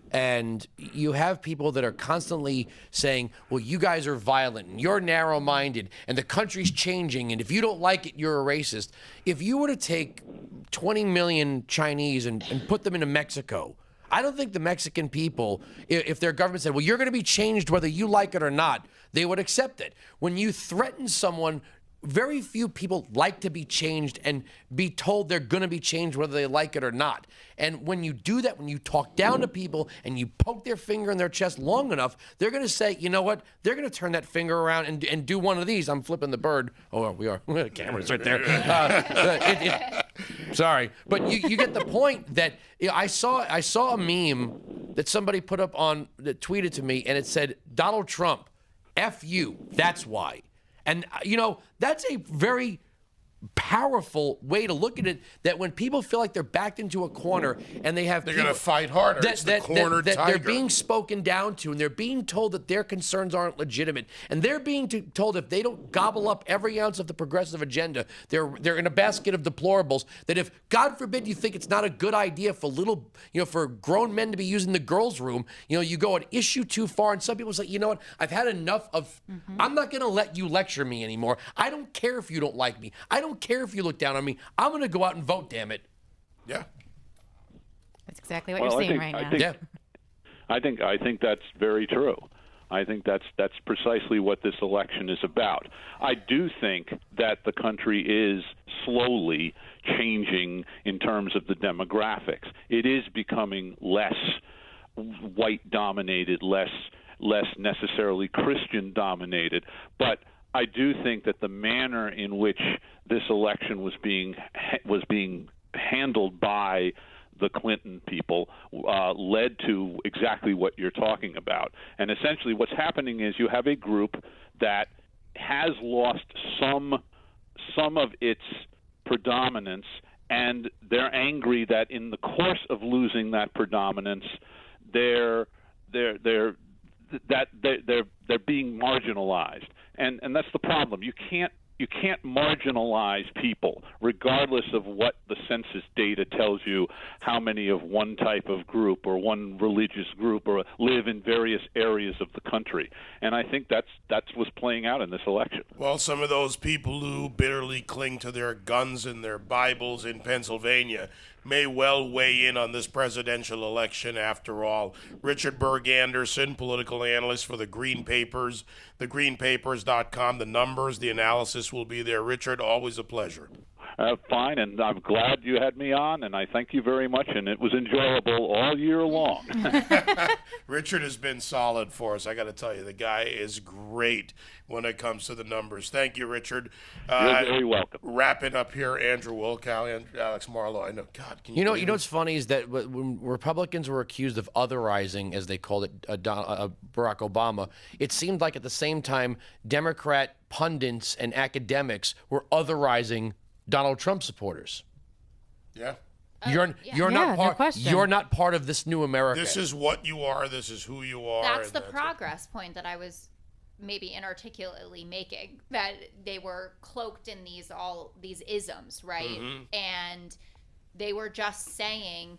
and you have people that are constantly saying, well, you guys are violent and you're narrow-minded and the country's changing and if you don't like it, you're a racist. If you were to take 20 million Chinese and put them into Mexico, I don't think the Mexican people, if their government said, well, you're going to be changed whether you like it or not, they would accept it. When you threaten someone, very few people like to be changed and be told they're going to be changed whether they like it or not. And when you do that, when you talk down to people and you poke their finger in their chest long enough, they're going to say, you know what? They're going to turn that finger around and do one of these. I'm flipping the bird. Oh, we are. The camera's right there. Sorry. But you get the point that I saw a meme that somebody put up that tweeted to me, and it said, Donald Trump, F you, that's why. And, that's a very powerful way to look at it, that when people feel like they're backed into a corner and they're going to fight harder. It's the cornered tiger. They're being spoken down to, and they're being told that their concerns aren't legitimate, and they're being told if they don't gobble up every ounce of the progressive agenda, they're in a basket of deplorables. That if, God forbid, you think it's not a good idea for for grown men to be using the girls' room, you go an issue too far, and some people say, you know what, I've had enough of. I'm not going to let you lecture me anymore. I don't care if you don't like me. I don't care if you look down on me. I'm going to go out and vote, damn it. Yeah. That's exactly what you're saying right now. I think that's very true. I think that's precisely what this election is about. I do think that the country is slowly changing in terms of the demographics. It is becoming less white-dominated, less necessarily Christian-dominated, but I do think that the manner in which this election was being handled by the Clinton people led to exactly what you're talking about. And essentially what's happening is you have a group that has lost some of its predominance, and they're angry that in the course of losing that predominance, they're being marginalized. And that's the problem. You can't marginalize people, regardless of what the census data tells you, how many of one type of group or one religious group or live in various areas of the country. And I think that's what's playing out in this election. Well, some of those people who bitterly cling to their guns and their Bibles in Pennsylvania may well weigh in on this presidential election after all. Richard Berg Anderson, political analyst for the Green Papers, thegreenpapers.com. The numbers, the analysis will be there. Richard, always a pleasure. Fine, and I'm glad you had me on, and I thank you very much, and it was enjoyable all year long. Richard has been solid for us. I got to tell you, the guy is great when it comes to the numbers. Thank you, Richard. You're very welcome. Wrapping up here, Andrew Wilkow and Alex Marlow. I know, God, can you You know believe it? what's funny is that when Republicans were accused of otherizing, as they called it, Barack Obama, it seemed like at the same time Democrat pundits and academics were otherizing Donald Trump supporters. Yeah. You're not part. question. You're not part of this new America. This is what you are. This is who you are. That's and the progress point that I was maybe inarticulately making, that they were cloaked in these isms, right? Mm-hmm. And they were just saying,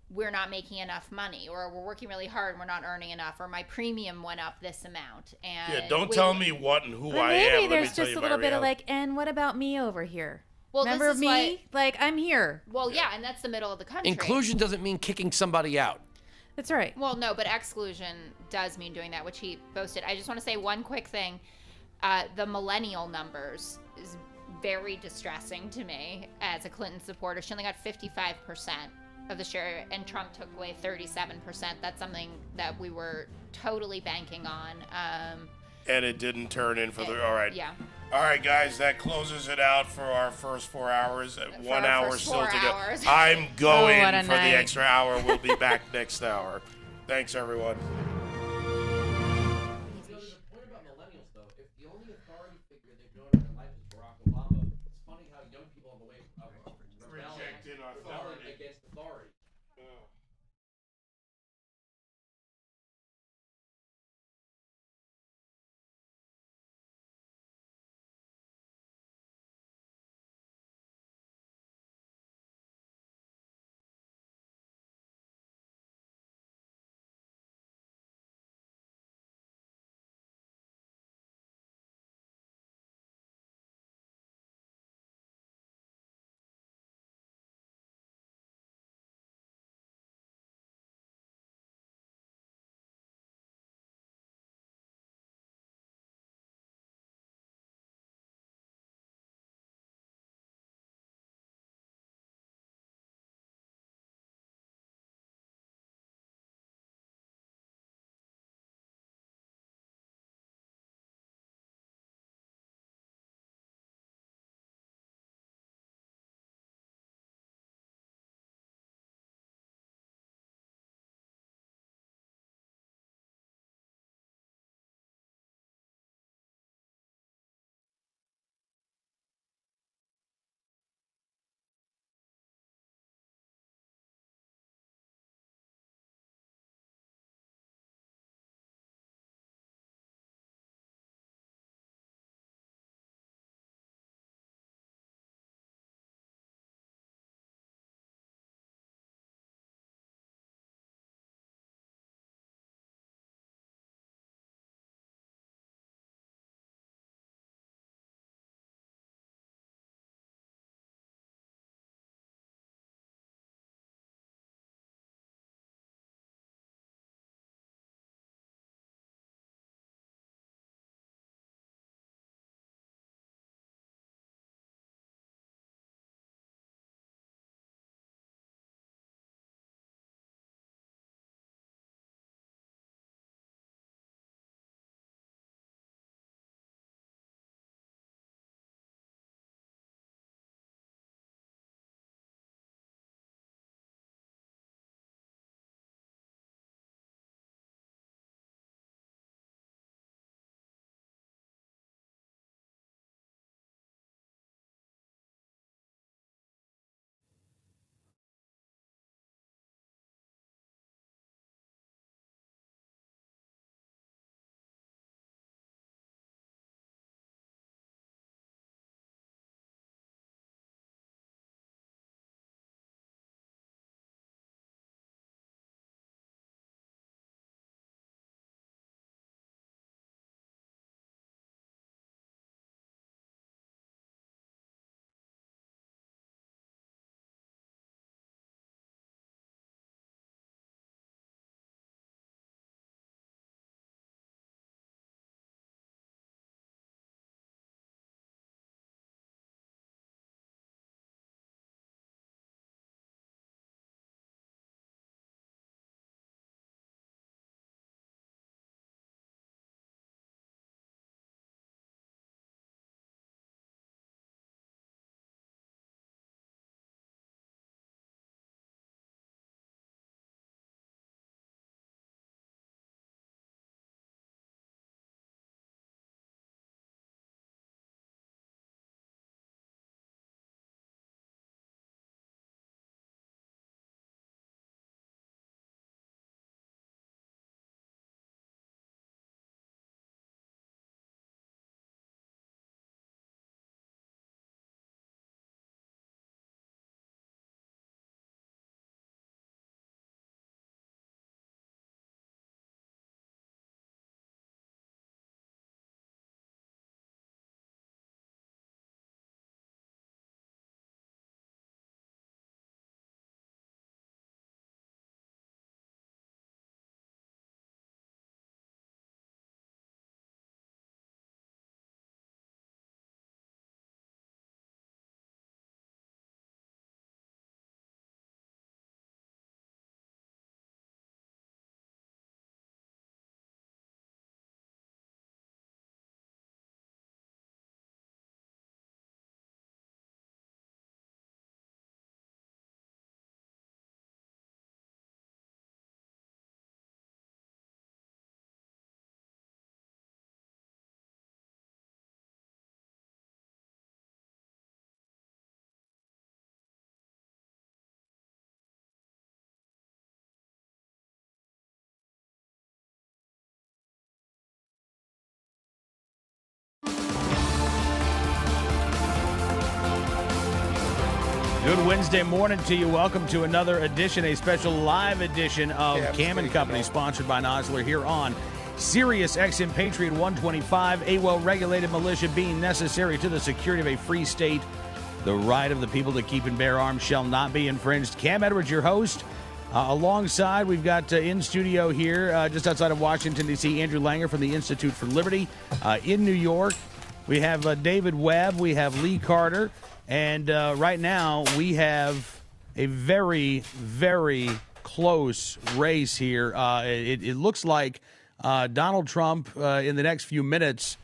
we're not making enough money, or we're working really hard and we're not earning enough, or my premium went up this amount. And yeah, don't tell me what and who But I maybe am. Let me there's tell just you a my little bit of reality. and what about me over here? Well, Remember this is me? I'm here. Well, yeah, and that's the middle of the country. Inclusion doesn't mean kicking somebody out. That's right. Well, no, but exclusion does mean doing that, which he boasted. I just want to say one quick thing. The millennial numbers is very distressing to me as a Clinton supporter. She only got 55% of the share, and Trump took away 37%. That's something that we were totally banking on. And it didn't turn in for the. All right. Yeah. All right, guys, that closes it out for our first 4 hours. 1 our hour first still 4 to go. hours. I'm going what a for night. the extra hour. We'll be back next hour. Thanks, everyone. Rejecting authority. Against authority. Good Wednesday morning to you. Welcome to another edition, a special live edition of Cam and Company, sponsored by Nosler here on Sirius XM Patriot 125. A well-regulated militia being necessary to the security of a free state. The right of the people to keep and bear arms shall not be infringed. Cam Edwards, your host. Alongside, we've got in studio here, just outside of Washington, D.C., Andrew Langer from the Institute for Liberty. In New York, we have David Webb, we have Lee Carter, and right now we have a very, very close race here. It looks like Donald Trump, in the next few minutes,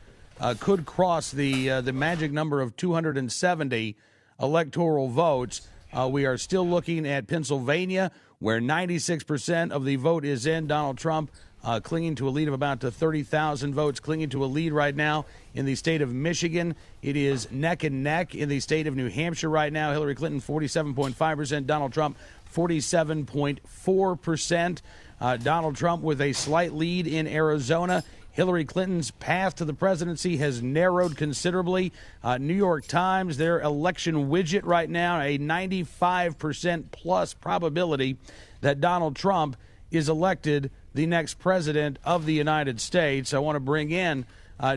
could cross the magic number of 270 electoral votes. We are still looking at Pennsylvania, where 96% of the vote is in. Donald Trump clinging to a lead of about 30,000 votes, clinging to a lead right now in the state of Michigan. It is neck and neck in the state of New Hampshire right now. Hillary Clinton, 47.5%. Donald Trump, 47.4%. Donald Trump with a slight lead in Arizona. Hillary Clinton's path to the presidency has narrowed considerably. New York Times, their election widget right now, a 95% plus probability that Donald Trump is elected the next president of the United States. I want to bring in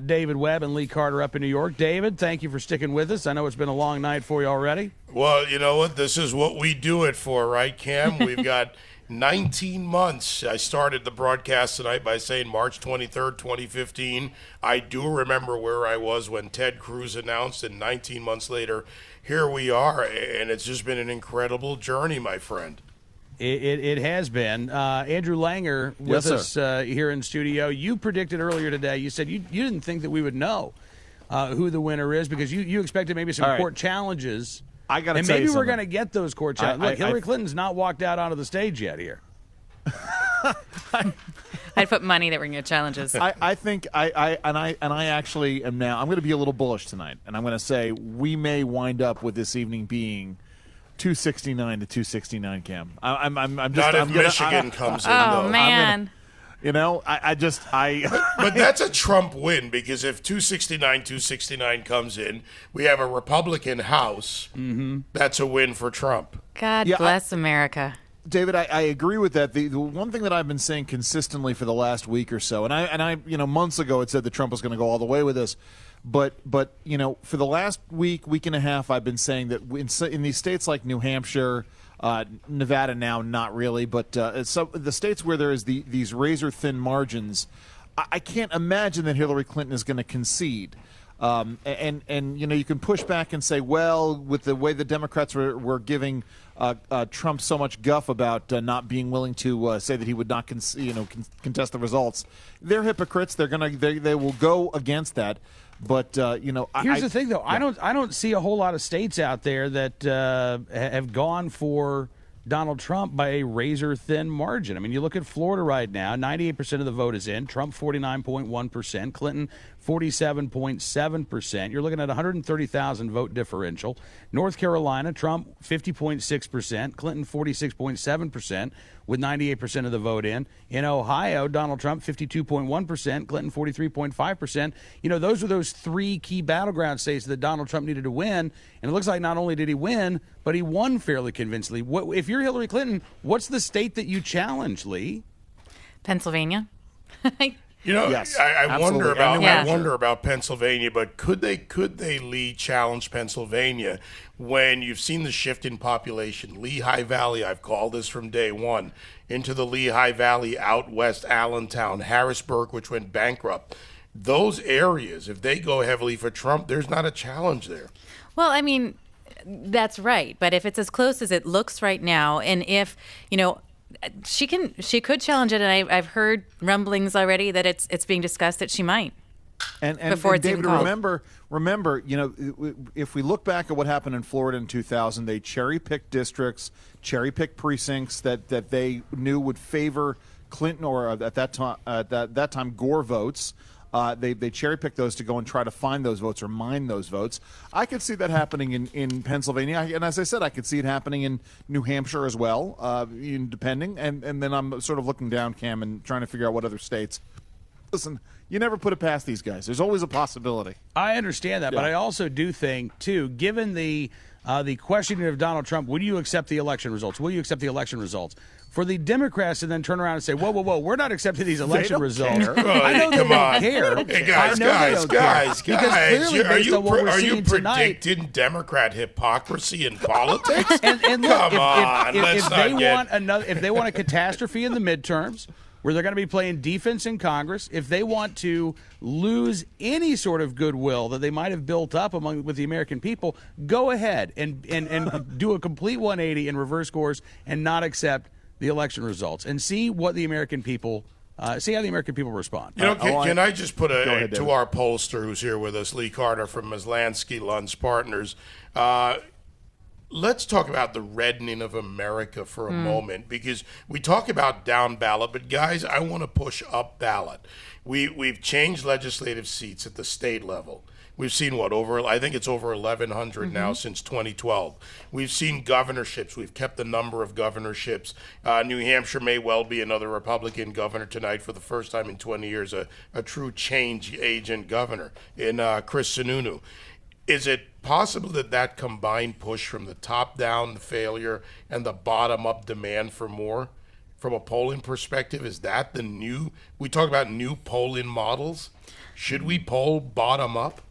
David Webb and Lee Carter up in New York. David, thank you for sticking with us. I know it's been a long night for you already. Well, you know what? This is what we do it for, right, Cam? We've got 19 months. I started the broadcast tonight by saying March 23rd, 2015. I do remember where I was when Ted Cruz announced, and 19 months later, here we are, and it's just been an incredible journey, my friend. It has been. Andrew Langer with us here in studio. You predicted earlier today, you said you didn't think that we would know who the winner is because you expected maybe some court challenges. I got to and tell you maybe we're something. going to get those court challenges. Look, Hillary Clinton's not walked out onto the stage yet here. I'd put money that we're going to get challenges. I think I actually am now. I'm going to be a little bullish tonight, and I'm going to say we may wind up with this evening being 269 to 269. Cam, I'm just. Not if Michigan comes in. Oh though. man. But that's a Trump win because if 269 comes in, we have a Republican House. Mm-hmm. That's a win for Trump. God bless America. David, I agree with that. The one thing that I've been saying consistently for the last week or so, and I months ago it said that Trump was going to go all the way with this, but for the last week and a half, I've been saying that in these states like New Hampshire, Nevada now, not really, but so the states where there is these razor-thin margins, I can't imagine that Hillary Clinton is going to concede. And you can push back and say, well, with the way the Democrats were giving Trump so much guff about not being willing to say that he would not contest the results, they're hypocrites. They will go against that. But here's the thing, though. Yeah. I don't see a whole lot of states out there that have gone for Donald Trump by a razor-thin margin. I mean, you look at Florida right now, 98% of the vote is in. Trump, 49.1%. Clinton, 47.7%. You're looking at 130,000 vote differential. North Carolina, Trump, 50.6%. Clinton, 46.7%, with 98% of the vote in. In Ohio, Donald Trump, 52.1%. Clinton, 43.5%. Those were those three key battleground states that Donald Trump needed to win. And it looks like not only did he win, but he won fairly convincingly. If you're Hillary Clinton, what's the state that you challenge, Lee? Pennsylvania. Yes, I wonder about Pennsylvania, but could they Lee challenge Pennsylvania when you've seen the shift in population? Lehigh Valley, I've called this from day one, into the Lehigh Valley, out west, Allentown, Harrisburg, which went bankrupt. Those areas, if they go heavily for Trump, there's not a challenge there. Well, I mean, that's right. But if it's as close as it looks right now, and if, she could challenge it, and I've heard rumblings already that it's being discussed that she might. And before it's David, even called. remember, if we look back at what happened in Florida in 2000, they cherry-picked districts, cherry-picked precincts that they knew would favor Clinton or at that time Gore votes. They cherry-pick those to go and try to find those votes or mine those votes. I could see that happening in Pennsylvania. And as I said, I could see it happening in New Hampshire as well, depending. And then I'm sort of looking down, Cam, and trying to figure out what other states. Listen, you never put it past these guys. There's always a possibility. I understand that, but I also do think, too, given the the questioning of Donald Trump, will you accept the election results? Will you accept the election results? For the Democrats to then turn around and say, whoa, we're not accepting these election results. I know they don't care. Hey, guys, because clearly, are you predicting Democrat hypocrisy in politics? And look, if they want a catastrophe in the midterms, where they're going to be playing defense in Congress, if they want to lose any sort of goodwill that they might have built up with the American people, go ahead and do a complete 180 and reverse course and not accept the election results and see what the American people see how the American people respond. Can I just put to our pollster who's here with us, Lee Carter from Maslansky Lunds Partners. Let's talk about the reddening of America for a moment, because we talk about down ballot, but guys, I want to push up ballot. We've changed legislative seats at the state level. We've seen I think it's over 1,100 now since 2012. We've seen governorships. We've kept the number of governorships. New Hampshire may well be another Republican governor tonight for the first time in 20 years, a true change agent governor in Chris Sununu. Is it possible that combined push from the top-down failure and the bottom-up demand for more, from a polling perspective, is that the new? We talk about new polling models. Should we poll bottom-up?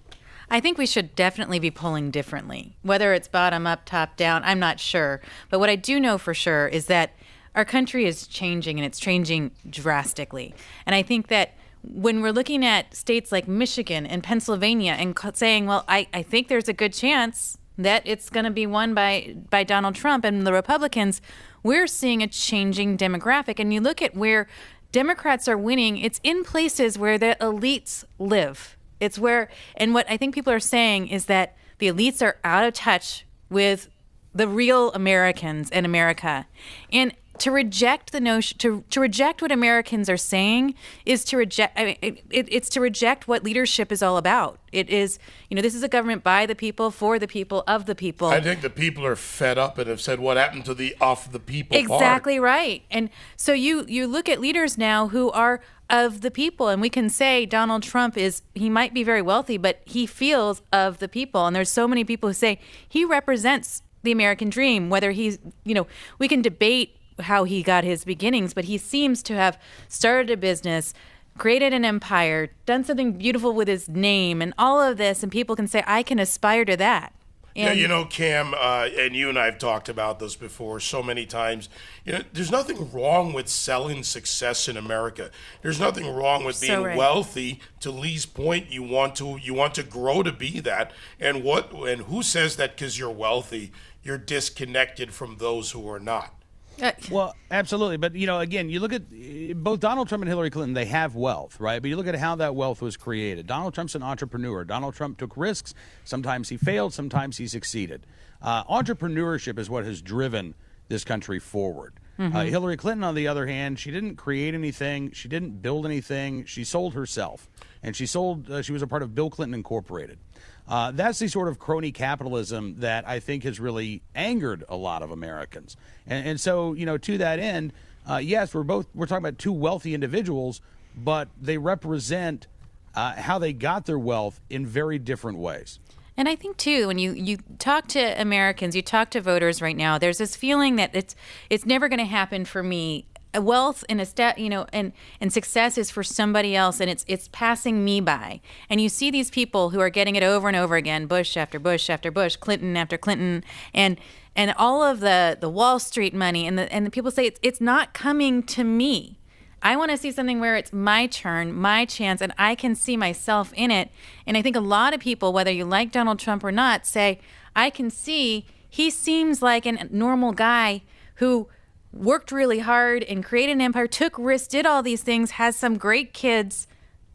I think we should definitely be polling differently. Whether it's bottom-up, top-down, I'm not sure. But what I do know for sure is that our country is changing, and it's changing drastically. And I think that when we're looking at states like Michigan and Pennsylvania and saying, well, I think there's a good chance that it's going to be won by Donald Trump and the Republicans, we're seeing a changing demographic. And you look at where Democrats are winning, it's in places where the elites live. It's where, and what I think people are saying is that the elites are out of touch with the real Americans and America. And to reject the notion, to reject what Americans are saying is to reject. I mean, it's to reject what leadership is all about. It is, this is a government by the people, for the people, of the people. I think the people are fed up and have said, "What happened to the of the people?" Exactly part? Right. And so you look at leaders now who are of the people, and we can say Donald Trump he might be very wealthy, but he feels of the people. And there's so many people who say he represents the American dream. Whether he's, we can debate how he got his beginnings, but he seems to have started a business, created an empire, done something beautiful with his name and all of this, and people can say, I can aspire to that. And, Cam, and you and I have talked about this before so many times. There's nothing wrong with selling success in America. There's nothing wrong with being wealthy. To Lee's point, you want to grow to be that. And who says that because you're wealthy, you're disconnected from those who are not? Well, absolutely. But, again, you look at both Donald Trump and Hillary Clinton, they have wealth, right? But you look at how that wealth was created. Donald Trump's an entrepreneur. Donald Trump took risks. Sometimes he failed. Sometimes he succeeded. Entrepreneurship is what has driven this country forward. Hillary Clinton, on the other hand, she didn't create anything. She didn't build anything. She sold herself. And she was a part of Bill Clinton Incorporated. That's the sort of crony capitalism that I think has really angered a lot of Americans. And so, to that end, yes, we're talking about two wealthy individuals, but they represent how they got their wealth in very different ways. And I think, too, when you talk to Americans, you talk to voters right now, there's this feeling that it's never going to happen for me. Wealth and and success is for somebody else, and it's passing me by. And you see these people who are getting it over and over again, Bush after Bush after Bush, Clinton after Clinton, and all of the Wall Street money, and the people say it's not coming to me. I want to see something where it's my turn, my chance, and I can see myself in it. And I think a lot of people, whether you like Donald Trump or not, say, I can see he seems like a normal guy who worked really hard and created an empire, took risks, did all these things, has some great kids,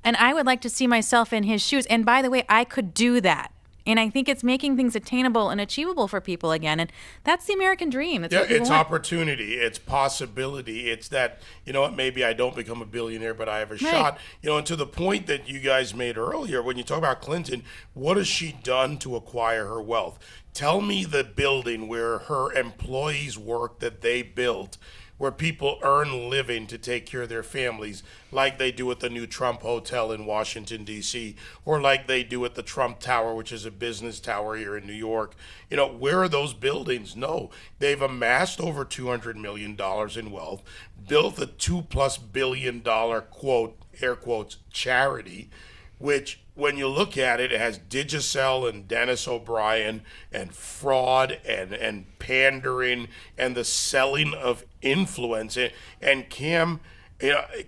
and I would like to see myself in his shoes. And by the way, I could do that. And I think it's making things attainable and achievable for people again. And that's the American dream. It's it's opportunity. It's possibility. It's that, maybe I don't become a billionaire, but I have a shot. And to the point that you guys made earlier, when you talk about Clinton, what has she done to acquire her wealth? Tell me the building where her employees work that they built where people earn a living to take care of their families, like they do at the new Trump Hotel in Washington, D.C., or like they do at the Trump Tower, which is a business tower here in New York. Where are those buildings? No, they've amassed over $200 million in wealth, built a $2+ billion, quote, air quotes, charity, which, when you look at it, it has Digicel and Dennis O'Brien and fraud and pandering and the selling of influence. And Cam,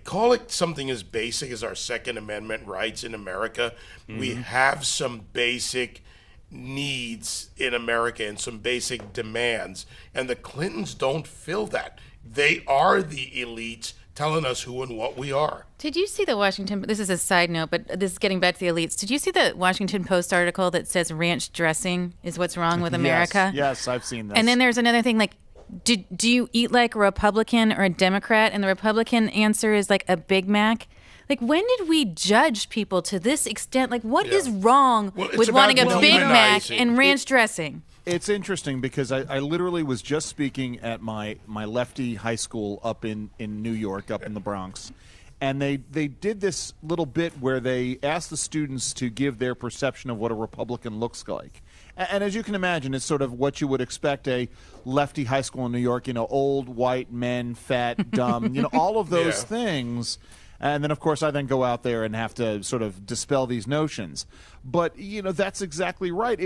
call it something as basic as our Second Amendment rights in America. Mm-hmm. We have some basic needs in America and some basic demands, and the Clintons don't fill that. They are the elites telling us who and what we are. Did you see the Washington, this is a side note, but this is getting back to the elites. Did you see the Washington Post article that says ranch dressing is what's wrong with America? Yes, I've seen this. And then there's another thing like, do you eat like a Republican or a Democrat? And the Republican answer is like a Big Mac. Like, when did we judge people to this extent? Like, what is wrong with wanting a Big Mac and ranch dressing? It's interesting because I literally was just speaking at my lefty high school up in New York, up in the Bronx. And they did this little bit where they asked the students to give their perception of what a Republican looks like. And as you can imagine, it's sort of what you would expect a lefty high school in New York, old white men, fat, dumb, all of those things. And then, of course, I then go out there and have to sort of dispel these notions. But, that's exactly right.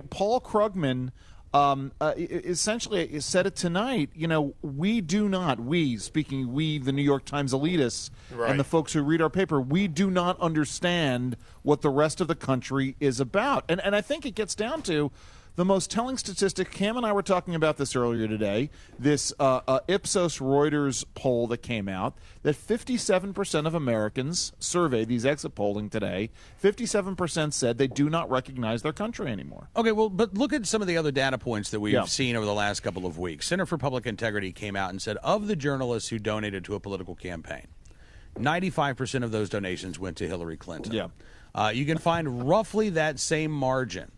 Paul Krugman essentially said it tonight. We do not, we, the New York Times elitists and the folks who read our paper, we do not understand what the rest of the country is about. And I think it gets down to the most telling statistic. Cam and I were talking about this earlier today, this Ipsos Reuters poll that came out, that 57% of Americans surveyed, these exit polling today, 57% said they do not recognize their country anymore. Okay, well, but look at some of the other data points that we've seen over the last couple of weeks. Center for Public Integrity came out and said of the journalists who donated to a political campaign, 95% of those donations went to Hillary Clinton. Yeah. You can find roughly that same margin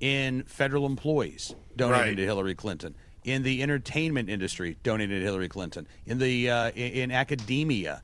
in federal employees donating to Hillary Clinton, in the entertainment industry donating to Hillary Clinton, in the in academia,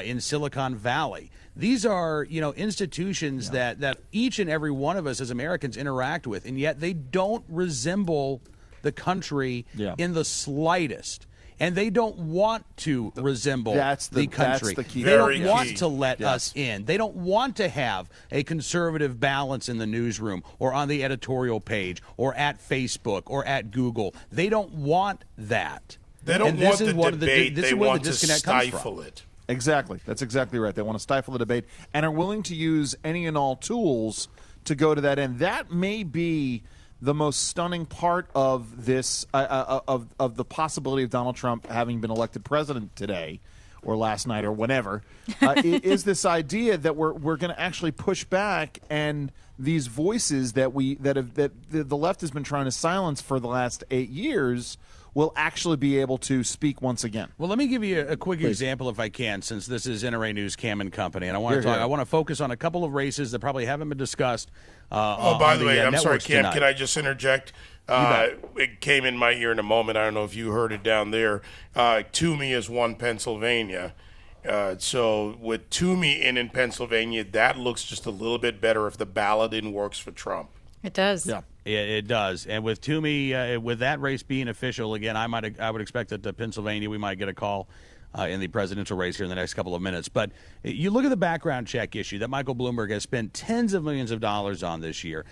in Silicon Valley. These are institutions that each and every one of us as Americans interact with, and yet they don't resemble the country in the slightest. And they don't want to resemble the country. That's the key. They don't want to let us in. They don't want to have a conservative balance in the newsroom or on the editorial page or at Facebook or at Google. They don't want that. They don't want the debate. They want to stifle it. Exactly. That's exactly right. They want to stifle the debate and are willing to use any and all tools to go to that end. That may be the most stunning part of this, of the possibility of Donald Trump having been elected president today, or last night, or whenever, is this idea that we're going to actually push back, and these voices that the left has been trying to silence for the last 8 years will actually be able to speak once again. Well, let me give you a quick example, if I can, since this is NRA News, Cam and Company, and I want to focus on a couple of races that probably haven't been discussed. By the way, I'm sorry, Cam, tonight. can I just interject? It came in my ear in a moment. I don't know if you heard it down there. Toomey has won Pennsylvania. So with Toomey in Pennsylvania, that looks just a little bit better if the balloting works for Trump. It does. Yeah. It does. And with Toomey, with that race being official, again, I would expect that Pennsylvania, we might get a call in the presidential race here in the next couple of minutes. But you look at the background check issue that Michael Bloomberg has spent tens of millions of dollars on this year.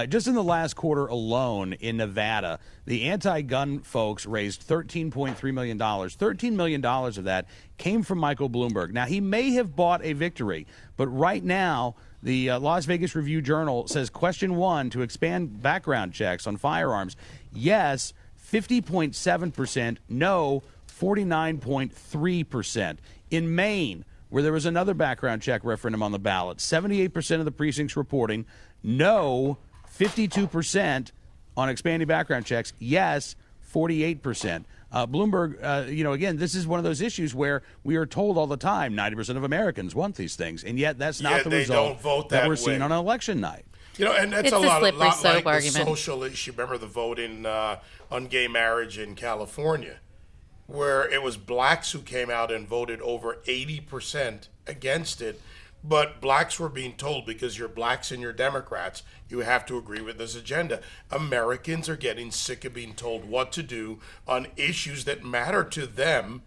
Just in the last quarter alone in Nevada, the anti-gun folks raised $13.3 million. $13 million of that came from Michael Bloomberg. Now, he may have bought a victory, but right now, the Las Vegas Review-Journal says question 1 to expand background checks on firearms. Yes, 50.7%. No, 49.3%. In Maine, where there was another background check referendum on the ballot, 78% of the precincts reporting no, 52% on expanding background checks. Yes, 48%. Bloomberg, again, this is one of those issues where we are told all the time 90% of Americans want these things, and yet that's not the result that we're seeing on an election night. And that's it's a lot like argument. the social issue. Remember the vote on gay marriage in California. where it was blacks who came out and voted over 80% against it. But blacks were being told, because you're blacks and you're Democrats, you have to agree with this agenda. Americans are getting sick of being told what to do on issues that matter to them.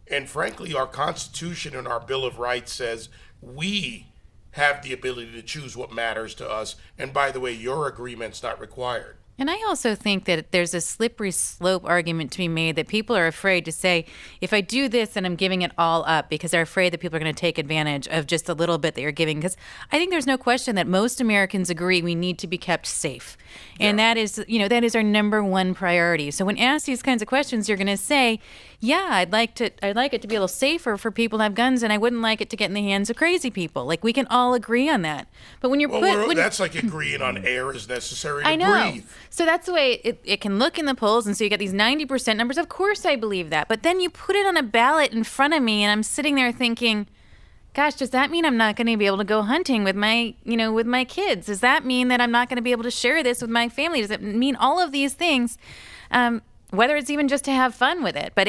And frankly, our Constitution and our Bill of Rights says we have the ability to choose what matters to us. And by the way, your agreement's not required. And I also think that there's a slippery slope argument to be made that people are afraid to say, if I do this, then I'm giving it all up, because they're afraid that people are going to take advantage of just a little bit that you're giving. Because I think there's no question that most Americans agree we need to be kept safe. And that is, that is our number one priority. So when asked these kinds of questions, you're going to say, yeah, I'd like it to be a little safer for people to have guns, and I wouldn't like it to get in the hands of crazy people. Like, we can all agree on that. But when you're that's like agreeing on air is necessary to I know. breathe. So that's the way it can look in the polls. And so you get these 90% numbers. Of course I believe that. But then you put it on a ballot in front of me, and I'm sitting there thinking, gosh, does that mean I'm not going to be able to go hunting with my kids? Does that mean that I'm not going to be able to share this with my family? Does it mean all of these things? Whether it's even just to have fun with it. But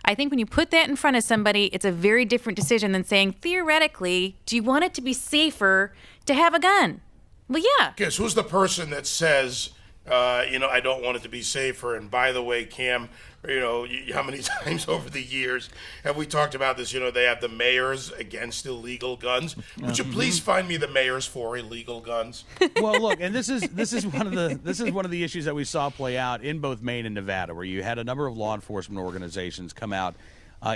I think when you put that in front of somebody, it's a very different decision than saying, theoretically, do you want it to be safer to have a gun? Well, yeah. Guess who's the person that says, I don't want it to be safer? And by the way, Cam, how many times over the years have we talked about this? They have the mayors against illegal guns. Would you please find me the mayors for illegal guns? Well, look, and this is one of the issues that we saw play out in both Maine and Nevada, where you had a number of law enforcement organizations come out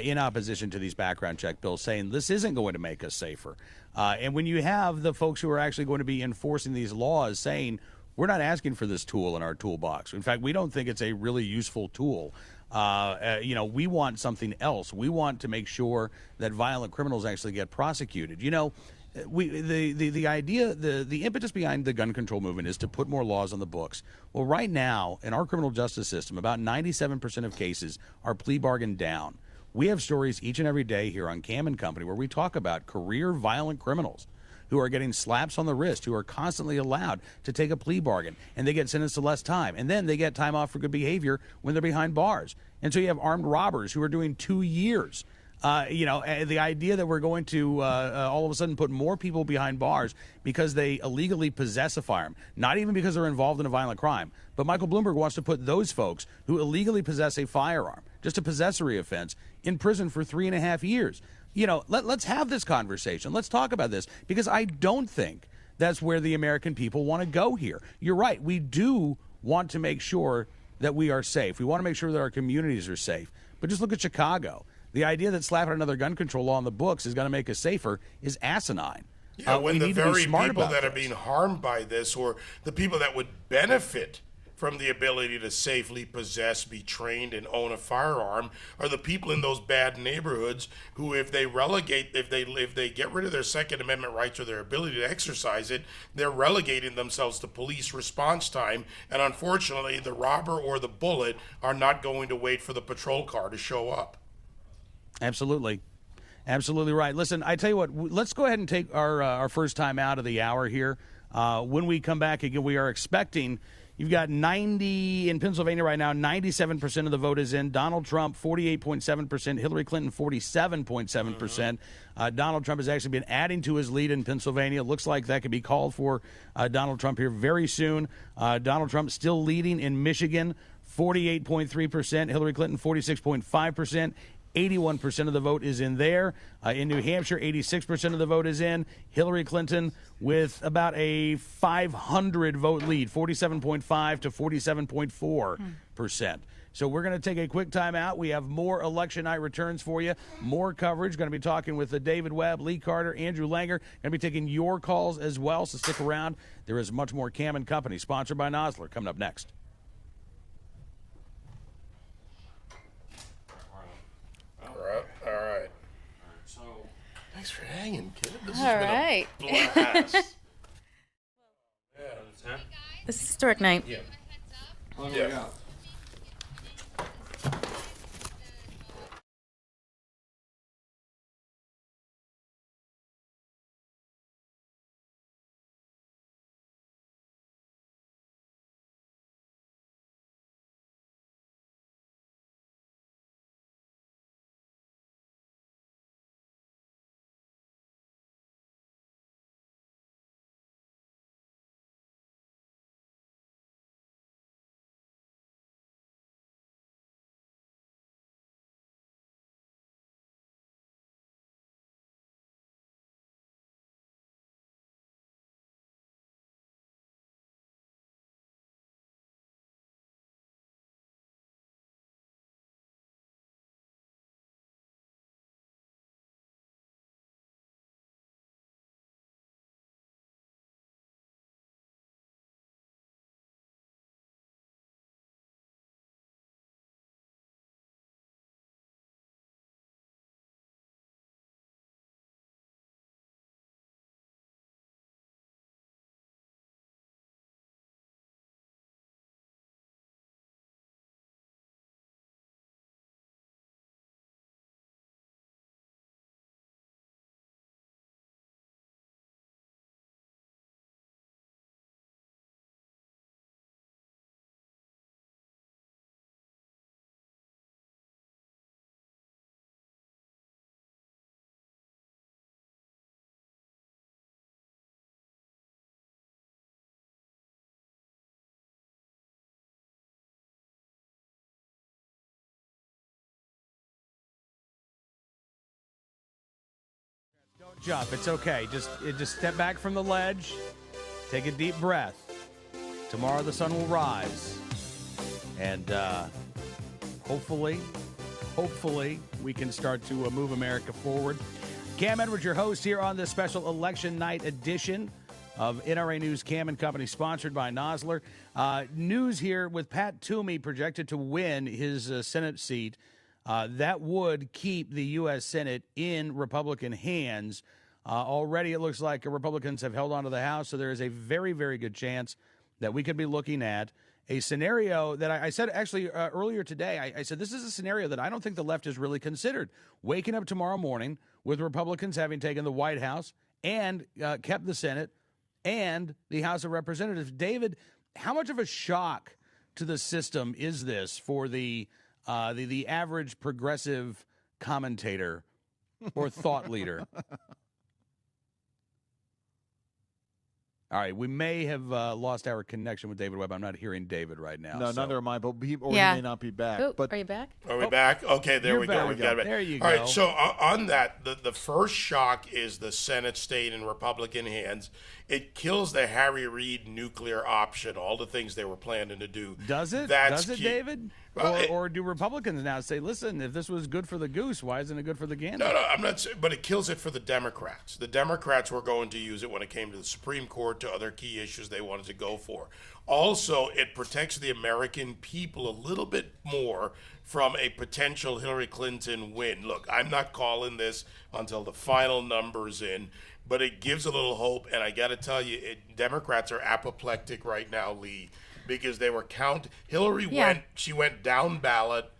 in opposition to these background check bills, saying this isn't going to make us safer. And when you have the folks who are actually going to be enforcing these laws saying, we're not asking for this tool in our toolbox. In fact, we don't think it's a really useful tool. We want something else. We want to make sure that violent criminals actually get prosecuted. The idea, the impetus behind the gun control movement is to put more laws on the books. Well, right now, in our criminal justice system, about 97% of cases are plea bargained down. We have stories each and every day here on Cam and Company where we talk about career violent criminals who are getting slaps on the wrist, who are constantly allowed to take a plea bargain, and they get sentenced to less time. And then they get time off for good behavior when they're behind bars. And so you have armed robbers who are doing 2 years. The idea that we're going to all of a sudden put more people behind bars because they illegally possess a firearm, not even because they're involved in a violent crime, but Michael Bloomberg wants to put those folks who illegally possess a firearm, just a possessory offense, in prison for 3.5 years. Let's have this conversation. Let's talk about this, because I don't think that's where the American people want to go here. You're right. We do want to make sure that we are safe. We want to make sure that our communities are safe. But just look at Chicago. The idea that slapping another gun control law on the books is going to make us safer is asinine. When the very people that are being harmed by this, or the people that would benefit from the ability to safely possess, be trained, and own a firearm, are the people in those bad neighborhoods who, if they get rid of their Second Amendment rights or their ability to exercise it, they're relegating themselves to police response time. And unfortunately, the robber or the bullet are not going to wait for the patrol car to show up. Absolutely. Absolutely right. Listen, I tell you what, let's go ahead and take our first time out of the hour here. When we come back again, we are expecting, you've got 90 in Pennsylvania right now, 97% of the vote is in. Donald Trump, 48.7%. Hillary Clinton, 47.7%. Donald Trump has actually been adding to his lead in Pennsylvania. It looks like that could be called for Donald Trump here very soon. Donald Trump still leading in Michigan, 48.3%. Hillary Clinton, 46.5%. 81% of the vote is in there. In New Hampshire, 86% of the vote is in. Hillary Clinton with about a 500 vote lead, 47.5 to 47.4%. So we're going to take a quick time out. We have more election night returns for you, more coverage. Going to be talking with David Webb, Lee Carter, Andrew Langer. Going to be taking your calls as well, so stick around. There is much more Cam and Company, sponsored by Nosler, coming up next. All right. So, thanks for hanging, kid. This All has right. been a blast. This is a historic night. Yeah. Yeah. jump. It's okay. Just step back from the ledge. Take a deep breath. Tomorrow the sun will rise. And hopefully, we can start to move America forward. Cam Edwards, your host here on this special election night edition of NRA News Cam and Company, sponsored by Nosler. News here with Pat Toomey projected to win his Senate seat. That would keep the U.S. Senate in Republican hands. Already it looks like Republicans have held on to the House, so there is a very, very good chance that we could be looking at a scenario that I said actually earlier today. I said this is a scenario that I don't think the left has really considered. Waking up tomorrow morning with Republicans having taken the White House and kept the Senate and the House of Representatives. David, how much of a shock to the system is this for the average progressive commentator or thought leader? All right, we may have lost our connection with David Webb. I'm not hearing David right now. No, so. neither am I, but he may not be back. Ooh, but are you back? Are we back? Okay, there we go. We got it back. There you All go. right, so on that, the first shock is the Senate staying in Republican hands. It kills the Harry Reid nuclear option, all the things they were planning to do. Does it? That's Does it, key. David? Well, Or do Republicans now say, listen, if this was good for the goose, why isn't it good for the gander? No, I'm not saying, but it kills it for the Democrats. The Democrats were going to use it when it came to the Supreme Court, to other key issues they wanted to go for. Also, it protects the American people a little bit more from a potential Hillary Clinton win. Look, I'm not calling this until the final number's in, but it gives a little hope. And I got to tell you, Democrats are apoplectic right now, Lee, because they were Hillary went down ballot.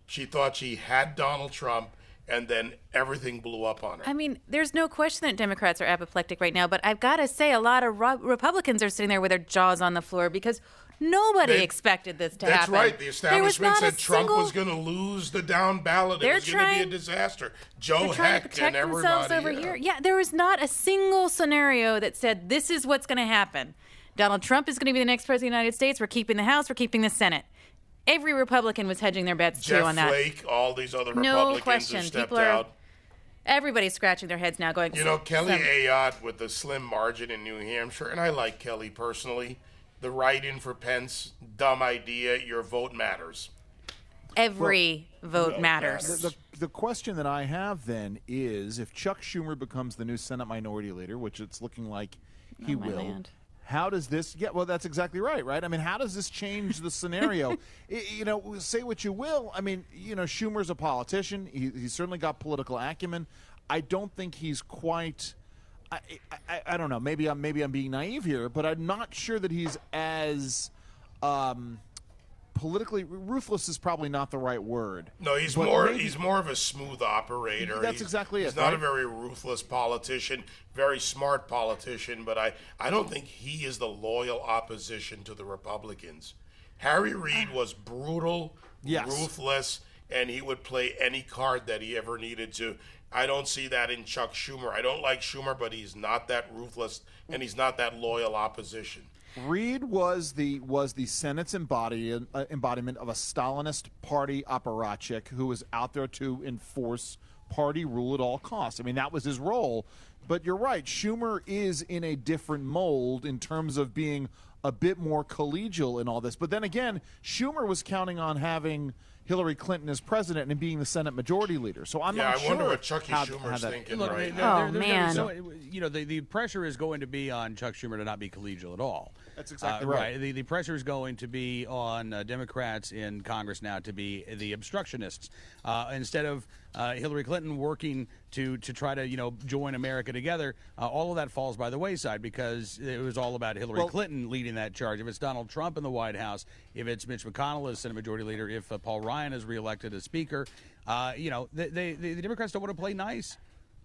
She thought she had Donald Trump, and then everything blew up on her. I mean, there's no question that Democrats are apoplectic right now, but I've got to say a lot of Republicans are sitting there with their jaws on the floor because nobody expected this to happen. That's right. The establishment said Trump was going to lose the down ballot. It was going to be a disaster. Joe Hecht and everybody. Over here. Yeah, there was not a single scenario that said this is what's going to happen. Donald Trump is going to be the next president of the United States. We're keeping the House. We're keeping the Senate. Every Republican was hedging their bets, too, on that. Jeff Flake, all these other No Republicans question. who stepped People are, out. Everybody's scratching their heads now going, Kelly Ayotte with the slim margin in New Hampshire, and I like Kelly personally. The write-in for Pence, dumb idea. Your vote matters. Every vote matters. The question that I have then is, if Chuck Schumer becomes the new Senate Minority Leader, which it's looking like he will, how does this? Yeah, well, that's exactly right. I mean, how does this change the scenario? Say what you will. I mean, Schumer's a politician. He's certainly got political acumen. I don't think he's quite. I don't know. Maybe I'm being naive here, but I'm not sure that he's as politically ruthless is probably not the right word. No, he's more of a smooth operator. That's exactly it. He's not a very ruthless politician, very smart politician, but I don't think he is the loyal opposition to the Republicans. Harry Reid was brutal, ruthless, and he would play any card that he ever needed to. I don't see that in Chuck Schumer. I don't like Schumer, but he's not that ruthless, and he's not that loyal opposition. Reid was the Senate's embodiment of a Stalinist party apparatchik who was out there to enforce party rule at all costs. I mean, that was his role. But you're right, Schumer is in a different mold in terms of being a bit more collegial in all this. But then again, Schumer was counting on having Hillary Clinton as president and being the Senate Majority Leader. So I'm not sure. I wonder what Chucky Schumer's thinking right now. Man. The pressure is going to be on Chuck Schumer to not be collegial at all. That's exactly right. The pressure is going to be on Democrats in Congress now to be the obstructionists. Instead of Hillary Clinton working to try to join America together, all of that falls by the wayside because it was all about Hillary Clinton leading that charge. If it's Donald Trump in the White House, if it's Mitch McConnell as Senate Majority Leader, if Paul Ryan is reelected as Speaker, the Democrats don't want to play nice.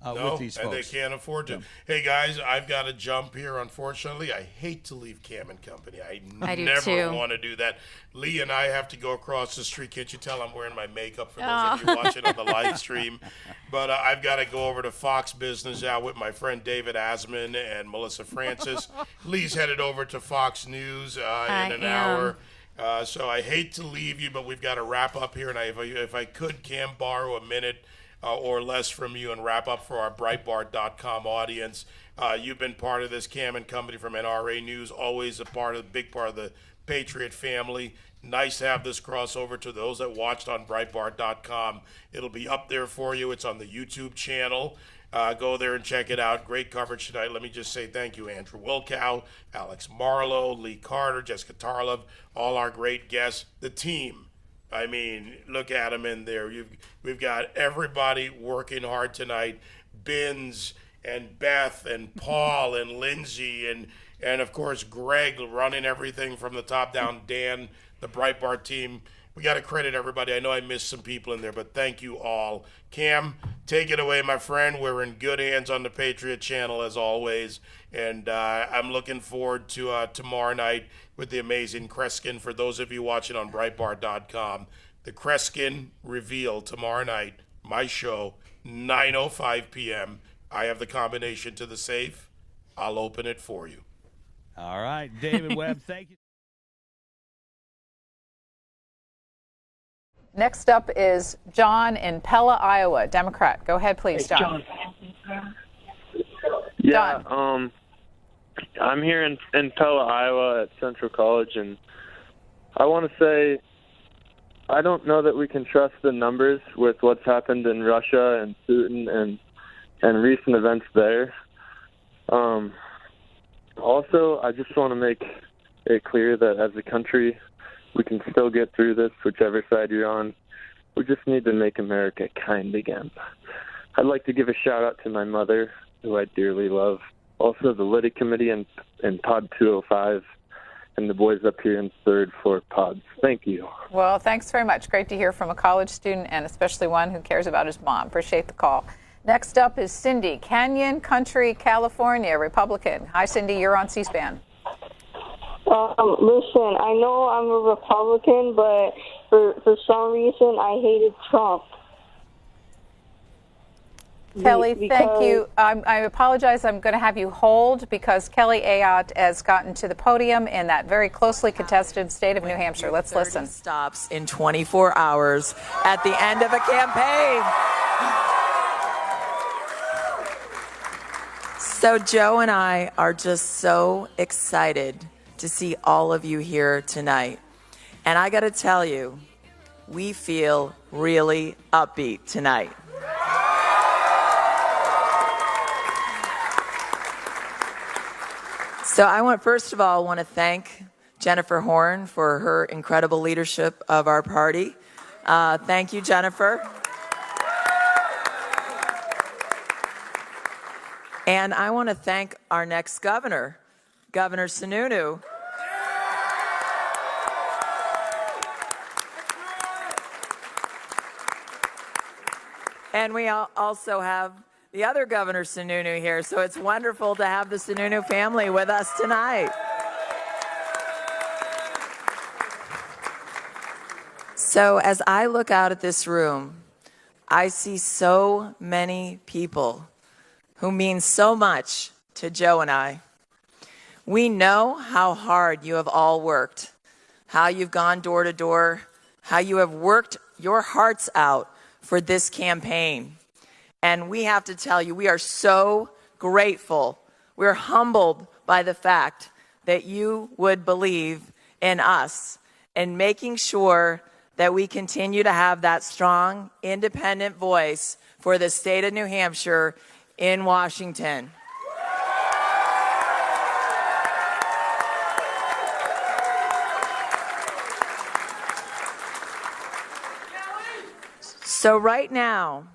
With these folks. And they can't afford to. Hey, guys, I've got to jump here, unfortunately. I hate to leave Cam and Company. I never want to do that. Lee and I have to go across the street. Can't you tell I'm wearing my makeup for those of you watching on the live stream? But I've got to go over to Fox Business now with my friend David Asman and Melissa Francis. Lee's headed over to Fox News in an hour. So I hate to leave you, but we've got to wrap up here. And if I could, Cam, borrow a minute. or less from you and wrap up for our Breitbart.com audience. You've been part of this, Cam and company from NRA News, always big part of the Patriot family. Nice to have this crossover. To those that watched on Breitbart.com, it'll be up there for you. It's on the YouTube channel. Go there and check it out. Great coverage tonight. Let me just say thank you, Andrew Wilkow, Alex Marlowe, Lee Carter, Jessica Tarlov, all our great guests, the team. I mean, look at them in there. We've got everybody working hard tonight. Binns and Beth and Paul and Lindsay and of course Greg running everything from the top down. Dan, the Breitbart team. We got to credit everybody. I know I missed some people in there, but thank you all. Cam, take it away, my friend. We're in good hands on the Patriot Channel as always, and I'm looking forward to tomorrow night with the amazing Kreskin. For those of you watching on Breitbart.com, the Kreskin reveal tomorrow night. My show, 9:05 p.m. I have the combination to the safe. I'll open it for you. All right, David Webb, thank you. Next up is John in Pella, Iowa, Democrat. Go ahead, please, John. Yeah, I'm here in Pella, Iowa at Central College, and I want to say I don't know that we can trust the numbers with what's happened in Russia and Putin and recent events there. Also, I just want to make it clear that as a country, we can still get through this, whichever side you're on. We just need to make America kind again. I'd like to give a shout-out to my mother, who I dearly love. Also, the Liddy Committee and Pod 205, and the boys up here in third floor pods. Thank you. Well, thanks very much. Great to hear from a college student, and especially one who cares about his mom. Appreciate the call. Next up is Cindy, Canyon Country, California, Republican. Hi, Cindy. You're on C-SPAN. Listen, I know I'm a Republican, but for some reason I hated Trump. Kelly, thank you. I apologize. I'm going to have you hold because Kelly Ayotte has gotten to the podium in that very closely contested state of New Hampshire. Let's listen. Stops in 24 hours at the end of a campaign. So Joe and I are just so excited to see all of you here tonight. And I got to tell you, we feel really upbeat tonight. So I want, first of all, want to thank Jennifer Horn for her incredible leadership of our party. Thank you, Jennifer. And I want to thank our next governor, Governor Sununu. And we also have the other Governor Sununu here, so it's wonderful to have the Sununu family with us tonight. So as I look out at this room, I see so many people who mean so much to Joe and I. We know how hard you have all worked, how you've gone door to door, how you have worked your hearts out for this campaign. And we have to tell you, we are so grateful. We're humbled by the fact that you would believe in us and making sure that we continue to have that strong, independent voice for the state of New Hampshire in Washington. So right now,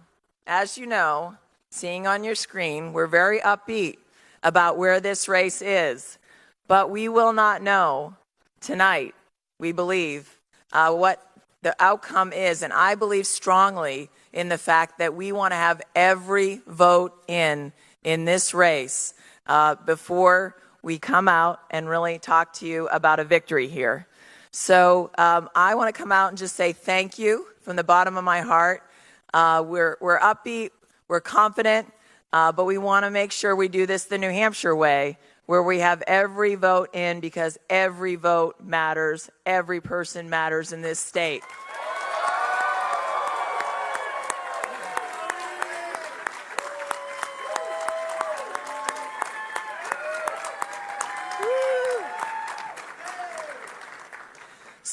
as you know, seeing on your screen, we're very upbeat about where this race is. But we will not know tonight, we believe, what the outcome is. And I believe strongly in the fact that we want to have every vote in this race before we come out and really talk to you about a victory here. So I want to come out and just say thank you from the bottom of my heart. We're upbeat, we're confident, but we want to make sure we do this the New Hampshire way, where we have every vote in, because every vote matters, every person matters in this state.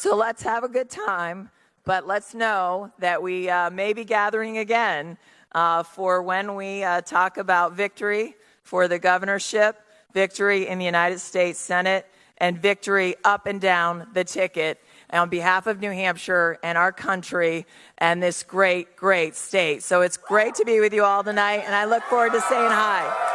So let's have a good time, but let's know that we may be gathering again for when we talk about victory for the governorship, victory in the United States Senate, and victory up and down the ticket on behalf of New Hampshire and our country and this great, great state. So it's great to be with you all tonight, and I look forward to saying hi.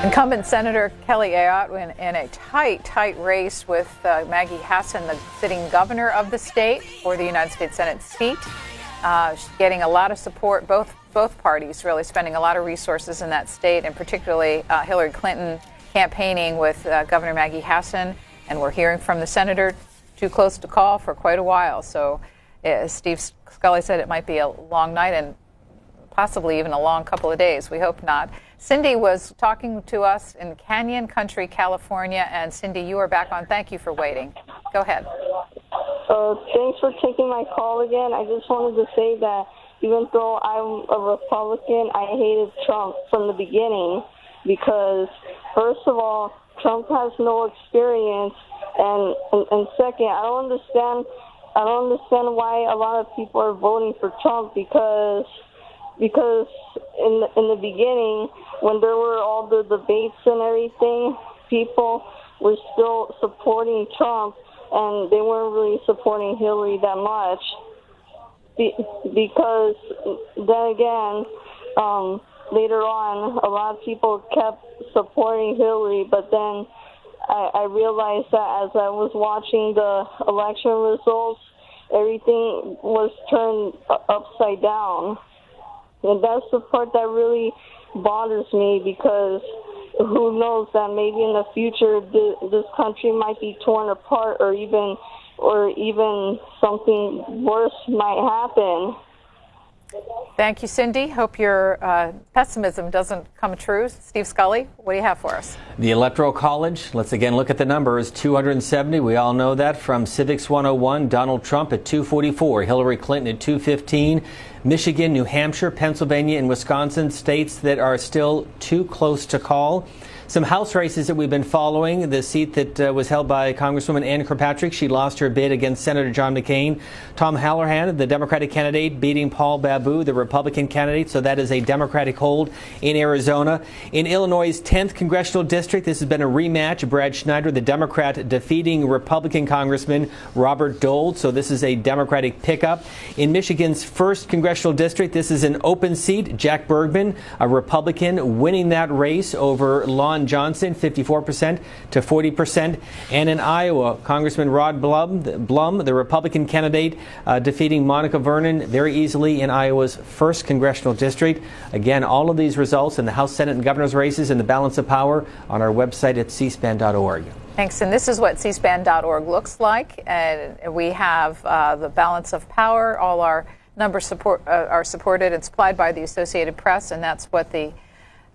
Incumbent Senator Kelly Ayotte in a tight race with Maggie Hassan, the sitting governor of the state for the United States Senate seat. She's getting a lot of support, both parties really spending a lot of resources in that state, and particularly Hillary Clinton campaigning with Governor Maggie Hassan. And we're hearing from the senator too close to call for quite a while. So as Steve Scully said, it might be a long night and possibly even a long couple of days. We hope not. Cindy was talking to us in Canyon Country, California. And Cindy, you are back on. Thank you for waiting. Go ahead. Thanks for taking my call again. I just wanted to say that even though I'm a Republican, I hated Trump from the beginning because, first of all, Trump has no experience, and second, I don't understand why a lot of people are voting for Trump because in the beginning, when there were all the debates and everything, people were still supporting Trump, and they weren't really supporting Hillary that much. Because then again, later on, a lot of people kept supporting Hillary, but then I realized that as I was watching the election results, everything was turned upside down. And that's the part that really bothers me because who knows that maybe in the future this country might be torn apart or even something worse might happen. Thank you, Cindy. Hope your pessimism doesn't come true. Steve Scully, what do you have for us? The Electoral College, let's again look at the numbers. 270, we all know that from Civics 101. Donald Trump at 244, Hillary Clinton at 215. Michigan, New Hampshire, Pennsylvania, and Wisconsin, states that are still too close to call. Some House races that we've been following. The seat that was held by Congresswoman Ann Kirkpatrick, she lost her bid against Senator John McCain. Tom Halloran, the Democratic candidate, beating Paul Babu, the Republican candidate. So that is a Democratic hold in Arizona. In Illinois' 10th congressional district, this has been a rematch. Brad Schneider, the Democrat, defeating Republican Congressman Robert Dole. So this is a Democratic pickup. In Michigan's 1st congressional district, this is an open seat. Jack Bergman, a Republican, winning that race over Lon Johnson, 54% to 40%. And in Iowa, Congressman Rod Blum, the Republican candidate, defeating Monica Vernon very easily in Iowa's 1st congressional district. Again, all of these results in the House, Senate, and governor's races and the balance of power on our website at cspan.org. Thanks. And this is what cspan.org looks like. And we have the balance of power. All our numbers are supported and supplied by the Associated Press, and that's what the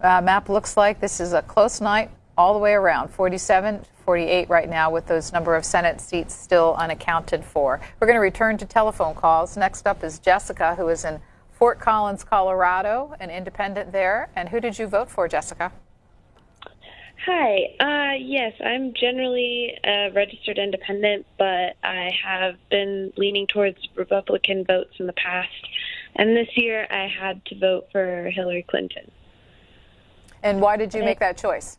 map looks like. This is a close night all the way around, 47, 48 right now, with those number of Senate seats still unaccounted for. We're going to return to telephone calls. Next up is Jessica, who is in Fort Collins, Colorado, an independent there. And who did you vote for, Jessica? Hi. Yes, I'm generally a registered independent, but I have been leaning towards Republican votes in the past. And this year I had to vote for Hillary Clinton. And why did you make that choice?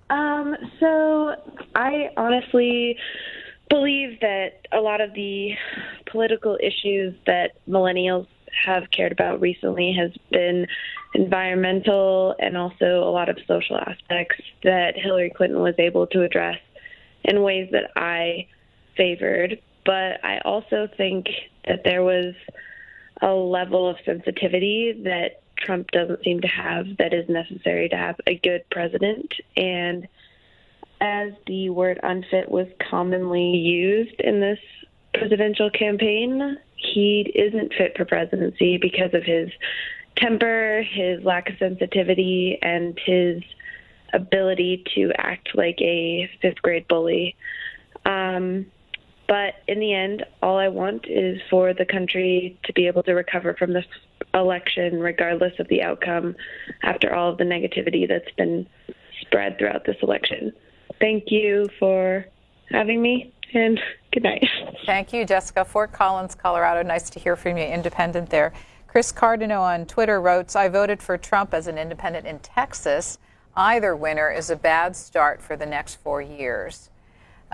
So I honestly believe that a lot of the political issues that millennials have cared about recently has been environmental and also a lot of social aspects that Hillary Clinton was able to address in ways that I favored. But I also think that there was a level of sensitivity that Trump doesn't seem to have that is necessary to have a good president. And as the word unfit was commonly used in this presidential campaign, he isn't fit for presidency because of his temper, his lack of sensitivity, and his ability to act like a fifth grade bully. But But in the end, all I want is for the country to be able to recover from this election, regardless of the outcome, after all of the negativity that's been spread throughout this election. Thank you for having me, and good night. Thank you, Jessica. Fort Collins, Colorado. Nice to hear from you, independent there. Chris Cardino on Twitter wrote, I voted for Trump as an independent in Texas. Either winner is a bad start for the next 4 years.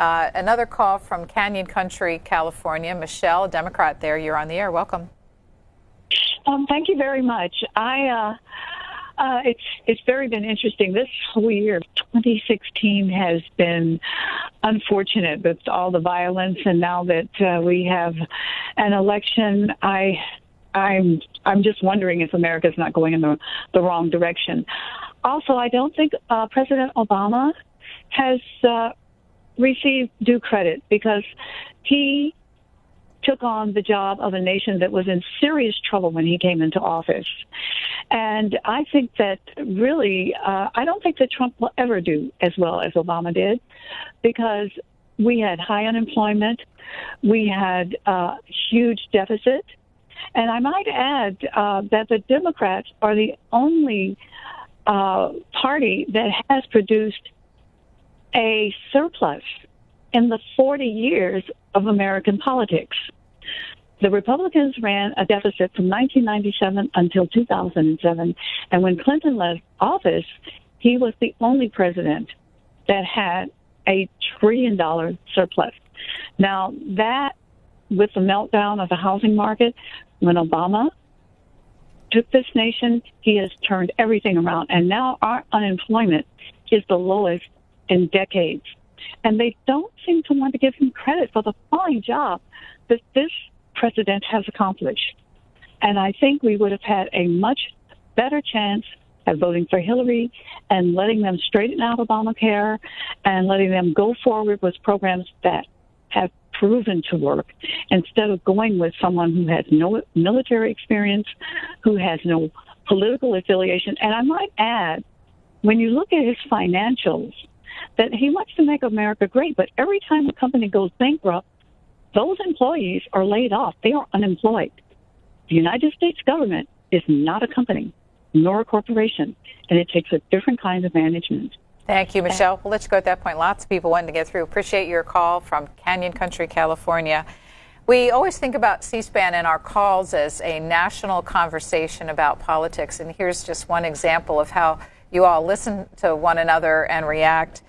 Another call from Canyon Country, California. Michelle, a Democrat there. You're on the air. Welcome. Thank you very much. It's very been interesting. This whole year of 2016 has been unfortunate with all the violence, and now that we have an election, I'm just wondering if America's not going in the wrong direction. Also, I don't think President Obama has received due credit, because he took on the job of a nation that was in serious trouble when he came into office. And I think that really, I don't think that Trump will ever do as well as Obama did, because we had high unemployment, we had huge deficit, and I might add that the Democrats are the only party that has produced a surplus in the 40 years of American politics. The Republicans ran a deficit from 1997 until 2007, and when Clinton left office, he was the only president that had a $1 trillion surplus. Now, that, with the meltdown of the housing market, when Obama took this nation, he has turned everything around, and now our unemployment is the lowest in decades. And they don't seem to want to give him credit for the fine job that this president has accomplished. And I think we would have had a much better chance at voting for Hillary and letting them straighten out Obamacare and letting them go forward with programs that have proven to work, instead of going with someone who has no military experience, who has no political affiliation. And I might add, when you look at his financials, that he wants to make America great, but every time a company goes bankrupt, those employees are laid off. They are unemployed. The United States government is not a company, nor a corporation, and it takes a different kind of management. Thank you, Michelle. We'll let you go at that point. Lots of people wanting to get through. Appreciate your call from Canyon Country, California. We always think about C-SPAN and our calls as a national conversation about politics, and here's just one example of how you all listen to one another and react.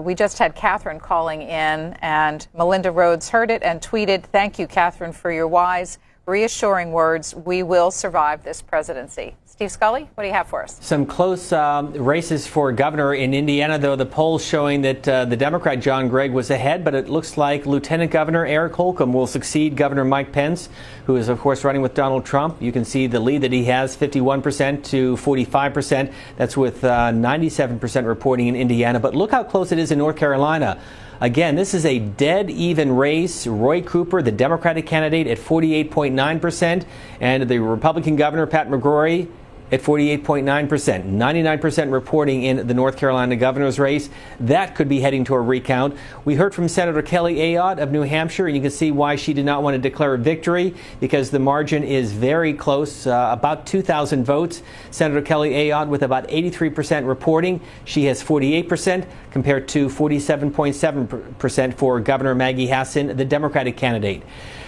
We just had Catherine calling in, and Melinda Rhodes heard it and tweeted, "Thank you, Catherine, for your wise, reassuring words. We will survive this presidency." Steve Scully, what do you have for us? Some close races for governor in Indiana, though. The polls showing that the Democrat John Gregg was ahead, but it looks like Lieutenant Governor Eric Holcomb will succeed Governor Mike Pence, who is, of course, running with Donald Trump. You can see the lead that he has, 51% to 45%. That's with 97% reporting in Indiana. But look how close it is in North Carolina. Again, this is a dead-even race. Roy Cooper, the Democratic candidate, at 48.9%, and the Republican governor, Pat McCrory, at 48.9%. 99% reporting in the North Carolina governor's race. That could be heading to a recount. We heard from Senator Kelly Ayotte of New Hampshire, and you can see why she did not want to declare a victory, because the margin is very close, about 2,000 votes. Senator Kelly Ayotte with about 83% reporting. She has 48% compared to 47.7% for Governor Maggie Hassan, the Democratic candidate.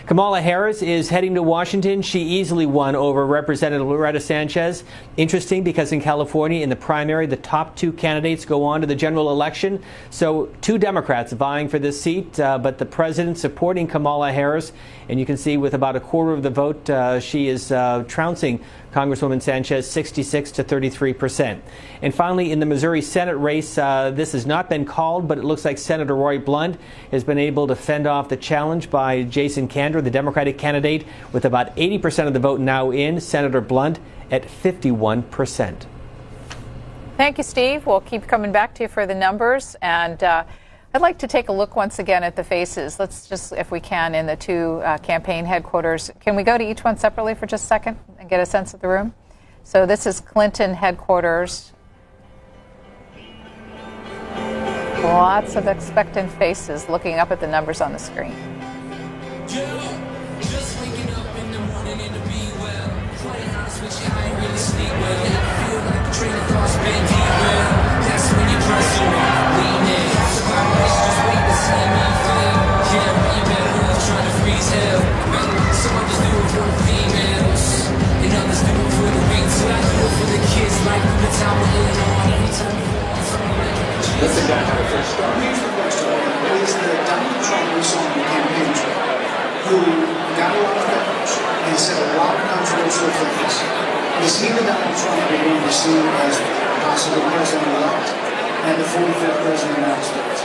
Kamala Harris is heading to Washington. She easily won over Representative Loretta Sanchez. Interesting, because in California, in the primary, the top two candidates go on to the general election. So two Democrats vying for this seat, but the president supporting Kamala Harris. And you can see with about a quarter of the vote, she is trouncing Congresswoman Sanchez 66 to 33%. And finally, in the Missouri Senate race, this has not been called, but it looks like Senator Roy Blunt has been able to fend off the challenge by Jason Kander, the Democratic candidate, with about 80% of the vote now in. Senator Blunt at 51%. Thank you, Steve. We'll keep coming back to you for the numbers. And I'd like to take a look once again at the faces. Let's just, if we can, in the two campaign headquarters. Can we go to each one separately for just a second and get a sense of the room? So this is Clinton headquarters. Lots of expectant faces looking up at the numbers on the screen. Girl, just waking up in the morning and to be well. Quite honest with you, I ain't really sleep well. And I feel like the train of thought's been derailed. That's when you dress on me, lean in. Survivors just wait to see me fail. Yeah, but you better off trying to freeze hell. Some others do it for the females, and others do it for the beats. But I do it for the kids, like from the town of Illinois. Every time you fall, something like a Let's take that how to first start. Here's the question. It is the Donald Trump we saw on the campaign trail, who got a lot of coverage and said a lot of controversial things. Is he the Donald Trump we're going to see as possible president-elect and the 45th president of the United States?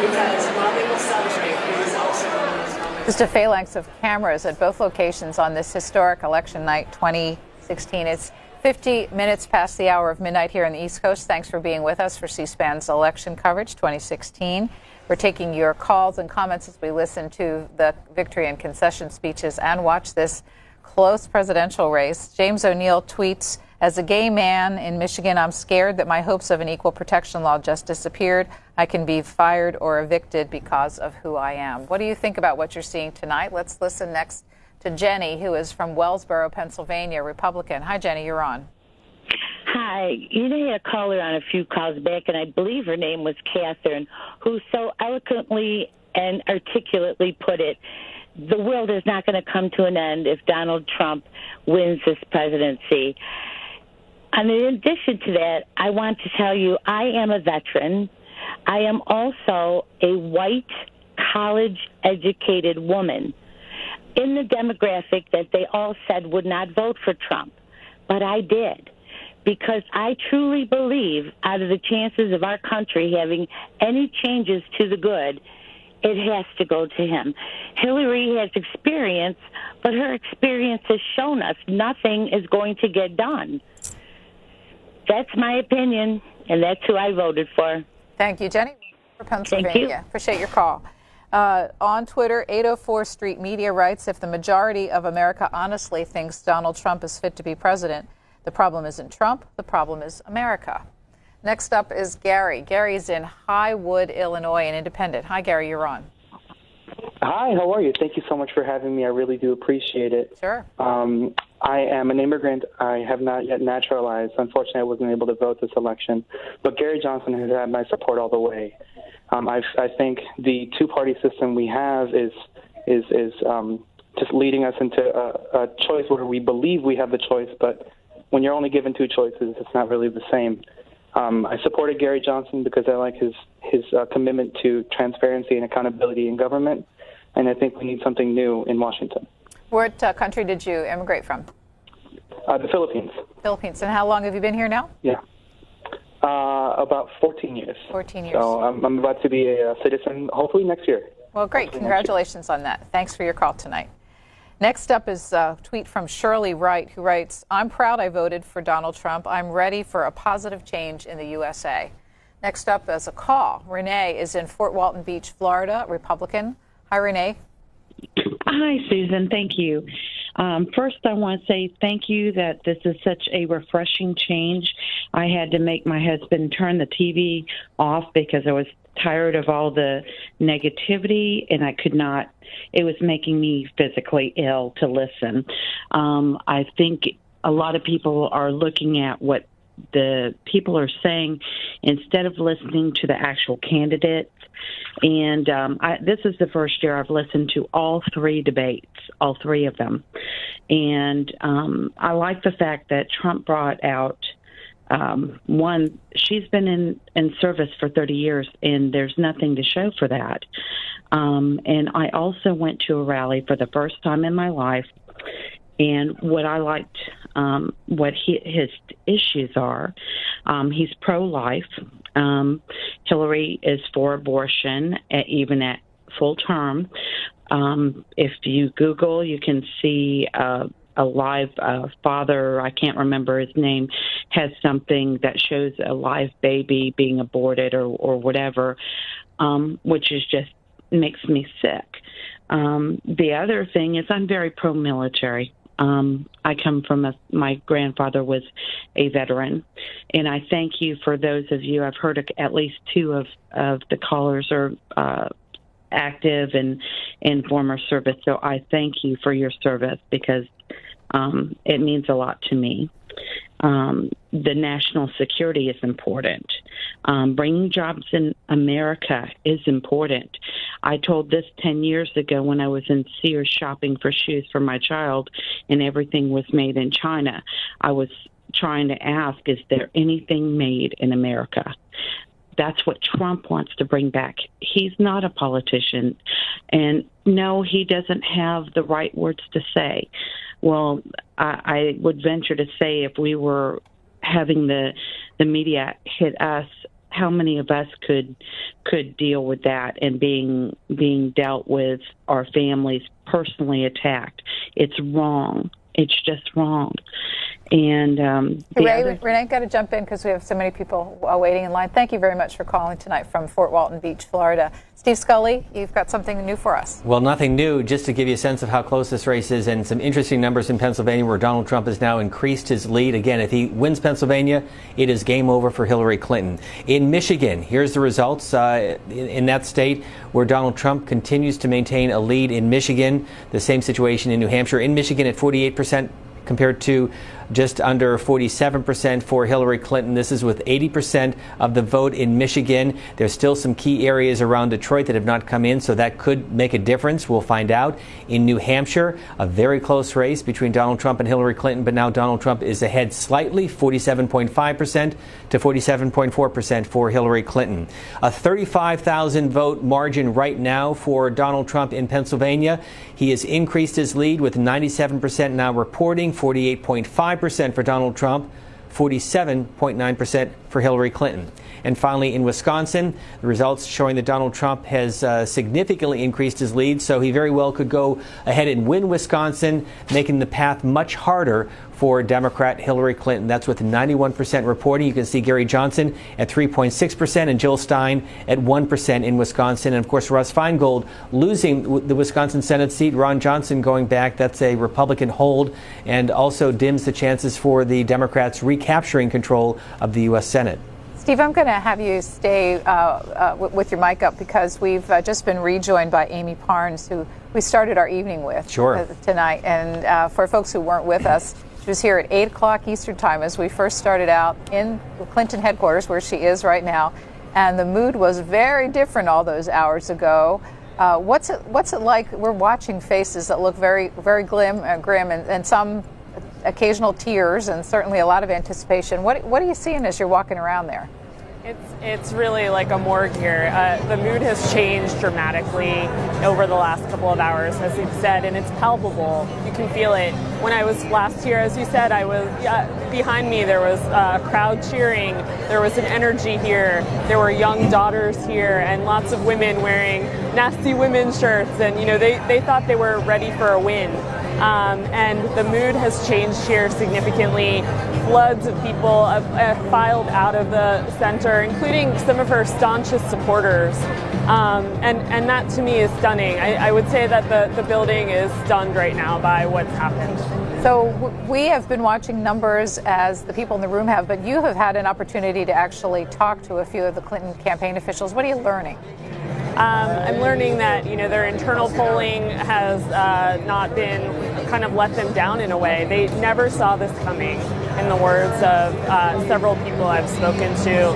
Because while they will celebrate, it is also Just a phalanx of cameras at both locations on this historic election night 2016. It's 50 minutes past the hour of midnight here on the East Coast. Thanks for being with us for C-SPAN's election coverage 2016. We're taking your calls and comments as we listen to the victory and concession speeches and watch this close presidential race. James O'Neill tweets, as a gay man in Michigan, I'm scared that my hopes of an equal protection law just disappeared. I can be fired or evicted because of who I am. What do you think about what you're seeing tonight? Let's listen next to Jenny, who is from Wellsboro, Pennsylvania, Republican. Hi, Jenny, you're on. Hi. You had a caller on a few calls back, and I believe her name was Catherine, who so eloquently and articulately put it, the world is not going to come to an end if Donald Trump wins this presidency. And in addition to that, I want to tell you, I am a veteran. I am also a white, college-educated woman in the demographic that they all said would not vote for Trump. But I did, because I truly believe out of the chances of our country having any changes to the good, it has to go to him. Hillary has experience, but her experience has shown us nothing is going to get done. That's my opinion, and that's who I voted for. Thank you, Jenny, for Pennsylvania. Thank you. Appreciate your call. On Twitter, 804 Street Media writes, if the majority of America honestly thinks Donald Trump is fit to be president, the problem isn't Trump, the problem is America. Next up is Gary. Gary's in Highwood, Illinois, an independent. Hi, Gary, you're on. Hi, how are you? Thank you so much for having me. I really do appreciate it. Sure. I am an immigrant. I have not yet naturalized. Unfortunately, I wasn't able to vote this election. But Gary Johnson has had my support all the way. I think the two-party system we have is just leading us into a choice where we believe we have the choice, but when you're only given two choices, it's not really the same. I supported Gary Johnson because I like his commitment to transparency and accountability in government, and I think we need something new in Washington. What country did you immigrate from? The Philippines. Philippines. And how long have you been here now? Yeah. About 14 years. 14 years. So I'm about to be a citizen hopefully next year. Well, great. Congratulations on that. Thanks for your call tonight. Next up is a tweet from Shirley Wright, who writes, I'm proud I voted for Donald Trump. I'm ready for a positive change in the USA. Next up is a call. Renee is in Fort Walton Beach, Florida, Republican. Hi, Renee. Hi, Susan. Thank you. First, I want to say thank you that this is such a refreshing change. I had to make my husband turn the TV off because I was tired of all the negativity, and I could not. It was making me physically ill to listen. I think a lot of people are looking at what the people are saying instead of listening to the actual candidates. And this is the first year I've listened to all three debates, all three of them. And I like the fact that Trump brought out one, she's been in service for 30 years, and there's nothing to show for that. And I also went to a rally for the first time in my life. And what I liked, what his issues are, he's pro-life. Hillary is for abortion, even at full term. If you Google, you can see a live father, I can't remember his name, has something that shows a live baby being aborted or whatever, which is just makes me sick. The other thing is I'm very pro-military. I come from my grandfather was a veteran, and I thank you for those of you. I've heard at least two of the callers are active and former service. So I thank you for your service because it means a lot to me. The national security is important. Bringing jobs in America is important. I told this 10 years ago when I was in Sears shopping for shoes for my child and everything was made in China. I was trying to ask, is there anything made in America? That's what Trump wants to bring back. He's not a politician. And no, he doesn't have the right words to say. Well, I would venture to say if we were having the media hit us, how many of us could deal with that and being dealt with, our families personally attacked? It's wrong. It's just wrong. And Renee, got to jump in because we have so many people waiting in line. Thank you very much for calling tonight from Fort Walton Beach, Florida. Steve Scully, you've got something new for us. Well, nothing new, just to give you a sense of how close this race is, and some interesting numbers in Pennsylvania where Donald Trump has now increased his lead. Again, if he wins Pennsylvania, it is game over for Hillary Clinton. In Michigan, here's the results in that state where Donald Trump continues to maintain a lead in Michigan. The same situation in New Hampshire. In Michigan at 48%. Compared to just under 47% for Hillary Clinton. This is with 80% of the vote in Michigan. There's still some key areas around Detroit that have not come in, so that could make a difference. We'll find out. In New Hampshire, a very close race between Donald Trump and Hillary Clinton, but now Donald Trump is ahead slightly, 47.5% to 47.4% for Hillary Clinton. A 35,000 vote margin right now for Donald Trump in Pennsylvania. He has increased his lead with 97% now reporting, 48.5% for Donald Trump, 47.9% for Hillary Clinton. And finally, in Wisconsin, the results showing that Donald Trump has significantly increased his lead, so he very well could go ahead and win Wisconsin, making the path much harder for Democrat Hillary Clinton. That's with 91% reporting. You can see Gary Johnson at 3.6% and Jill Stein at 1% in Wisconsin. And of course, Russ Feingold losing the Wisconsin Senate seat. Ron Johnson going back. That's a Republican hold and also dims the chances for the Democrats recapturing control of the U.S. Senate. Steve, I'm going to have you stay with your mic up because we've just been rejoined by Amy Parnes, who we started our evening with tonight. And for folks who weren't with us, she was here at 8 o'clock Eastern time as we first started out in Clinton headquarters, where she is right now. And the mood was very different all those hours ago. What's it like? We're watching faces that look very, very grim and some occasional tears and certainly a lot of anticipation. What are you seeing as you're walking around there? It's really like a morgue here. The mood has changed dramatically over the last couple of hours, as you've said, and it's palpable. You can feel it. When I was last here, as you said, I was behind me. There was a crowd cheering. There was an energy here. There were young daughters here, and lots of women wearing nasty women's shirts. And they thought they were ready for a win. And the mood has changed here significantly. Floods of people have filed out of the center, including some of her staunchest supporters. And that to me is stunning. I would say that the building is stunned right now by what's happened. So we have been watching numbers as the people in the room have, but you have had an opportunity to actually talk to a few of the Clinton campaign officials. What are you learning? I'm learning that their internal polling has not been kind of let them down in a way. They never saw this coming, in the words of several people I've spoken to.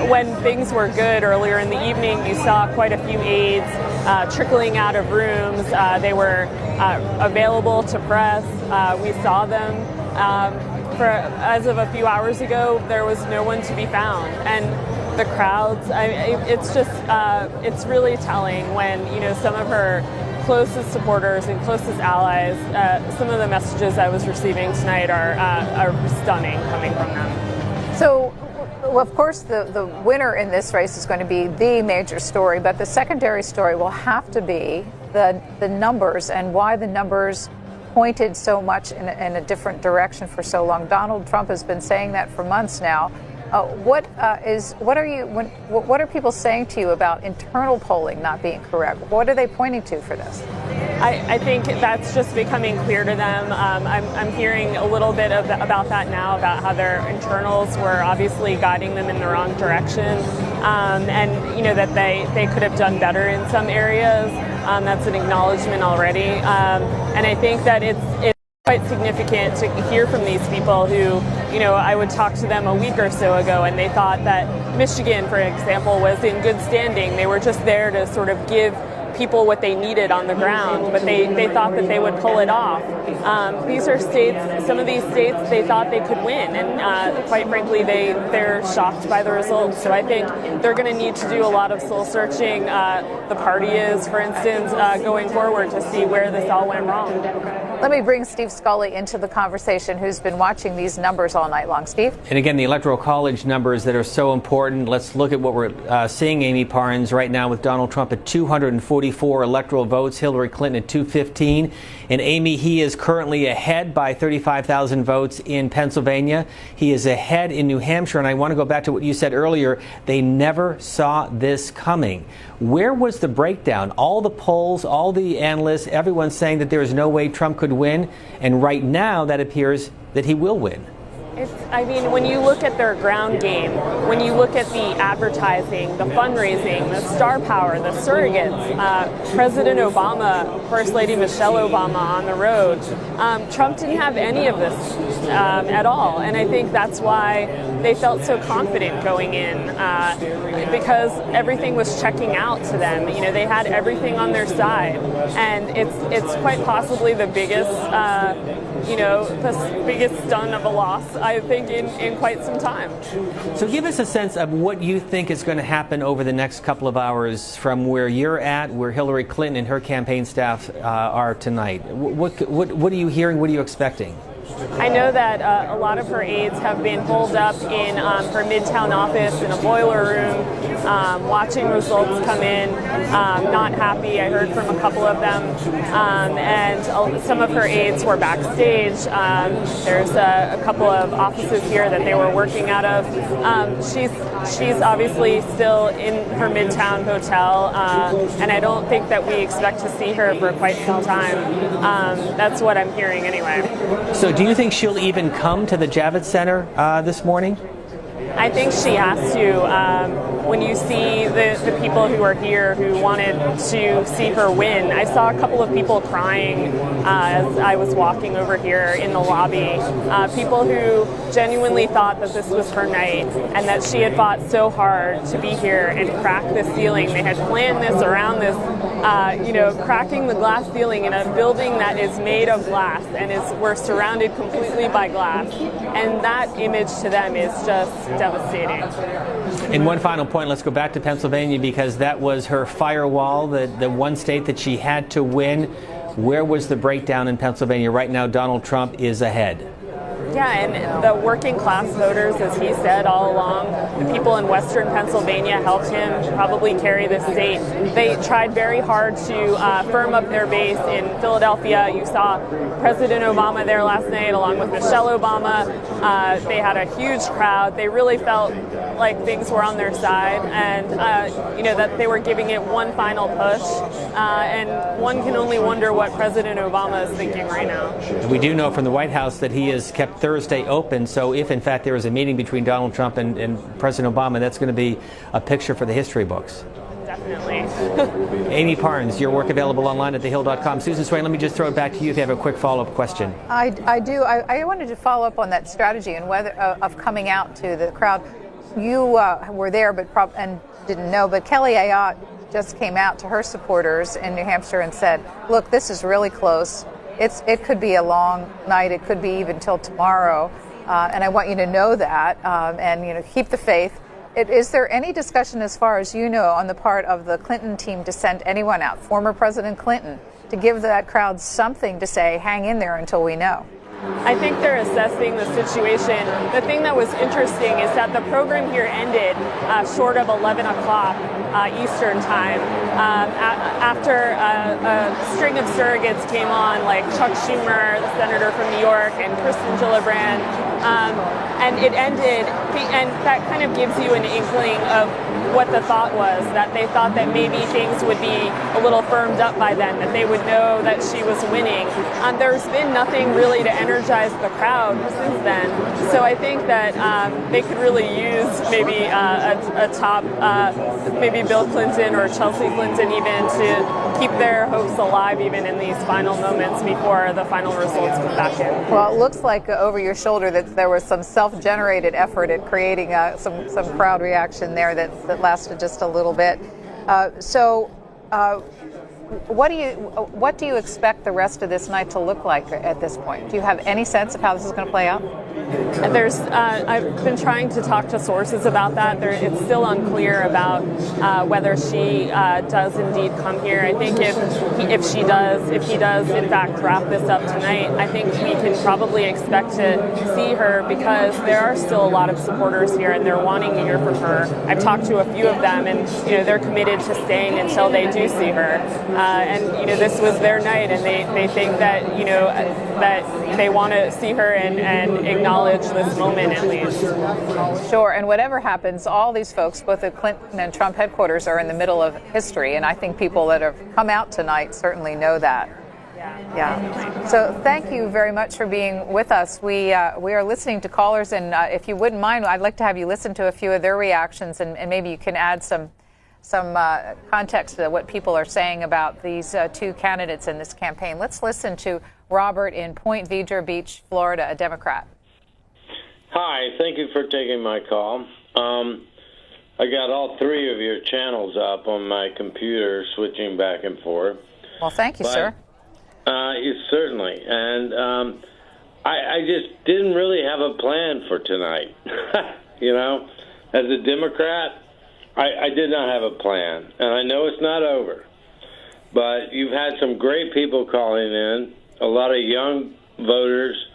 When things were good earlier in the evening, you saw quite a few aides trickling out of rooms. They were available to press. We saw them. As of a few hours ago, there was no one to be found. And the crowds, it's really telling when, some of her closest supporters and closest allies, some of the messages I was receiving tonight are stunning coming from them. So, of course, the winner in this race is going to be the major story, but the secondary story will have to be the numbers and why the numbers pointed so much in a different direction for so long. Donald Trump has been saying that for months now. What are people saying to you about internal polling not being correct? What are they pointing to for this? I think that's just becoming clear to them. I'm hearing a little bit about that now, about how their internals were obviously guiding them in the wrong direction, and you know that they could have done better in some areas. That's an acknowledgement already, and I think that it's quite significant to hear from these people who, you know, I would talk to them a week or so ago and they thought that Michigan, for example, was in good standing. They were just there to sort of give people what they needed on the ground, but they thought that they would pull it off. These are states, some of these states, they thought they could win, and quite frankly, they're shocked by the results. So I think they're going to need to do a lot of soul searching. The party is, for instance, going forward to see where this all went wrong. Let me bring Steve Scully into the conversation, who's been watching these numbers all night long. Steve? And again, the Electoral College numbers that are so important. Let's look at what we're seeing, Amy Parnes, right now with Donald Trump at 244 electoral votes, Hillary Clinton at 215. And Amy, he is currently ahead by 35,000 votes in Pennsylvania. He is ahead in New Hampshire. And I want to go back to what you said earlier. They never saw this coming. Where was the breakdown? All the polls, all the analysts, everyone's saying that there is no way Trump could win. And right now, that appears that he will win. I mean, when you look at their ground game, when you look at the advertising, the fundraising, the star power, the surrogates, President Obama, First Lady Michelle Obama on the road, Trump didn't have any of this at all. And I think that's why they felt so confident going in, because everything was checking out to them. You know, they had everything on their side. And it's quite possibly the biggest, the biggest stun of a loss, I think, in quite some time. So give us a sense of what you think is going to happen over the next couple of hours from where you're at, where Hillary Clinton and her campaign staff are tonight. What are you hearing? What are you expecting? I know that a lot of her aides have been holed up in her Midtown office in a boiler room, watching results come in, not happy. I heard from a couple of them, and some of her aides were backstage. There's a couple of offices here that they were working out of. She's obviously still in her Midtown hotel, and I don't think that we expect to see her for quite some time. That's what I'm hearing anyway. So do you think she'll even come to the Javits Center this morning? I think she has to. When you see the people who are here who wanted to see her win, I saw a couple of people crying as I was walking over here in the lobby. People who genuinely thought that this was her night and that she had fought so hard to be here and crack this ceiling. They had planned this around this, cracking the glass ceiling in a building that is made of glass and we're surrounded completely by glass. And that image to them is just devastating. And one final point, let's go back to Pennsylvania, because that was her firewall, the one state that she had to win. Where was the breakdown in Pennsylvania? Right now, Donald Trump is ahead. Yeah, and the working class voters, as he said all along, the people in western Pennsylvania helped him probably carry the state. They tried very hard to firm up their base in Philadelphia. You saw President Obama there last night along with Michelle Obama. They had a huge crowd. They really felt like things were on their side, and that they were giving it one final push. And one can only wonder what President Obama is thinking right now. We do know from the White House that he has kept Thursday open, so if in fact there is a meeting between Donald Trump and President Obama, that's going to be a picture for the history books. Definitely. Amy Parnes, your work available online at thehill.com. Susan Swain, let me just throw it back to you if you have a quick follow-up question. I do. I wanted to follow up on that strategy and whether of coming out to the crowd. You were there and didn't know, but Kelly Ayotte just came out to her supporters in New Hampshire and said, look, this is really close. It could be a long night. It could be even till tomorrow. And I want you to know that and keep the faith. Is there any discussion, as far as you know, on the part of the Clinton team to send anyone out, former President Clinton, to give that crowd something to say, hang in there until we know? I think they're assessing the situation. The thing that was interesting is that the program here ended short of 11 o'clock Eastern time. After a string of surrogates came on, like Chuck Schumer, the senator from New York, and Kristen Gillibrand, And it ended, and that kind of gives you an inkling of what the thought was, that they thought that maybe things would be a little firmed up by then, that they would know that she was winning. There's been nothing really to energize the crowd since then. So I think that they could really use maybe a top, maybe Bill Clinton or Chelsea Clinton even, to keep their hopes alive even in these final moments before the final results come back in. Well, it looks like over your shoulder that there was some self-generated effort at creating some crowd reaction there that lasted just a little bit. What do you expect the rest of this night to look like at this point? Do you have any sense of how this is going to play out? I've been trying to talk to sources about that. It's still unclear about whether she does indeed come here. I think if he does in fact wrap this up tonight, I think we can probably expect to see her, because there are still a lot of supporters here and they're wanting to hear from her. I've talked to a few of them, and they're committed to staying until they do see her. And this was their night, and they think that that they want to see her and acknowledge this moment at least. Sure, and whatever happens, all these folks, both at Clinton and Trump headquarters, are in the middle of history, and I think people that have come out tonight certainly know that. Yeah. So thank you very much for being with us. We are listening to callers, and if you wouldn't mind, I'd like to have you listen to a few of their reactions, and maybe you can add some context to what people are saying about these two candidates in this campaign. Let's listen to Robert in Point Vedra Beach, Florida, a Democrat. Hi, thank you for taking my call. I got all three of your channels up on my computer, switching back and forth. Well, thank you, sir. Certainly. And I just didn't really have a plan for tonight. As a Democrat, I did not have a plan. And I know it's not over. But you've had some great people calling in, a lot of young voters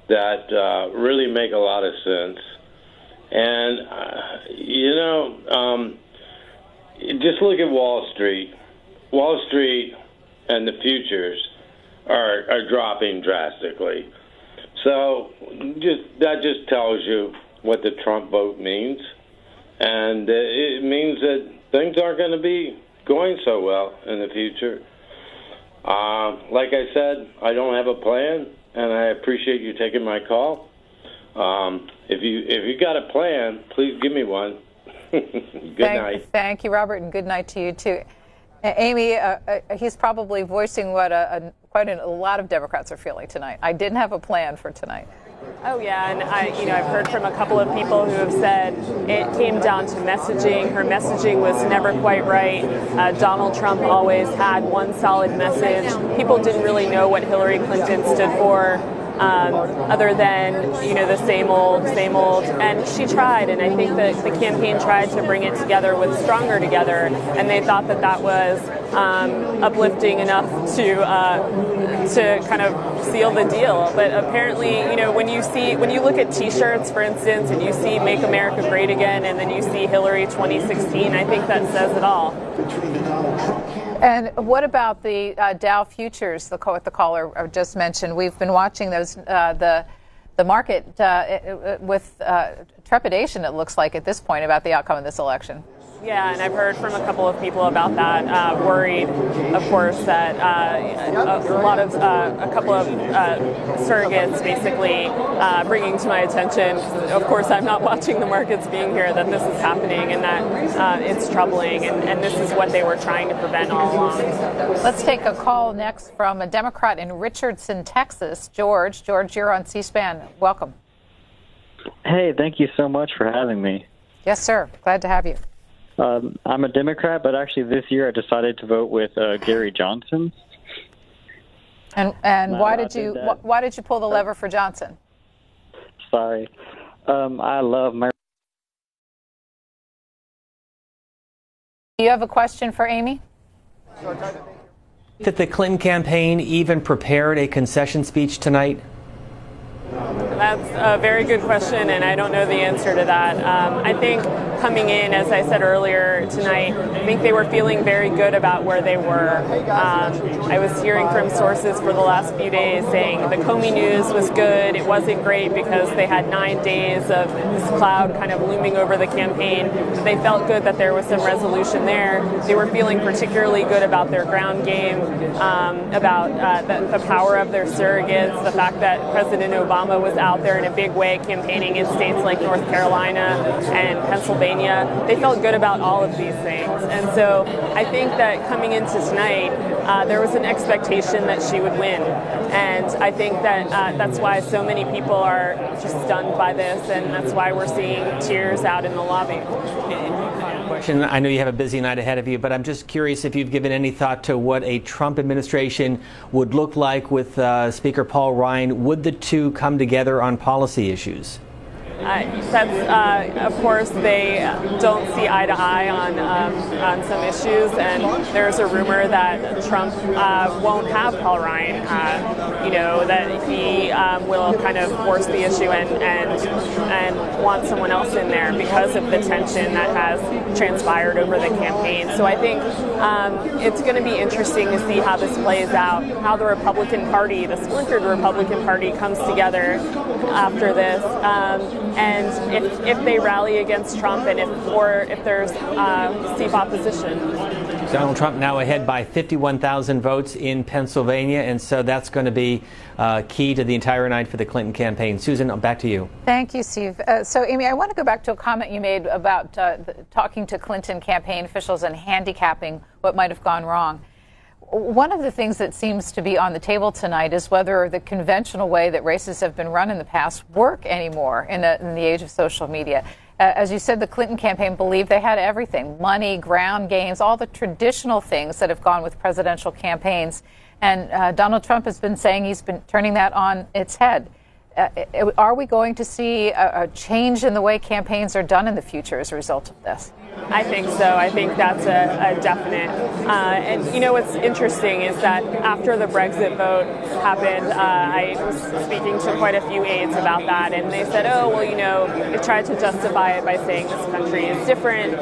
that really make a lot of sense. And, just look at Wall Street. Wall Street and the futures are dropping drastically. So that just tells you what the Trump vote means. And it means that things aren't going to be going so well in the future. Like I said, I don't have a plan, and I appreciate you taking my call. If you got a plan, please give me one. Good night. Thank you, Robert, and good night to you too. Amy, he's probably voicing what quite a lot of Democrats are feeling tonight. I didn't have a plan for tonight. Oh yeah, and I've heard from a couple of people who have said it came down to messaging. Her messaging was never quite right. Donald Trump always had one solid message. People didn't really know what Hillary Clinton stood for, other than the same old. And she tried, and I think that the campaign tried to bring it together with Stronger Together, and they thought that was uplifting enough to kind of seal the deal. But apparently, when you look at T-shirts, for instance, and you see "Make America Great Again" and then you see Hillary 2016, I think that says it all. And what about the Dow futures? The caller just mentioned. We've been watching those the market with trepidation. It looks like at this point about the outcome of this election. Yeah, and I've heard from a couple of people about that, worried, of course, that a couple of surrogates basically bringing to my attention, of course I'm not watching the markets being here, that this is happening and that it's troubling, and this is what they were trying to prevent all along. Let's take a call next from a Democrat in Richardson, Texas. George, you're on C-SPAN. Welcome. Hey, thank you so much for having me. Yes, sir. Glad to have you. I'm a Democrat, but actually this year I decided to vote with Gary Johnson. And why did you pull the lever for Johnson? Sorry, I love my. Do you have a question for Amy? That the Clinton campaign even prepared a concession speech tonight? That's a very good question, and I don't know the answer to that. I think coming in, as I said earlier tonight, I think they were feeling very good about where they were. I was hearing from sources for the last few days saying the Comey news was good. It wasn't great because they had 9 days of this cloud kind of looming over the campaign. They felt good that there was some resolution there. They were feeling particularly good about their ground game, about the power of their surrogates, the fact that President Obama was out there in a big way campaigning in states like North Carolina and Pennsylvania. They felt good about all of these things. And so I think that coming into tonight, there was an expectation that she would win. And I think that that's why so many people are just stunned by this, and that's why we're seeing tears out in the lobby. Question. I know you have a busy night ahead of you, but I'm just curious if you've given any thought to what a Trump administration would look like with Speaker Paul Ryan. Would the two come together on policy issues? Of course, they don't see eye to eye on some issues, and there's a rumor that Trump won't have Paul Ryan. That he will kind of force the issue and want someone else in there because of the tension that has transpired over the campaign. So I think it's going to be interesting to see how this plays out, how the Republican Party, the splintered Republican Party, comes together after this. And if they rally against Trump, and if there's steep opposition. Donald Trump now ahead by 51,000 votes in Pennsylvania, and so that's going to be key to the entire night for the Clinton campaign. Susan, back to you. Thank you, Steve. So, Amy, I want to go back to a comment you made about talking to Clinton campaign officials and handicapping what might have gone wrong. One of the things that seems to be on the table tonight is whether the conventional way that races have been run in the past work anymore in the age of social media. As you said, the Clinton campaign believed they had everything: money, ground games, all the traditional things that have gone with presidential campaigns. And Donald Trump has been saying he's been turning that on its head. Are we going to see a change in the way campaigns are done in the future as a result of this? I think so. I think that's a definite. And what's interesting is that after the Brexit vote happened, I was speaking to quite a few aides about that, and they said, they tried to justify it by saying this country is different.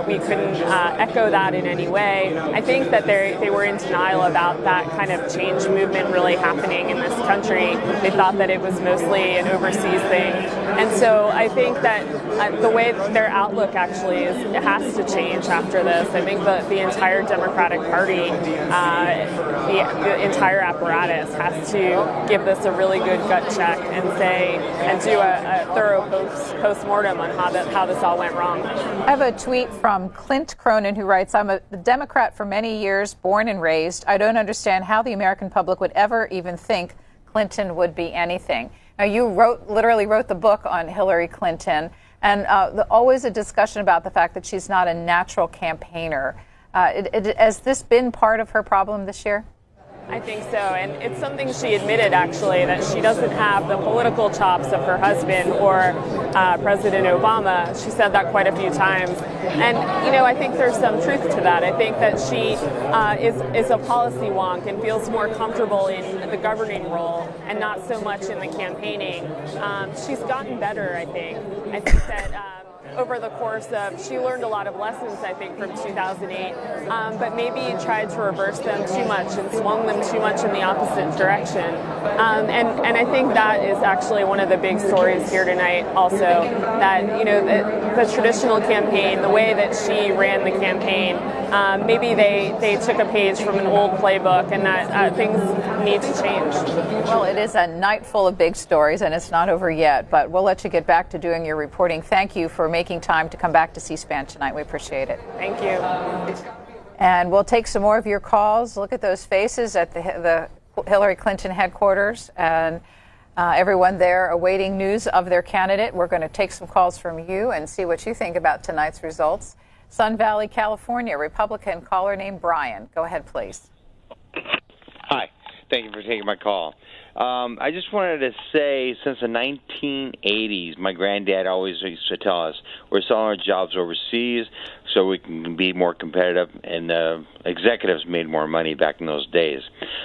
We couldn't echo that in any way. I think that they were in denial about that kind of change movement really happening in this country. They thought that it was mostly an overseas thing. And so I think that the way their outlook actually is, it has to change after this. I think the entire Democratic Party, the entire apparatus has to give this a really good gut check and do a thorough post-mortem on how this all went wrong. I have a tweet from Clint Cronin who writes, "I'm a Democrat for many years, born and raised. I don't understand how the American public would ever even think Clinton would be anything." Now, you literally wrote the book on Hillary Clinton, and always a discussion about the fact that she's not a natural campaigner. Has this been part of her problem this year? I think so, and it's something she admitted, actually, that she doesn't have the political chops of her husband or President Obama. She said that quite a few times. And, I think there's some truth to that. I think that she is a policy wonk and feels more comfortable in the governing role and not so much in the campaigning. She's gotten better, I think. I think that over the course of, she learned a lot of lessons, I think, from 2008, but maybe tried to reverse them too much and swung them too much in the opposite direction. And I think that is actually one of the big stories here tonight also, that, the traditional campaign, the way that she ran the campaign, maybe they took a page from an old playbook, and that things need to change. Well, it is a night full of big stories, and it's not over yet, but we'll let you get back to doing your reporting. Thank you for making time to come back to C-SPAN tonight. We appreciate it. Thank you. And we'll take some more of your calls. Look at those faces at the Hillary Clinton headquarters, and everyone there awaiting news of their candidate. We're going to take some calls from you and see what you think about tonight's results. Sun Valley, California, Republican caller named Brian. Go ahead, please. Hi. Thank you for taking my call. I just wanted to say, since the 1980s, my granddad always used to tell us we're selling our jobs overseas so we can be more competitive, and executives made more money back in those days.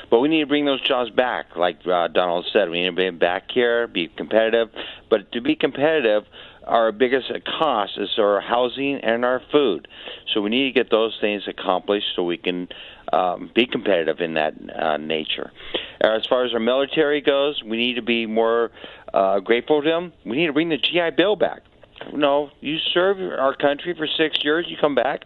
But we need to bring those jobs back. Like Donald said, we need to bring back here, be competitive. But to be competitive, our biggest cost is our housing and our food. So we need to get those things accomplished so we can be competitive in that nature. As far as our military goes, we need to be more grateful to them. We need to bring the GI Bill back. No, you serve our country for 6 years, you come back.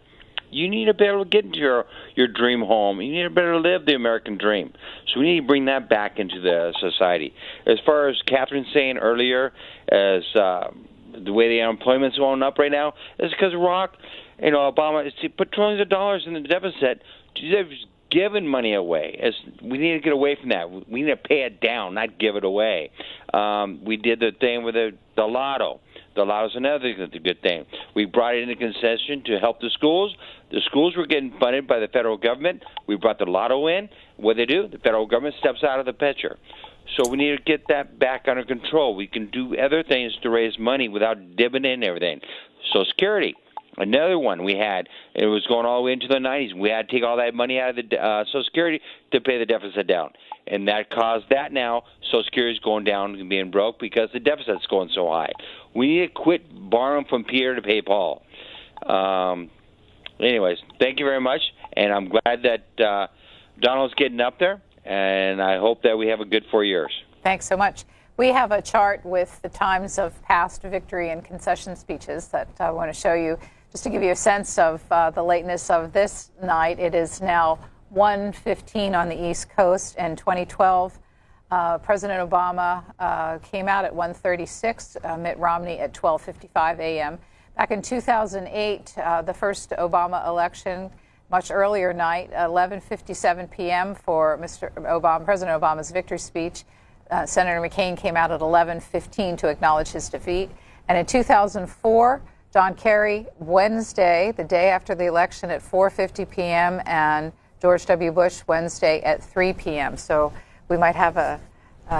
You need to be able to get into your dream home. You need to be able to live the American dream. So we need to bring that back into the society. As far as Catherine saying earlier, as the way the unemployment's going up right now, is because Obama is put trillions of dollars in the deficit. They've given money away. We need to get away from that. We need to pay it down, not give it away. We did the thing with the lotto. The lotto's another good thing. We brought it into concession to help the schools. The schools were getting funded by the federal government. We brought the lotto in. What do? The federal government steps out of the picture. So we need to get that back under control. We can do other things to raise money without dipping in everything. Social Security, another one we had. It was going all the way into the 90s. We had to take all that money out of the Social Security to pay the deficit down. And that caused that now. Social Security is going down and being broke because the deficit's going so high. We need to quit borrowing from Peter to pay Paul. Anyways, thank you very much. And I'm glad that Donald's getting up there. And I hope that we have a good 4 years. Thanks so much. We have a chart with the times of past victory and concession speeches that I want to show you just to give you a sense of the lateness of this night. It is now 1:15 on the East Coast. In 2012, President Obama came out at 1:36, Mitt Romney at 12:55 a.m. Back in 2008, the first Obama election, much earlier night, 11:57 p.m. for President Obama's victory speech. Senator McCain came out at 11:15 to acknowledge his defeat. And in 2004, John Kerry, Wednesday, the day after the election, at 4:50 p.m., and George W. Bush, Wednesday at 3 p.m. So we might have a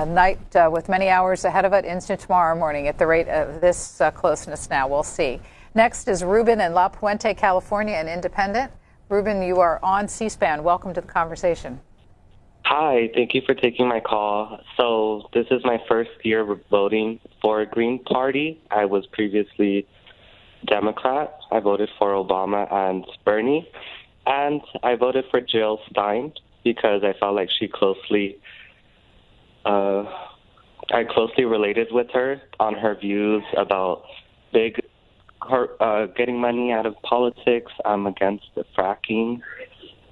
night with many hours ahead of it into tomorrow morning at the rate of this closeness now. We'll see. Next is Ruben in La Puente, California, an independent. Ruben, you are on C-SPAN. Welcome to the conversation. Hi, thank you for taking my call. So this is my first year voting for a Green Party. I was previously Democrat. I voted for Obama and Bernie. And I voted for Jill Stein because I felt like I closely related with her on her views about getting money out of politics. I'm against the fracking.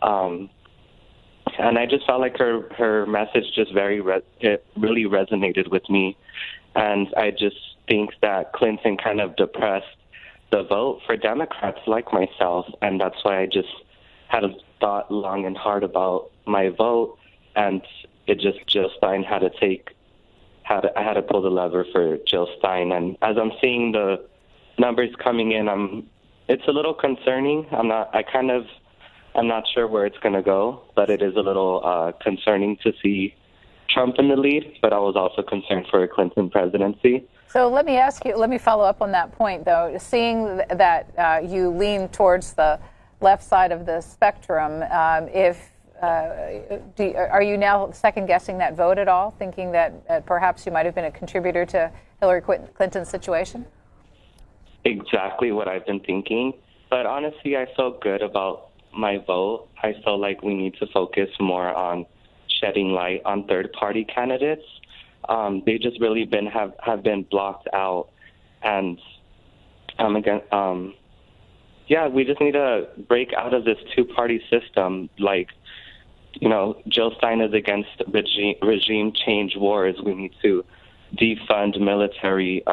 And I just felt like her message just it really resonated with me. And I just think that Clinton kind of depressed the vote for Democrats like myself. And that's why I just had a thought long and hard about my vote. And Jill Stein I had to pull the lever for Jill Stein. And as I'm seeing the numbers coming in, it's a little concerning. I'm not sure where it's going to go, but it is a little concerning to see Trump in the lead. But I was also concerned for a Clinton presidency. So let me follow up on that point, though. Seeing that you lean towards the left side of the spectrum, are you now second-guessing that vote at all, thinking that perhaps you might have been a contributor to Hillary Clinton's situation? Exactly what I've been thinking. But honestly, I felt good about my vote. I felt like we need to focus more on shedding light on third-party candidates. They just really have been blocked out. And we just need to break out of this two-party system. Like, Jill Stein is against regime change wars. We need to defund military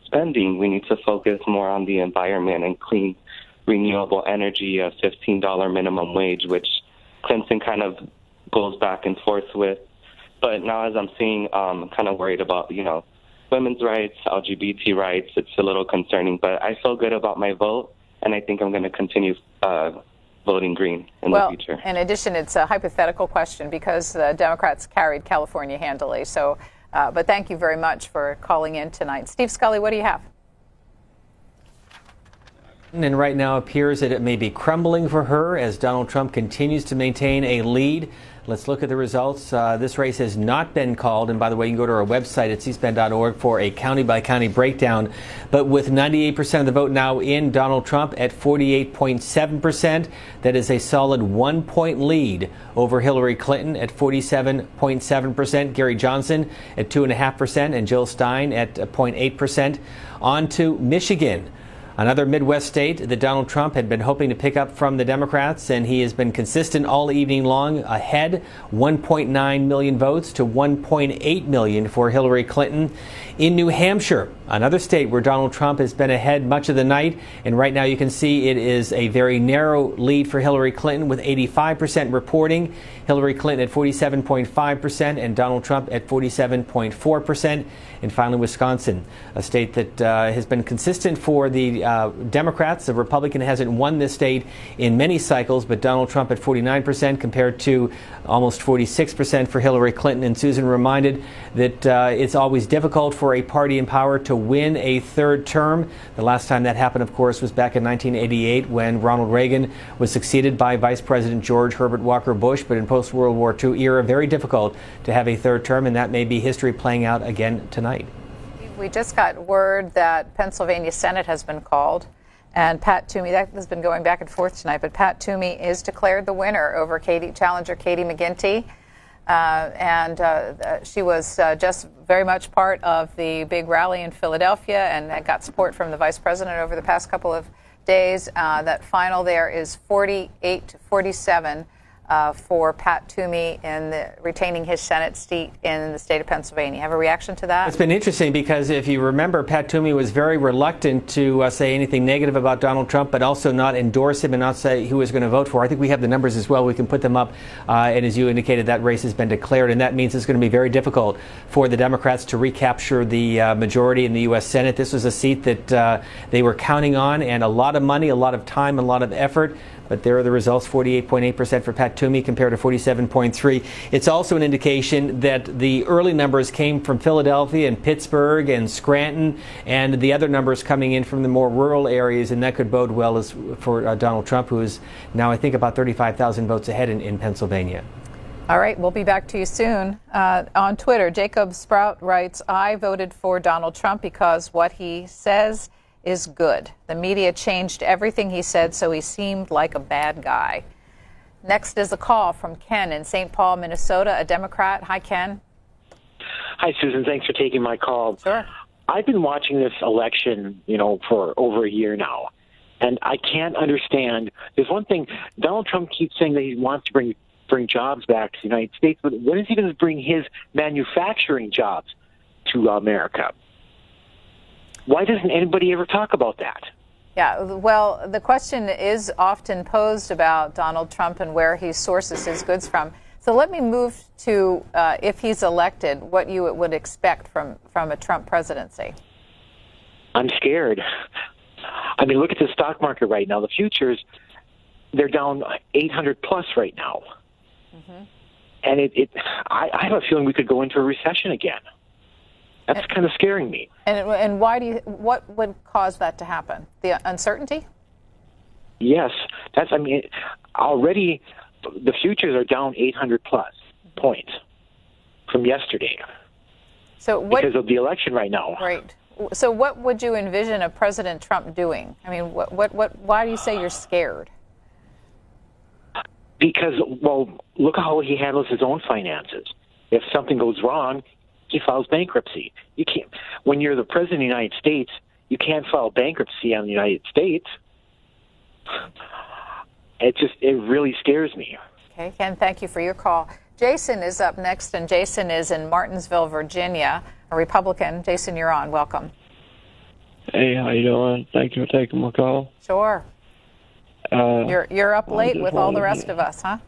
spending. We need to focus more on the environment and clean, renewable energy, a $15 minimum wage, which Clinton kind of goes back and forth with. But now as I'm seeing, I'm kind of worried about, women's rights, LGBT rights. It's a little concerning, but I feel good about my vote, and I think I'm going to continue voting green in Well, the future. in addition, it's a hypothetical question because the Democrats carried California handily. So, but thank you very much for calling in tonight. Steve Scully, what do you have? And right now appears that it may be crumbling for her as Donald Trump continues to maintain a lead. Let's look at the results. This race has not been called. And by the way, you can go to our website at cspan.org for a county-by-county breakdown. But with 98% of the vote now in Donald Trump at 48.7%, that is a solid 1-point lead over Hillary Clinton at 47.7%, Gary Johnson at 2.5%, and Jill Stein at 0.8%. On to Michigan. Another Midwest state that Donald Trump had been hoping to pick up from the Democrats, and he has been consistent all evening long, ahead 1.9 million votes to 1.8 million for Hillary Clinton. In New Hampshire, another state where Donald Trump has been ahead much of the night, and right now you can see it is a very narrow lead for Hillary Clinton with 85% reporting. Hillary Clinton at 47.5% and Donald Trump at 47.4%. And finally, Wisconsin, a state that has been consistent for the Democrats. The Republican hasn't won this state in many cycles, but Donald Trump at 49% compared to almost 46% for Hillary Clinton. And Susan reminded that it's always difficult for a party in power to win a third term. The last time that happened, of course, was back in 1988 when Ronald Reagan was succeeded by Vice President George Herbert Walker Bush. But in post-World War II era, very difficult to have a third term, and that may be history playing out again tonight. We just got word that Pennsylvania Senate has been called, and Pat Toomey, that has been going back and forth tonight, but Pat Toomey is declared the winner over challenger Katie McGinty. She was just very much part of the big rally in Philadelphia and got support from the vice president over the past couple of days. That final there is 48-47 for Pat Toomey in retaining his Senate seat in the state of Pennsylvania. Have a reaction to that? It's been interesting because if you remember, Pat Toomey was very reluctant to say anything negative about Donald Trump, but also not endorse him and not say who he was going to vote for. I think we have the numbers as well. We can put them up. And as you indicated, that race has been declared, and that means it's going to be very difficult for the Democrats to recapture the majority in the U.S. Senate. This was a seat that they were counting on, and a lot of money, a lot of time, a lot of effort. But there are the results, 48.8% for Pat Toomey compared to 47.3%. It's also an indication that the early numbers came from Philadelphia and Pittsburgh and Scranton, and the other numbers coming in from the more rural areas, and that could bode well as for Donald Trump, who is now, I think, about 35,000 votes ahead in Pennsylvania. All right, we'll be back to you soon. On Twitter, Jacob Sprout writes, I voted for Donald Trump because what he says is good. The media changed everything he said, so he seemed like a bad guy. Next is a call from Ken in St. Paul, Minnesota, a Democrat. Hi, Ken. Hi, Susan. Thanks for taking my call. Sure. I've been watching this election, for over a year now, and I can't understand. There's one thing, Donald Trump keeps saying that he wants to bring jobs back to the United States, but when is he going to bring his manufacturing jobs to America? Why doesn't anybody ever talk about that? Yeah, well, the question is often posed about Donald Trump and where he sources his goods from. So let me move to, if he's elected, what you would expect from a Trump presidency. I'm scared. I mean, look at the stock market right now. The futures, they're down 800 plus right now. Mm-hmm. And I have a feeling we could go into a recession again. That's kind of scaring me. And what would cause that to happen? The uncertainty? Yes. Already the futures are down 800 plus points from yesterday. So because of the election right now. Right. So what would you envision of President Trump doing? I mean, why do you say you're scared? Because, look at how he handles his own finances. If something goes wrong, he files bankruptcy. You can't. When you're the president of the United States, you can't file bankruptcy on the United States. It really scares me. Okay, Ken, thank you for your call. Jason is up next, and Jason is in Martinsville, Virginia, a Republican. Jason, you're on. Welcome. Hey, how you doing? Thank you for taking my call. Sure. You're up late with all the rest of us, huh?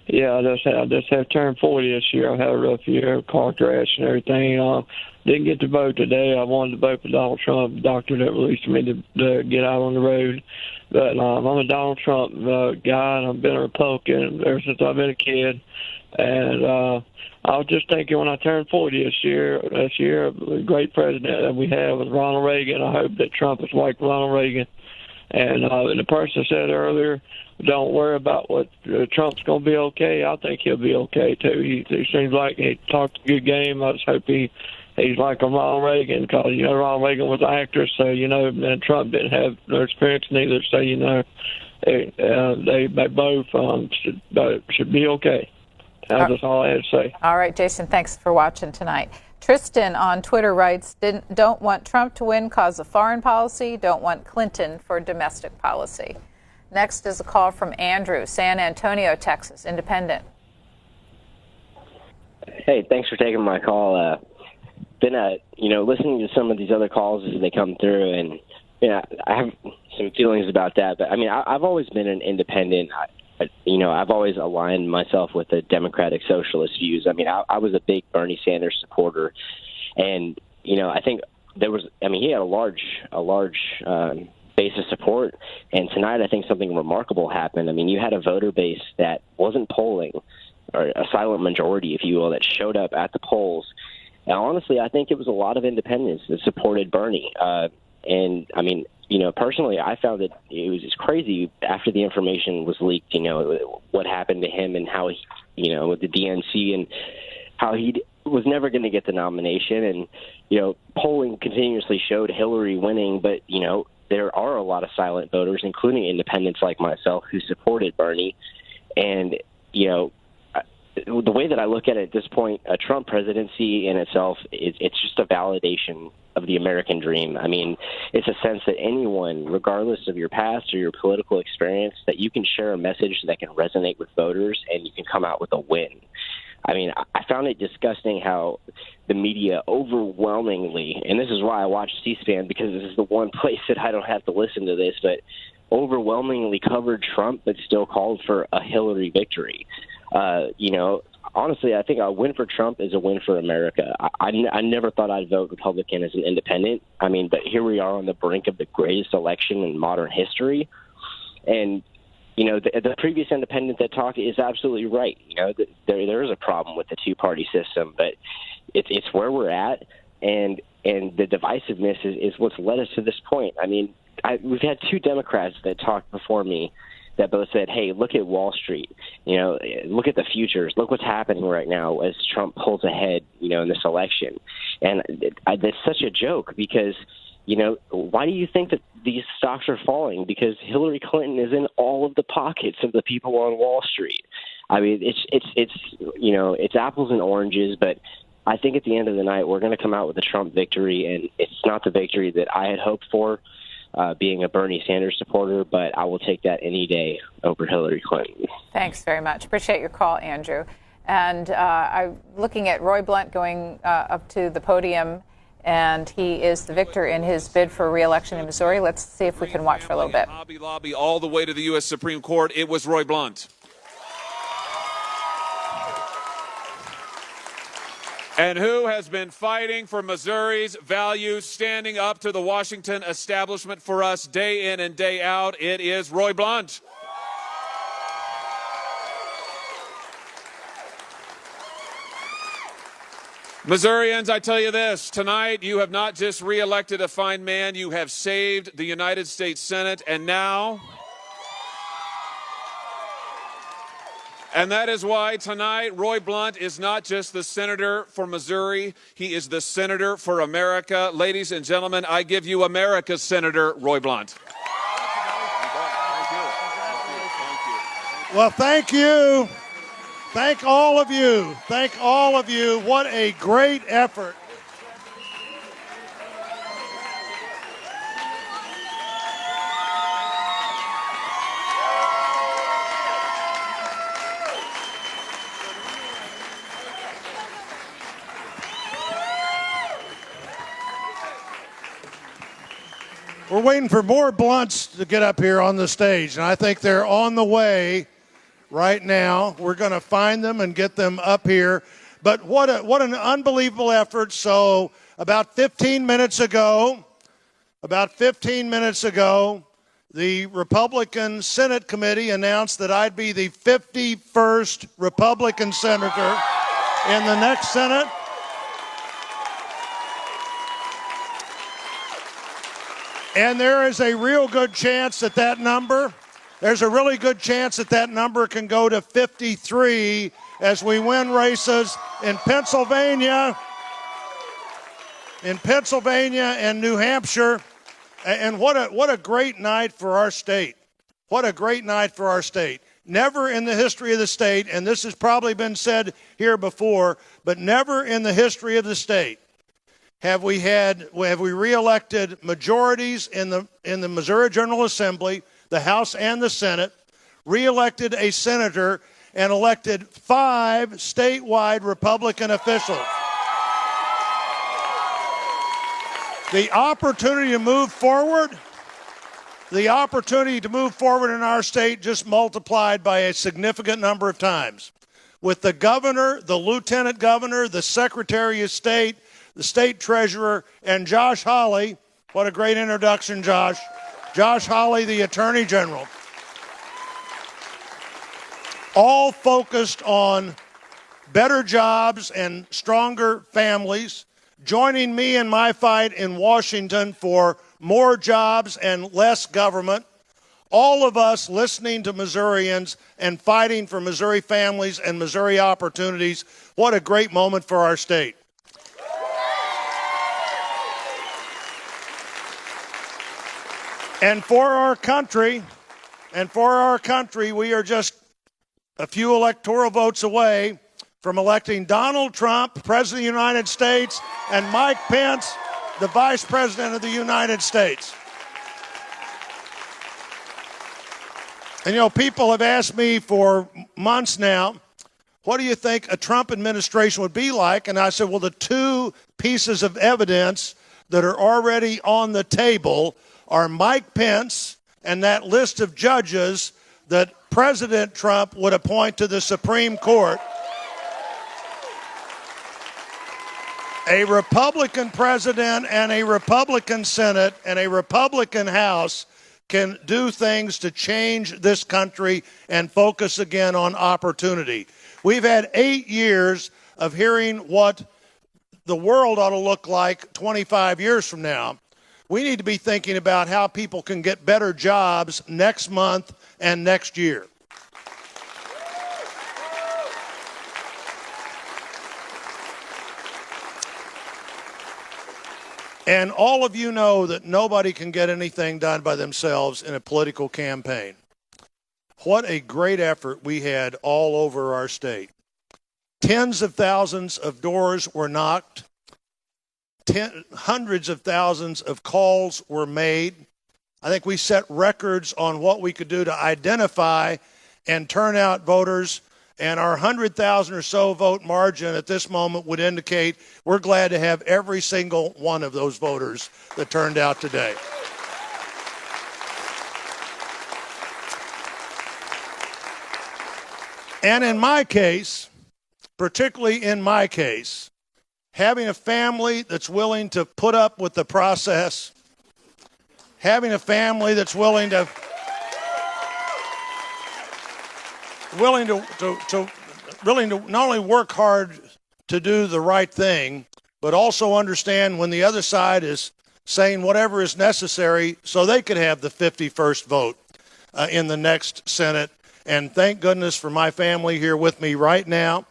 Yeah, I just have turned 40 this year. I've had a rough year, car crash and everything. Didn't get to vote today. I wanted to vote for Donald Trump. The doctor that released me to get out on the road. But I'm a Donald Trump guy, and I've been a Republican ever since I've been a kid. And I was just thinking when I turned 40 this year, the great president that we have was Ronald Reagan. I hope that Trump is like Ronald Reagan. And the person said earlier, don't worry about what Trump's going to be okay. I think he'll be okay, too. He seems like he talked a good game. I just hope he's like a Ronald Reagan because, Ronald Reagan was an actor, so, and Trump didn't have no experience neither. So, they both should be okay. That's all I had to say. All right, Jason, thanks for watching tonight. Tristan on Twitter writes, don't want Trump to win cause of foreign policy, don't want Clinton for domestic policy. Next is a call from Andrew, San Antonio, Texas, independent. Hey, thanks for taking my call. Been listening to some of these other calls as they come through, and I have some feelings about that. But I mean, I've always been an independent. I've always aligned myself with the democratic socialist views. I mean, I was a big Bernie Sanders supporter, and I think he had a large base of support. And tonight, I think something remarkable happened. I mean, you had a voter base that wasn't polling, or a silent majority, if you will, that showed up at the polls. And honestly, I think it was a lot of independents that supported Bernie. And I mean, personally, I found it was just crazy after the information was leaked, what happened to him and how with the DNC and how he was never going to get the nomination. And, polling continuously showed Hillary winning, but, there are a lot of silent voters, including independents like myself, who supported Bernie. And, the way that I look at it at this point, a Trump presidency in itself, it's just a validation of the American dream. I mean, it's a sense that anyone, regardless of your past or your political experience, that you can share a message that can resonate with voters and you can come out with a win. I mean, I found it disgusting how the media overwhelmingly, and this is why I watch C-SPAN, because this is the one place that I don't have to listen to this, but overwhelmingly covered Trump but still called for a Hillary victory. Honestly, I think a win for Trump is a win for America. I never thought I'd vote Republican as an independent. I mean, but here we are on the brink of the greatest election in modern history. And, the previous independent that talked is absolutely right. There is a problem with the two-party system, but it's where we're at. And the divisiveness is what's led us to this point. I mean, we've had two Democrats that talked before me that both said, hey, look at Wall Street, look at the futures, look what's happening right now as Trump pulls ahead, in this election. And that's such a joke because, why do you think that these stocks are falling? Because Hillary Clinton is in all of the pockets of the people on Wall Street. I mean, it's apples and oranges, but I think at the end of the night, we're going to come out with a Trump victory, and it's not the victory that I had hoped for. Being a Bernie Sanders supporter, but I will take that any day over Hillary Clinton. Thanks very much. Appreciate your call, Andrew. And I'm looking at Roy Blunt going up to the podium, and he is the victor in his bid for re-election in Missouri. Let's see if we can watch for a little bit. Hobby Lobby all the way to the U.S. Supreme Court. It was Roy Blunt. And who has been fighting for Missouri's values, standing up to the Washington establishment for us day in and day out? It is Roy Blunt. Missourians, I tell you this, tonight you have not just re-elected a fine man, you have saved the United States Senate, and now... And that is why tonight Roy Blunt is not just the senator for Missouri, he is the senator for America. Ladies and gentlemen, I give you America's Senator Roy Blunt. Well, thank you. Thank all of you. Thank all of you. What a great effort. We're waiting for more Blunts to get up here on the stage, and I think they're on the way right now. We're going to find them and get them up here. But what an unbelievable effort. So about 15 minutes ago, the Republican Senate Committee announced that I'd be the 51st Republican senator in the next Senate. And there is a real good chance that there's a really good chance that number can go to 53 as we win races in Pennsylvania and New Hampshire. And what a great night for our state. What a great night for our state. Never in the history of the state, and this has probably been said here before, but never in the history of the state have we reelected majorities in the Missouri General Assembly, the House and the Senate, reelected a senator, and elected 5 statewide Republican officials. The opportunity to move forward in our state just multiplied by a significant number of times. With the governor, the lieutenant governor, the secretary of state, the state treasurer, and Josh Hawley. What a great introduction, Josh. Josh Hawley, the attorney general. All focused on better jobs and stronger families, joining me in my fight in Washington for more jobs and less government. All of us listening to Missourians and fighting for Missouri families and Missouri opportunities. What a great moment for our state. And for our country, we are just a few electoral votes away from electing Donald Trump, President of the United States, and Mike Pence, the Vice President of the United States. And, people have asked me for months now, what do you think a Trump administration would be like? And I said, well, the 2 pieces of evidence that are already on the table are Mike Pence and that list of judges that President Trump would appoint to the Supreme Court. A Republican president and a Republican Senate and a Republican House can do things to change this country and focus again on opportunity. We've had 8 years of hearing what the world ought to look like 25 years from now. We need to be thinking about how people can get better jobs next month and next year. And all of you know that nobody can get anything done by themselves in a political campaign. What a great effort we had all over our state. Tens of thousands of doors were knocked. Hundreds of thousands of calls were made. I think we set records on what we could do to identify and turn out voters. And our 100,000 or so vote margin at this moment would indicate we're glad to have every single one of those voters that turned out today. And in my case, particularly in my case, having a family that's willing to put up with the process, having a family that's willing to not only work hard to do the right thing, but also understand when the other side is saying whatever is necessary so they could have the 51st vote in the next Senate. And thank goodness for my family here with me right now.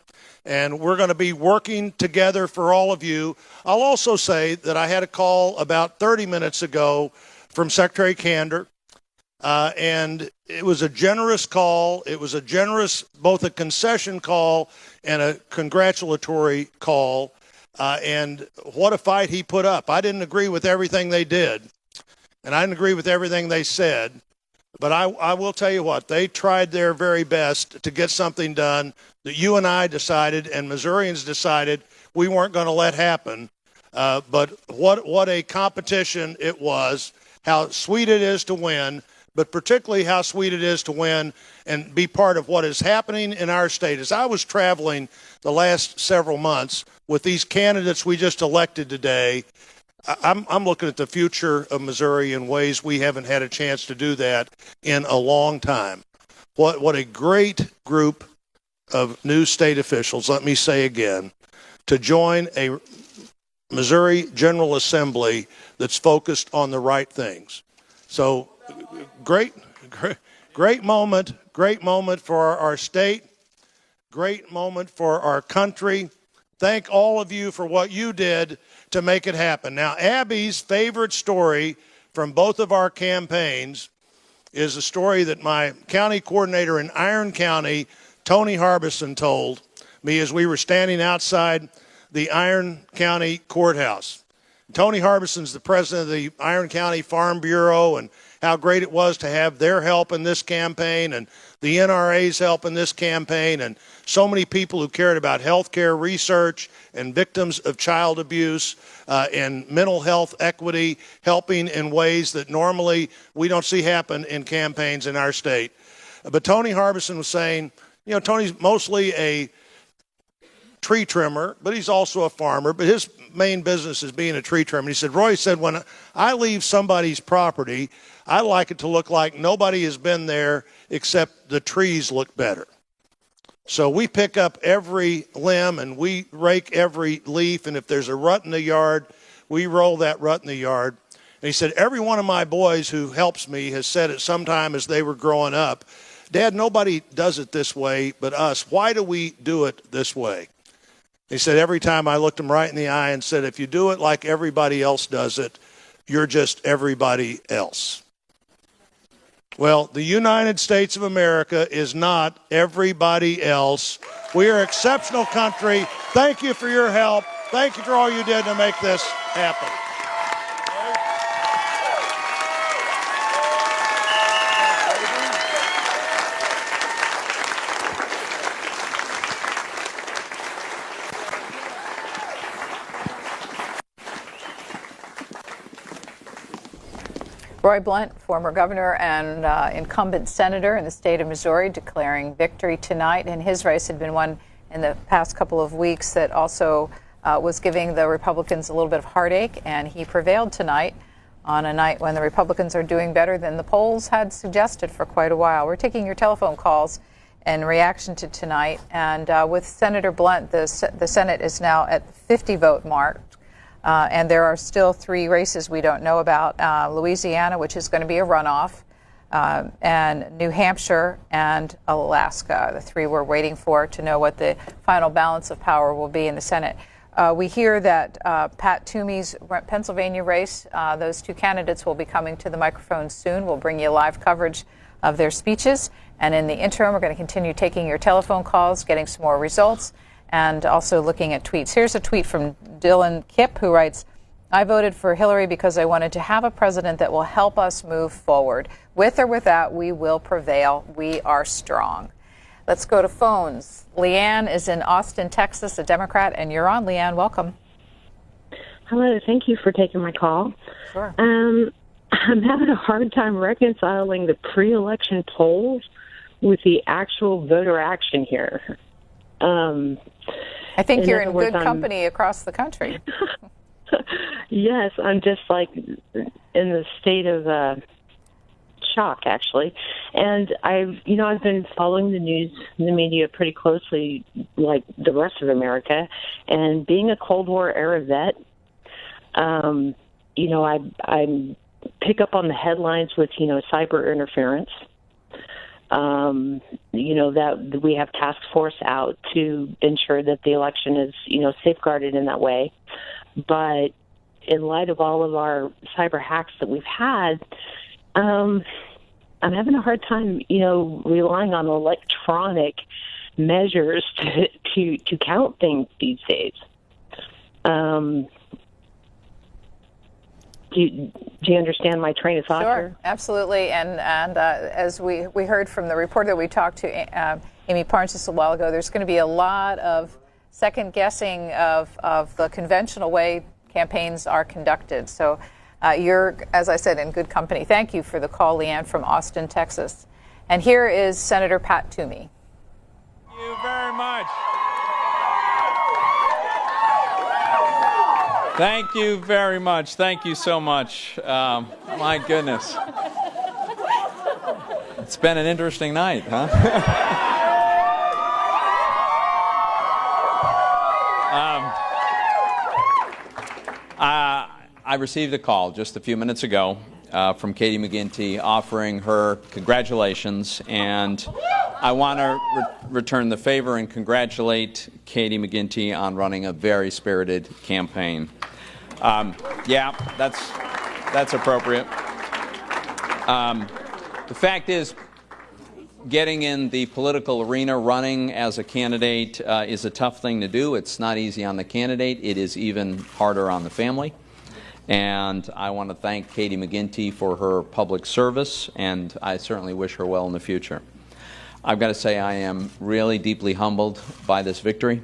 And we're going to be working together for all of you. I'll also say that I had a call about 30 minutes ago from Secretary Kander. And it was a generous call. It was a generous, both a concession call and a congratulatory call. And what a fight he put up. I didn't agree with everything they did, and I didn't agree with everything they said. But I will tell you what, they tried their very best to get something done that you and I decided and Missourians decided we weren't going to let happen. But what a competition it was, how sweet it is to win. but particularly how sweet it is to win and be part of what is happening in our state. As I was traveling the last several months with these candidates we just elected today, I'm looking at the future of Missouri in ways we haven't had a chance to do that in a long time. What a great group of new state officials, let me say again, to join a Missouri General Assembly that's focused on the right things. So great moment for our state, great moment for our country. Thank all of you for what you did to make it happen. Now, Abby's favorite story from both of our campaigns is a story that my county coordinator in Iron County, Tony Harbison, told me as we were standing outside the Iron County Courthouse. Tony Harbison's the president of the Iron County Farm Bureau, and how great it was to have their help in this campaign and the NRA's help in this campaign, and so many people who cared about health care research and victims of child abuse and mental health equity, helping in ways that normally we don't see happen in campaigns in our state. But Tony Harbison was saying, you know, Tony's mostly a tree trimmer, but he's also a farmer, but his main business is being a tree trimmer. He said, Roy said, when I leave somebody's property, I like it to look like nobody has been there except the trees look better. So we pick up every limb and we rake every leaf, and if there's a rut in the yard, we roll that rut in the yard. And he said, every one of my boys who helps me has said at some time as they were growing up, Dad, nobody does it this way but us. Why do we do it this way? He said, every time I looked him right in the eye and said, if you do it like everybody else does it, you're just everybody else. Well, the United States of America is not everybody else. We are an exceptional country. Thank you for your help. Thank you for all you did to make this happen. Roy Blunt, former governor and incumbent senator in the state of Missouri, declaring victory tonight. And his race had been one in the past couple of weeks that also was giving the Republicans a little bit of heartache. And he prevailed tonight on a night when the Republicans are doing better than the polls had suggested for quite a while. We're taking your telephone calls in reaction to tonight. And with Senator Blunt, the Senate is now at the 50-vote mark. And there are still 3 races we don't know about. Louisiana, which is going to be a runoff, and New Hampshire and Alaska. The 3 we're waiting for to know what the final balance of power will be in the Senate. We hear that Pat Toomey's Pennsylvania race, those 2 candidates will be coming to the microphone soon. We'll bring you live coverage of their speeches. And in the interim, we're going to continue taking your telephone calls, getting some more results, and also looking at tweets. Here's a tweet from Dylan Kipp, who writes, I voted for Hillary because I wanted to have a president that will help us move forward. With or without, we will prevail. We are strong. Let's go to phones. Leanne is in Austin, Texas, a Democrat, and you're on, Leanne. Welcome. Hello. Thank you for taking my call. Sure. I'm having a hard time reconciling the pre-election polls with the actual voter action here. I think you're in good company across the country. Yes, I'm just like in the state of shock, actually. And I've been following the news and the media pretty closely, like the rest of America. And being a Cold War era vet, I pick up on the headlines with cyber interference. That we have task force out to ensure that the election is, safeguarded in that way. But in light of all of our cyber hacks that we've had, I'm having a hard time, relying on electronic measures to count things these days. Do you understand my train of thought? Sure, absolutely. And as we heard from the reporter that we talked to, Amy Parnes, just a while ago, there's going to be a lot of second guessing of the conventional way campaigns are conducted. So You're, as I said, in good company. Thank you for the call, Leanne from Austin, Texas. And here is Senator Pat Toomey. Thank you very much. Thank you very much. Thank you so much. My goodness. It's been an interesting night, huh? I received a call just a few minutes ago from Katie McGinty offering her congratulations, and I want to return the favor and congratulate Katie McGinty on running a very spirited campaign. Yeah, that's appropriate. The fact is, getting in the political arena, running as a candidate is a tough thing to do. It's not easy on the candidate. It is even harder on the family. And I want to thank Katie McGinty for her public service, and I certainly wish her well in the future. I've got to say I am really deeply humbled by this victory.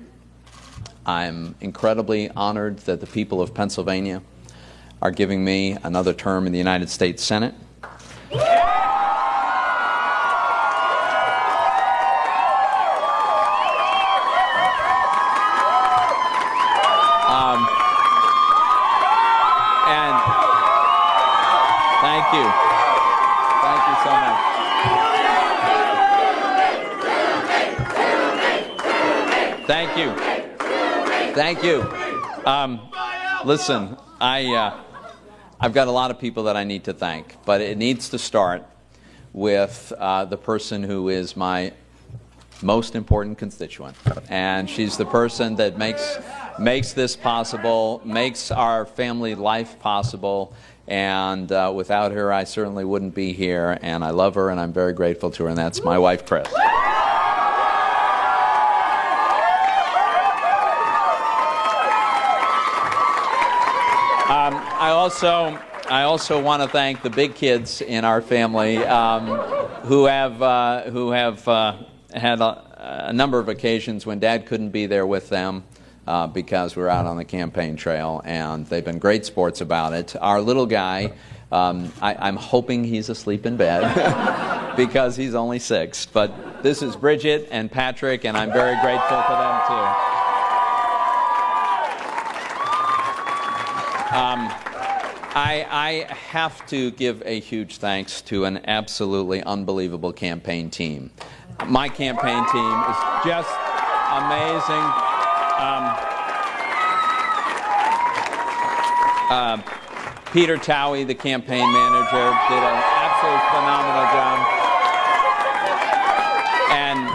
I'm incredibly honored that the people of Pennsylvania are giving me another term in the United States Senate. And thank you. Thank you so much. Thank you. Thank you. Listen, I've got a lot of people that I need to thank, but it needs to start with the person who is my most important constituent, and she's the person that makes this possible, makes our family life possible, and without her I certainly wouldn't be here, and I love her and I'm very grateful to her, and that's my wife, Chris. I also want to thank the big kids in our family who have had a number of occasions when Dad couldn't be there with them because we're out on the campaign trail, and they've been great sports about it. Our little guy, I'm hoping he's asleep in bed because he's only 6. But this is Bridget and Patrick, and I'm very grateful for them too. I have to give a huge thanks to an absolutely unbelievable campaign team. My campaign team is just amazing. Peter Towie, the campaign manager, did an absolutely phenomenal job. And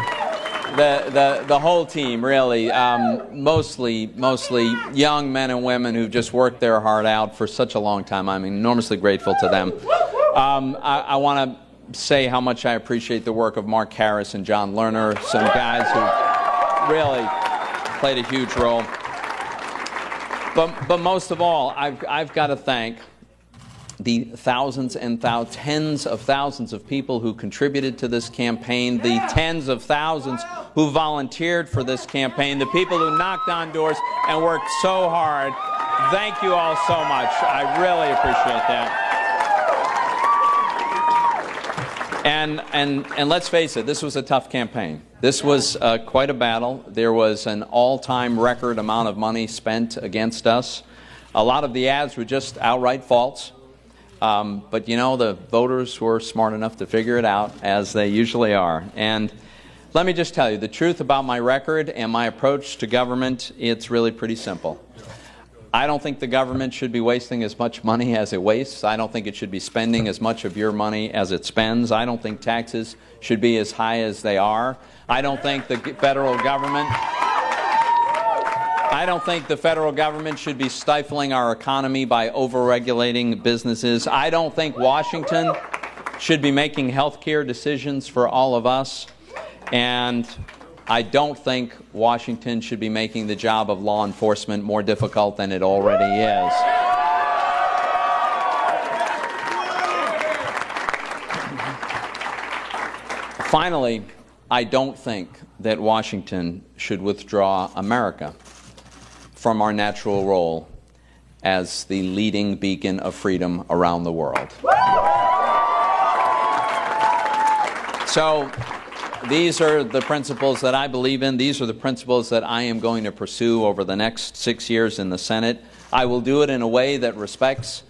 the whole team, really, mostly young men and women who've just worked their heart out for such a long time. I'm enormously grateful to them. I want to say how much I appreciate the work of Mark Harris and John Lerner, some guys who really played a huge role. But most of all, I've got to thank the thousands and tens of thousands of people who contributed to this campaign, the tens of thousands who volunteered for this campaign, the people who knocked on doors and worked so hard. Thank you all so much. I really appreciate that. And let's face it, this was a tough campaign. This was quite a battle. There was an all-time record amount of money spent against us. A lot of the ads were just outright false. But you know, the voters were smart enough to figure it out, as they usually are. And let me just tell you, the truth about my record and my approach to government, it's really pretty simple. I don't think the government should be wasting as much money as it wastes. I don't think it should be spending as much of your money as it spends. I don't think taxes should be as high as they are. I don't think the federal government should be stifling our economy by over-regulating businesses. I don't think Washington should be making health care decisions for all of us. And I don't think Washington should be making the job of law enforcement more difficult than it already is. Finally, I don't think that Washington should withdraw America from our natural role as the leading beacon of freedom around the world. So these are the principles that I believe in. These are the principles that I am going to pursue over the next 6 years in the Senate. I will do it in a way that respects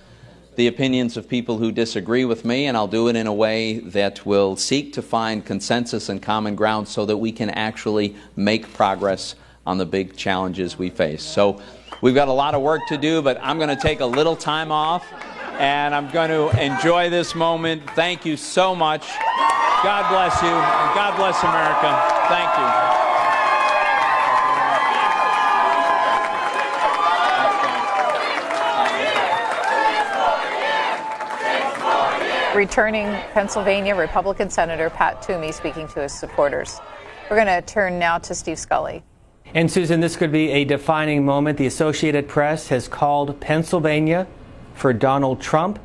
the opinions of people who disagree with me, and I'll do it in a way that will seek to find consensus and common ground so that we can actually make progress on the big challenges we face. So we've got a lot of work to do, but I'm going to take a little time off, and I'm going to enjoy this moment. Thank you so much. God bless you, and God bless America. Thank you. Returning Pennsylvania Republican Senator Pat Toomey speaking to his supporters. We're going to turn now to Steve Scully. And Susan, this could be a defining moment. The Associated Press has called Pennsylvania for Donald Trump.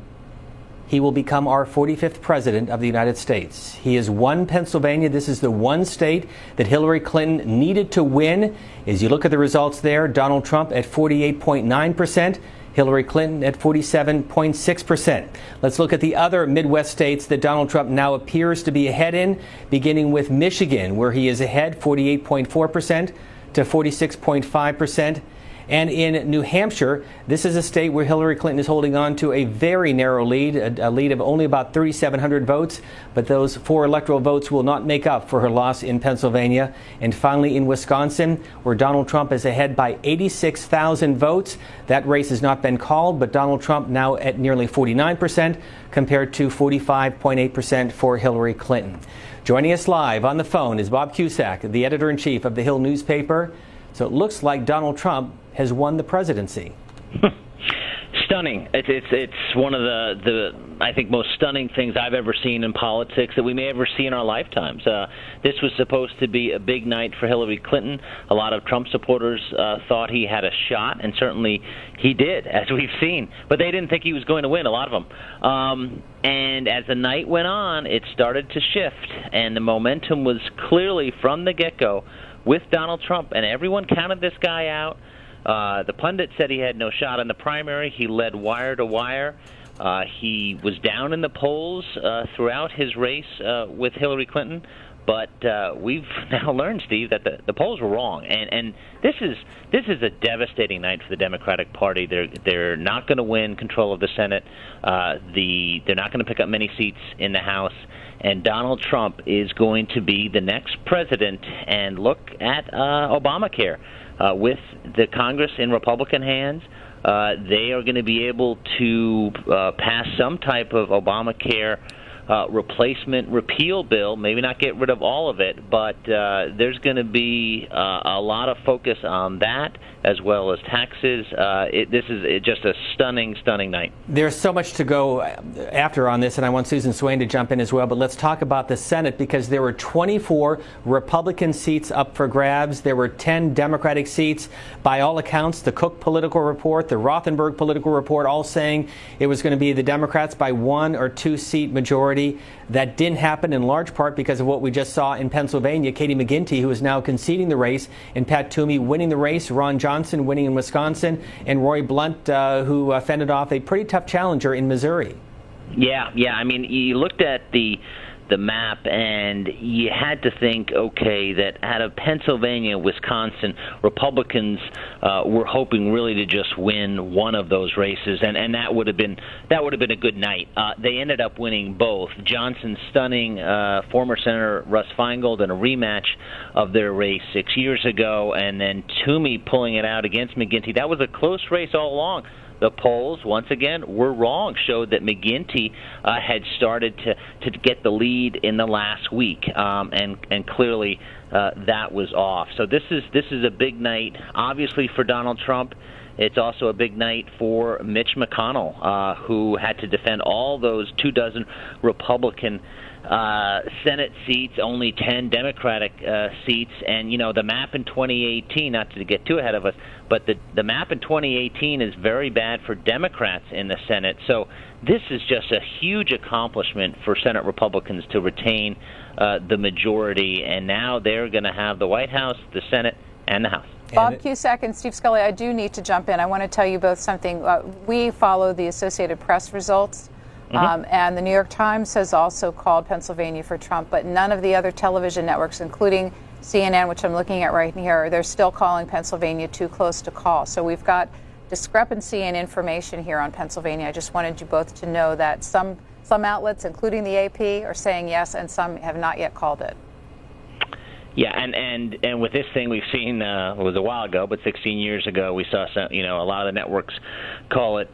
He will become our 45th president of the United States. He has won Pennsylvania. This is the one state that Hillary Clinton needed to win. As you look at the results there, Donald Trump at 48.9%. Hillary Clinton at 47.6%. Let's look at the other Midwest states that Donald Trump now appears to be ahead in, beginning with Michigan, where he is ahead 48.4% to 46.5%. And in New Hampshire, this is a state where Hillary Clinton is holding on to a very narrow lead, a lead of only about 3,700 votes. But those 4 electoral votes will not make up for her loss in Pennsylvania. And finally, in Wisconsin, where Donald Trump is ahead by 86,000 votes. That race has not been called, but Donald Trump now at nearly 49% compared to 45.8% for Hillary Clinton. Joining us live on the phone is Bob Cusack, the editor-in-chief of the Hill newspaper. So it looks like Donald Trump has won the presidency. Stunning. It's one of the I think most stunning things I've ever seen in politics that we may ever see in our lifetimes. This was supposed to be a big night for Hillary Clinton. A lot of Trump supporters thought he had a shot, and certainly he did, as we've seen. But they didn't think he was going to win, a lot of them. And as the night went on, it started to shift, and the momentum was clearly from the get-go with Donald Trump, and everyone counted this guy out. The pundit said he had no shot in the primary. He led wire to wire. He was down in the polls throughout his race with Hillary Clinton. But we've now learned, Steve, that the polls were wrong, and this is a devastating night for the Democratic Party. They're not going to win control of the Senate. They're not going to pick up many seats in the House. And Donald Trump is going to be the next president. And look at Obamacare. With the Congress in Republican hands, they are going to be able to pass some type of Obamacare replacement repeal bill, maybe not get rid of all of it, but there's going to be a lot of focus on that as well as taxes. This is just a stunning, stunning night. There's so much to go after on this, and I want Susan Swain to jump in as well, but let's talk about the Senate, because there were 24 Republican seats up for grabs. There were 10 Democratic seats. By all accounts, the Cook political report, the Rothenberg political report, all saying it was going to be the Democrats by 1 or 2 seat majority. That didn't happen in large part because of what we just saw in Pennsylvania. Katie McGinty, who is now conceding the race, and Pat Toomey winning the race, Ron Johnson winning in Wisconsin, and Roy Blunt, who fended off a pretty tough challenger in Missouri. Yeah. I mean, you looked at the map, and you had to think, okay, that out of Pennsylvania, Wisconsin, Republicans were hoping really to just win one of those races, and that would have been a good night. They ended up winning both. Johnson stunning former Senator Russ Feingold in a rematch of their race 6 years ago, and then Toomey pulling it out against McGinty. That was a close race all along. The polls, once again, were wrong, showed that McGinty had started to get the lead in the last week, and clearly that was off. So this is a big night, obviously, for Donald Trump. It's also a big night for Mitch McConnell, who had to defend all those 24 Republican Senate seats, only 10 Democratic seats, and the map in 2018, not to get too ahead of us, but the map in 2018 is very bad for Democrats in the Senate. So this is just a huge accomplishment for Senate Republicans to retain the majority, and now they're going to have the White House, the Senate, and the House. Bob Cusack and Steve Scully, I do need to jump in. I want to tell you both something. We follow the Associated Press results, and the New York Times has also called Pennsylvania for Trump, but none of the other television networks, including CNN, which I'm looking at right here, they're still calling Pennsylvania too close to call. So we've got discrepancy in information here on Pennsylvania. I just wanted you both to know that some outlets, including the AP, are saying yes, and some have not yet called it. Yeah, and with this thing we've seen, it was a while ago, but 16 years ago, we saw some, a lot of the networks call it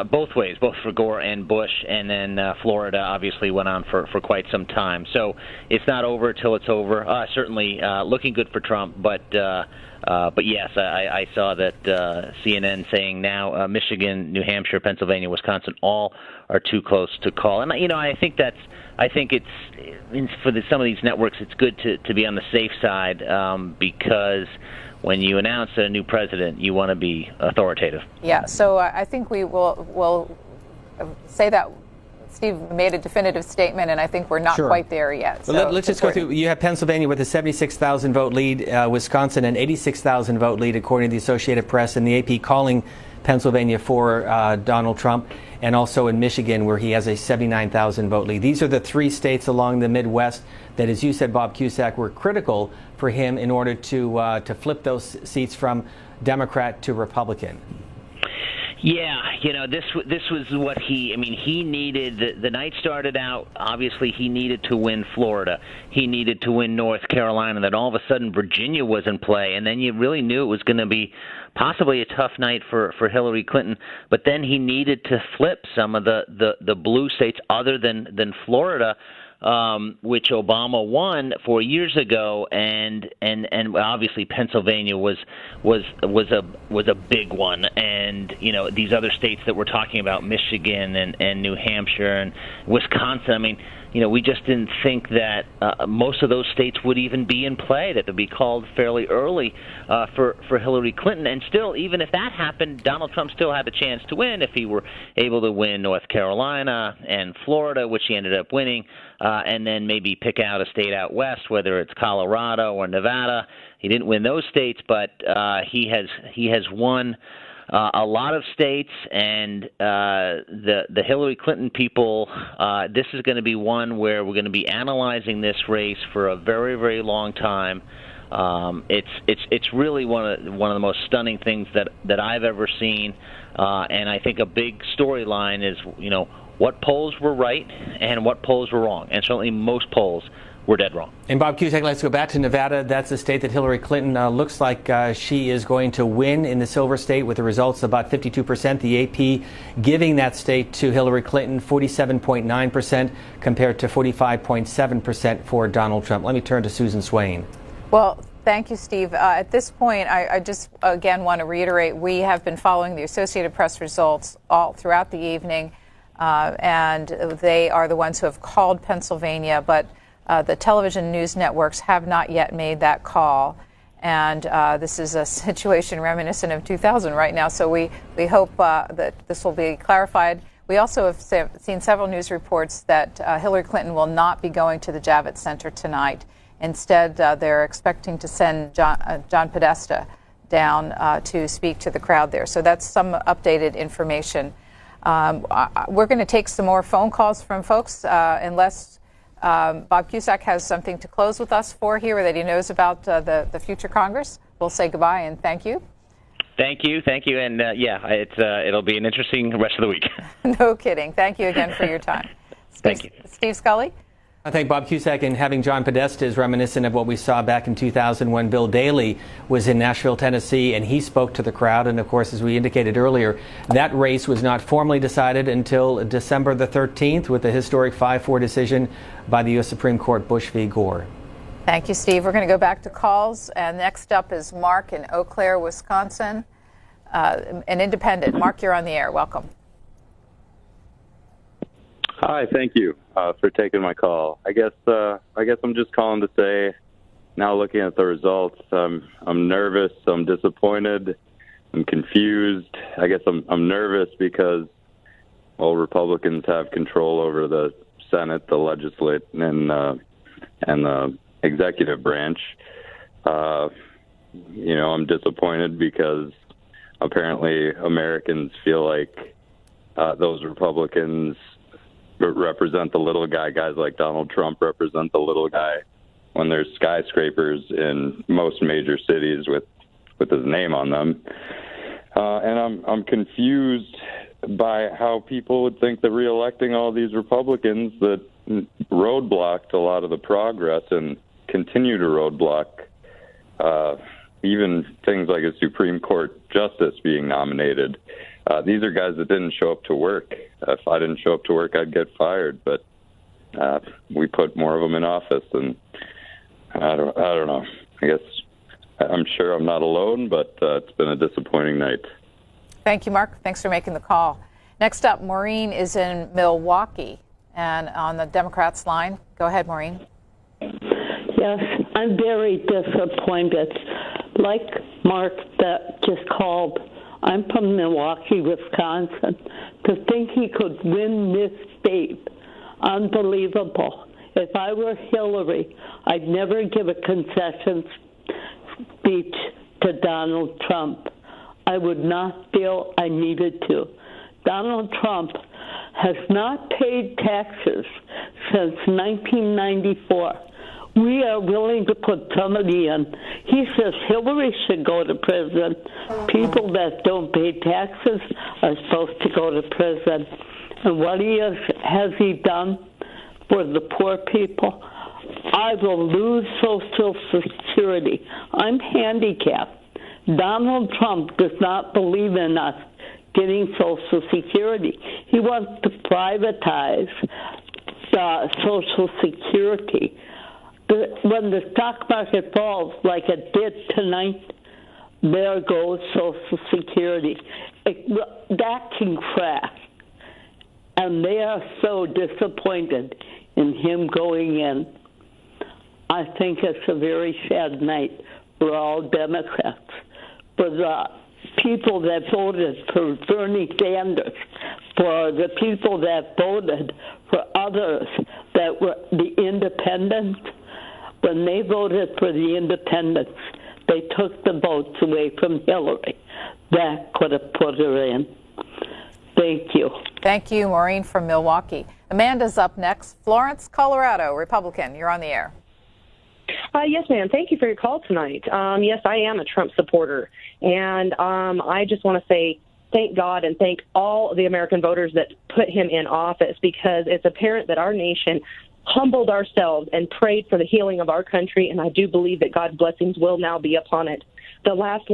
both ways, both for Gore and Bush, and then Florida obviously went on for quite some time. So it's not over till it's over. Certainly looking good for Trump, but yes, I saw that CNN saying now Michigan, New Hampshire, Pennsylvania, Wisconsin, all are too close to call. And I think it's for some of these networks, it's good to be on the safe side because when you announce a new president, you want to be authoritative. Yeah, so I think we will say that Steve made a definitive statement, and I think we're not quite there yet. So let's just go through. You have Pennsylvania with a 76,000 vote lead, Wisconsin an 86,000 vote lead, according to the Associated Press, and the AP calling Pennsylvania for Donald Trump, and also in Michigan, where he has a 79,000 vote lead. These are the three states along the Midwest that, as you said, Bob Cusack, were critical for him in order to flip those seats from Democrat to Republican. Yeah, this was what he needed. The night started out, obviously he needed to win Florida. He needed to win North Carolina. Then all of a sudden Virginia was in play, and then you really knew it was going to be possibly a tough night for Hillary Clinton. But then he needed to flip some of the blue states other than Florida, which Obama won 4 years ago, and obviously Pennsylvania was a big one, and these other states that we're talking about, Michigan and New Hampshire and Wisconsin. I mean, we just didn't think that most of those states would even be in play, that they'd be called fairly early for Hillary Clinton. And still, even if that happened, Donald Trump still had a chance to win if he were able to win North Carolina and Florida, which he ended up winning, and then maybe pick out a state out west, whether it's Colorado or Nevada. He didn't win those states, but he has won a lot of states, and the Hillary Clinton people, this is going to be one where we're going to be analyzing this race for a very, very long time. It's really one of the most stunning things that I've ever seen, and I think a big storyline is what polls were right and what polls were wrong, and certainly most polls were dead wrong. And Bob Cusack, let's go back to Nevada. That's the state that Hillary Clinton looks like she is going to win in the Silver State with the results about 52%. The AP giving that state to Hillary Clinton, 47.9% compared to 45.7% for Donald Trump. Let me turn to Susan Swain. Well, thank you, Steve. At this point, I just, again, want to reiterate, we have been following the Associated Press results all throughout the evening, and they are the ones who have called Pennsylvania, but the television news networks have not yet made that call, and this is a situation reminiscent of 2000 right now, so we hope that this will be clarified. We also have seen several news reports that Hillary Clinton will not be going to the Javits Center tonight. Instead, they're expecting to send John Podesta down to speak to the crowd there. So that's some updated information. We're going to take some more phone calls from folks unless Bob Cusack has something to close with us for here that he knows about the future Congress. We'll say goodbye and thank you. Thank you, and it'll be an interesting rest of the week. No kidding. Thank you again for your time. Thank you. Steve Scully? I think Bob Cusack, and having John Podesta is reminiscent of what we saw back in 2000 when Bill Daley was in Nashville, Tennessee, and he spoke to the crowd. And, of course, as we indicated earlier, that race was not formally decided until December the 13th with the historic 5-4 decision by the U.S. Supreme Court, Bush v. Gore. Thank you, Steve. We're going to go back to calls. And next up is Mark in Eau Claire, Wisconsin, an independent. Mark, you're on the air. Welcome. Hi, thank you for taking my call. I guess I'm just calling to say, now looking at the results, I'm nervous, I'm disappointed, I'm confused. I guess I'm nervous because, well, Republicans have control over the Senate, the legislature, and the executive branch. I'm disappointed because apparently Americans feel like those Republicans represent the little guy. Guys like Donald Trump represent the little guy when there's skyscrapers in most major cities with his name on them. And I'm confused by how people would think that reelecting all these Republicans that roadblocked a lot of the progress and continue to roadblock even things like a Supreme Court justice being nominated. These are guys that didn't show up to work. If I didn't show up to work, I'd get fired. But we put more of them in office, and I don't know. I guess I'm sure I'm not alone, but it's been a disappointing night. Thank you, Mark. Thanks for making the call. Next up, Maureen is in Milwaukee and on the Democrats line. Go ahead, Maureen. Yes, I'm very disappointed. Like Mark that just called, I'm from Milwaukee, Wisconsin. To think he could win this state, unbelievable. If I were Hillary, I'd never give a concession speech to Donald Trump. I would not feel I needed to. Donald Trump has not paid taxes since 1994. We are willing to put somebody in. He says Hillary should go to prison. People that don't pay taxes are supposed to go to prison. And what has he done for the poor people? I will lose Social Security. I'm handicapped. Donald Trump does not believe in us getting Social Security. He wants to privatize Social Security. When the stock market falls like it did tonight, there goes Social Security. That can crash. And they are so disappointed in him going in. I think it's a very sad night for all Democrats. For the people that voted for Bernie Sanders, for the people that voted for others that were the independents, when they voted for the independents, they took the votes away from Hillary. That could have put her in. Thank you. Thank you, Maureen from Milwaukee. Amanda's up next. Florence, Colorado, Republican. You're on the air. Yes, ma'am. Thank you for your call tonight. Yes, I am a Trump supporter. And I just want to say thank God and thank all the American voters that put him in office, because it's apparent that our nation humbled ourselves and prayed for the healing of our country, and I do believe that God's blessings will now be upon it. The last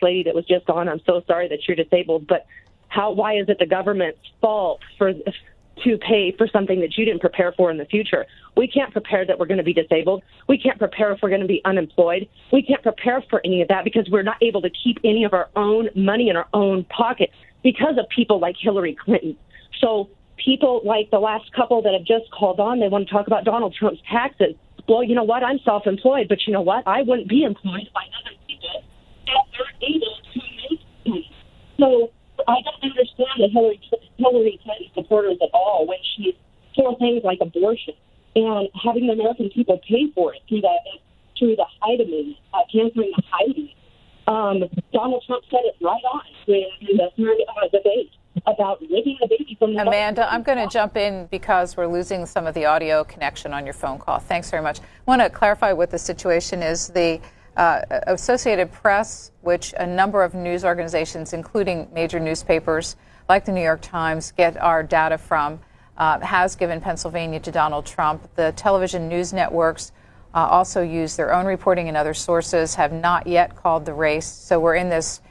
lady that was just on, I'm so sorry that you're disabled, but why is it the government's fault to pay for something that you didn't prepare for in the future? We can't prepare that we're going to be disabled. We can't prepare if we're going to be unemployed. We can't prepare for any of that because we're not able to keep any of our own money in our own pocket because of people like Hillary Clinton. So people like the last couple that have just called on, they want to talk about Donald Trump's taxes. Well, you know what? I'm self-employed, but you know what? I wouldn't be employed by other people if they're able to make money. So I don't understand the Hillary Clinton supporters at all when she's for things like abortion and having the American people pay for it through the Heidemann, canceling the Heidemann. Donald Trump said it right on in the third debate about ripping the baby from the Amanda, I'm going to jump in because we're losing some of the audio connection on your phone call. Thanks very much. I want to clarify what the situation is. The Associated Press, which a number of news organizations, including major newspapers like the New York Times, get our data from, has given Pennsylvania to Donald Trump. The television news networks also use their own reporting and other sources, have not yet called the race. So we're in this,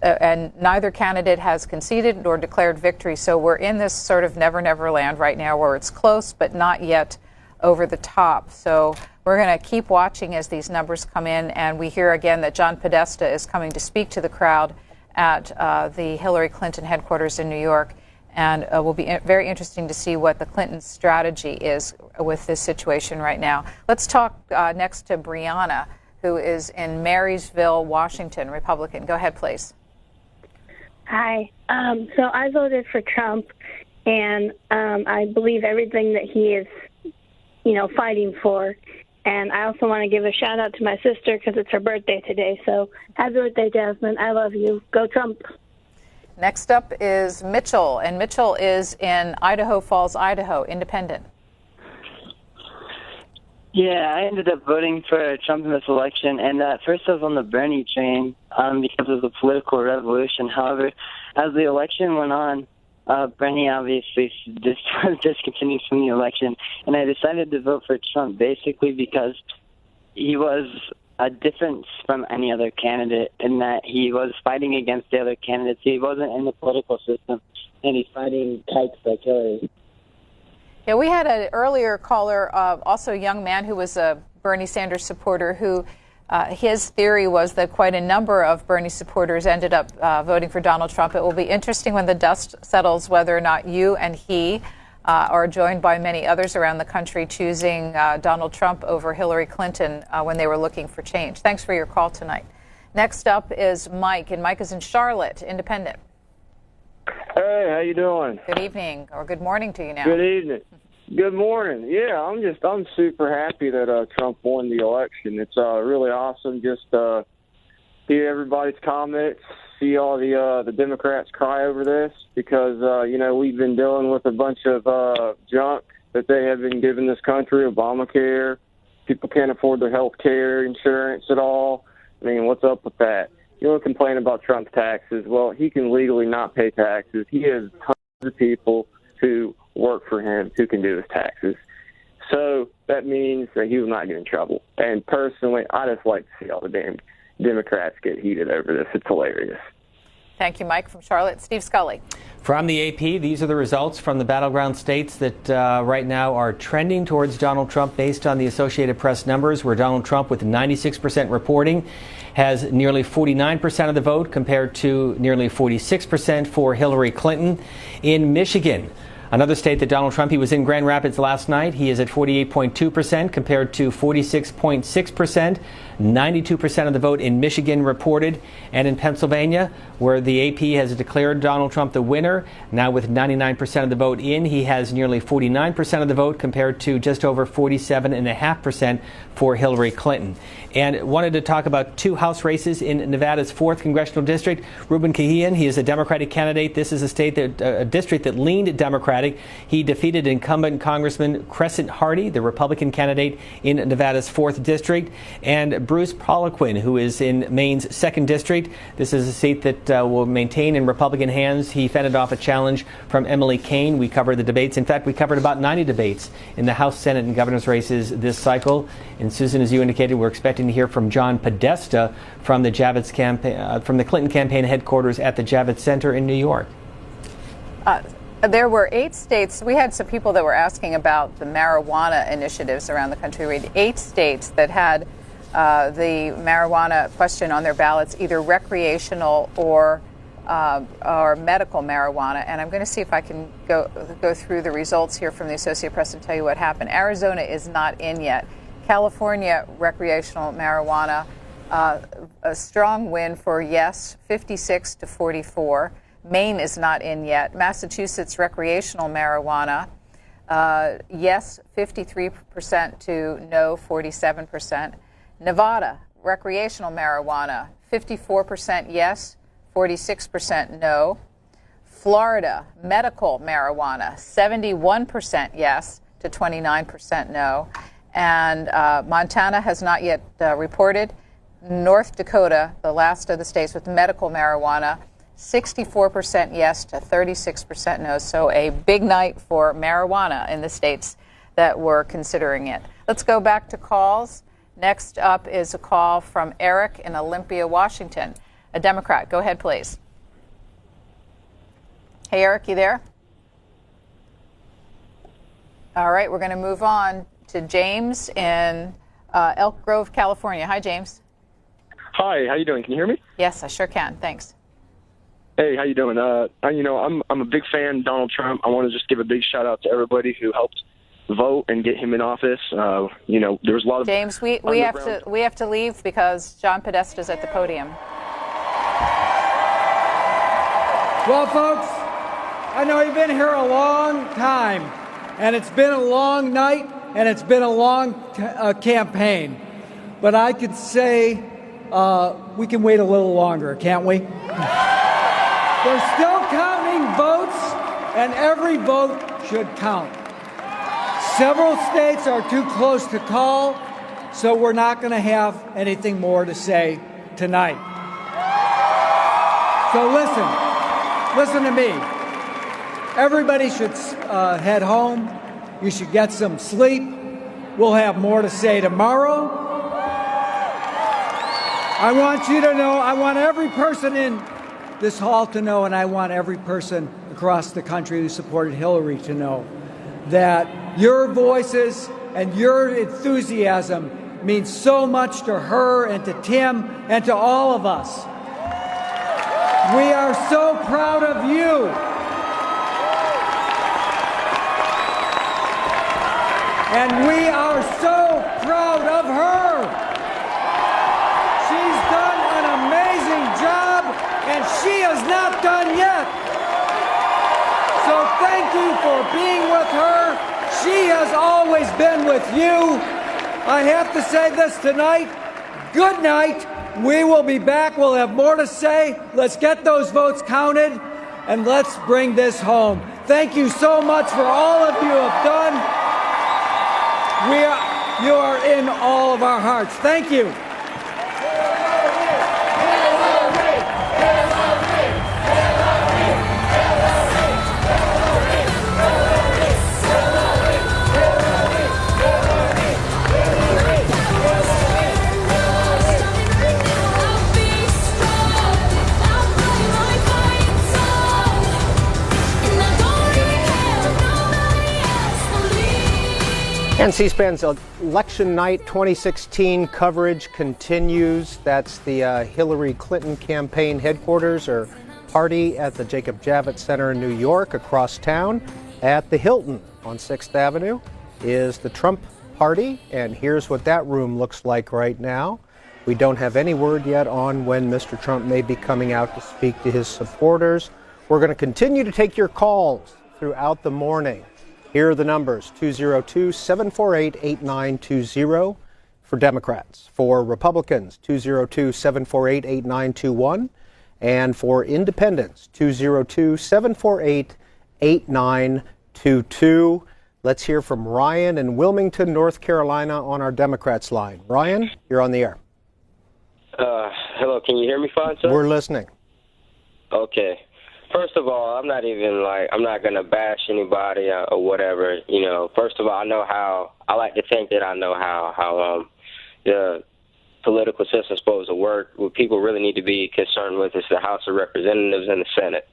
and neither candidate has conceded nor declared victory. So we're in this sort of never land right now where it's close but not yet over the top. So we're going to keep watching as these numbers come in, and we hear again that John Podesta is coming to speak to the crowd at the Hillary Clinton headquarters in New York, and it will be very interesting to see what the Clinton strategy is with this situation right now. Let's talk next to Brianna, who is in Marysville, Washington, Republican. Go ahead, please. Hi. So I voted for Trump, and I believe everything that he is, fighting for. And I also want to give a shout out to my sister because it's her birthday today. So happy birthday, Jasmine. I love you. Go Trump. Next up is Mitchell, and Mitchell is in Idaho Falls, Idaho, independent. Yeah, I ended up voting for Trump in this election, and at first I was on the Bernie train because of the political revolution. However, as the election went on, Bernie obviously discontinued from the election, and I decided to vote for Trump basically because he was a difference from any other candidate in that he was fighting against the other candidates. He wasn't in the political system, and he's fighting types like Hillary. Yeah, we had an earlier caller, also a young man who was a Bernie Sanders supporter, who his theory was that quite a number of Bernie supporters ended up voting for Donald Trump. It will be interesting when the dust settles whether or not you and he are joined by many others around the country choosing Donald Trump over Hillary Clinton when they were looking for change. Thanks for your call tonight. Next up is Mike, and Mike is in Charlotte, independent. Hey, how you doing? Good evening, or good morning to you now. Good evening. Good morning. Yeah, I'm super happy that Trump won the election. It's really awesome just hear everybody's comments, see all the Democrats cry over this because we've been dealing with a bunch of junk that they have been giving this country, Obamacare. People can't afford their health care insurance at all. I mean, what's up with that? You want to complain about Trump's taxes? Well, he can legally not pay taxes. He has tons of people who work for him who can do his taxes. So that means that he will not get in trouble. And personally, I just like to see all the damn Democrats get heated over this. It's hilarious. Thank you, Mike, from Charlotte. Steve Scully. From the AP, these are the results from the battleground states that right now are trending towards Donald Trump based on the Associated Press numbers, where Donald Trump, with 96% reporting, has nearly 49% of the vote compared to nearly 46% for Hillary Clinton. In Michigan, another state that Donald Trump, he was in Grand Rapids last night. He is at 48.2% compared to 46.6%. 92% of the vote in Michigan reported. And in Pennsylvania, where the AP has declared Donald Trump the winner, now with 99% of the vote in, he has nearly 49% of the vote compared to just over 47.5% for Hillary Clinton. And wanted to talk about two House races in Nevada's 4th Congressional District. Ruben Kahian, he is a Democratic candidate. This is a district that leaned Democratic. He defeated incumbent Congressman Crescent Hardy, the Republican candidate in Nevada's 4th District. And Bruce Poliquin, who is in Maine's 2nd District. This is a seat that will maintain in Republican hands. He fended off a challenge from Emily Kane. We covered the debates. In fact, we covered about 90 debates in the House, Senate, and governor's races this cycle. And Susan, as you indicated, we're expecting to hear from John Podesta from the Javits campaign, from the Clinton campaign headquarters at the Javits Center in New York. There were 8 states. We had some people that were asking about the marijuana initiatives around the country. We had 8 states that had the marijuana question on their ballots, either recreational or medical marijuana. And I'm going to see if I can go through the results here from the Associated Press and tell you what happened. Arizona is not in yet. California, recreational marijuana, a strong win for yes, 56 to 44. Maine is not in yet. Massachusetts, recreational marijuana, yes, 53% to no, 47%. Nevada, recreational marijuana, 54% yes, 46% no. Florida, medical marijuana, 71% yes to 29% no. And Montana has not yet reported. North Dakota, the last of the states with medical marijuana, 64% yes to 36% no. So a big night for marijuana in the states that were considering it. Let's go back to calls. Next up is a call from Eric in Olympia, Washington, a Democrat. Go ahead, please. Hey, Eric, you there? All right, we're going to move on to James in Elk Grove, California. Hi, James. Hi, how you doing? Can you hear me? Yes, I sure can. Thanks. Hey, how you doing? I'm a big fan of Donald Trump. I want to just give a big shout out to everybody who helped vote and get him in office. There was a lot of James. We have to leave because John Podesta is at the podium. Well, folks, I know you've been here a long time, and it's been a long night. and it's been a long campaign. But I could say we can wait a little longer, can't we? They're still counting votes, and every vote should count. Several states are too close to call, so we're not going to have anything more to say tonight. So listen to me. Everybody should head home. You should get some sleep. We'll have more to say tomorrow. I want you to know, I want every person in this hall to know, and I want every person across the country who supported Hillary to know that your voices and your enthusiasm means so much to her and to Tim and to all of us. We are so proud of you. And we are so proud of her. She's done an amazing job, and she is not done yet. So thank you for being with her. She has always been with you. I have to say this tonight. Good night. We will be back. We'll have more to say. Let's get those votes counted, and let's bring this home. Thank you so much for all of you have done. You are in all of our hearts. Thank you. And C-SPAN's election night 2016 coverage continues. That's the Hillary Clinton campaign headquarters or party at the Jacob Javits Center in New York. Across town at the Hilton on 6th Avenue is the Trump party. And here's what that room looks like right now. We don't have any word yet on when Mr. Trump may be coming out to speak to his supporters. We're going to continue to take your calls throughout the morning. Here are the numbers, 202-748-8920 for Democrats. For Republicans, 202-748-8921. And for Independents, 202-748-8922. Let's hear from Ryan in Wilmington, North Carolina on our Democrats line. Ryan, you're on the air. Hello, can you hear me fine, sir? We're listening. Okay. First of all, I'm not going to bash anybody or whatever. You know, first of all, I like to think that I know how the political system is supposed to work. What people really need to be concerned with is the House of Representatives and the Senate.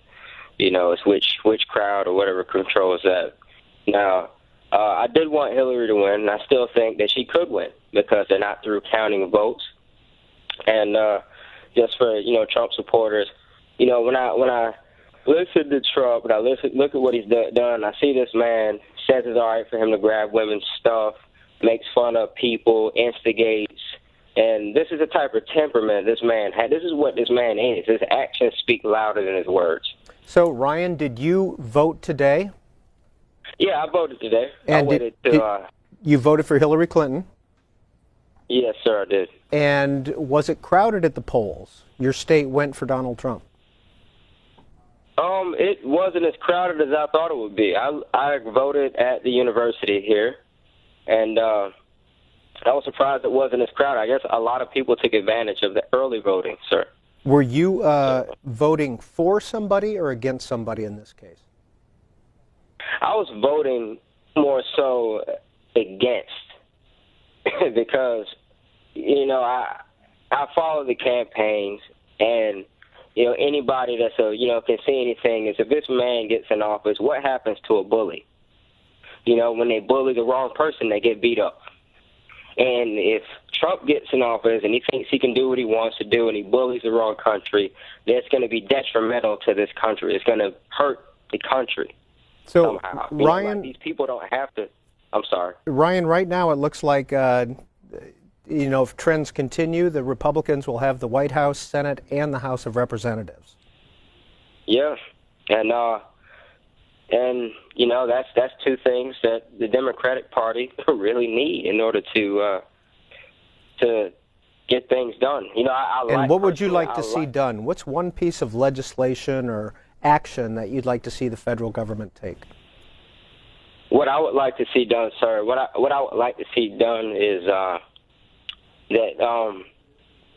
You know, it's which crowd or whatever controls that. Now, I did want Hillary to win, and I still think that she could win because they're not through counting votes. And just for, Trump supporters, when I listen to Trump, and I look at what he's done. I see this man says it's all right for him to grab women's stuff, makes fun of people, instigates, and this is the type of temperament this man had. This is what this man is. His actions speak louder than his words. So, Ryan, did you vote today? Yeah, I voted today. And you voted for Hillary Clinton? Yes, sir, I did. And was it crowded at the polls? Your state went for Donald Trump. It wasn't as crowded as I thought it would be. I voted at the university here, and I was surprised it wasn't as crowded. I guess a lot of people took advantage of the early voting, sir. Were you voting for somebody or against somebody in this case? I was voting more so against because, I follow the campaigns, and anybody that's can see anything is if this man gets in office, what happens to a bully? When they bully the wrong person, they get beat up. And if Trump gets in office and he thinks he can do what he wants to do and he bullies the wrong country, that's going to be detrimental to this country. It's going to hurt the country. So, somehow. Ryan, these people don't have to. I'm sorry. Ryan, right now it looks like if trends continue, the Republicans will have the White House, Senate, and the House of Representatives. Yeah, and And, you know, that's two things that the Democratic Party really need in order to get things done. You know, And what would you like to see done? What's one piece of legislation or action that you'd like to see the federal government take? What I would like to see done, sir, what I would like to see done is that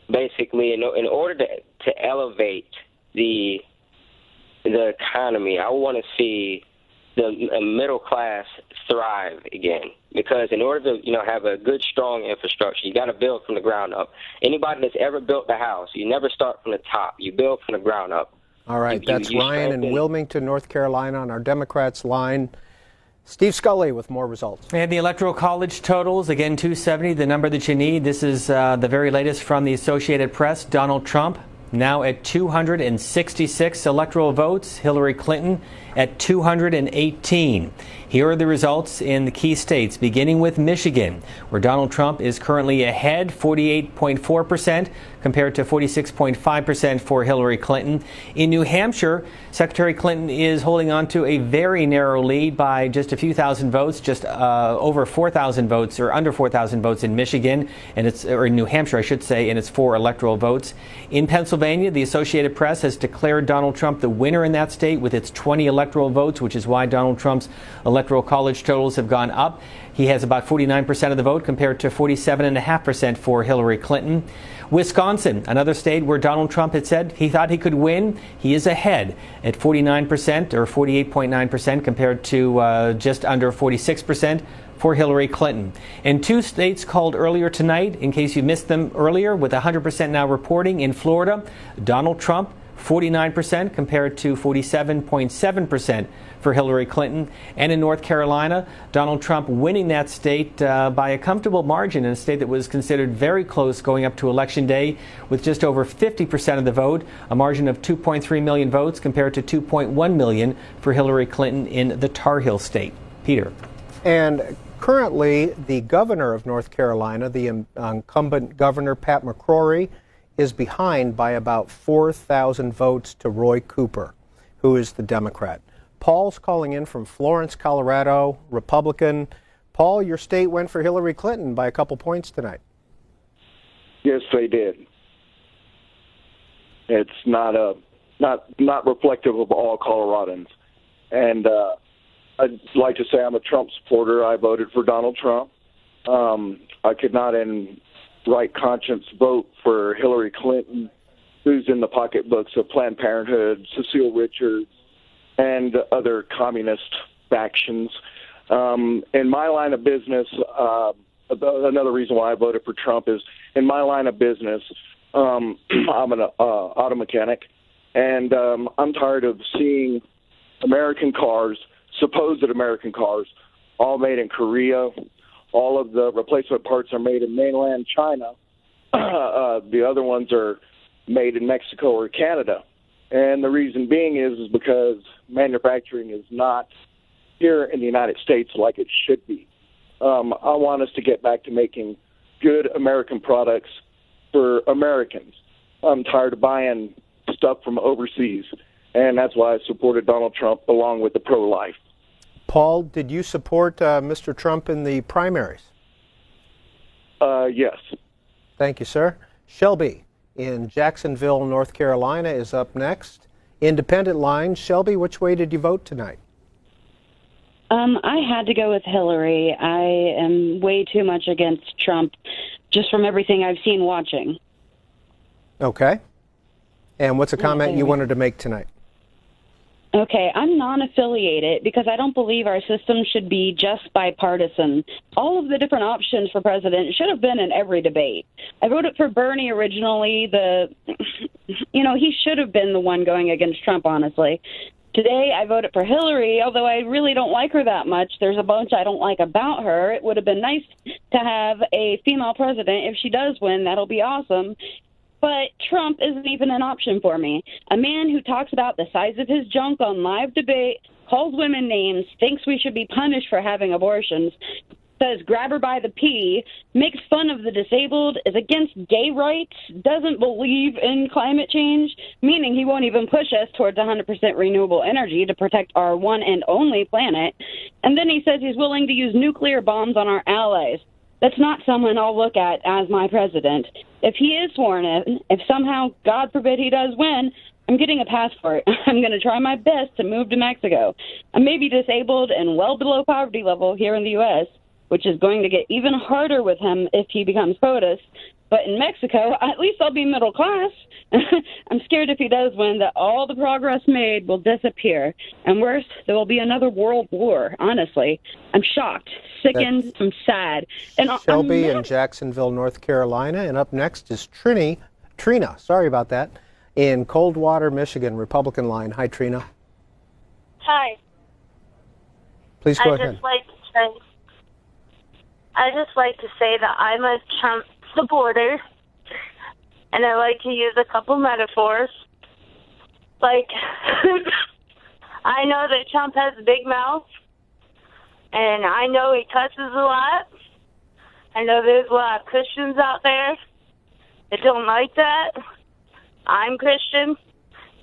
basically in order to elevate the economy, I want to see the middle class thrive again. Because in order to, you know, have a good, strong infrastructure, you got to build from the ground up. Anybody that's ever built a house, you never start from the top. You build from the ground up. All right, that's Ryan in Wilmington, North Carolina, on our Democrats line. Steve Scully with more results. And the Electoral College totals, again, 270, the number that you need. This is the very latest from the Associated Press. Donald Trump now at 266 electoral votes. Hillary Clinton at 218. Here are the results in the key states, beginning with Michigan, where Donald Trump is currently ahead, 48.4% compared to 46.5% for Hillary Clinton. In New Hampshire, Secretary Clinton is holding on to a very narrow lead by just a few thousand votes, just over 4,000 votes, or under 4,000 votes in Michigan, or in New Hampshire, I should say, and it's 4 electoral votes. In Pennsylvania, the Associated Press has declared Donald Trump the winner in that state with its 20 electoral votes, which is why Donald Trump's Electoral College totals have gone up. He has about 49% of the vote compared to 47.5% for Hillary Clinton. Wisconsin, another state where Donald Trump had said he thought he could win, he is ahead at 49% or 48.9% compared to just under 46% for Hillary Clinton. And 2 states called earlier tonight, in case you missed them earlier, with 100% now reporting. In Florida, Donald Trump, 49% compared to 47.7% for Hillary Clinton. And in North Carolina, Donald Trump winning that state by a comfortable margin, in a state that was considered very close going up to Election Day, with just over 50% of the vote, a margin of 2.3 million votes compared to 2.1 million for Hillary Clinton in the Tar Heel state. Peter. And currently, the governor of North Carolina, the incumbent governor, Pat McCrory, is behind by about 4,000 votes to Roy Cooper, who is the Democrat. Paul's calling in from Florence, Colorado, Republican. Paul, your state went for Hillary Clinton by a couple points tonight. Yes, they did. It's not reflective of all Coloradans. And I'd like to say I'm a Trump supporter. I voted for Donald Trump. I could not in right conscience vote for Hillary Clinton, who's in the pocketbooks of Planned Parenthood, Cecile Richards, and other communist factions. In my line of business, another reason why I voted for Trump is in my line of business, I'm an auto mechanic, and I'm tired of seeing American cars, supposed American cars, all made in Korea. All of the replacement parts are made in mainland China. The other ones are made in Mexico or Canada. And the reason being is because manufacturing is not here in the United States like it should be. I want us to get back to making good American products for Americans. I'm tired of buying stuff from overseas, and that's why I supported Donald Trump along with the pro-life. Paul, did you support Mr. Trump in the primaries? Yes. Thank you, sir. Shelby in Jacksonville, North Carolina is up next. Independent line. Shelby, which way did you vote tonight? I had to go with Hillary. I am way too much against Trump, just from everything I've seen watching. Okay. And what's a comment you wanted to make tonight? Okay, I'm non-affiliated because I don't believe our system should be just bipartisan. All of the different options for president should have been in every debate. I voted for Bernie originally. He should have been the one going against Trump, honestly. Today, I voted for Hillary, although I really don't like her that much. There's a bunch I don't like about her. It would have been nice to have a female president. If she does win, that'll be awesome. But Trump isn't even an option for me. A man who talks about the size of his junk on live debate, calls women names, thinks we should be punished for having abortions. says grab her by the pee, makes fun of the disabled, is against gay rights, doesn't believe in climate change, meaning he won't even push us towards 100% renewable energy to protect our one and only planet. And then he says he's willing to use nuclear bombs on our allies. That's not someone I'll look at as my president. If he is sworn in, if somehow, God forbid, he does win, I'm getting a passport. I'm going to try my best to move to Mexico. I may be disabled and well below poverty level here in the U.S., which is going to get even harder with him if he becomes POTUS. But in Mexico, at least I'll be middle class. I'm scared if he does win that all the progress made will disappear. And worse, there will be another world war, honestly. I'm shocked, sickened, I'm sad. And Shelby in Jacksonville, North Carolina. And up next is Trina, sorry about that, in Coldwater, Michigan, Republican line. Hi, Trina. Hi. Please go ahead. I just like to say that I'm a Trump supporter, and I like to use a couple metaphors. Like, I know that Trump has a big mouth, and I know he cusses a lot. I know there's a lot of Christians out there that don't like that. I'm Christian,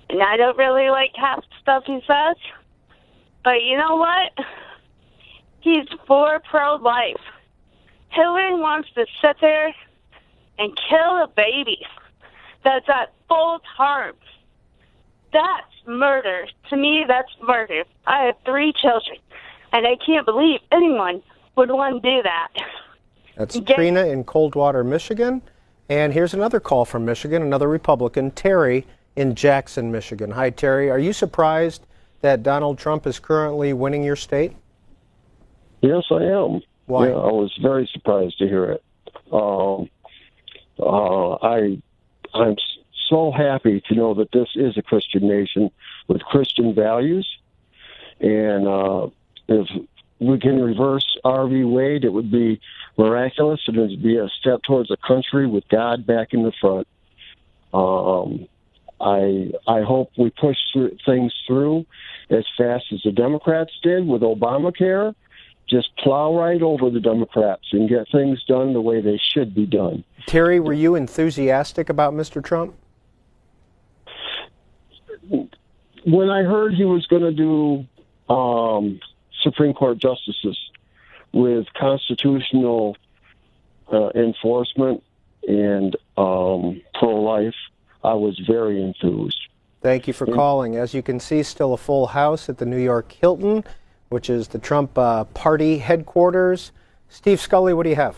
and I don't really like half the stuff he says. But you know what? He's for pro-life. Hillary wants to sit there and kill a baby that's at full term. That's murder. To me, that's murder. I have 3 children, and I can't believe anyone would want to do that. That's Trina in Coldwater, Michigan. And here's another call from Michigan, another Republican, Terry in Jackson, Michigan. Hi, Terry. Are you surprised that Donald Trump is currently winning your state? Yes, I am. Why? Yeah, I was very surprised to hear it. I'm so happy to know that this is a Christian nation with Christian values. And if we can reverse R. V. Wade, it would be miraculous. It would be a step towards a country with God back in the front. I hope we push things through as fast as the Democrats did with Obamacare. Just plow right over the Democrats and get things done the way they should be done. Terry, were you enthusiastic about Mr. Trump? When I heard he was going to do Supreme Court justices with constitutional enforcement and pro-life, I was very enthused. Thank you for calling. As you can see, still a full house at the New York Hilton, which is the Trump party headquarters. Steve Scully, what do you have?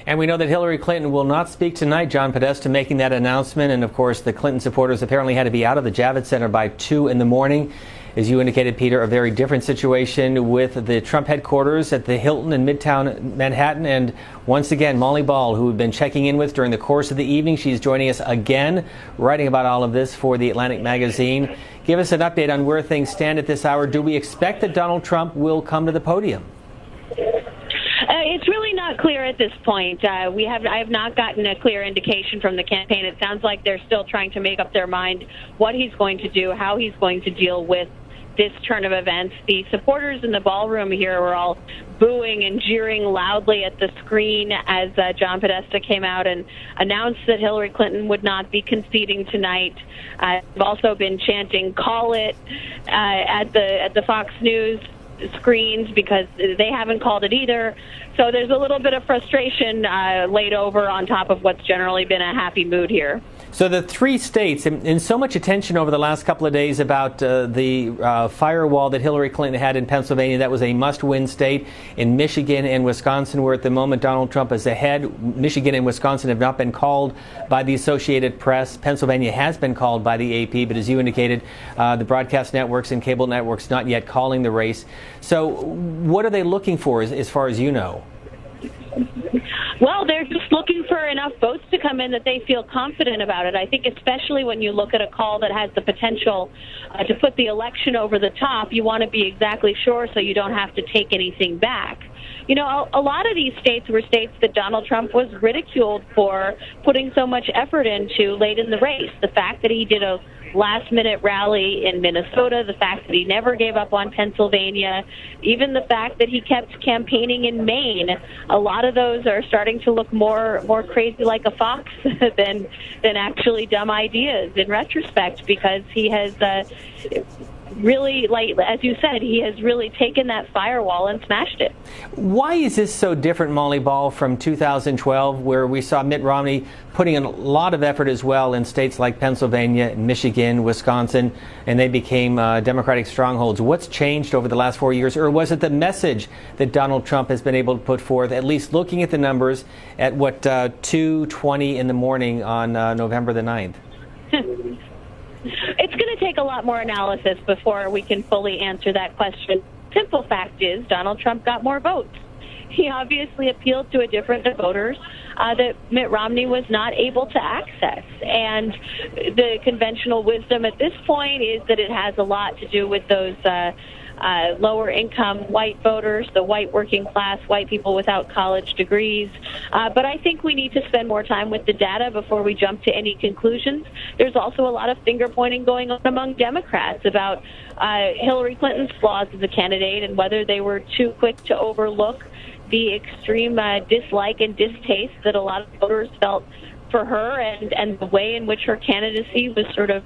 And we know that Hillary Clinton will not speak tonight. John Podesta making that announcement. And, of course, the Clinton supporters apparently had to be out of the Javits Center by 2 in the morning. As you indicated, Peter, a very different situation with the Trump headquarters at the Hilton in Midtown Manhattan. And once again, Molly Ball, who we've been checking in with during the course of the evening, she's joining us again, writing about all of this for the Atlantic magazine. Give us an update on where things stand at this hour. Do we expect that Donald Trump will come to the podium? It's really not clear at this point. I have not gotten a clear indication from the campaign. It sounds like they're still trying to make up their mind what he's going to do, how he's going to deal with this turn of events. The supporters in the ballroom here were all booing and jeering loudly at the screen as John Podesta came out and announced that Hillary Clinton would not be conceding tonight. They've also been chanting "Call it" at the Fox News screens because they haven't called it either. So there's a little bit of frustration laid over on top of what's generally been a happy mood here. So the 3 states, and so much attention over the last couple of days about the firewall that Hillary Clinton had in Pennsylvania. That was a must-win state. In Michigan and Wisconsin, where at the moment Donald Trump is ahead. Michigan and Wisconsin have not been called by the Associated Press. Pennsylvania has been called by the AP, but as you indicated, the broadcast networks and cable networks not yet calling the race. So what are they looking for as far as you know? Well, they're just looking for enough votes to come in that they feel confident about it. I think especially when you look at a call that has the potential to put the election over the top, you want to be exactly sure so you don't have to take anything back. You know, a lot of these states were states that Donald Trump was ridiculed for putting so much effort into late in the race. The fact that he did a last-minute rally in Minnesota, the fact that he never gave up on Pennsylvania, even the fact that he kept campaigning in Maine. A lot of those are starting to look more crazy like a fox than actually dumb ideas in retrospect, because he has really, like as you said, he has really taken that firewall and smashed it. Why is this so different, Molly Ball, from 2012, where we saw Mitt Romney putting in a lot of effort as well in states like Pennsylvania, Michigan, Wisconsin, and they became Democratic strongholds? What's changed over the last 4 years? Or was it the message that Donald Trump has been able to put forth, at least looking at the numbers at 2:20 in the morning on November the 9th? It's going to take a lot more analysis before we can fully answer that question. Simple fact is Donald Trump got more votes. He obviously appealed to a different voters that Mitt Romney was not able to access. And the conventional wisdom at this point is that it has a lot to do with those lower income white voters, the white working class, white people without college degrees. But I think we need to spend more time with the data before we jump to any conclusions. There's also a lot of finger pointing going on among Democrats about Hillary Clinton's flaws as a candidate and whether they were too quick to overlook the extreme dislike and distaste that a lot of voters felt for her, and the way in which her candidacy was sort of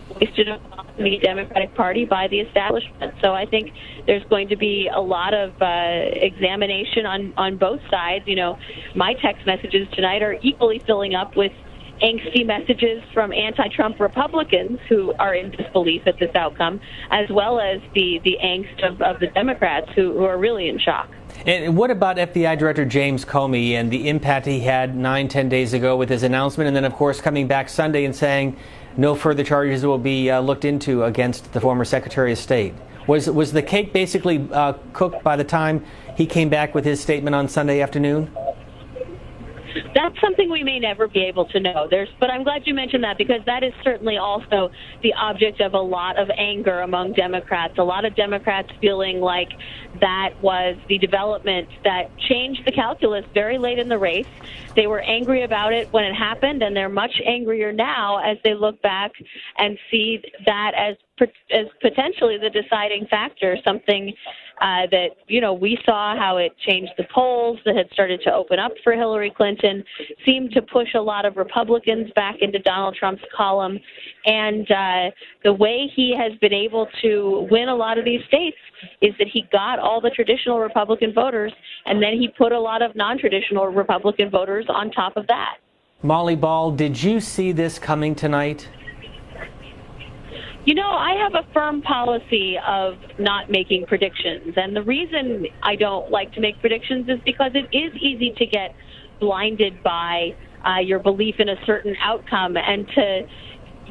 foisted upon the Democratic Party by the establishment. So I think there's going to be a lot of examination on both sides. You know, my text messages tonight are equally filling up with angsty messages from anti-Trump Republicans who are in disbelief at this outcome, as well as the angst of the Democrats who are really in shock. And what about FBI Director James Comey and the impact he had 9-10 days ago with his announcement, and then, of course, coming back Sunday and saying no further charges will be looked into against the former Secretary of State? Was the cake basically cooked by the time he came back with his statement on Sunday afternoon? That's something we may never be able to know. But I'm glad you mentioned that, because that is certainly also the object of a lot of anger among Democrats. A lot of Democrats feeling like that was the development that changed the calculus very late in the race. They were angry about it when it happened, and they're much angrier now as they look back and see that as potentially the deciding factor, something that, you know, we saw how it changed the polls that had started to open up for Hillary Clinton, seemed to push a lot of Republicans back into Donald Trump's column. And the way he has been able to win a lot of these states is that he got all the traditional Republican voters, and then he put a lot of non-traditional Republican voters on top of that. Molly Ball, did you see this coming tonight? You know, I have a firm policy of not making predictions, and the reason I don't like to make predictions is because it is easy to get blinded by your belief in a certain outcome and to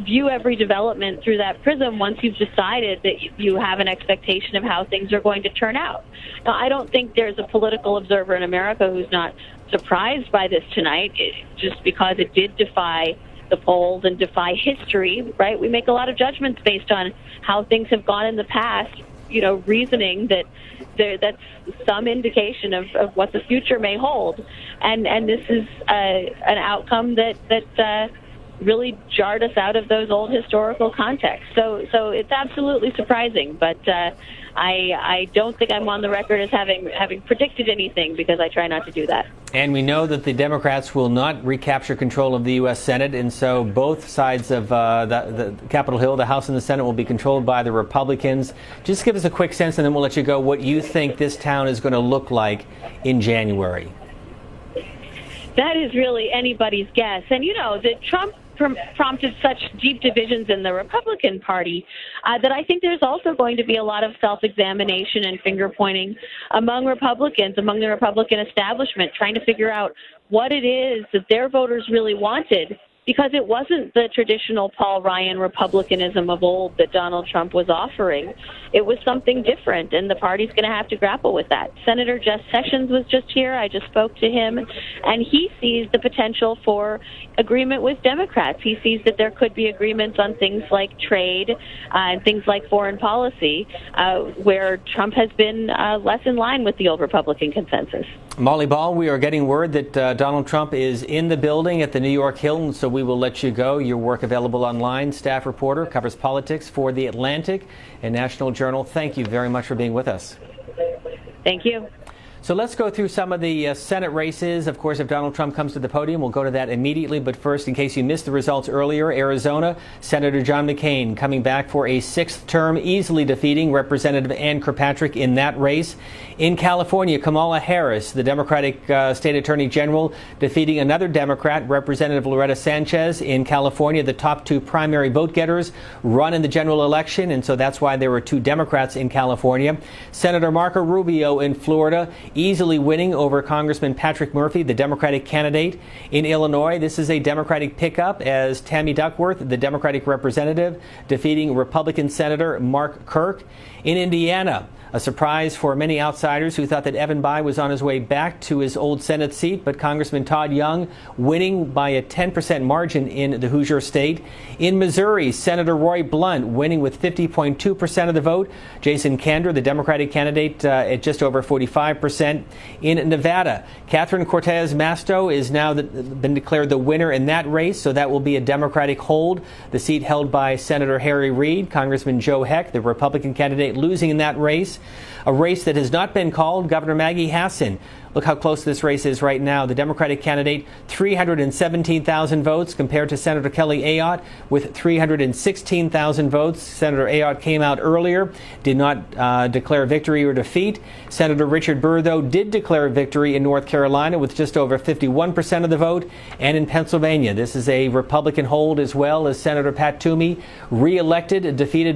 view every development through that prism once you've decided that you have an expectation of how things are going to turn out. Now, I don't think there's a political observer in America who's not surprised by this tonight, just because it did defy the polls and defy history, right? We make a lot of judgments based on how things have gone in the past, you know, reasoning that that's some indication of what the future may hold. And this is an outcome that really jarred us out of those old historical contexts. So it's absolutely surprising, but I don't think I'm on the record as having predicted anything, because I try not to do that. And we know that the Democrats will not recapture control of the U.S. Senate, and so both sides of the Capitol Hill, the House and the Senate, will be controlled by the Republicans. Just give us a quick sense, and then we'll let you go, what you think this town is going to look like in January. That is really anybody's guess. And, you know, that Trump prompted such deep divisions in the Republican Party that I think there's also going to be a lot of self-examination and finger-pointing among Republicans, among the Republican establishment, trying to figure out what it is that their voters really wanted, because it wasn't the traditional Paul Ryan Republicanism of old that Donald Trump was offering. It was something different, and the party's going to have to grapple with that. Senator Jeff Sessions was just here. I just spoke to him, and he sees the potential for agreement with Democrats. He sees that there could be agreements on things like trade and things like foreign policy, where Trump has been less in line with the old Republican consensus. Molly Ball, we are getting word that Donald Trump is in the building at the New York Hilton, so we will let you go. Your work available online. Staff reporter, covers politics for The Atlantic and National Journal. Thank you very much for being with us. Thank you. So let's go through some of the Senate races. Of course, if Donald Trump comes to the podium, we'll go to that immediately. But first, in case you missed the results earlier, Arizona, Senator John McCain coming back for a 6th term, easily defeating Representative Ann Kirkpatrick in that race. In California, Kamala Harris, the Democratic State Attorney General, defeating another Democrat, Representative Loretta Sanchez. In California, the top 2 primary vote getters run in the general election, and so that's why there were 2 Democrats in California. Senator Marco Rubio in Florida, easily winning over Congressman Patrick Murphy, the Democratic candidate. In Illinois, this is a Democratic pickup as Tammy Duckworth, the Democratic representative, defeating Republican Senator Mark Kirk. In Indiana, a surprise for many outsiders who thought that Evan Bayh was on his way back to his old Senate seat, but Congressman Todd Young winning by a 10% margin in the Hoosier state. In Missouri, Senator Roy Blunt winning with 50.2% of the vote. Jason Kander, the Democratic candidate, at just over 45%. In Nevada, Catherine Cortez Masto is now been declared the winner in that race, so that will be a Democratic hold. The seat held by Senator Harry Reid. Congressman Joe Heck, the Republican candidate, losing in that race. A race that has not been called, Governor Maggie Hassan. Look how close this race is right now. The Democratic candidate, 317,000 votes compared to Senator Kelly Ayotte with 316,000 votes. Senator Ayotte came out earlier, did not declare victory or defeat. Senator Richard Burr, though, did declare victory in North Carolina with just over 51% of the vote. And in Pennsylvania, this is a Republican hold as well, as Senator Pat Toomey reelected, defeating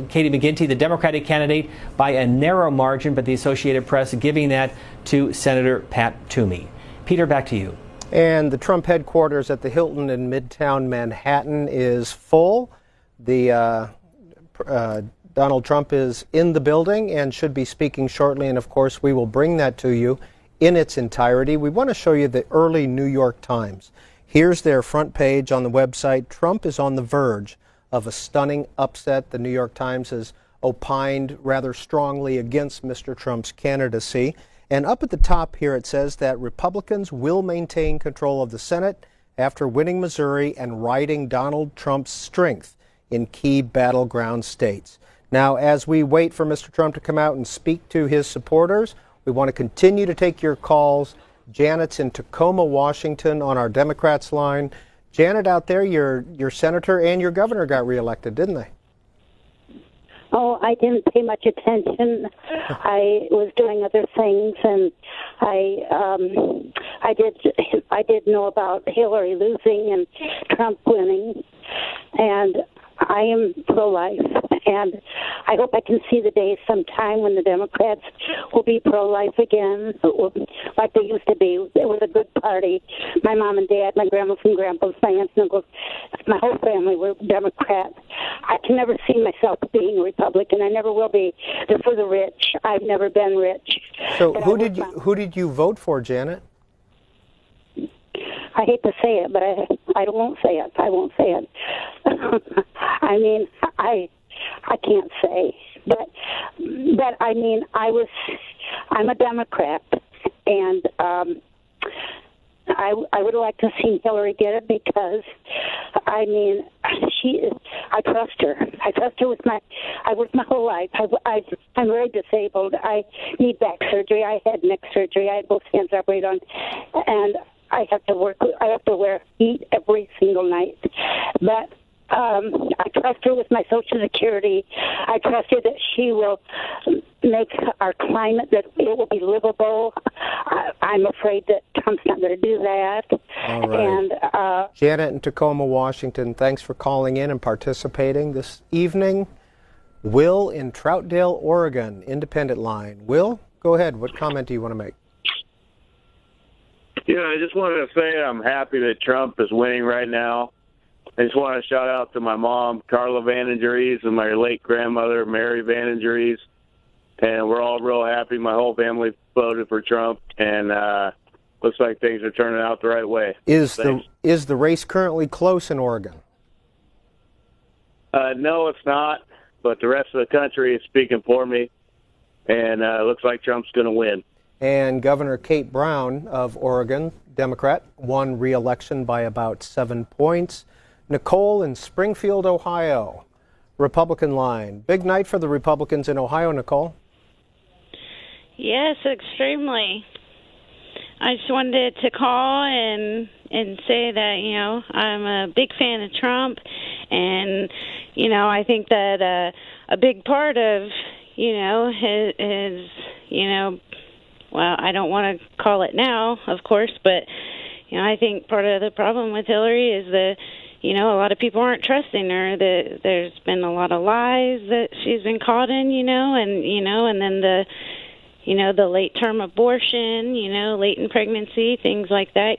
Katie McGinty, the Democratic candidate, by a narrow margin, but the Associated Press giving that to Senator Pat Toomey. Peter, back to you. And the Trump headquarters at the Hilton in Midtown Manhattan is full. The Donald Trump is in the building and should be speaking shortly, and of course we will bring that to you in its entirety. We want to show you the early New York Times. Here's their front page on the website. Trump is on the verge of a stunning upset. The New York Times has opined rather strongly against Mr. Trump's candidacy. And up at the top here it says that Republicans will maintain control of the Senate after winning Missouri and riding Donald Trump's strength in key battleground states. Now, as we wait for Mr. Trump to come out and speak to his supporters, we want to continue to take your calls. Janet's in Tacoma, Washington on our Democrats line. Janet, out there, your senator and your governor got reelected, didn't they? Oh, I didn't pay much attention. I was doing other things, and I did know about Hillary losing and Trump winning, and I am pro-life, and I hope I can see the day sometime when the Democrats will be pro-life again, like they used to be. It was a good party. My mom and dad, my grandmas and grandpas, my aunts and uncles, my whole family were Democrat. I can never see myself being a Republican. I never will be. They're for the rich. I've never been rich. So who did you vote for, Janet? I hate to say it, but I won't say it. I won't say it. I mean, I can't say, but I mean, I'm a Democrat, and I would like to see Hillary get it because, I mean, I trust her. I trust her I worked my whole life. I'm very disabled. I need back surgery. I had neck surgery. I had both hands operated on, and I have to wear heat every single night. But I trust her with my Social Security. I trust her that she will make our climate, that it will be livable. I'm afraid that Trump's not going to do that. All right. And Janet in Tacoma, Washington, thanks for calling in and participating this evening. Will in Troutdale, Oregon, Independent Line. Will, go ahead. What comment do you want to make? Yeah, I just wanted to say I'm happy that Trump is winning right now. I just want to shout out to my mom, Carla Vandengeries, and my late grandmother, Mary Vandengeries. And we're all real happy. My whole family voted for Trump, and looks like things are turning out the right way. Is the race currently close in Oregon? No, it's not, but the rest of the country is speaking for me, and it looks like Trump's going to win. And Governor Kate Brown of Oregon, Democrat, won re-election by about 7 points. Nicole in Springfield, Ohio, Republican line. Big night for the Republicans in Ohio, Nicole. Yes, extremely. I just wanted to call and say that, I'm a big fan of Trump, and, I think that a big part of, his well, I don't want to call it now, of course, but, I think part of the problem with Hillary is that, a lot of people aren't trusting her. That there's been a lot of lies that she's been caught in, and then the late-term abortion, latent pregnancy, things like that,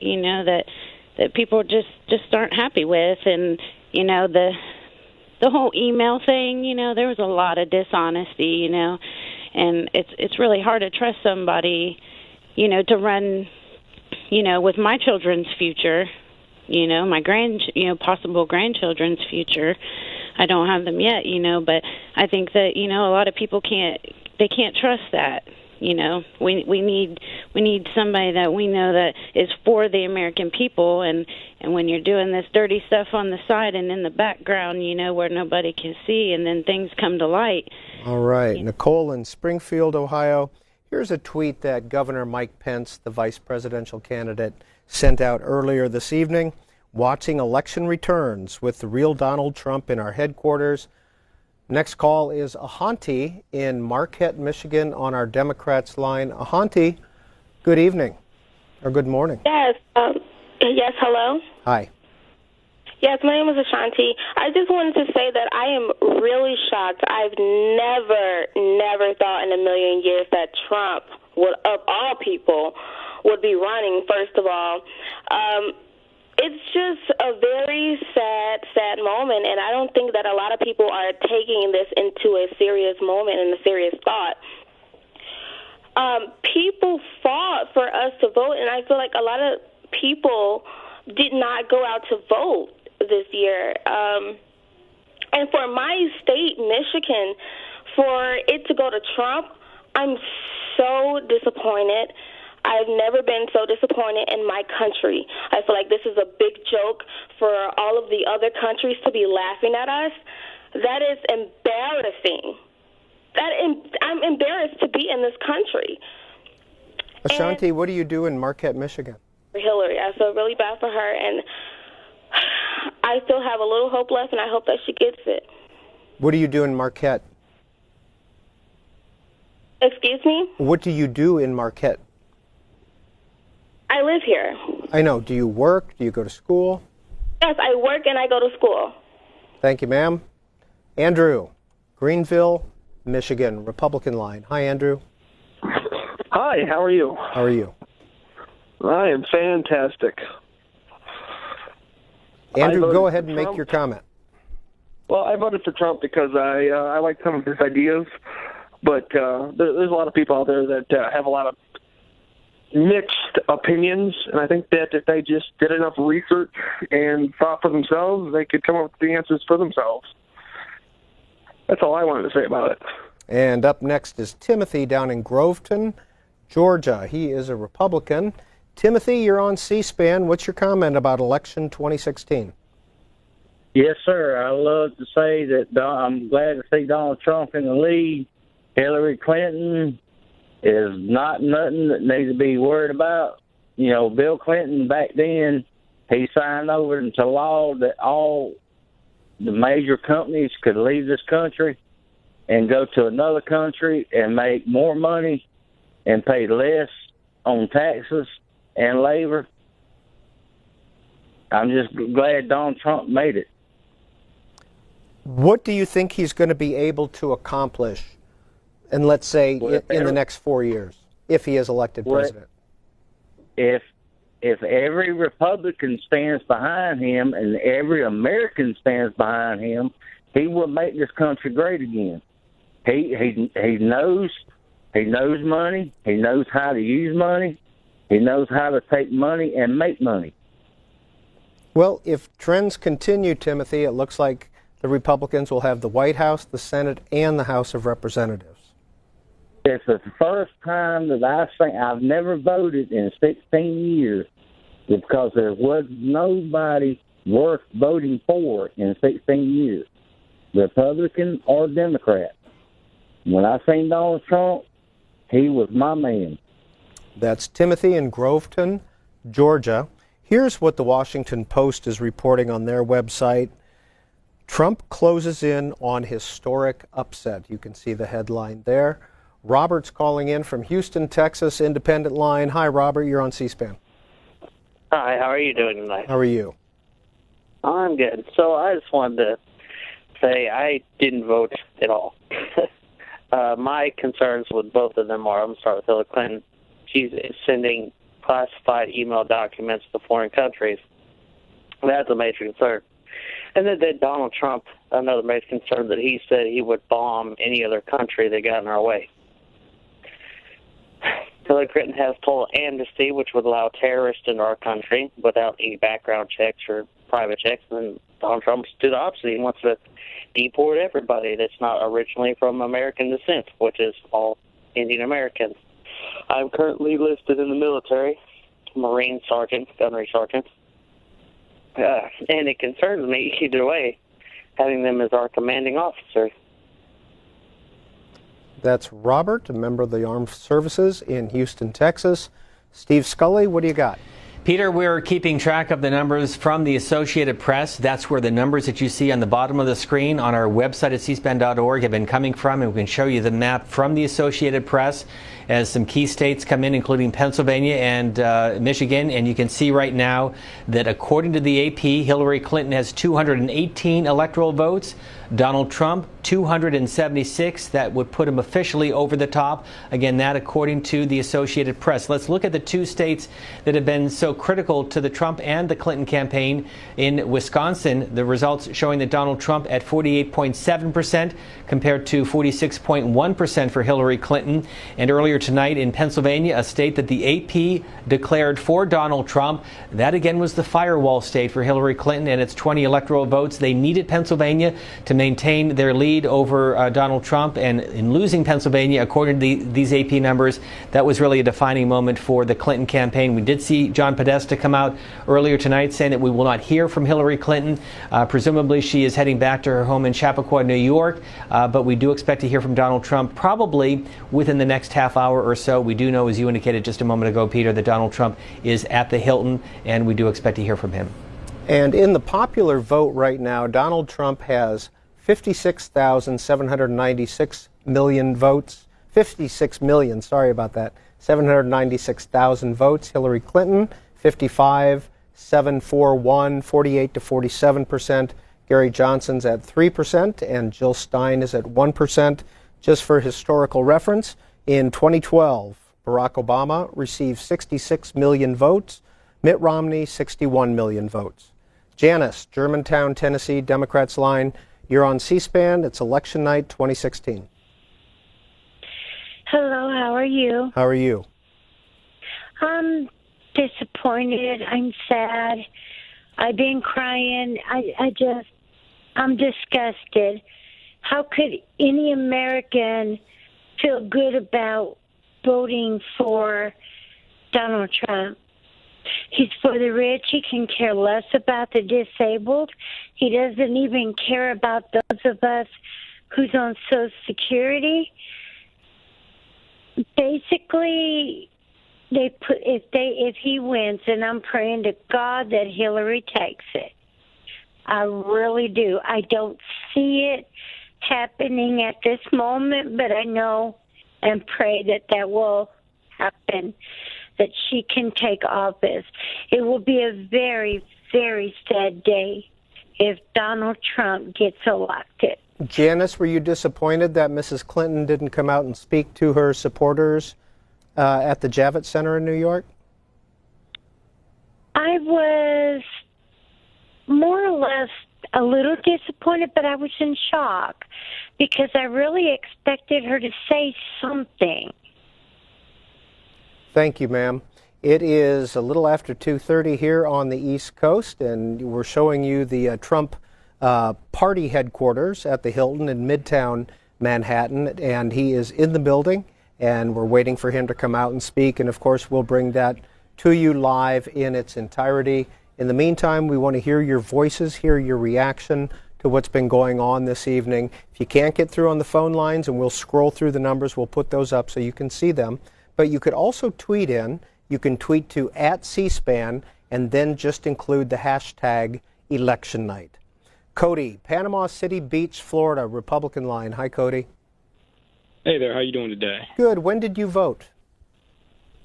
that people just aren't happy with. And, the whole email thing, there was a lot of dishonesty, and it's really hard to trust somebody, to run, with my children's future, my possible grandchildren's future. I don't have them yet, but I think that, a lot of people can't trust that. We need somebody that we know that is for the American people, and when you're doing this dirty stuff on the side and in the background, where nobody can see, and then things come to light. All right, Nicole in Springfield, Ohio. Here's a tweet that Governor Mike Pence, the vice presidential candidate, sent out earlier this evening. Watching election returns with the real Donald Trump in our headquarters. Next call is Ahanti in Marquette, Michigan on our Democrats line. Ahanti, good evening or good morning. Yes. Yes, hello? Hi. Yes, my name is Ashanti. I just wanted to say that I am really shocked. I've never thought in a million years that Trump would, of all people, would be running, first of all. It's just a very sad moment, and I don't think that a lot of people are taking this into a serious moment and a serious thought. People fought for us to vote, and I feel like a lot of people did not go out to vote this year. And for my state, Michigan, for it to go to Trump, I'm so disappointed. I've never been so disappointed in my country. I feel like this is a big joke for all of the other countries to be laughing at us. That is embarrassing. I'm embarrassed to be in this country. Ashanti, what do you do in Marquette, Michigan? For Hillary, I feel really bad for her, and I still have a little hope left, and I hope that she gets it. What do you do in Marquette? Excuse me? What do you do in Marquette? I live here. I know. Do you work? Do you go to school? Yes, I work and I go to school. Thank you, ma'am. Andrew, Greenville, Michigan, Republican line. Hi, Andrew. Hi, how are you? How are you? I am fantastic. Andrew, go ahead and make your comment. Well, I voted for Trump because I like some of his ideas, but there's a lot of people out there that have a lot of mixed opinions, and I think that if they just did enough research and thought for themselves, they could come up with the answers for themselves. That's all I wanted to say about it. And up next is Timothy down in Groveton, Georgia. He is a Republican. Timothy, you're on C-SPAN. What's your comment about election 2016? Yes, sir. I love to say that I'm glad to see Donald Trump in the lead. Hillary Clinton is not nothing that needs to be worried about. Bill Clinton back then, he signed over into law that all the major companies could leave this country and go to another country and make more money and pay less on taxes and labor. I'm just glad Donald Trump made it. What do you think he's going to be able to accomplish, and let's say in the next 4 years, if he is elected president? If every Republican stands behind him and every American stands behind him, he will make this country great again. He knows money. He knows how to use money. He knows how to take money and make money. Well, if trends continue, Timothy, it looks like the Republicans will have the White House, the Senate, and the House of Representatives. It's the first time that I've never voted in 16 years, because there was nobody worth voting for in 16 years, Republican or Democrat. When I seen Donald Trump, he was my man. That's Timothy in Groveton, Georgia. Here's what the Washington Post is reporting on their website. Trump closes in on historic upset. You can see the headline there. Robert's calling in from Houston, Texas, independent line. Hi, Robert. You're on C-SPAN. Hi, how are you doing tonight? How are you? I'm good. So I just wanted to say I didn't vote at all. My concerns with both of them are, I'm going to start with Hillary Clinton. She's sending classified email documents to foreign countries. That's a major concern. And then Donald Trump, another major concern, that he said he would bomb any other country that got in our way. Hillary Clinton has total amnesty, which would allow terrorists into our country without any background checks or private checks. And Donald Trump did the opposite. He wants to deport everybody that's not originally from American descent, which is all Indian Americans. I'm currently listed in the military, Marine Sergeant, Gunnery Sergeant. And it concerns me either way, having them as our commanding officer. That's Robert, a member of the Armed Services in Houston, Texas. Steve Scully, what do you got? Peter, we're keeping track of the numbers from the Associated Press. That's where the numbers that you see on the bottom of the screen on our website at cspan.org have been coming from, and we can show you the map from the Associated Press as some key states come in, including Pennsylvania and Michigan. And you can see right now that according to the AP, Hillary Clinton has 218 electoral votes. Donald Trump, 276. That would put him officially over the top. Again, that according to the Associated Press. Let's look at the two states that have been so critical to the Trump and the Clinton campaign. In Wisconsin, the results showing that Donald Trump at 48.7% compared to 46.1% for Hillary Clinton. And earlier tonight in Pennsylvania, a state that the AP declared for Donald Trump, that again was the firewall state for Hillary Clinton and its 20 electoral votes. They needed Pennsylvania to maintain their lead over Donald Trump, and in losing Pennsylvania, according to these AP numbers, that was really a defining moment for the Clinton campaign. We did see John Podesta come out earlier tonight saying that we will not hear from Hillary Clinton. Presumably she is heading back to her home in Chappaqua, New York, but we do expect to hear from Donald Trump probably within the next half hour or so. We do know, as you indicated just a moment ago, Peter, that Donald Trump is at the Hilton, and we do expect to hear from him. And in the popular vote right now, Donald Trump has 56,796 million votes. 56 million, sorry about that. 796,000 votes. Hillary Clinton, 55,741, 48 to 47%. Gary Johnson's at 3%, and Jill Stein is at 1%. Just for historical reference, in 2012, Barack Obama received 66 million votes. Mitt Romney, 61 million votes. Janice, Germantown, Tennessee, Democrats line. You're on C-SPAN. It's election night 2016. Hello, how are you? How are you? I'm disappointed. I'm sad. I've been crying. I'm disgusted. How could any American feel good about voting for Donald Trump? He's for the rich. He can care less about the disabled. He doesn't even care about those of us who's on Social Security. Basically, if he wins, and I'm praying to God that Hillary takes it. I really do. I don't see it happening at this moment, but I know and pray that will happen, that she can take office. It will be a very, very sad day if Donald Trump gets elected. Janice, were you disappointed that Mrs. Clinton didn't come out and speak to her supporters at the Javits Center in New York? I was more or less a little disappointed, but I was in shock because I really expected her to say something. Thank you, ma'am. It is a little after 2:30 here on the East Coast, and we're showing you the Trump party headquarters at the Hilton in Midtown Manhattan, and he is in the building, and we're waiting for him to come out and speak, and of course we'll bring that to you live in its entirety. In the meantime, we want to hear your voices, hear your reaction to what's been going on this evening. If you can't get through on the phone lines, and we'll scroll through the numbers, we'll put those up so you can see them. But you could also tweet in. You can tweet to @C-SPAN and then just include the hashtag election night. Cody, Panama City Beach, Florida, Republican line. Hi, Cody. Hey there, how you doing today? Good. When did you vote?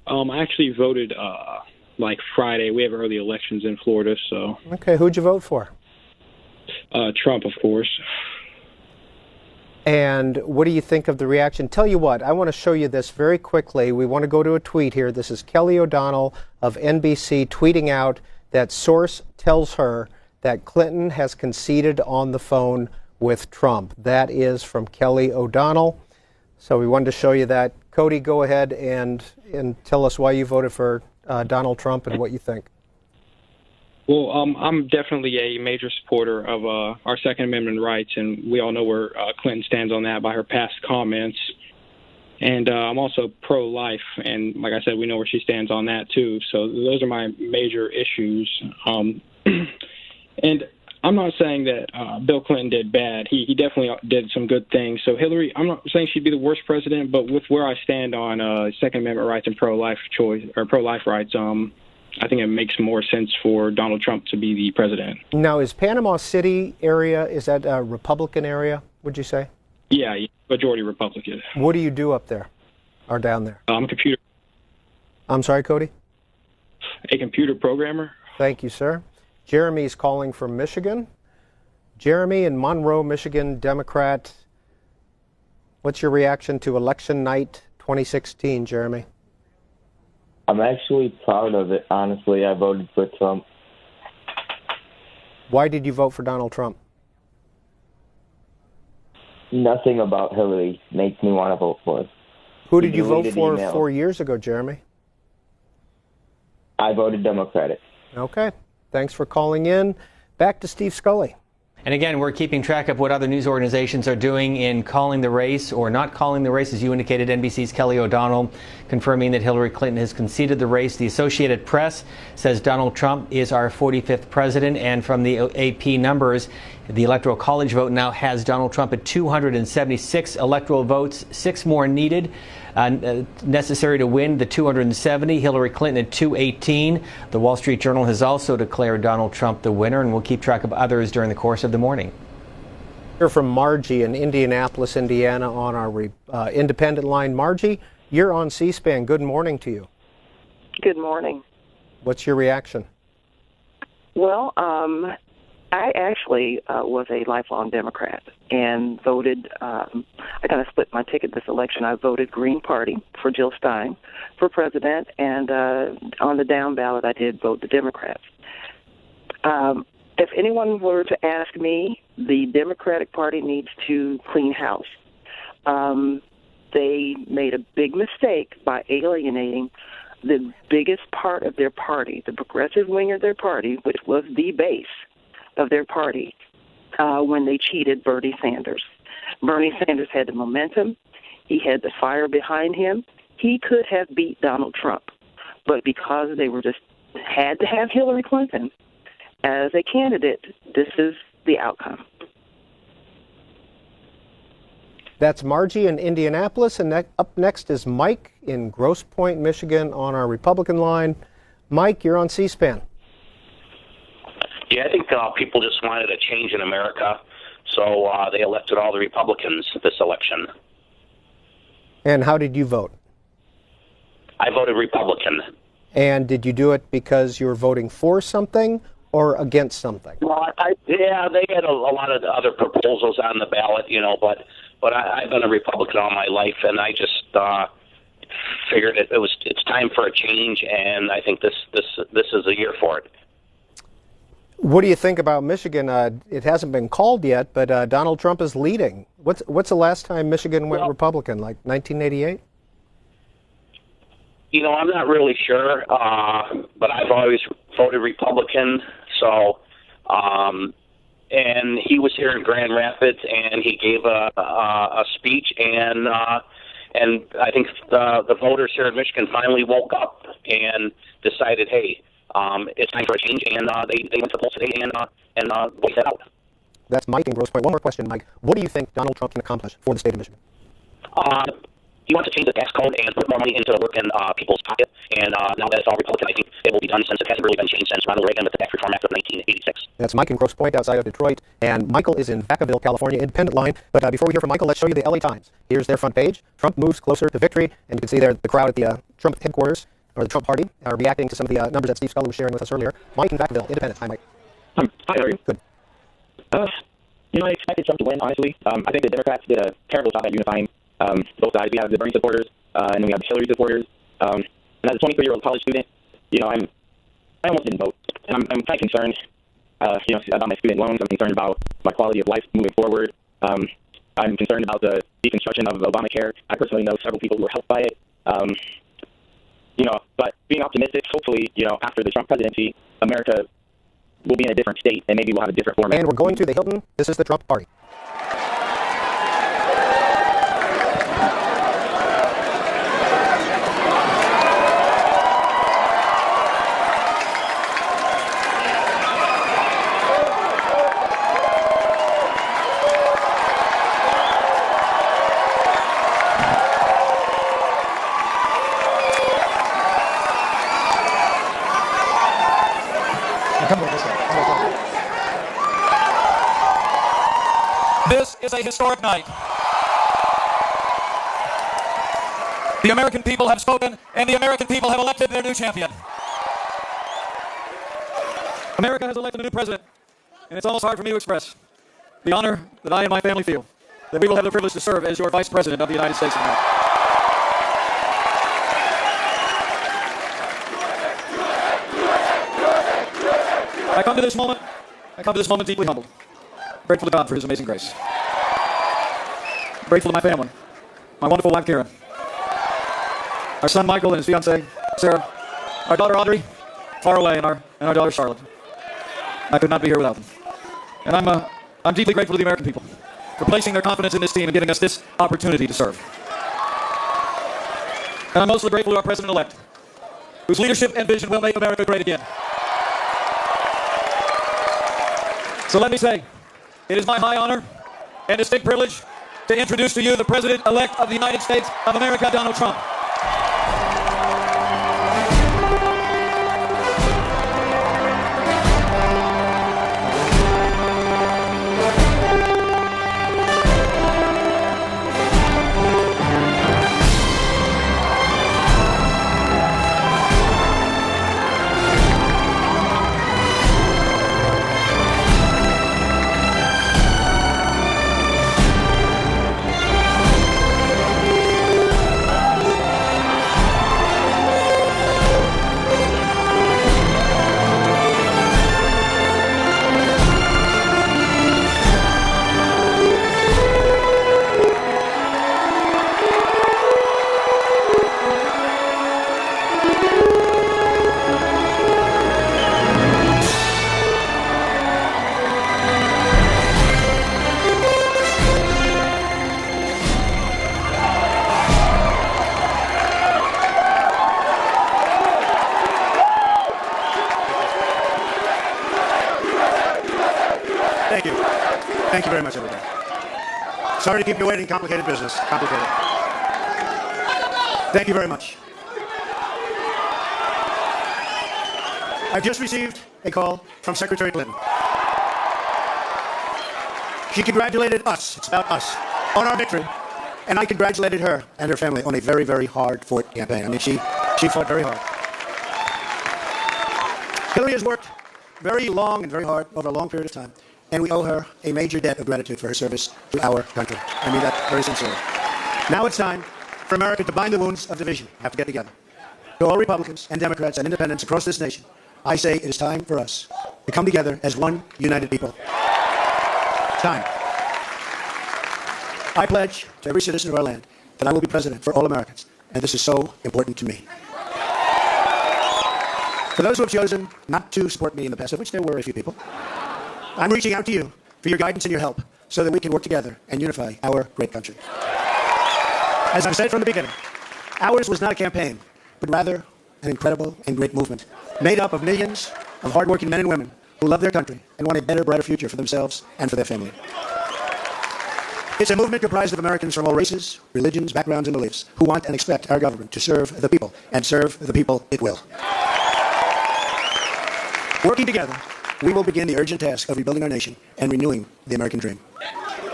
I actually voted like Friday. We have early elections in Florida, so. Okay, who'd you vote for? Trump, of course. And what do you think of the reaction? Tell you what, I want to show you this very quickly. We want to go to a tweet here. This is Kelly O'Donnell of NBC tweeting out that source tells her that Clinton has conceded on the phone with Trump. That is from Kelly O'Donnell. So we wanted to show you that. Cody, go ahead and tell us why you voted for Donald Trump and what you think. Well, I'm definitely a major supporter of our Second Amendment rights, and we all know where Clinton stands on that by her past comments. And I'm also pro-life, and like I said, we know where she stands on that too. So those are my major issues. And I'm not saying that Bill Clinton did bad. He definitely did some good things. So Hillary, I'm not saying she'd be the worst president, but with where I stand on Second Amendment rights and pro-life choice or pro-life rights, I think it makes more sense for Donald Trump to be the president. Now, is Panama City area, is that a Republican area, would you say? Yeah, majority Republican. What do you do up there or down there? I'm a computer. I'm sorry, Cody? A computer programmer. Thank you, sir. Jeremy's calling from Michigan. Jeremy in Monroe, Michigan, Democrat. What's your reaction to election night 2016, Jeremy? I'm actually proud of it, honestly. I voted for Trump. Why did you vote for Donald Trump? Nothing about Hillary makes me want to vote for her. Who did you vote for 4 years ago, Jeremy? I voted Democratic. Okay. Thanks for calling in. Back to Steve Scully. And again, we're keeping track of what other news organizations are doing in calling the race or not calling the race. As you indicated, NBC's Kelly O'Donnell confirming that Hillary Clinton has conceded the race. The Associated Press says Donald Trump is our 45th president. And from the AP numbers, the Electoral College vote now has Donald Trump at 276 electoral votes, 6 more needed. Necessary to win the 270, Hillary Clinton at 218. The Wall Street Journal has also declared Donald Trump the winner, and we'll keep track of others during the course of the morning. Hear from Margie in Indianapolis, Indiana on our independent line. Margie, you're on C-SPAN. Good morning to you. Good morning. What's your reaction? Well, I actually was a lifelong Democrat and voted, I kind of split my ticket this election. I voted Green Party for Jill Stein for president, and on the down ballot I did vote the Democrats. If anyone were to ask me, the Democratic Party needs to clean house. They made a big mistake by alienating the biggest part of their party, the progressive wing of their party, which was the base of their party, when they cheated Bernie Sanders. Bernie Sanders had the momentum. He had the fire behind him. He could have beat Donald Trump. But because they were just had to have Hillary Clinton as a candidate, this is the outcome. That's Margie in Indianapolis, and up next is Mike in Grosse Pointe, Michigan on our Republican line. Mike, you're on C-SPAN. Yeah, I think people just wanted a change in America, so they elected all the Republicans this election. And how did you vote? I voted Republican. And did you do it because you were voting for something or against something? Well, yeah, they had a lot of other proposals on the ballot, but I've been a Republican all my life, and I just figured it's time for a change, and I think this is a year for it. What do you think about Michigan? It hasn't been called yet, but Donald Trump is leading. What's the last time Michigan went Republican, like 1988? I'm not really sure, but I've always voted Republican. So, and he was here in Grand Rapids, and he gave a speech, and And I think the voters here in Michigan finally woke up and decided, hey, it's time for a change, and they went to the polls today and voiced that out. That's Mike in Grosse Pointe. One more question, Mike. What do you think Donald Trump can accomplish for the state of Michigan? He wants to change the tax code and put more money into working people's pocket. And now that it's all Republican, I think it will be done, since it hasn't really been changed since Ronald Reagan with the Tax Reform Act of 1986. That's Mike in Grosse Pointe outside of Detroit. And Michael is in Vacaville, California, independent line. But before we hear from Michael, let's show you the LA Times. Here's their front page. Trump moves closer to victory. And you can see there the crowd at the Trump headquarters, or the Trump party, are reacting to some of the numbers that Steve Scully was sharing with us earlier. Mike in Vacaville, independent. Hi, Mike. Hi, how are you? Good. I expected Trump to win, honestly. I think the Democrats did a terrible job at unifying both sides. We have the Bernie supporters, and then we have the Hillary supporters. And as a 23-year-old college student, I almost didn't vote. And I'm kind of concerned, about my student loans. I'm concerned about my quality of life moving forward. I'm concerned about the deconstruction of Obamacare. I personally know several people who were helped by it. But being optimistic, hopefully, after the Trump presidency, America will be in a different state, and maybe we'll have a different format. And we're going to the Hilton. This is the Trump party. This is a historic night. The American people have spoken, and the American people have elected their new champion. America has elected a new president, and it's almost hard for me to express the honor that I and my family feel that we will have the privilege to serve as your Vice President of the United States of America. I come to this moment deeply humbled, grateful to God for His amazing grace. Grateful to my family, my wonderful wife Karen, our son Michael and his fiancée Sarah, our daughter Audrey, far away, and our daughter Charlotte. I could not be here without them. And I'm deeply grateful to the American people for placing their confidence in this team and giving us this opportunity to serve. And I'm mostly grateful to our President-elect, whose leadership and vision will make America great again. So let me say, it is my high honor and distinct privilege to introduce to you the President-elect of the United States of America, Donald Trump. Thank you very much, everybody. Sorry to keep you waiting. Complicated business. Complicated. Thank you very much. I've just received a call from Secretary Clinton. She congratulated us, it's about us, on our victory. And I congratulated her and her family on a very, very hard-fought campaign. I mean, she fought very hard. Hillary has worked very long and very hard over a long period of time. And we owe her a major debt of gratitude for her service to our country. I mean that very sincerely. Now it's time for America to bind the wounds of division. We have to get together. To all Republicans and Democrats and independents across this nation, I say it is time for us to come together as one united people. It's time. I pledge to every citizen of our land that I will be president for all Americans, and this is so important to me. For those who have chosen not to support me in the past, of which there were a few people, I'm reaching out to you for your guidance and your help so that we can work together and unify our great country. As I've said from the beginning, ours was not a campaign, but rather an incredible and great movement made up of millions of hardworking men and women who love their country and want a better, brighter future for themselves and for their family. It's a movement comprised of Americans from all races, religions, backgrounds, and beliefs who want and expect our government to serve the people, and serve the people it will. Working together, we will begin the urgent task of rebuilding our nation and renewing the American dream.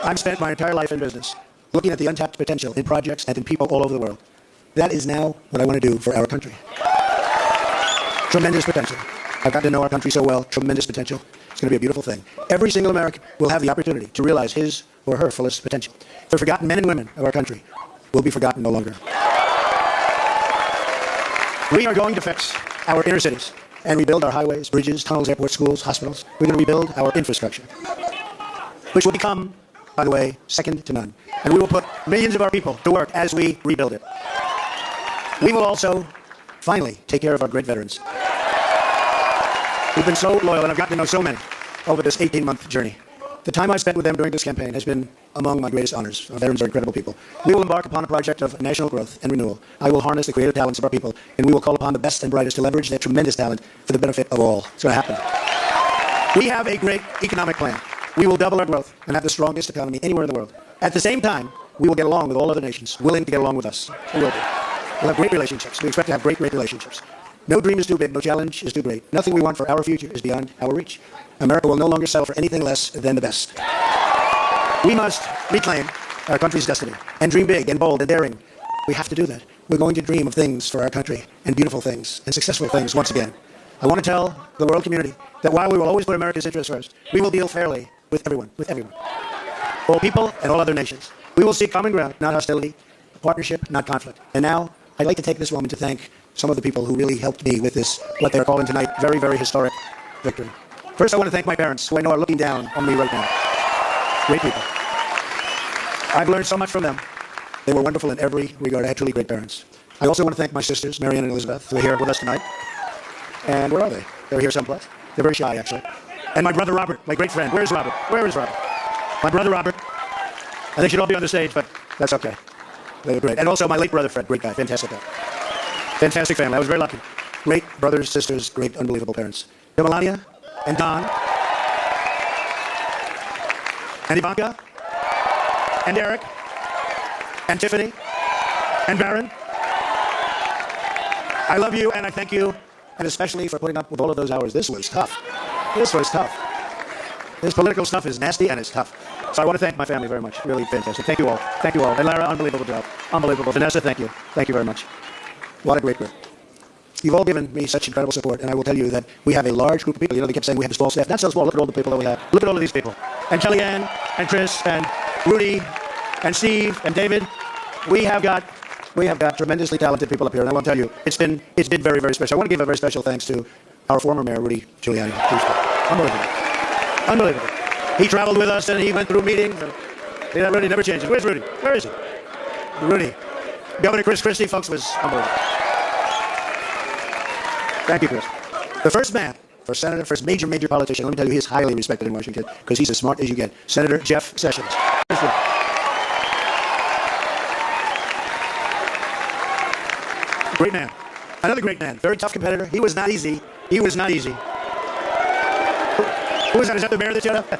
I've spent my entire life in business looking at the untapped potential in projects and in people all over the world. That is now what I want to do for our country. Tremendous potential. I've got to know our country so well. Tremendous potential. It's going to be a beautiful thing. Every single American will have the opportunity to realize his or her fullest potential. The forgotten men and women of our country will be forgotten no longer. We are going to fix our inner cities and rebuild our highways, bridges, tunnels, airports, schools, hospitals. We're going to rebuild our infrastructure, which will become, by the way, second to none. And we will put millions of our people to work as we rebuild it. We will also, finally, take care of our great veterans. We've been so loyal, and I've gotten to know so many over this 18-month journey. The time I've spent with them during this campaign has been among my greatest honors. Our veterans are incredible people. We will embark upon a project of national growth and renewal. I will harness the creative talents of our people, and we will call upon the best and brightest to leverage their tremendous talent for the benefit of all. It's going to happen. We have a great economic plan. We will double our growth and have the strongest economy anywhere in the world. At the same time, we will get along with all other nations willing to get along with us. We will be. We'll have great relationships. We expect to have great relationships. No dream is too big, no challenge is too great. Nothing we want for our future is beyond our reach. America will no longer settle for anything less than the best. We must reclaim our country's destiny and dream big and bold and daring. We have to do that. We're going to dream of things for our country, and beautiful things and successful things once again. I want to tell the world community that while we will always put America's interests first, we will deal fairly with everyone, all people and all other nations. We will seek common ground, not hostility, partnership, not conflict. And now, I'd like to take this moment to thank some of the people who really helped me with this, what they're calling tonight, very, very historic victory. First, I want to thank my parents, who I know are looking down on me right now. Great people. I've learned so much from them. They were wonderful in every regard. I had truly great parents. I also want to thank my sisters, Marianne and Elizabeth, who are here with us tonight. And where are they? They're here someplace. They're very shy, actually. And my brother Robert, my great friend. Where's Robert? Where is Robert? My brother Robert. I think they should all be on the stage, but that's okay. They were great. And also my late brother Fred, great guy, fantastic guy. Fantastic family. I was very lucky. Great brothers, sisters, great, unbelievable parents. To Melania and Don and Ivanka and Eric and Tiffany and Baron. I love you and I thank you, and especially for putting up with all of those hours. This was tough. This was tough. This political stuff is nasty and it's tough. So I want to thank my family very much. Really fantastic. Thank you all. Thank you all. And Lara, unbelievable job. Unbelievable. Vanessa, thank you. Thank you very much. What a great group. You've all given me such incredible support, and I will tell you that we have a large group of people. You know, they kept saying we have a small staff. Not so small. Look at all the people that we have. Look at all of these people. And Kellyanne, and Chris, and Rudy, and Steve, and David. We have got tremendously talented people up here, and I want to tell you, it's been very, very special. I want to give a very special thanks to our former mayor, Rudy Giuliani. Unbelievable. Unbelievable. He traveled with us, and he went through meetings. And Rudy never changes. Where's Rudy? Where is he? Rudy. Governor Chris Christie, folks, was unbelievable. Thank you, Chris. The first man, first senator, first major politician, let me tell you, he is highly respected in Washington because he's as smart as you get. Senator Jeff Sessions. Great man. Another great man. Very tough competitor. He was not easy. Who was that? Is that the mayor that showed up?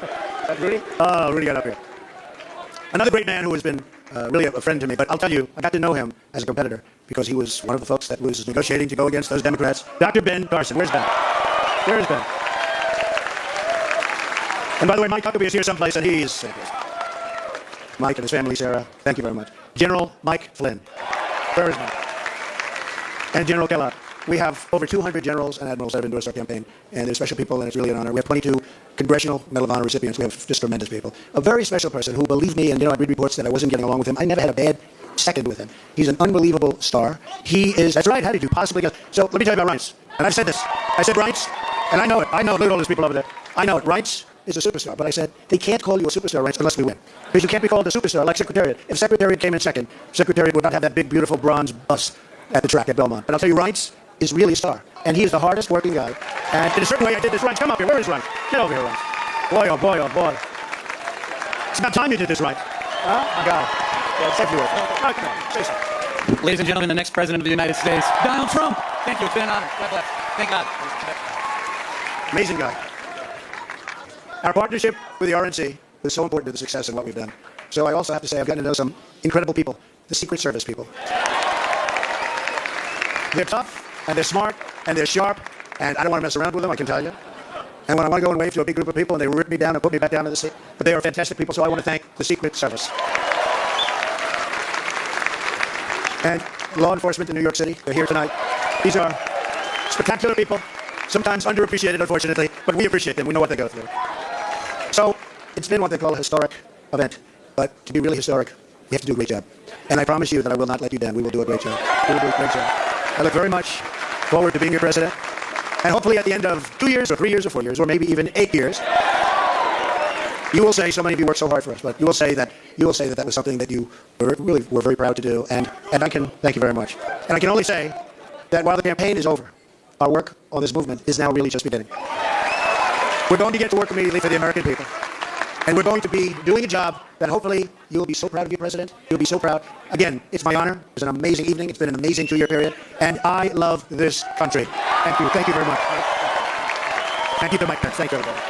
Rudy? Oh, Rudy got up here. Another great man who has been really a friend to me, but I'll tell you, I got to know him as a competitor because he was one of the folks that was negotiating to go against those Democrats. Dr. Ben Carson. Where's Ben? Where is Ben? And by the way, Mike Huckabee is here someplace, and he's fantastic. Mike and his family, Sarah, thank you very much. General Mike Flynn. Where is Mike? And General Kellogg. We have over 200 generals and admirals that have endorsed our campaign, and they're special people, and it's really an honor. We have 22 Congressional Medal of Honor recipients. We have just tremendous people. A very special person who, believe me, and I read reports that I wasn't getting along with him. I never had a bad second with him. He's an unbelievable star. He is, that's right, how did you possibly get? So let me tell you about Reince. And I've said this. I said Reince, and I know it. Look at all those people over there. I know it. Reince is a superstar, but I said, they can't call you a superstar, Reince, unless we win. Because you can't be called a superstar like Secretariat. If Secretariat came in second, Secretariat would not have that big, beautiful bronze bus at the track at Belmont. But I'll tell you, Reince is really a star. And he is the hardest working guy. And in a certain way, I did this. Reince, come up here. Where is Reince? Get over here, Reince. Boy, oh boy, oh boy. It's about time you did this, Reince. Huh? My God. It's everywhere. Say something. Ladies and gentlemen, the next president of the United States, Donald Trump. Thank you. It's been an honor. God bless. Thank God. Amazing guy. Our partnership with the RNC is so important to the success of what we've done. So I also have to say I've gotten to know some incredible people, the Secret Service people. They're tough, and they're smart, and they're sharp, and I don't want to mess around with them, I can tell you. And when I want to go and wave to a big group of people, and they rip me down and put me back down to the seat. But they are fantastic people, so I want to thank the Secret Service. And law enforcement in New York City, they're here tonight. These are spectacular people, sometimes underappreciated, unfortunately, but we appreciate them. We know what they go through. So it's been what they call a historic event. But to be really historic, we have to do a great job. And I promise you that I will not let you down. We will do a great job. We will do a great job. I look very much forward to being your president. And hopefully at the end of 2 years or 3 years or 4 years or maybe even 8 years, you will say, so many of you worked so hard for us, but you will say that that was something that you were very proud to do. And I can thank you very much. And I can only say that while the campaign is over, our work on this movement is now really just beginning. We're going to get to work immediately for the American people. And we're going to be doing a job that hopefully you'll be so proud of your president. You'll be so proud. Again, it's my honor. It was an amazing evening. It's been an amazing 2-year period. And I love this country. Thank you. Thank you very much. Thank you to Mike Pence. Thank you, everybody.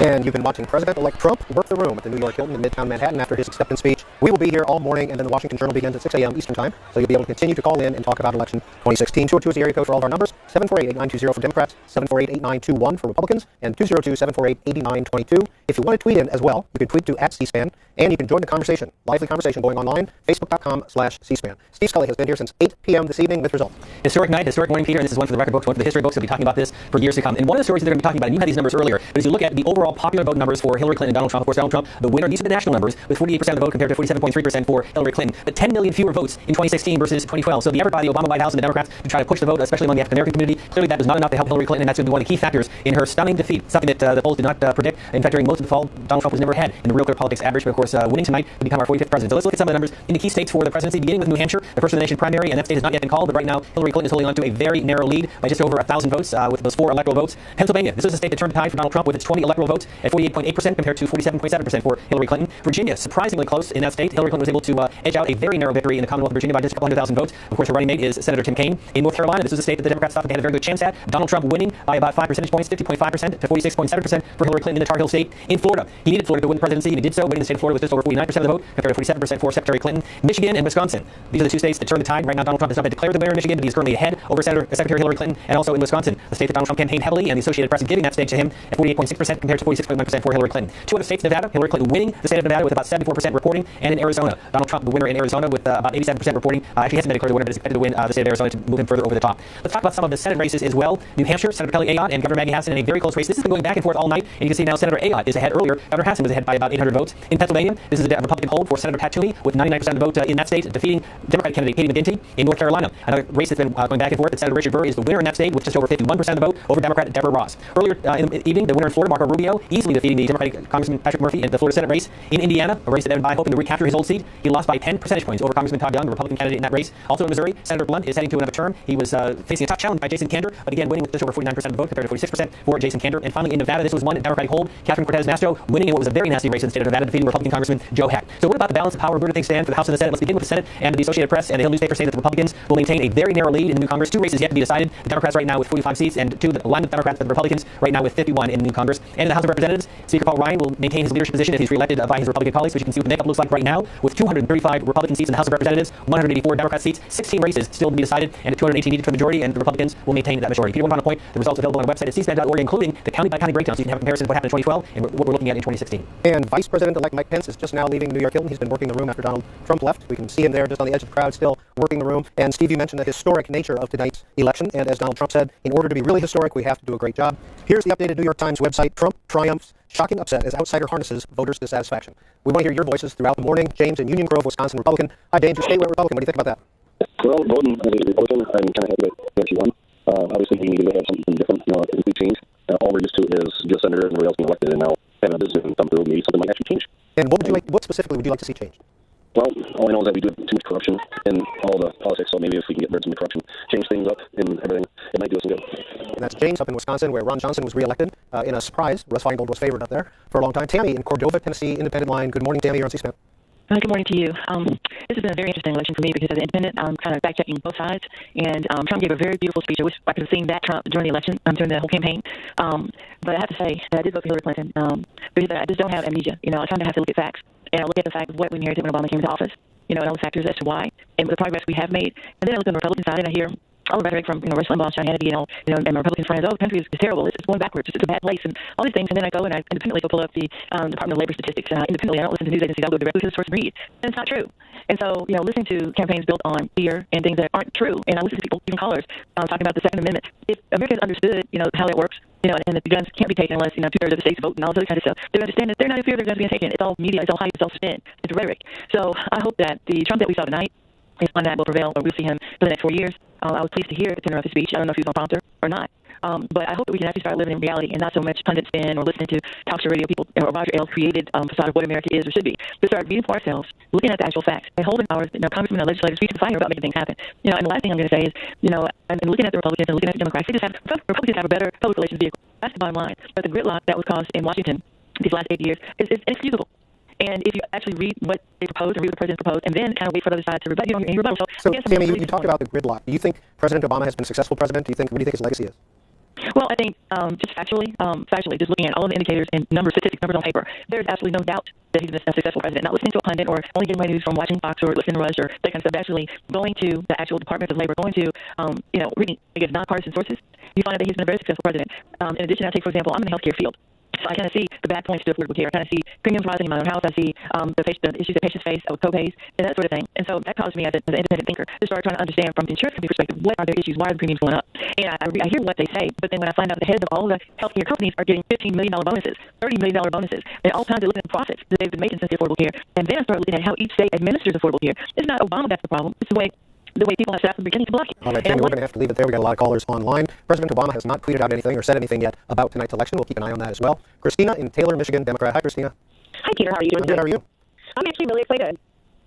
And you've been watching President-elect Trump work the room at the New York Hilton in Midtown Manhattan after his acceptance speech. We will be here all morning, and then the Washington Journal begins at 6 a.m. Eastern Time, so you'll be able to continue to call in and talk about election 2016. 202 is the area code for all of our numbers, 748-8920 for Democrats, 748-8921 for Republicans, and 202-748-8922. If you want to tweet in as well, you can tweet to @CSPAN, and you can join the conversation, lively conversation going online, facebook.com/CSPAN. Steve Scully has been here since 8 p.m. this evening with results. Historic night, historic morning, Peter, and this is one for the record books, one for the history books. We'll be talking about this for years to come. And one of the stories that they're going to be talking about, and you had these numbers earlier, but as you look at the overall popular vote numbers for Hillary Clinton and Donald Trump, of course, Donald Trump, the winner, these are the national numbers, with 48% of the vote compared to 47.3% for Hillary Clinton. But 10 million fewer votes in 2016 versus 2012. So the effort by the Obama White House and the Democrats to try to push the vote, especially among the African-American community, clearly that was not enough to help Hillary Clinton, and that's going to be one of the key factors in her stunning defeat, something that the polls did not predict. In fact, during most of the fall, Donald Trump was never ahead in the Real Clear Politics average, but of course, winning tonight to become our 45th president. So let's look at some of the numbers in the key states for the presidency, beginning with New Hampshire, the first of the nation primary, and that state has not yet been called, but right now Hillary Clinton is holding on to a very narrow lead by just over 1,000 votes with those 4 electoral votes. Pennsylvania, this is a state that turned the tide for Donald Trump with its 20 electoral votes at 48.8% compared to 47.7% for Hillary Clinton. Virginia, surprisingly close in that state. Hillary Clinton was able to edge out a very narrow victory in the Commonwealth of Virginia by just a couple 100,000 votes. Of course, her running mate is Senator Tim Kaine. In North Carolina, this is a state that the Democrats thought that they had a very good chance at. Donald Trump winning by about 5 percentage points, 50.5% to 46.7% for Hillary Clinton in the Tar Heel state. In Florida, he needed Florida to win the presidency, and he did so, winning the state of Florida with just over 49% of the vote compared to 47% for Secretary Clinton. Michigan and Wisconsin, these are the two states that turned the tide. Right now, Donald Trump has not been declared the winner in Michigan, but he's currently ahead over Secretary Hillary Clinton, and also in Wisconsin, the state that Donald Trump campaigned heavily, and the Associated Press is giving that state to him at 48.6% compared to 46.1% for Hillary Clinton. 2 other states, Nevada, Hillary Clinton winning the state of Nevada with about 74% reporting, and in Arizona, Donald Trump the winner in Arizona with about 87% reporting. Actually hasn't been declared the winner, but is expected to win the state of Arizona to move him further over the top. Let's talk about some of the Senate races as well. New Hampshire, Senator Kelly Ayotte and Governor Maggie Hassan in a very close race. This has been going back and forth all night, and you can see now Senator Ayotte is ahead earlier. Governor Hassan was ahead by about 800 votes. In Pennsylvania, this is a Republican hold for Senator Pat Toomey with 99% of the vote in that state, defeating Democratic candidate Katie McGinty. In North Carolina, another race that's been going back and forth, that Senator Richard Burr is the winner in that state with just over 51% of the vote over Democrat Deborah Ross. Earlier in the evening, the winner in Florida, Marco Rubio, easily defeating the Democratic Congressman Patrick Murphy in the Florida Senate race. In Indiana, a race that ended by hoping to recapture his old seat, he lost by 10 percentage points over Congressman Todd Young, the Republican candidate in that race. Also in Missouri, Senator Blunt is heading to another term. He was facing a tough challenge by Jason Kander, but again winning with just over 49% of the vote compared to 46% for Jason Kander. And finally in Nevada, this was one Democratic hold, Catherine Cortez Masto winning in what was a very nasty race in the state of Nevada, defeating Republican Congressman Joe Hack. So what about the balance of power? Where do things stand for the House and the Senate? Let's begin with the Senate, and the Associated Press and the Hill newspaper say that the Republicans will maintain a very narrow lead in the new Congress. 2 races yet to be decided. The Democrats right now with 45 seats, and 2 aligned with Democrats, but the Republicans right now with 51 in the new Congress. And in the House of Representatives, Speaker Paul Ryan will maintain his leadership position if he's reelected by his Republican colleagues, which you can see what the makeup looks like right now, with 235 Republican seats in the House of Representatives, 184 Democrat seats, 16 races still to be decided, and 218 needed for the majority, and the Republicans will maintain that majority. Peter, one final point, the results available on our website at cspan.org, including the county-by-county breakdown, so you can have a comparison of what happened in 2012 and what we're looking at in 2016. And Vice President-elect Mike Pence is just now leaving New York Hilton. He's been working the room after Donald Trump left. We can see him there just on the edge of the crowd still working the room. And Steve, you mentioned the historic nature of tonight's election, and as Donald Trump said, in order to be really historic, we have to do a great job. Here's the updated New York Times website. Trump triumphs, shocking upset as outsider harnesses voters' dissatisfaction. We want to hear your voices throughout the morning. James in Union Grove, Wisconsin, Republican. Hi, James, your statewide Republican. What do you think about that? Well, voting as a Republican, I'm kind of happy that he won. Obviously, we need to have something different, a complete change. All we're used to is just senator and everybody else being elected, and now having a business and come through, maybe something might actually change. And what specifically would you like to see changed? Well, all I know is that we do too much corruption in all the politics, so maybe if we can get rid of some of the corruption, change things up and everything, it might do us some good. And that's James up in Wisconsin, where Ron Johnson was reelected in a surprise. Russ Feingold was favored up there for a long time. Tammy in Cordova, Tennessee, Independent Line. Good morning, Tammy. You're on C-SPAN. Good morning to you. This has been a very interesting election for me because as an independent, I'm kind of fact-checking both sides. And Trump gave a very beautiful speech. I wish I could have seen that Trump during the election, during the whole campaign. But I have to say that I did vote for Hillary Clinton because I just don't have amnesia. I kind of have to look at facts. And I look at the fact of what we inherited when Obama came into office, and all the factors as to why, and the progress we have made. And then I look on the Republican side and I hear all the rhetoric from Rush Limbaugh, Sean Hannity, and my Republican friends. Oh, the country is terrible. It's going backwards. It's a bad place, and all these things. And then I go and I independently go pull up the Department of Labor statistics. Independently, I don't listen to news agencies. I'll go directly to the source and read. And it's not true. And so, listening to campaigns built on fear and things that aren't true, and I listen to people, even callers, talking about the Second Amendment. If Americans understood, how that works, and that the guns can't be taken unless 2/3 of the states vote and all this other kind of stuff, they understand that they're not in fear of their guns being taken. It's all media. It's all hype. It's all spin. It's rhetoric. So I hope that the Trump that we saw tonight is one that will prevail, or we'll see him for the next 4 years. I was pleased to hear the tenor of his speech. I don't know if he was on prompter or not. But I hope that we can actually start living in reality and not so much pundit spin or listening to talk show radio people or Roger Ailes created facade of what America is or should be. To start reading for ourselves, looking at the actual facts, and holding our congressmen and legislators feet to the fire about making things happen. And the last thing I'm going to say is, I'm looking at the Republicans and looking at the Democrats. Republicans have a better public relations vehicle. That's the bottom line. But the gridlock that was caused in Washington these last 8 years is inexcusable. And if you actually read what they proposed and read what the president proposed, and then kind of wait for the other side to rebut, you don't get any rebuttal. So Tammy, you talked about the gridlock. Do you think President Obama has been a successful president? What do you think his legacy is? Well, I think just factually, just looking at all of the indicators and statistics, numbers on paper, there's absolutely no doubt that he's been a successful president. Not listening to a pundit or only getting my news from watching Fox or listening to Rush or that kind of stuff. Actually going to the actual Department of Labor, going to, reading, again, nonpartisan sources, you find out that he's been a very successful president. In addition, I take, for example, I'm in the healthcare field. So I kind of see the bad points to affordable care. I kind of see premiums rising in my own house. I see the issues that patients face with co-pays and that sort of thing. And so that caused me as an independent thinker to start trying to understand from the insurance company perspective, what are their issues? Why are the premiums going up? And I hear what they say, but then when I find out the heads of all the healthcare companies are getting $15 million bonuses, $30 million bonuses, and all times they're looking at the profits that they've been making since the Affordable Care. And then I start looking at how each state administers affordable care. It's not Obama that's the problem. It's the way people have set up from the beginning to block it. All right, Tammy, we're going to have to leave it there. We got a lot of callers online. President Obama has not tweeted out anything or said anything yet about tonight's election. We'll keep an eye on that as well. Christina in Taylor, Michigan, Democrat. Hi, Christina. Hi, Peter. How are you doing? Good. How are you? I'm actually really excited.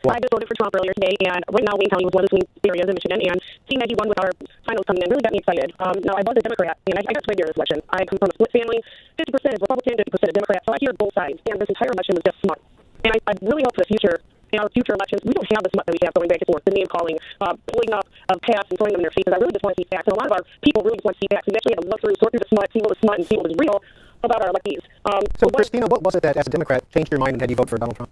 What? I just voted for Trump earlier today, and right now Wayne County was one of the swing areas in Michigan, and seeing that he won with our finals coming in really got me excited. Now, I was a Democrat, and I got swayed here in this election. I come from a split family, 50% is Republican, 50% is Democrat, so I hear both sides, and this entire election was just smart. And I really hope for the future, in our future elections, we don't have the smut that we have going back and forth, the name-calling, pulling up of past and throwing them in their faces. I really just want to see facts, and a lot of our people really just want to see facts. We actually have to look through, sort through the smut, see what was smut, and see what was real about our electees. So, Christina, what was it that, as a Democrat, changed your mind and had you vote for Donald Trump?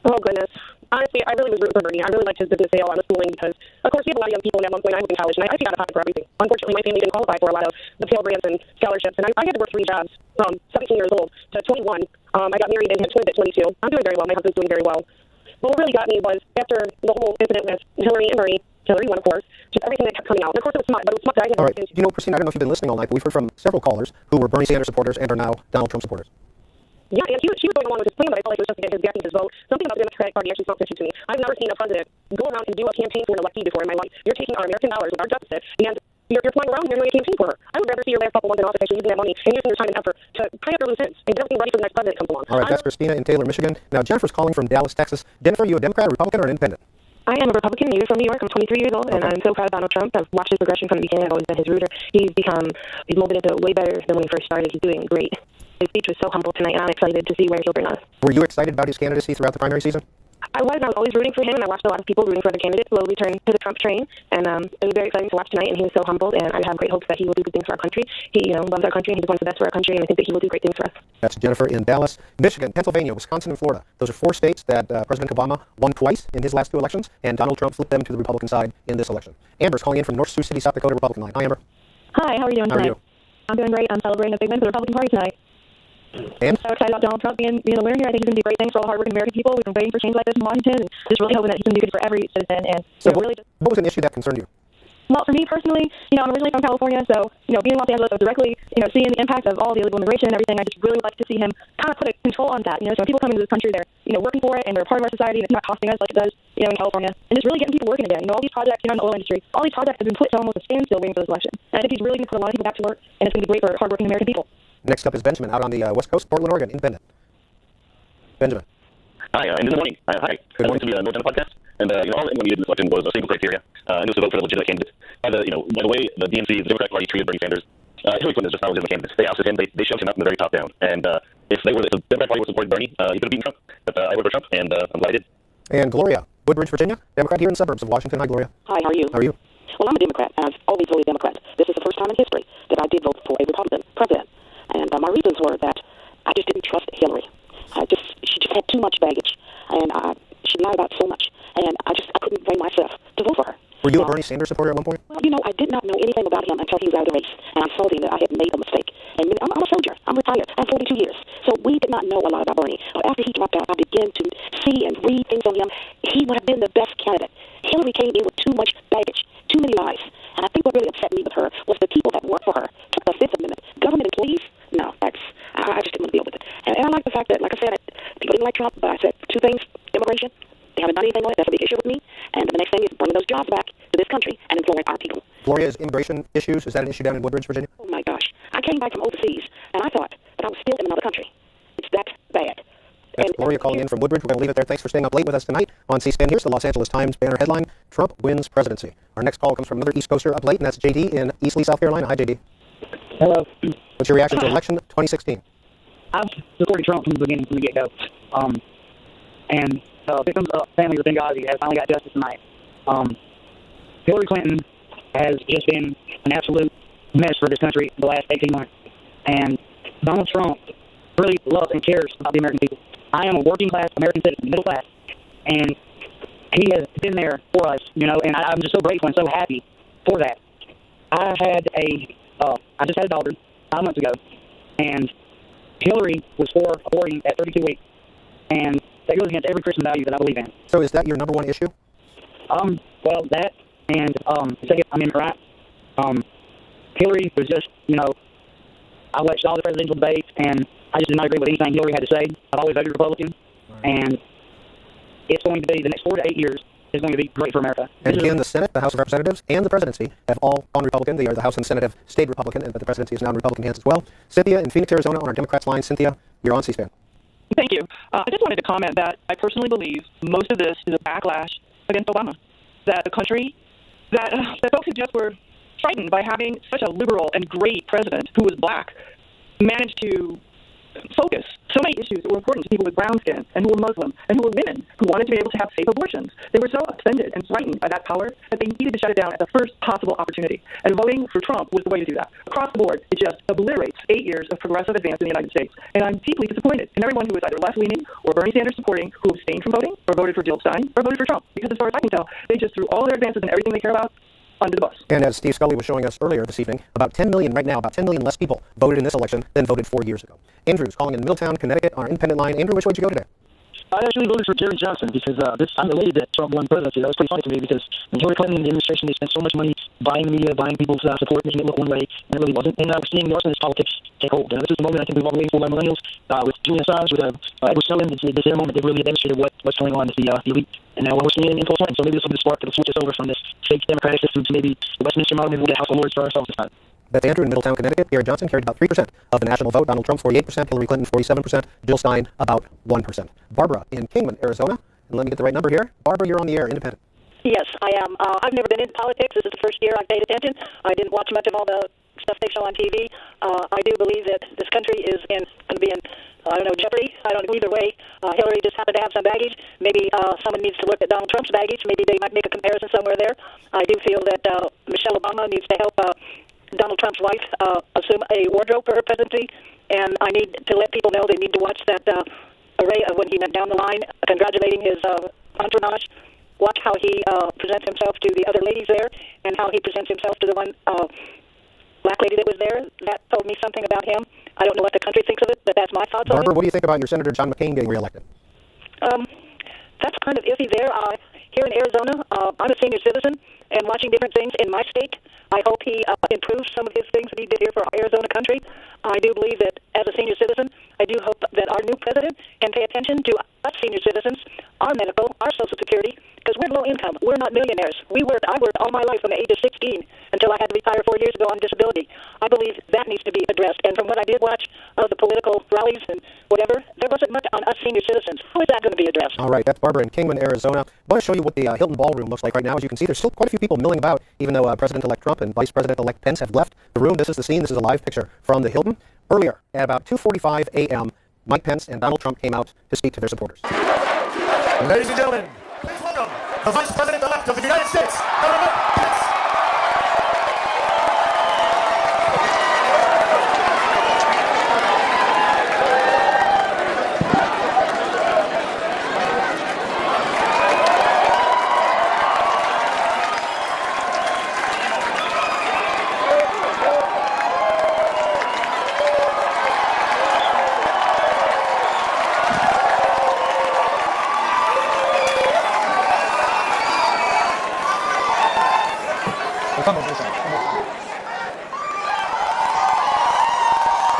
Oh, goodness. Honestly, I really was rooting for Bernie. I really liked his business sale on the schooling because, of course, we have a lot of young people, and at one point I was in college, and I got out of pocket for everything. Unfortunately, my family didn't qualify for a lot of the Pell Grants and scholarships, and I had to work 3 jobs from 17 years old to 21. I got married and had twins at 22. I'm doing very well. My husband's doing very well. But what really got me was after the whole incident with Hillary and Bernie, Hillary won, of course, just everything that kept coming out. And of course, it was smut, but it was smut that I didn't. All right. You know, Christina, I don't know if you've been listening all night, but we've heard from several callers who were Bernie Sanders supporters and are now Donald Trump supporters. Yeah, and she was going along with his plan, but I felt like it was just to get his backing his vote. Something about the Democratic Party actually felt fishy to me. I've never seen a president go around and do a campaign for an electee before in my life. You're taking our American dollars with our deficit, and you're flying around and you're doing a campaign for her. I would rather see your last couple months in office actually using that money and using your time and effort to tie up your loose ends and get everything ready for the next president that comes along. All right, that's Christina in Taylor, Michigan. Now, Jennifer's calling from Dallas, Texas. Jennifer, are you a Democrat, a Republican, or an independent? I am a Republican, native from New York. I'm 23 years old, and I'm so proud of Donald Trump. I've watched his progression from the beginning. I've always been his rooter. He's molded into way better than when he first started. He's doing great. His speech was so humble tonight, and I'm excited to see where he'll bring us. Were you excited about his candidacy throughout the primary season? I was always rooting for him, and I watched a lot of people rooting for other candidates slowly turn to the Trump train, and it was very exciting to watch tonight, and he was so humbled, and I have great hopes that he will do good things for our country. He loves our country, and he wants the best for our country, and I think that he will do great things for us. That's Jennifer in Dallas, Michigan, Pennsylvania, Wisconsin, and Florida. Those are 4 states that President Obama won twice in his last 2 elections, and Donald Trump flipped them to the Republican side in this election. Amber's calling in from North Sioux City, South Dakota, Republican line. Hi, Amber. Hi, how are you doing tonight? How are you? I'm doing great. I'm celebrating a big win for the Republican Party tonight. And? So excited about Donald Trump being the winner here. I think he's going to do great things for all the hardworking American people. We've been waiting for change like this in Washington, and just really hoping that he's going to do good for every citizen. And so really what was an issue that concerned you? Well, for me personally, I'm originally from California, so, being in Los Angeles, so directly, seeing the impact of all the illegal immigration and everything, I just really would like to see him kind of put a control on that. So when people come into this country, they're, working for it, and they're part of our society, and it's not costing us like it does, in California. And just really getting people working again. All these projects, in the oil industry, all these projects have been put to almost a standstill waiting for this election. And I think he's really going to put a lot of people back to work, and it's going to be great for hardworking American people. Next up is Benjamin out on the West Coast, Portland, Oregon, independent. Benjamin. Hi, and good morning. Hi. Good morning. To the North Channel podcast. And, all anyone needed in this election was a single criteria, and it was to vote for the legitimate candidate. By the way the DNC, the Democratic Party, treated Bernie Sanders, Hillary Clinton is just not a legitimate candidate. They ousted him. They shoved him out from the very top down. And if the Democratic Party were supporting Bernie, he could have beaten Trump. But I voted for Trump, and I'm glad I did. And Gloria, Woodbridge, Virginia, Democrat here in the suburbs of Washington. Hi, Gloria. Hi, how are you? How are you? Well, I'm a Democrat, and I've always voted Democrat. This is the first time in history that I did vote for a Republican president. And my reasons were that I just didn't trust Hillary. She just had too much baggage, and she lied about so much, and I couldn't bring myself to vote for her. Were you a Bernie Sanders supporter at one point? Well, I did not know anything about him until he was out of the race, and I saw then that I had made a mistake. And I'm a soldier. I'm retired. I'm 42 years. So we did not know a lot about Bernie. But after he dropped out, I began to see and read things on him. He would have been the best candidate. Hillary came in with too much baggage, too many lies. And I think what really upset me with her was the people that worked for her took the Fifth Amendment. Government employees? No, I just didn't want to deal with it. And I like the fact that, like I said, people didn't like Trump, but I said 2 things. Immigration. They haven't done anything on it. That's a big issue with me. And the next thing is bringing those jobs back to this country and employing our people. Gloria's immigration issues, is that an issue down in Woodbridge, Virginia? Oh, my gosh. I came back from overseas, and I thought that I was still in another country. It's that bad. That's Gloria calling in from Woodbridge. We're going to leave it there. Thanks for staying up late with us tonight on C-SPAN. Here's the Los Angeles Times banner headline, Trump wins presidency. Our next call comes from another East Coaster up late, and that's JD in Eastleigh, South Carolina. Hi, JD. Hello. What's your reaction to election 2016? I've supported Trump from the beginning, from the get-go. And victims of families of Benghazi have finally got justice tonight. Hillary Clinton has just been an absolute mess for this country the last 18 months. And Donald Trump really loves and cares about the American people. I am a working class American citizen, middle class, and he has been there for us, you know, and I'm just so grateful and so happy for that. I just had a daughter 5 months ago, and Hillary was for aborting at 32 weeks, and that goes against every Christian value that I believe in. So is that your number one issue? Well, that, and second, I'm in Iraq. Hillary was just, you know, I watched all the presidential debates, and I just did not agree with anything Hillary had to say. I've always voted Republican, and it's going to be, the next 4 to 8 years is going to be great for America. And again, the Senate, the House of Representatives, and the presidency have all gone Republican. The House and the Senate have stayed Republican, but the presidency is now in Republican hands as well. Cynthia in Phoenix, Arizona, on our Democrats line. Cynthia, you're on C-SPAN. Thank you. I just wanted to comment that I personally believe most of this is a backlash against Obama. That the country, that folks who just were frightened by having such a liberal and great president who was black managed to focus so many issues that were important to people with brown skin and who were Muslim and who were women who wanted to be able to have safe abortions. They were so offended and frightened by that power that they needed to shut it down at the first possible opportunity. And voting for Trump was the way to do that. Across the board, it just obliterates 8 years of progressive advance in the United States. And I'm deeply disappointed in everyone who is either left-leaning or Bernie Sanders supporting who abstained from voting or voted for Jill Stein or voted for Trump. Because as far as I can tell, they just threw all their advances and everything they care about under the bus. And as Steve Scully was showing us earlier this evening, about 10 million right now, about 10 million less people voted in this election than voted 4 years ago. Andrew's calling in Milltown, Connecticut, our independent line. Andrew, which way did you go today? I actually voted for Jerry Johnson because I'm elated that Trump won presidency. That was pretty funny to me because when Hillary Clinton and the administration, they spent so much money buying the media, buying people's support, making it look one way, and it really wasn't. And we're seeing the arsonist politics take hold. And this is the moment I think we've all been waiting for by millennials with Julian Assange, with Edward Snowden. This is the moment they've really demonstrated what's going on with the elite. And now we're seeing it in full swing. So maybe this will be the spark that will switch us over from this fake democratic system to maybe the Westminster model. Maybe we'll get House of Lords for ourselves this time. That's Andrew in Middletown, Connecticut. Gary Johnson carried about 3% of the national vote. Donald Trump, 48%. Hillary Clinton, 47%. Jill Stein, about 1%. Barbara in Kingman, Arizona. And let me get the right number here. Barbara, you're on the air, independent. Yes, I am. I've never been into politics. This is the first year I've paid attention. I didn't watch much of all the stuff they show on TV. I do believe that this country is going to be in, jeopardy. I don't know either way. Hillary just happened to have some baggage. Maybe someone needs to look at Donald Trump's baggage. Maybe they might make a comparison somewhere there. I do feel that Michelle Obama needs to help Donald Trump's wife assume a wardrobe for her presidency. And I need to let people know they need to watch that array of when he went down the line congratulating his entourage. Watch how he presents himself to the other ladies there and how he presents himself to the one black lady that was there. That told me something about him. I don't know what the country thinks of it, but that's my thoughts on it. Barbara, what do you think about your Senator John McCain getting reelected? That's kind of iffy there. Here in Arizona, I'm a senior citizen, and watching different things in my state, I hope he improves some of his things that he did here for Arizona country. I do believe that as a senior citizen, I do hope that our new president can pay attention to us senior citizens, our medical, our Social Security, because we're low income. We're not millionaires. I worked all my life from the age of 16 until I had to retire 4 years ago on disability. I believe that needs to be addressed. And from what I did watch of the political rallies and whatever, there wasn't much on us senior citizens. How is that going to be addressed? All right, that's Barbara in Kingman, Arizona. I want to show you what the Hilton Ballroom looks like right now. As you can see, there's still quite a few people milling about, even though President-elect Trump and Vice President-elect Pence have left the room. This is the scene. This is a live picture from the Hilton. Earlier, at about 2:45 a.m., Mike Pence and Donald Trump came out to speak to their supporters. Ladies and gentlemen, please welcome the Vice President-elect of the United States, Donald Pence.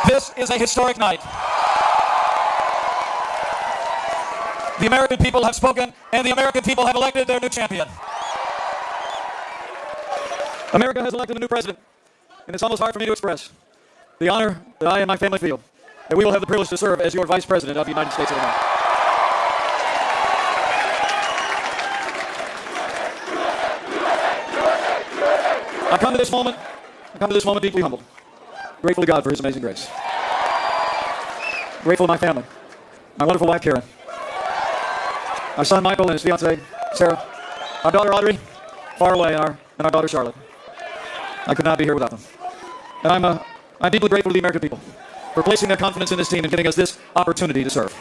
This is a historic night. The American people have spoken, and the American people have elected their new champion. America has elected a new president, and it's almost hard for me to express the honor that I and my family feel that we will have the privilege to serve as your Vice President of the United States of America. I come to this moment deeply humbled, grateful to God for His amazing grace. Grateful to my family, my wonderful wife Karen, our son Michael and his fiancée Sarah, our daughter Audrey, far away, and our daughter Charlotte. I could not be here without them. And I'm deeply grateful to the American people for placing their confidence in this team and giving us this opportunity to serve.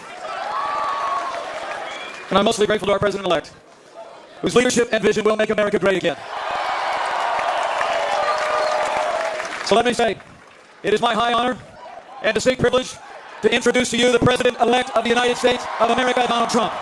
And I'm mostly grateful to our President-elect, whose leadership and vision will make America great again. So let me say, it is my high honor and distinct privilege to introduce to you the President-elect of the United States of America, Donald Trump.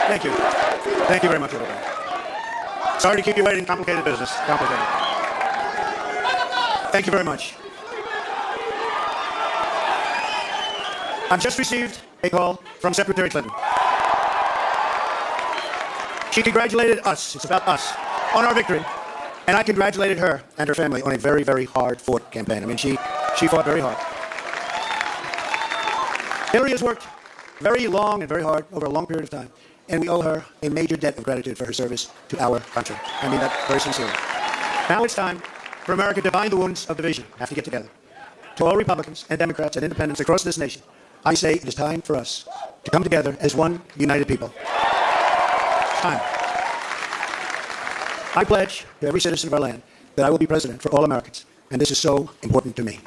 Thank you. Thank you very much, everybody. Sorry to keep you waiting. Complicated business. Complicated. Thank you very much. I've just received a call from Secretary Clinton. She congratulated us, it's about us, on our victory. And I congratulated her and her family on a very, very hard-fought campaign. I mean, she fought very hard. Hillary has worked very long and very hard over a long period of time. And we owe her a major debt of gratitude for her service to our country. I mean that very sincerely. Now it's time for America to bind the wounds of division. We have to get together. To all Republicans and Democrats and independents across this nation, I say it is time for us to come together as one united people. Time. I pledge to every citizen of our land that I will be president for all Americans, and this is so important to me.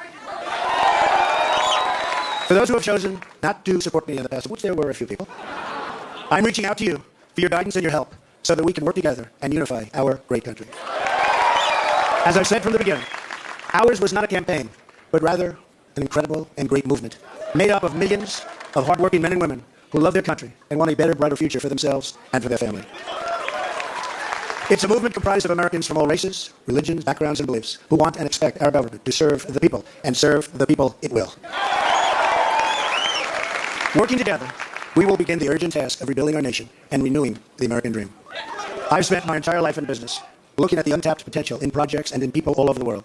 For those who have chosen not to support me in the past, of which there were a few people, I'm reaching out to you for your guidance and your help so that we can work together and unify our great country. As I've said from the beginning, ours was not a campaign, but rather an incredible and great movement made up of millions of hardworking men and women who love their country and want a better, brighter future for themselves and for their family. It's a movement comprised of Americans from all races, religions, backgrounds, and beliefs who want and expect our government to serve the people, and serve the people it will. Working together, we will begin the urgent task of rebuilding our nation and renewing the American dream. I've spent my entire life in business looking at the untapped potential in projects and in people all over the world.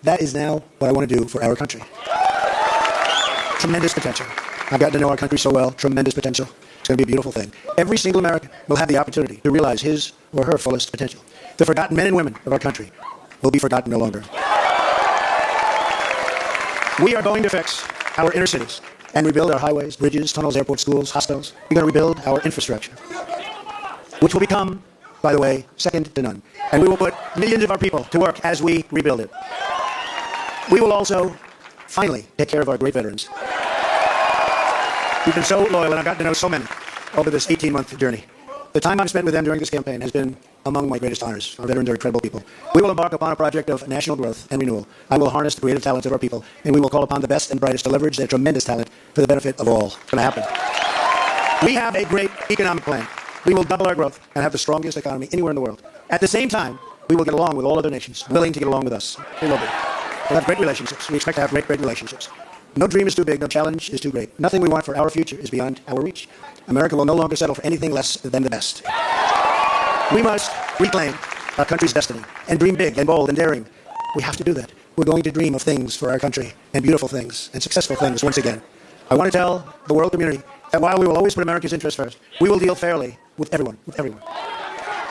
That is now what I want to do for our country. Tremendous potential. I've gotten to know our country so well. Tremendous potential. It's going to be a beautiful thing. Every single American will have the opportunity to realize his or her fullest potential. The forgotten men and women of our country will be forgotten no longer. We are going to fix our inner cities and rebuild our highways, bridges, tunnels, airports, schools, hospitals. We're going to rebuild our infrastructure, which will become, by the way, second to none. And we will put millions of our people to work as we rebuild it. We will also finally take care of our great veterans. We've been so loyal, and I've gotten to know so many over this 18-month journey. The time I've spent with them during this campaign has been among my greatest honors. Our veterans are incredible people. We will embark upon a project of national growth and renewal. I will harness the creative talents of our people, and we will call upon the best and brightest to leverage their tremendous talent for the benefit of all. It's going to happen. We have a great economic plan. We will double our growth and have the strongest economy anywhere in the world. At the same time, we will get along with all other nations willing to get along with us. We will be. We'll have great relationships. We expect to have great, great relationships. No dream is too big, no challenge is too great. Nothing we want for our future is beyond our reach. America will no longer settle for anything less than the best. We must reclaim our country's destiny and dream big and bold and daring. We have to do that. We're going to dream of things for our country, and beautiful things, and successful things once again. I want to tell the world community that while we will always put America's interests first, we will deal fairly with everyone,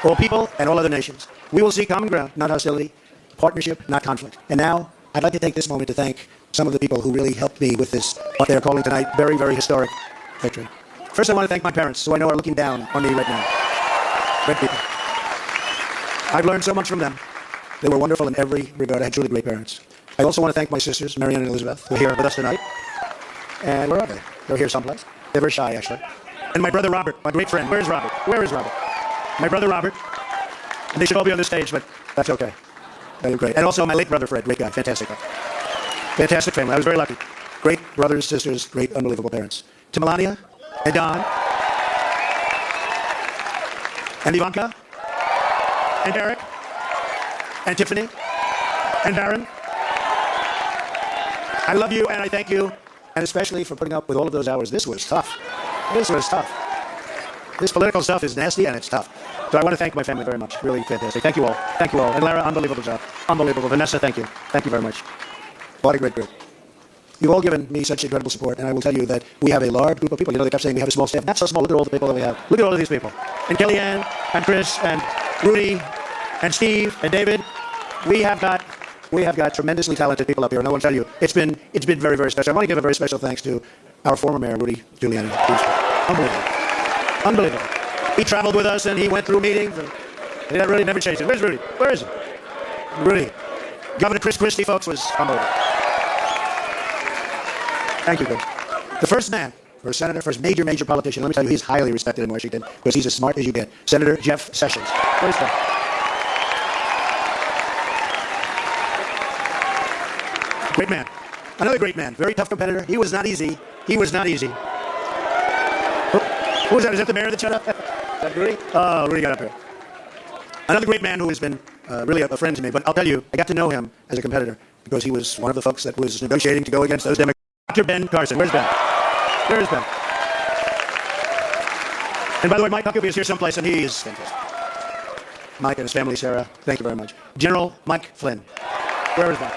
all people and all other nations. We will seek common ground, not hostility, partnership, not conflict. And now, I'd like to take this moment to thank some of the people who really helped me with this, what they're calling tonight, very, very historic victory. First, I want to thank my parents, who I know are looking down on me right now. Great people. I've learned so much from them. They were wonderful in every regard. I had truly great parents. I also want to thank my sisters, Marianne and Elizabeth, who are here with us tonight. And where are they? They're here someplace. They're very shy, actually. And my brother Robert, my great friend. Where's Robert? Where is Robert? My brother Robert. And they should all be on the stage, but that's okay. They're great. And also my late brother Fred, great guy, fantastic guy. Fantastic family. I was very lucky. Great brothers, sisters, great, unbelievable parents. To Melania and Don and Ivanka and Eric and Tiffany and Baron. I love you and I thank you, and especially for putting up with all of those hours. This was tough. This was tough. This political stuff is nasty and it's tough. So I want to thank my family very much. Really fantastic. Thank you all. Thank you all. And Lara, unbelievable job. Unbelievable. Vanessa, thank you. Thank you very much. What a great group. You've all given me such incredible support, and I will tell you that we have a large group of people. You know, they kept saying we have a small staff. Not so small. Look at all the people that we have. Look at all of these people. And Kellyanne, and Chris, and Rudy, and Steve, and David. We have got tremendously talented people up here, and I want to tell you, it's been very, very special. I want to give a very special thanks to our former mayor, Rudy Giuliani. Unbelievable. Unbelievable. He traveled with us, and he went through meetings, and that really never changed it. Where's Rudy? Where is he? Rudy. Governor Chris Christie, folks, was unbelievable. Thank you, good. The first man, first senator, first major politician, let me tell you, he's highly respected in Washington because he's as smart as you get. Senator Jeff Sessions. Where is that? Great man. Another great man. Very tough competitor. He was not easy. He was not easy. Who was that? Is that the mayor that shut up? Is that Rudy? Oh, Rudy got up here. Another great man who has been really a friend to me. But I'll tell you, I got to know him as a competitor because he was one of the folks that was negotiating to go against those Democrats. Dr. Ben Carson. Where's Ben? Where's Ben? And by the way, Mike Huckabee is here someplace, and he is fantastic. Mike and his family, Sarah, thank you very much. General Mike Flynn. Where is Mike?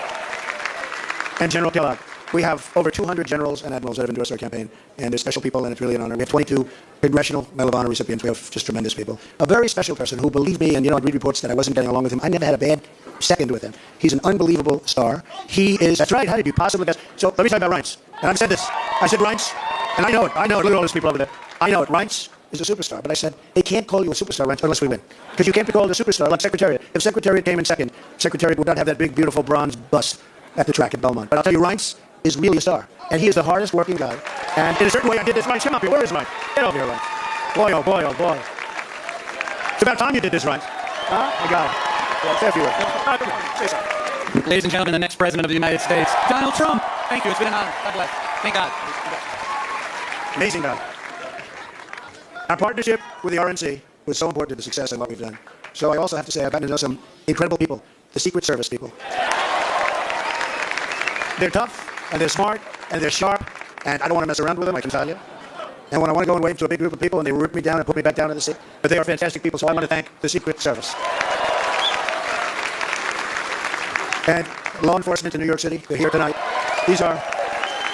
And General Kellogg. We have over 200 generals and admirals that have endorsed our campaign, and they're special people, and it's really an honor. We have 22 Congressional Medal of Honor recipients. We have just tremendous people. A very special person who, believe me, and I'd read reports that I wasn't getting along with him. I never had a bad second with him. He's an unbelievable star. He is, that's right, how did you possibly guess? So let me talk about Reince. And I've said this. I said Reince, and I know it. Look at all those people over there. I know it. Reince is a superstar, but I said, they can't call you a superstar, Reince, unless we win. Because you can't be called a superstar like Secretariat. If Secretariat came in second, Secretariat would not have that big, beautiful bronze bust at the track at Belmont. But I'll tell you, Reince is really a star. And he is the hardest working guy. And in a certain way, I did this. Reince, come up here. Where is Reince? Get over here, Reince. Boy, oh boy, oh boy. It's about time you did this, Reince. Huh? My God. Well, say a few words. Come on, say something. Ladies and gentlemen, the next president of the United States, Donald Trump. Thank you. It's been an honor. God bless. Thank God. Amazing guy. Our partnership with the RNC was so important to the success of what we've done. So I also have to say I've gotten to know some incredible people, the Secret Service people. They're tough, and they're smart, and they're sharp, and I don't want to mess around with them, I can tell you. And when I want to go and wave to a big group of people, and they rip me down and put me back down in the seat, but they are fantastic people, so I want to thank the Secret Service. And law enforcement in New York City, they're here tonight. These are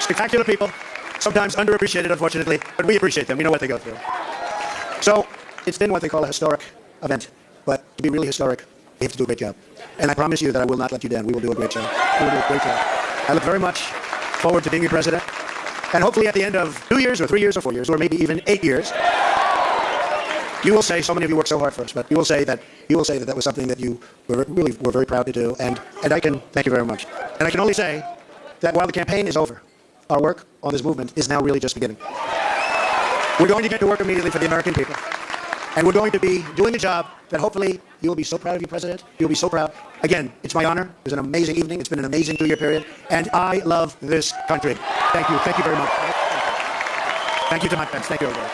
spectacular people, sometimes underappreciated, unfortunately, but we appreciate them. We know what they go through. So it's been what they call a historic event, but to be really historic, we have to do a great job. And I promise you that I will not let you down. We will do a great job. We will do a great job. I look very much forward to being your president. And hopefully at the end of 2 years or 3 years or 4 years or maybe even 8 years, you will say, so many of you worked so hard for us, but you will say that that was something that you were very proud to do. And I can thank you very much. And I can only say that while the campaign is over, our work on this movement is now really just beginning. We're going to get to work immediately for the American people. And we're going to be doing a job that hopefully you will be so proud of you, President. You'll be so proud. Again, it's my honor. It was an amazing evening. It's been an amazing 2-year period. And I love this country. Thank you. Thank you very much. Thank you to my friends. Thank you, everybody.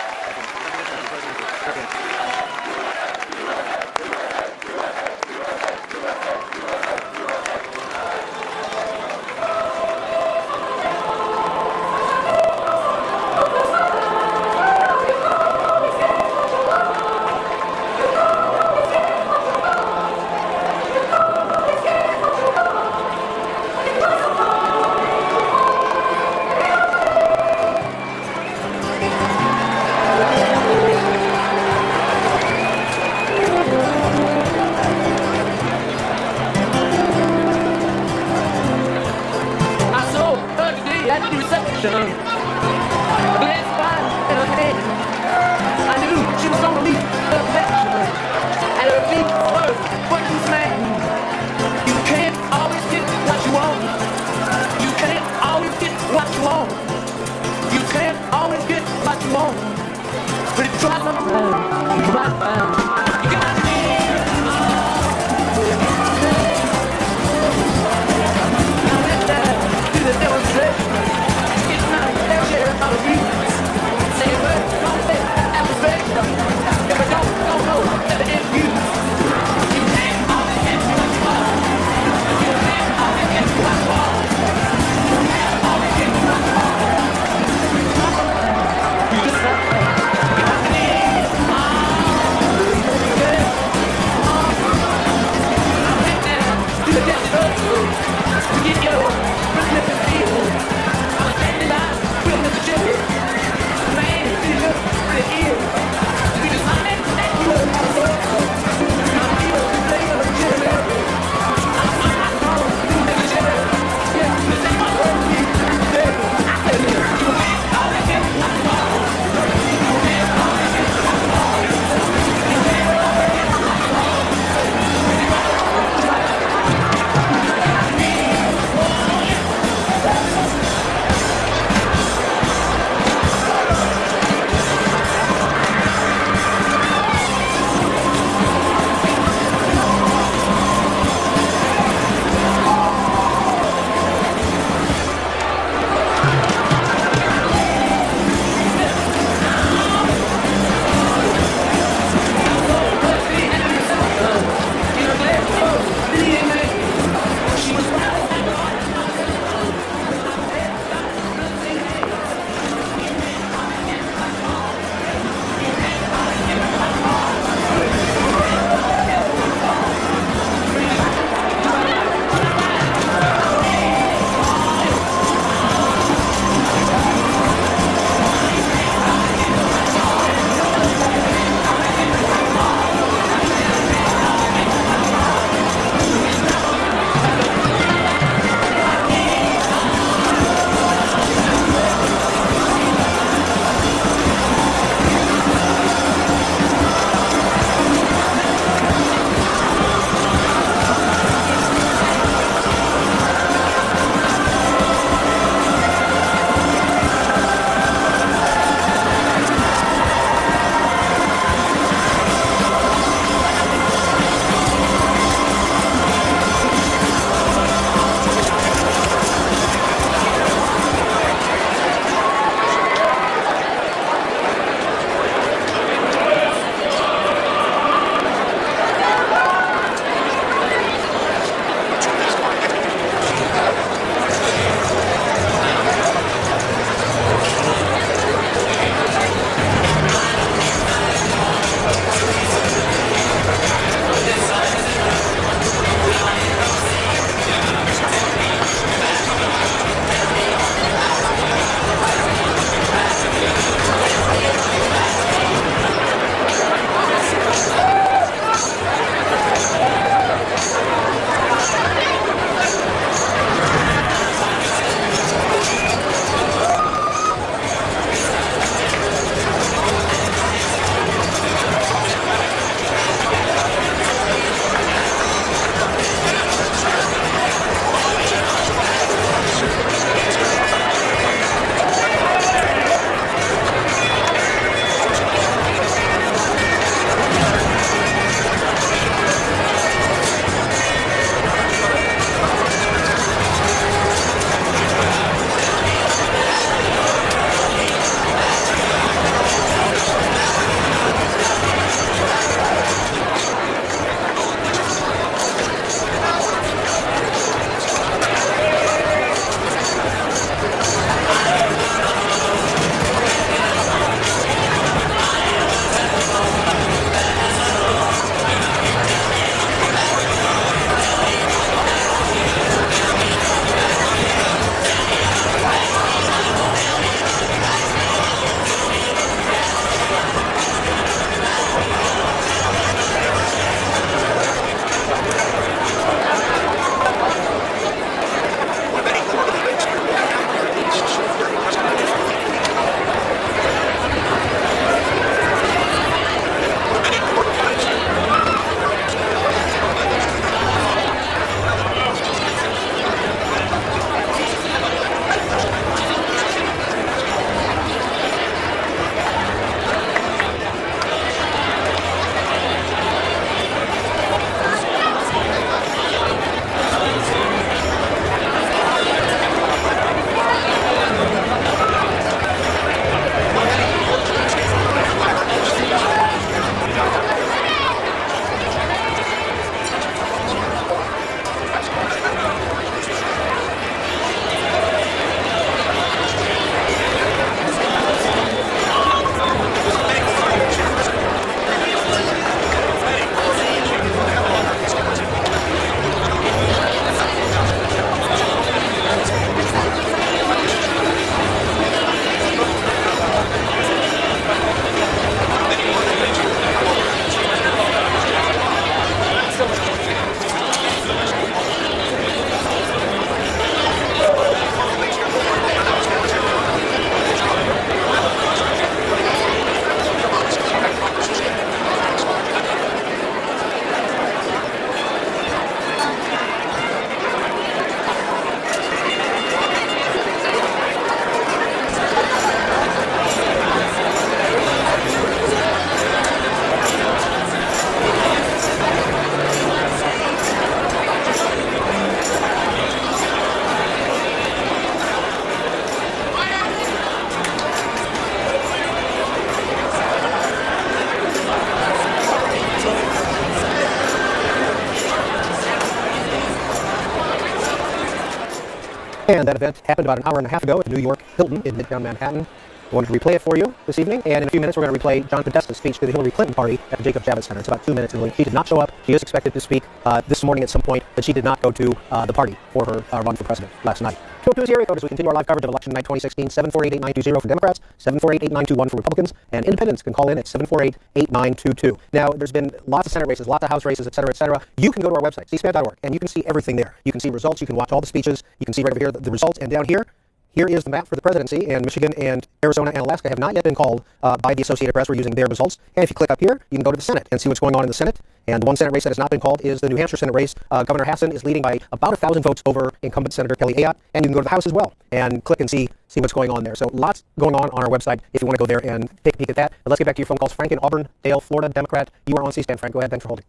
And that event happened about an hour and a half ago at the New York Hilton in Midtown Manhattan. I wanted to replay it for you this evening, and in a few minutes we're going to replay John Podesta's speech to the Hillary Clinton party at the Jacob Javits Center. It's about 2 minutes in length. She did not show up. She is expected to speak this morning at some point, but she did not go to the party for her run for president last night. 202 is the area code as we continue our live coverage of election night 2016. 748-8920 for Democrats, 748-8921 for Republicans, and independents can call in at 748-8922. Now, there's been lots of Senate races, lots of House races, et cetera, et cetera. You can go to our website, cspan.org, and you can see everything there. You can see results, you can watch all the speeches, you can see right over here the results, and down here, here is the map for the presidency, and Michigan and Arizona and Alaska have not yet been called by the Associated Press. We're using their results. And if you click up here, you can go to the Senate and see what's going on in the Senate. And the one Senate race that has not been called is the New Hampshire Senate race. Governor Hassan is leading by about 1,000 votes over incumbent Senator Kelly Ayotte. And you can go to the House as well and click and see what's going on there. So lots going on our website if you want to go there and take a peek at that. But let's get back to your phone calls. Frank in Auburndale, Florida, Democrat. You are on C-SPAN. Frank, go ahead. Thanks for holding.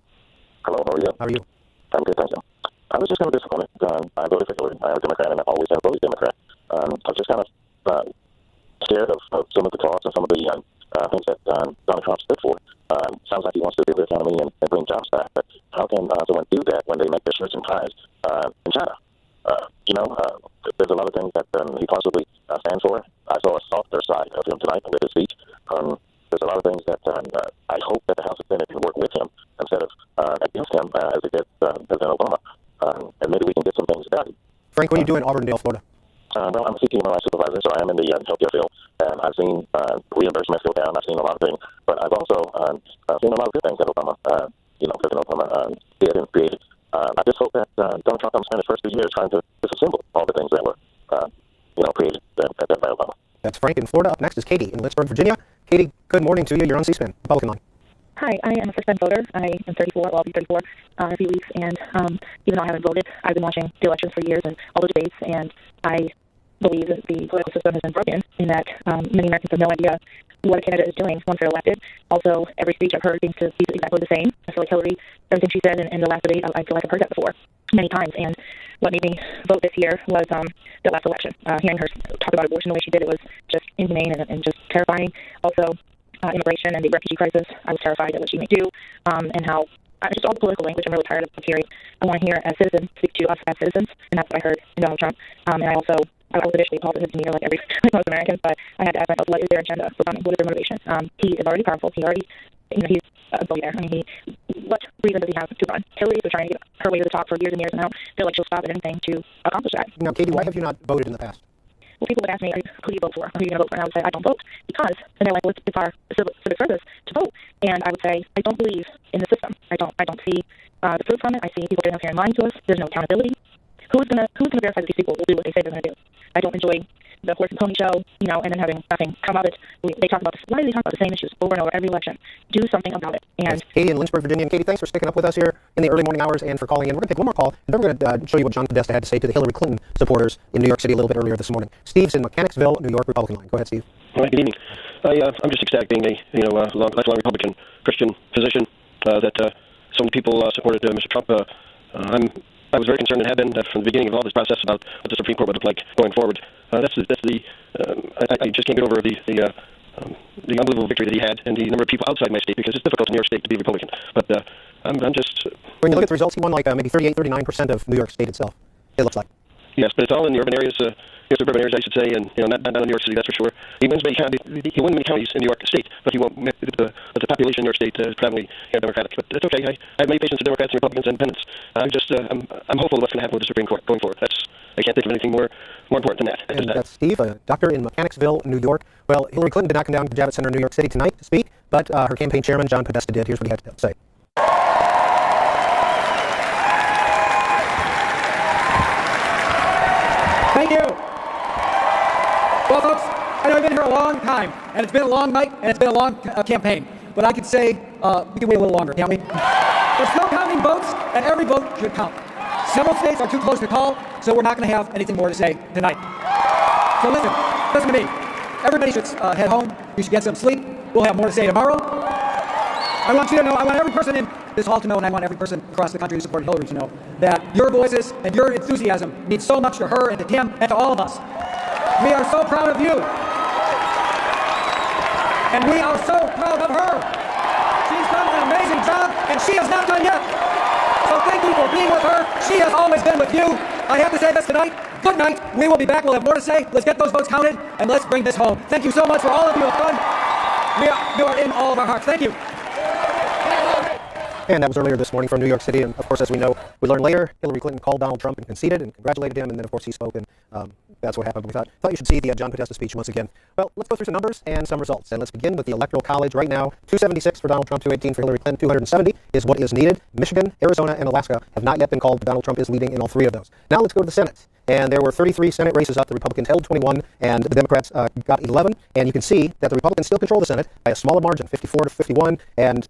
Hello, how are you? How are you? I'm good, thank you. I was just kind of disappointed. I voted for Hillary. I am a Democrat, and I always have voted Democrat. I was just kind of scared of some of the talks and some of the things that Donald Trump stood for. Sounds like he wants to build the economy and bring jobs back, but how can someone do that when they make their shirts and ties in China? There's a lot of things that he possibly stands for. I saw a softer side of him tonight with his speech. There's a lot of things that I hope that the House and Senate can work with him instead of against him as it did President Obama. And maybe we can get some things done. Frank, what do you do in Auburndale, Florida? Well, I'm a CTMRI supervisor, so I am in the healthcare field, and I've seen reimbursements go down. I've seen a lot of things, but I've also seen a lot of good things that Obama, President Obama did and created. I just hope that Donald Trump spent his first 2 years trying to disassemble all the things that were, created by Obama. That's Frank in Florida. Up next is Katie in Lynchburg, Virginia. Katie, good morning to you. You're on C-SPAN, Republican line. Hi, I am a first-time voter. I am 34. Well, I'll be 34 in a few weeks. And even though I haven't voted, I've been watching the elections for years and all the debates. And I believe that the political system has been broken in that many Americans have no idea what a candidate is doing once they're elected. Also, every speech I've heard seems to be exactly the same. I feel like Hillary, everything she said in the last debate, I feel like I've heard that before many times. And what made me vote this year was the last election. Hearing her talk about abortion the way she did, it was just inhumane and just terrifying. Also, immigration and the refugee crisis, I was terrified at what she may do, and how just all the political language I'm really tired of hearing. I want to hear as citizens speak to us as citizens, and that's what I heard in Donald Trump. And I was initially appalled at his demeanor, like most Americans, but I had to ask myself, what is their agenda for running? What is their motivation? He is already powerful. He already, he's a billionaire. I mean, what reason does he have to run? Hillary's been trying to get her way to the top for years and years, and I don't feel like she'll stop at anything to accomplish that. Now, Katie, why have you not voted in the past? Well, people would ask me, who do you vote for? Who are you going to vote for? And I would say, I don't vote because, and they're like, well, it's our civic service to vote. And I would say, I don't believe in the system. I don't see the proof from it. I see people getting up here and lying to us. There's no accountability. Who's gonna verify that these people will do what they say they're going to do? I don't enjoy the horse and pony show, and then having nothing come of it. They talk about this. Why do they talk about the same issues over and over every election? Do something about it. And Katie in Lynchburg, Virginia. And Katie, thanks for sticking up with us here in the early morning hours and for calling in. We're going to take one more call, and then we're going to show you what John Podesta had to say to the Hillary Clinton supporters in New York City a little bit earlier this morning. Steve's in Mechanicsville, New York, Republican line. Go ahead, Steve. All right, good evening. I'm just ecstatic being a lifelong Republican Christian physician that so many people supported Mr. Trump. I was very concerned and have been from the beginning of all this process about what the Supreme Court would look like going forward. I just can't get over the unbelievable victory that he had and the number of people outside my state, because it's difficult in New York State to be Republican. But I'm just... When you look at the results, he won like maybe 38-39% of New York State itself, it looks like. Yes, but it's all in the urban areas, suburban areas, I should say, and not in New York City, that's for sure. He wins many counties. He won many counties in New York State, but he won't. The population in New York State is predominantly Democratic. But it's okay. I have many patience with Democrats and Republicans and independents. I'm hopeful of what's going to happen with the Supreme Court going forward. I can't think of anything more important than that. And that's Steve, a doctor in Mechanicsville, New York. Well, Hillary Clinton did not come down to the Javits Center in New York City tonight to speak, but her campaign chairman, John Podesta, did. Here's what he had to say. Thank you. Well, folks, I know I've been here a long time, and it's been a long night, and it's been a long campaign. But I could say we can wait a little longer, can't we? We're still counting votes, and every vote should count. Several states are too close to call, so we're not going to have anything more to say tonight. So listen to me. Everybody should head home. You should get some sleep. We'll have more to say tomorrow. I want you to know, I want every person in this hall to know, and I want every person across the country who supported Hillary to know that your voices and your enthusiasm mean so much to her and to Tim and to all of us. We are so proud of you. And we are so proud of her. She's done an amazing job, and she is not done yet. So thank you for being with her. She has always been with you. I have to say this tonight. Good night. We will be back. We'll have more to say. Let's get those votes counted, and let's bring this home. Thank you so much for all of you who have done. You are in all of our hearts. Thank you. And that was earlier this morning from New York City. And of course, as we know, we learned later, Hillary Clinton called Donald Trump and conceded and congratulated him. And then, of course, he spoke. And that's what happened. But we thought you should see the John Podesta speech once again. Well, let's go through some numbers and some results. And let's begin with the Electoral College right now. 276 for Donald Trump, 218 for Hillary Clinton, 270 is what is needed. Michigan, Arizona, and Alaska have not yet been called, but Donald Trump is leading in all three of those. Now let's go to the Senate. And there were 33 Senate races up. The Republicans held 21, and the Democrats got 11. And you can see that the Republicans still control the Senate by a smaller margin, 54 to 51, and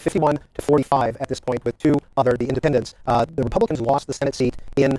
51 to 45 at this point, with the independents. The Republicans lost the Senate seat in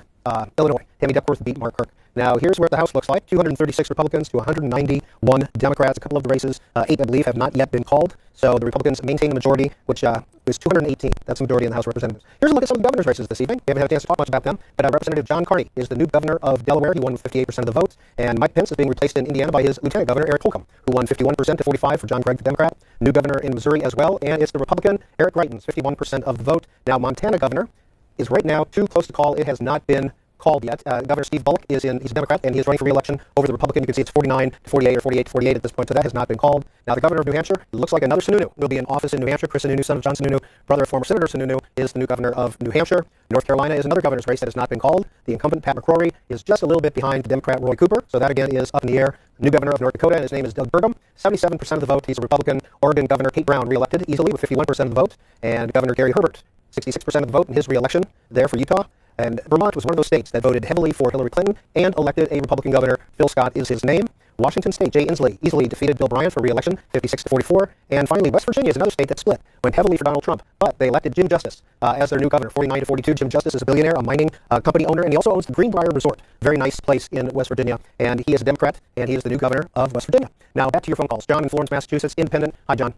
Illinois. Tammy Duckworth beat Mark Kirk. Now, here's what the House looks like. 236 Republicans to 191 Democrats. A couple of the races, 8, I believe, have not yet been called. So the Republicans maintain the majority, which is 218. That's the majority in the House of Representatives. Here's a look at some of the governor's races this evening. We haven't had a chance to talk much about them, but Representative John Carney is the new governor of Delaware. He won with 58% of the votes. And Mike Pence is being replaced in Indiana by his lieutenant governor, Eric Holcomb, who won 51% to 45 for John Gregg, the Democrat. New governor in Missouri as well. And it's the Republican, Eric Greitens, 51% of the vote. Now, Montana governor is right now too close to call. It has not been called yet. Governor Steve Bullock he's a Democrat, and he is running for re-election over the Republican. You can see it's 49 to 48 or 48 to 48 at this point, so that has not been called. Now, the governor of New Hampshire, it looks like another Sununu will be in office in New Hampshire. Chris Sununu, son of John Sununu, brother of former Senator Sununu, is the new governor of New Hampshire. North Carolina is another governor's race that has not been called. The incumbent, Pat McCrory, is just a little bit behind the Democrat Roy Cooper, so that again is up in the air. New governor of North Dakota, and his name is Doug Burgum. 77% of the vote. He's a Republican. Oregon Governor Kate Brown re-elected easily with 51% of the vote. And Governor Gary Herbert, 66% of the vote in his re-election there for Utah. And Vermont was one of those states that voted heavily for Hillary Clinton and elected a Republican governor. Phil Scott is his name. Washington State, Jay Inslee easily defeated Bill Bryant for re-election, 56 to 44. And finally, West Virginia is another state that split, went heavily for Donald Trump, but they elected Jim Justice as their new governor, 49 to 42. Jim Justice is a billionaire, a mining company owner, and he also owns the Greenbrier Resort, very nice place in West Virginia. And he is a Democrat, and he is the new governor of West Virginia. Now back to your phone calls. John in Florence, Massachusetts, independent. Hi, John.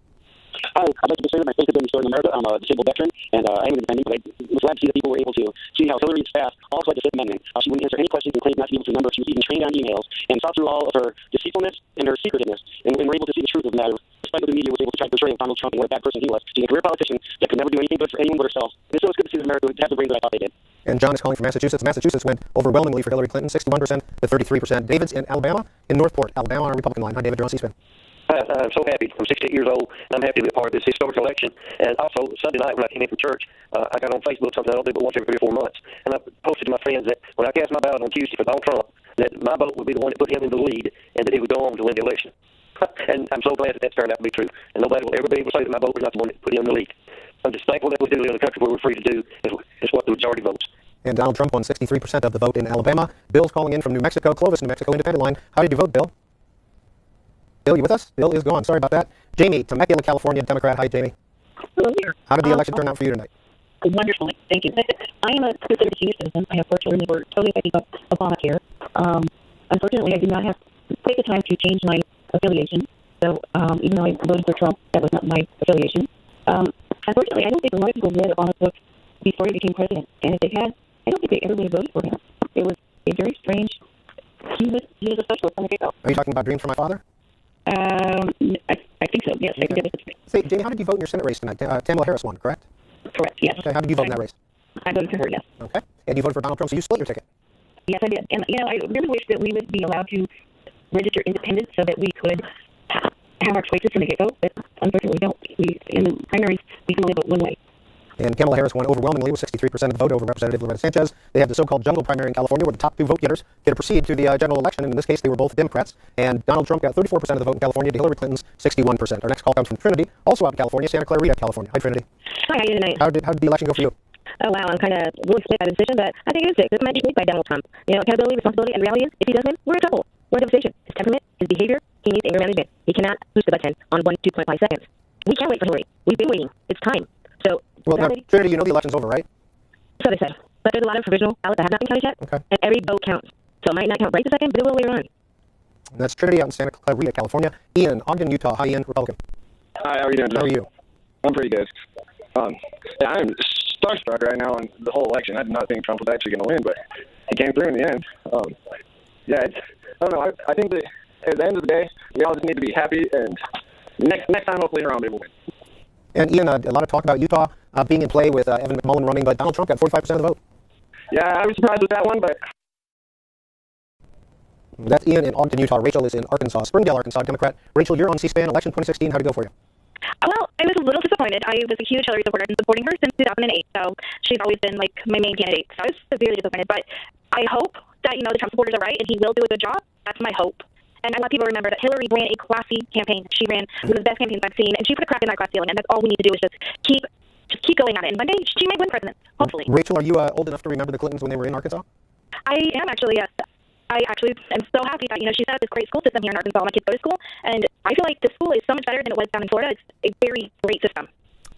Hi, I'd like to consider my faith has been restored in America. I'm a disabled veteran, and I am independent, but I was glad to see that people were able to see how Hillary's staff also had the Fifth Amendment. She wouldn't answer any questions and claimed not to be able to remember. She was even trained on emails and saw through all of her deceitfulness and her secretiveness, and we're able to see the truth of the matter, despite what the media was able to try to portray of Donald Trump and what a bad person he was. She's a career politician that could never do anything good for anyone but herself. And it's always good to see that America would have the brain that I thought they did. And John is calling from Massachusetts. Massachusetts went overwhelmingly for Hillary Clinton, 61% to 33%. David's in Alabama, in Northport, Alabama, on a Republican line. Hi, David. You're on C-SPAN. I'm so happy. I'm 68 years old, and I'm happy to be a part of this historic election. And also, Sunday night when I came in from church, I got on Facebook something I don't do but once every 3 or 4 months. And I posted to my friends that when I cast my ballot on Tuesday for Donald Trump, that my vote would be the one that put him in the lead and that he would go on to win the election. And I'm so glad that that's turned out to be true. And nobody will ever be able to say that my vote was not the one that put him in the lead. I'm just thankful that we do live in a country where we're free to do is what the majority votes. And Donald Trump won 63% of the vote in Alabama. Bill's calling in from New Mexico, Clovis, New Mexico, independent line. How did you vote, Bill? Bill, you with us? Bill is gone. Sorry about that. Jamie, Temecula, California, Democrat. Hi, Jamie. Hello here. How did the election turn out for you tonight? Wonderfully. Thank you. I am a considered senior citizen. I have 4 children who were totally affected by Obamacare. Unfortunately, I did not have to take the time to change my affiliation. So even though I voted for Trump, that was not my affiliation. Unfortunately, I don't think a lot of people read Obama's book before he became president. And if they had, I don't think they ever really voted for him. It was a very strange. He was a socialist from the get-go. Are you talking about Dreams for My Father? I think so, yes. Okay. Say, Jamie, how did you vote in your Senate race tonight? Kamala Harris won, correct? Correct, yes. Okay, how did you vote in that race? I voted for her, yes. Okay. And you voted for Donald Trump, so you split your ticket. Yes, I did. And, I really wish that we would be allowed to register independent so that we could have our choices from the get-go, but unfortunately we don't. In the primaries, we can only vote one way. And Kamala Harris won overwhelmingly with 63% of the vote over Representative Loretta Sanchez. They have the so-called jungle primary in California where the top 2 vote getters get to proceed to the general election. And in this case, they were both Democrats. And Donald Trump got 34% of the vote in California to Hillary Clinton's 61%. Our next call comes from Trinity, also out in California, Santa Clarita, California. Hi, Trinity. Hi, how are you tonight? How did the election go for you? Oh, wow, I'm kind of really split by the decision, but I think it is fixed. This might be made by Donald Trump. Accountability, responsibility, and the reality is, if he does win, we're in trouble. We're in devastation. His temperament, his behavior, he needs anger management. He cannot push the button on 2.5 seconds. We can't wait for Hillary. We've been waiting. It's time. So, well, now, Trinity, you know the election's over, right? So they said. But there's a lot of provisional ballots that have not been counted yet. Okay. And every vote counts. So it might not count right this second, but it will later on. And that's Trinity out in Santa Clarita, California. Ian, Ogden, Utah. Hi, Ian, Republican. Hi, how are you doing? How are you? I'm pretty good. I'm starstruck right now on the whole election. I did not think Trump was actually going to win, but he came through in the end. I don't know. I think that at the end of the day, we all just need to be happy, and next time, hopefully, around, we will win. And Ian, a lot of talk about Utah being in play with Evan McMullin running, but Donald Trump got 45% of the vote. Yeah, I was surprised with that one, but That's Ian in Ogden, Utah. Rachel is in Arkansas, Springdale, Arkansas, Democrat. Rachel, you're on C-SPAN, election 2016. How'd it go for you? Well, I was a little disappointed. I was a huge Hillary supporter. I've been supporting her since 2008, so she's always been like my main candidate. So I was severely disappointed. But I hope that the Trump supporters are right and he will do a good job. That's my hope. And I want people to remember that Hillary ran a classy campaign. She ran one of the best campaigns I've seen, and she put a crack in that glass ceiling. And that's all we need to do is just keep going on it. And one day she might win president, hopefully. Rachel, are you old enough to remember the Clintons when they were in Arkansas? I am actually, yes. I actually am so happy that, she set up this great school system here in Arkansas. My kids go to school, and I feel like this school is so much better than it was down in Florida. It's a very great system.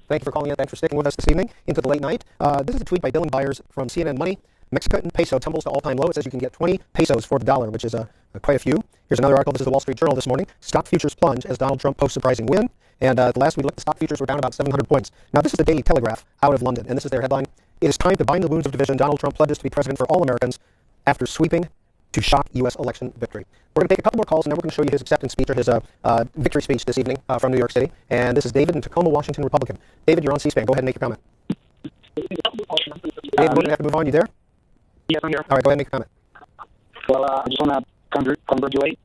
Thank you for calling in. Thanks for sticking with us this evening into the late night. This is a tweet by Dylan Byers from CNN Money. Mexican peso tumbles to all-time low. It says you can get 20 pesos for the dollar, which is quite a few. Here's another article. This is the Wall Street Journal this morning. Stock futures plunge as Donald Trump posts surprising win. And the last we looked, the stock futures were down about 700 points. Now, this is the Daily Telegraph out of London, and this is their headline. It is time to bind the wounds of division. Donald Trump pledges to be president for all Americans after sweeping to shock U.S. election victory. We're going to take a couple more calls, and then we're going to show you his acceptance speech or his victory speech this evening from New York City. And this is David in Tacoma, Washington, Republican. David, you're on C-SPAN. Go ahead and make your comment. David, we're going to have to move on. You there? Yes, I'm here. All right, go ahead and make your comment. Well, I just want to congratulate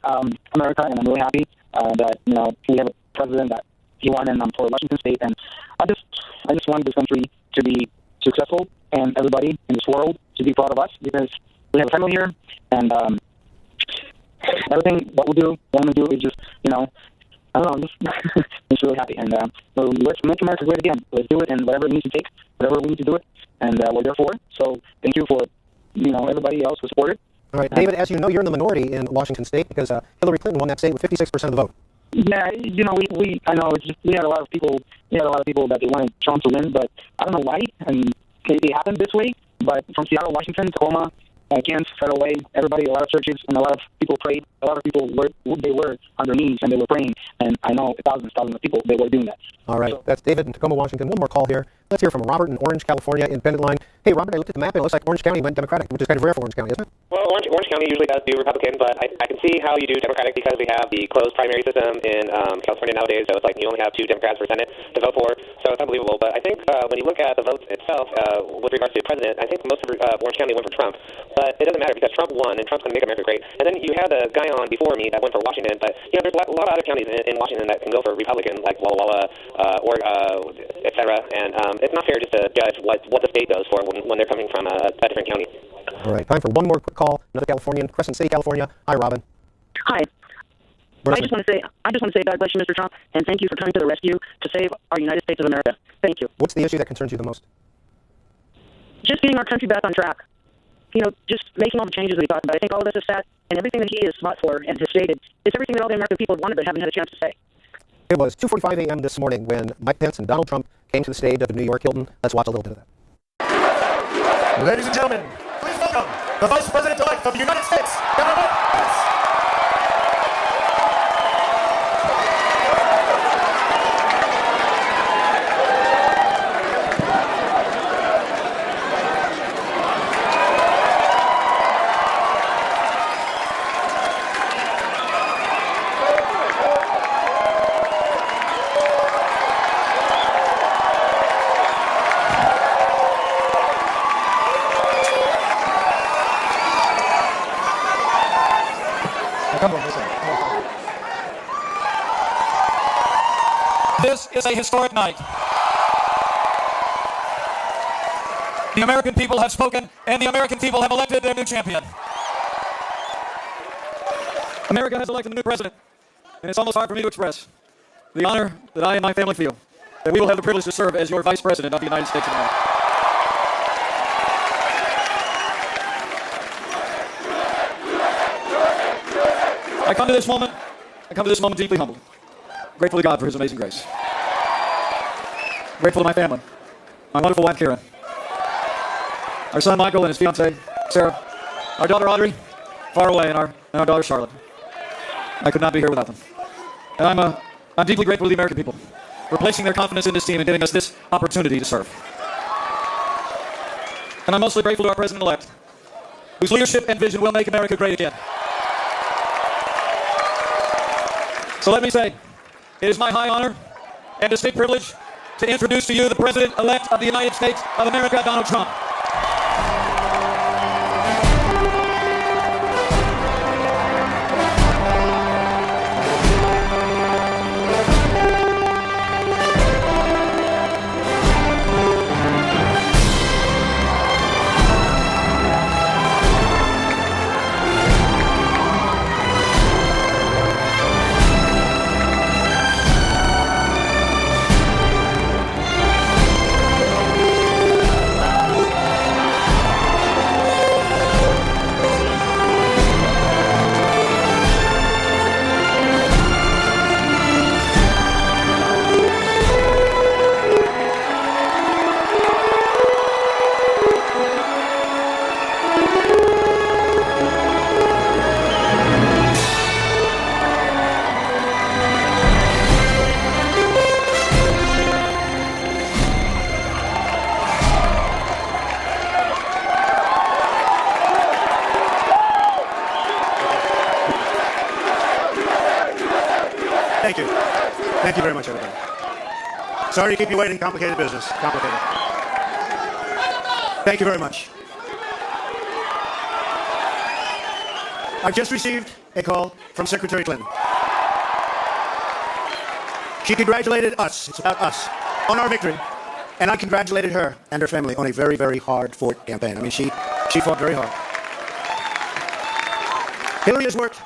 America, and I'm really happy that we have a president that he won in for Washington State, and I just want this country to be successful and everybody in this world to be proud of us because we have a family here, and everything what we do is just I don't know, I'm just really happy, and let's make America great again. Let's do it, and whatever it needs to take, whatever we need to do it, and we're there for it. So thank you for everybody else who supported. All right, David, as you know, you're in the minority in Washington State because Hillary Clinton won that state with 56% of the vote. Yeah, I know it's just we had a lot of people that they wanted Trump to win, but I don't know why, and it happened this way. But from Seattle, Washington, Tacoma, Kansas, federal way, everybody, a lot of churches and a lot of people prayed. A lot of people were on their knees and they were praying, and I know thousands of people they were doing that. All right, that's David in Tacoma, Washington. One more call here. Let's hear from Robert in Orange, California, independent line. Hey, Robert, I looked at the map and it looks like Orange County went Democratic, which is kind of rare for Orange County, isn't it? Well, Orange County usually does do Republican, but I can see how you do Democratic because we have the closed primary system in California nowadays. So it's like you only have 2 Democrats for Senate to vote for, so it's unbelievable. But I think when you look at the votes itself with regards to the president, I think most of Orange County went for Trump. But it doesn't matter because Trump won, and Trump's going to make America great. And then you had the guy on before me that went for Washington, but there's a lot of other counties in Washington that can go for Republican, like Walla Walla, or etc. And it's not fair just to judge what the state goes for when they're coming from a different county. All right, time for one more quick call. Another Californian, Crescent City, California. Hi, Robin. Hi. I just want to say God bless you, Mr. Trump, and thank you for coming to the rescue to save our United States of America. Thank you. What's the issue that concerns you the most? Just getting our country back on track. Just making all the changes we talked about. I think all of this is set, and everything that he has fought for and has stated is everything that all the American people have wanted but haven't had a chance to say. It was 2:45 a.m. this morning when Mike Pence and Donald Trump came to the stage of the New York Hilton. Let's watch a little bit of that. Ladies and gentlemen, please welcome the Vice President-elect of the United States, Donald Trump. This is a historic night. The American people have spoken, and the American people have elected their new champion. America has elected a new president, and it's almost hard for me to express the honor that I and my family feel that we will have the privilege to serve as your Vice President of the United States of America. I come to this moment deeply humbled, grateful to God for his amazing grace. Grateful to my family, my wonderful wife Karen, our son Michael and his fiancée Sarah, our daughter Audrey, far away, and our daughter Charlotte. I could not be here without them. And I'm deeply grateful to the American people for placing their confidence in this team and giving us this opportunity to serve. And I'm mostly grateful to our president-elect, whose leadership and vision will make America great again. So let me say, it is my high honor and distinct privilege to introduce to you the President-elect of the United States of America, Donald Trump. much, everybody. Sorry to keep you waiting. Complicated business. Complicated. Thank you very much. I've just received a call from Secretary Clinton. She congratulated us, it's about us, on our victory. And I congratulated her and her family on a very, very hard-fought campaign. I mean, she fought very hard. Hillary has worked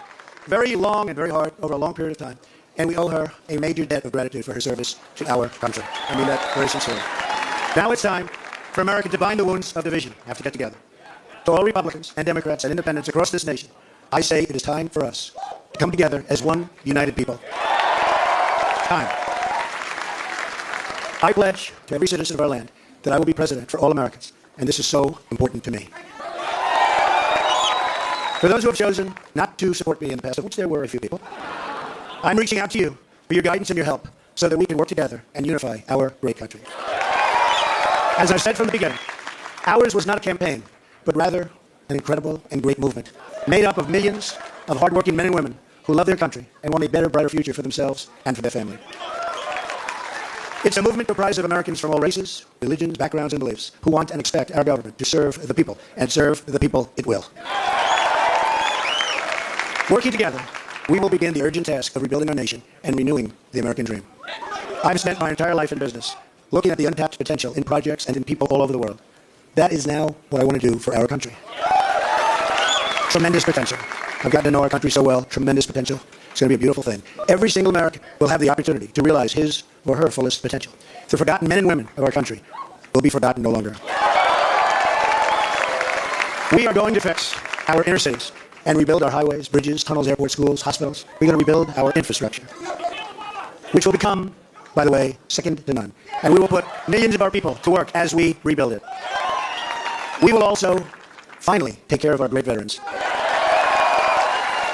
very long and very hard over a long period of time, and we owe her a major debt of gratitude for her service to our country. I mean that very sincerely. Now it's time for America to bind the wounds of division. We have to get together. To all Republicans and Democrats and independents across this nation, I say it is time for us to come together as one united people. Time. I pledge to every citizen of our land that I will be president for all Americans, and this is so important to me. For those who have chosen not to support me in the past, of which there were a few people, I'm reaching out to you for your guidance and your help so that we can work together and unify our great country. As I've said from the beginning, ours was not a campaign, but rather an incredible and great movement made up of millions of hardworking men and women who love their country and want a better, brighter future for themselves and for their family. It's a movement comprised of Americans from all races, religions, backgrounds, and beliefs who want and expect our government to serve the people, and serve the people it will. Working together, we will begin the urgent task of rebuilding our nation and renewing the American dream. I've spent my entire life in business looking at the untapped potential in projects and in people all over the world. That is now what I want to do for our country. Tremendous potential. I've gotten to know our country so well. Tremendous potential. It's going to be a beautiful thing. Every single American will have the opportunity to realize his or her fullest potential. The forgotten men and women of our country will be forgotten no longer. We are going to fix our inner cities and rebuild our highways, bridges, tunnels, airports, schools, hospitals. We're going to rebuild our infrastructure, which will become, by the way, second to none. And we will put millions of our people to work as we rebuild it. We will also finally take care of our great veterans